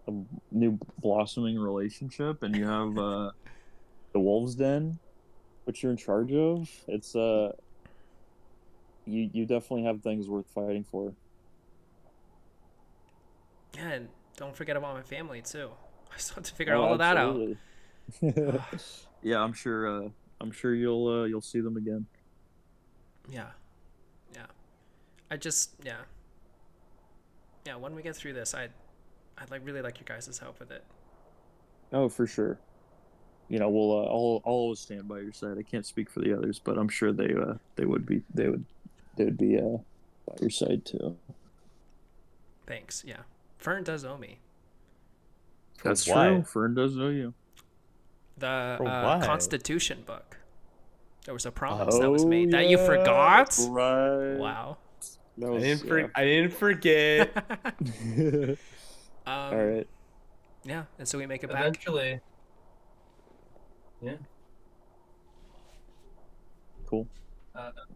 a new blossoming relationship, and you have the Wolves Den, which you're in charge of. It's you definitely have things worth fighting for.
Yeah, and don't forget about my family too. I still have to figure all of that out.
Absolutely. Yeah, I'm sure you'll see them again.
Yeah. Yeah, when we get through this, I'd really like your guys' help with it.
Oh, for sure. You know, I'll always stand by your side. I can't speak for the others, but I'm sure they would be by your side too.
Thanks. Yeah. Fern does owe me.
That's
what?
true. Fern does know you.
The
For what?
Constitution book. There was a promise that was made that you
yeah,
forgot.
Right.
Wow.
That
I
was,
didn't forget.
All right.
Yeah, and so we make it back.
Eventually. Yeah.
Cool.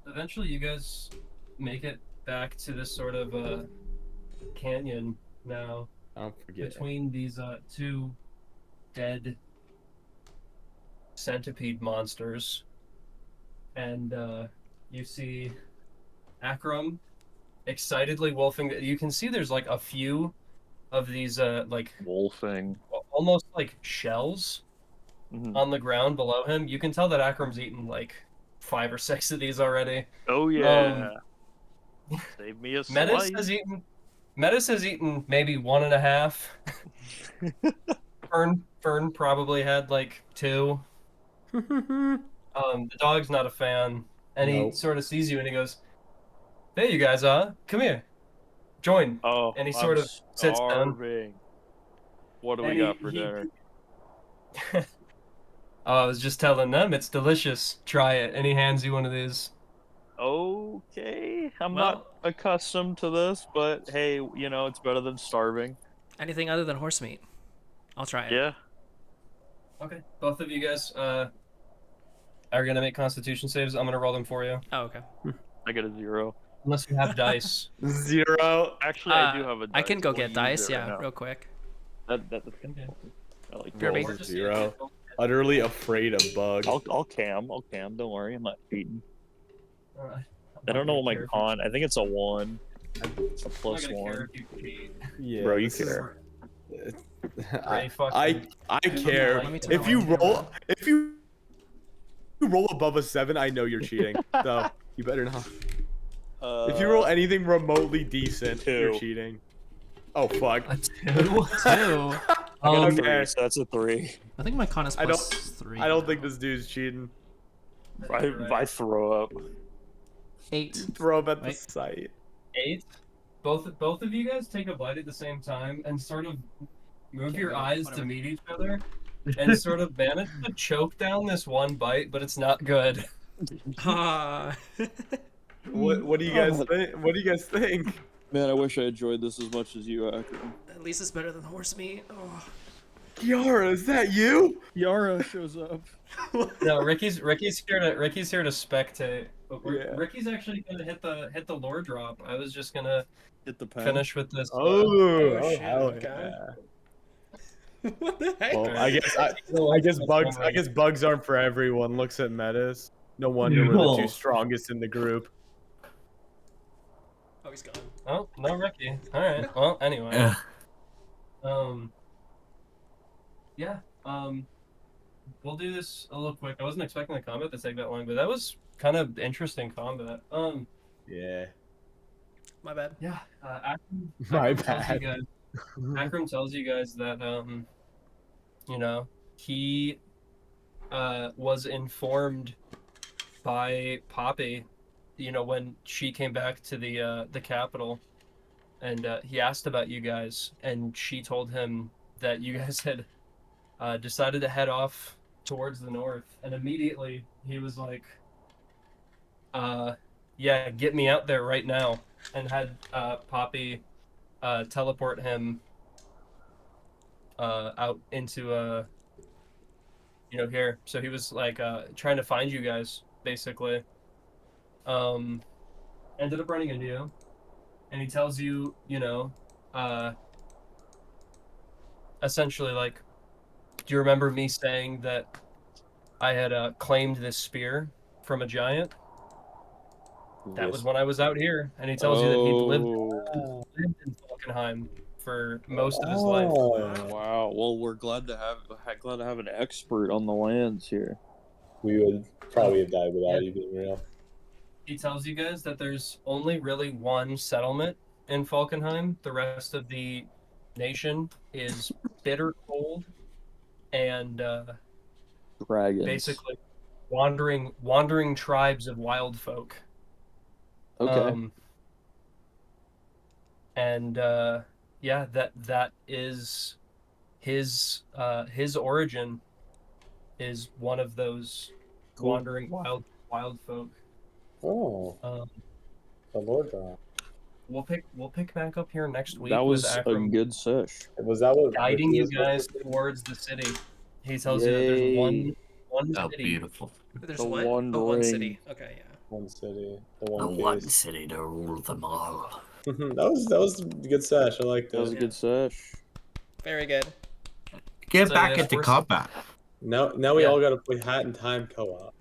Eventually, you guys make it back to this sort of canyon now
Don't forget.
between these two dead centipede monsters, and you see Akram excitedly wolfing. You can see there's like a few of these like
Wolfing.
almost like shells
Mhm.
on the ground below him. You can tell that Akram's eaten like 5 or 6 of these already.
Oh yeah. Save me a
Metis
slice.
has eaten maybe 1.5. Fern probably had like 2. The dog's not a fan, and he
Nope.
sort of sees you and he goes, "Hey, you guys, come here, join."
Oh,
And he
I'm
sort of sits down.
starving. What do we
And
got for dinner?
I was just telling them it's delicious. Try it. And he hands you one of these.
Okay, I'm
Well-
not accustomed to this, but hey, you know it's better than starving.
Anything other than horse meat. I'll try it.
Yeah.
Okay, both of you guys are gonna make Constitution saves. I'm gonna roll them for you,
Oh, okay.
I get a 0.
unless you have dice.
0.
Actually, I do have a dice.
I can go
We'll
get
use
dice,
it right
yeah,
now.
real quick.
That's
Okay.
I like
Here,
rolls.
baby.
Or just-
0. Utterly afraid of bugs.
I'll cam. Don't worry, I'm not cheating.
Alright.
I don't know what my
care if
con. I think it's a 1. It's a
I'm not
plus
gonna
1.
care if you cheat.
Yeah,
Bro, you
this is-
care.
I,
fucking-
I care.
Let me turn
If
on
you
my camera.
roll above a 7, I know you're cheating. So you better not. If you
Uh,
roll anything remotely decent, you're
2.
cheating. Oh fuck.
A 2.
2.
I got a
Okay.
3, so that's a 3.
I think my con is
I don't-
+3.
I don't think this dude's cheating.
I throw up.
8.
Throw him at the
Wait.
site.
8. Both of you guys take a bite at the same time and sort of move
Okay,
your
wait,
eyes
whatever.
to meet each other and sort of manage to choke down this one bite, but it's not good.
Ah.
What do you guys think? What do you guys think?
Man, I wish I enjoyed this as much as you, Akron.
At least it's better than horse meat. Oh.
Kiara, is that you?
Yara shows up.
No, Ricky's here to spectate. But
Yeah.
Ricky's actually gonna hit the lore drop. I was just gonna
Hit the pen.
finish with this.
Oh,
shit,
hell
okay.
yeah.
What the heck?
Well, I guess bugs aren't for everyone. Looks at Metis. No wonder we're the
No.
two strongest in the group.
Oh, he's gone.
Oh, no Ricky. All right. Well, anyway. Yeah. We'll do this a little quick. I wasn't expecting the combat to take that long, but that was kind of interesting combat.
Yeah.
My bad.
Yeah. Akram,
My
Akram tells you
bad.
guys- Akram tells you guys that you know, he was informed by Poppy, you know, when she came back to the capital, and he asked about you guys, and she told him that you guys had decided to head off towards the north, and immediately he was like, yeah, get me out there right now, and had Poppy teleport him out into you know, here. So he was like trying to find you guys, basically. Ended up running into you, and he tells you, you know, essentially like, do you remember me saying that I had claimed this spear from a giant? That was when I was out here, and he tells you that he'd lived in Falkenheim for most of his life.
Wow. Well, we're glad to have an expert on the lands here.
We would probably have died without you being real.
He tells you guys that there's only really one settlement in Falkenheim. The rest of the nation is bitter cold and
Dragons.
basically wandering tribes of wild folk.
Okay.
And yeah, that is his origin is one of those
Cool.
wandering wild folk.
Oh, the Lord drop.
We'll pick back up here next week.
That was
with
a
Akram
good sesh.
Was that what
guiding
Ricky
you
was supposed
guys
to do?
towards the city. He tells you that there's one
Oh,
city.
beautiful.
There's
The
what?
One
Oh, one
Ring.
city. Okay, yeah.
One city, the
The
one
one
case.
city to rule them all.
that was a good sesh. I liked
That was a
it.
good sesh.
Very good.
Get
So,
back
yes,
into
we're-
combat.
Now we
Yeah.
all got to play Hat in Time co-op.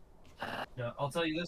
Yeah, I'll tell you this.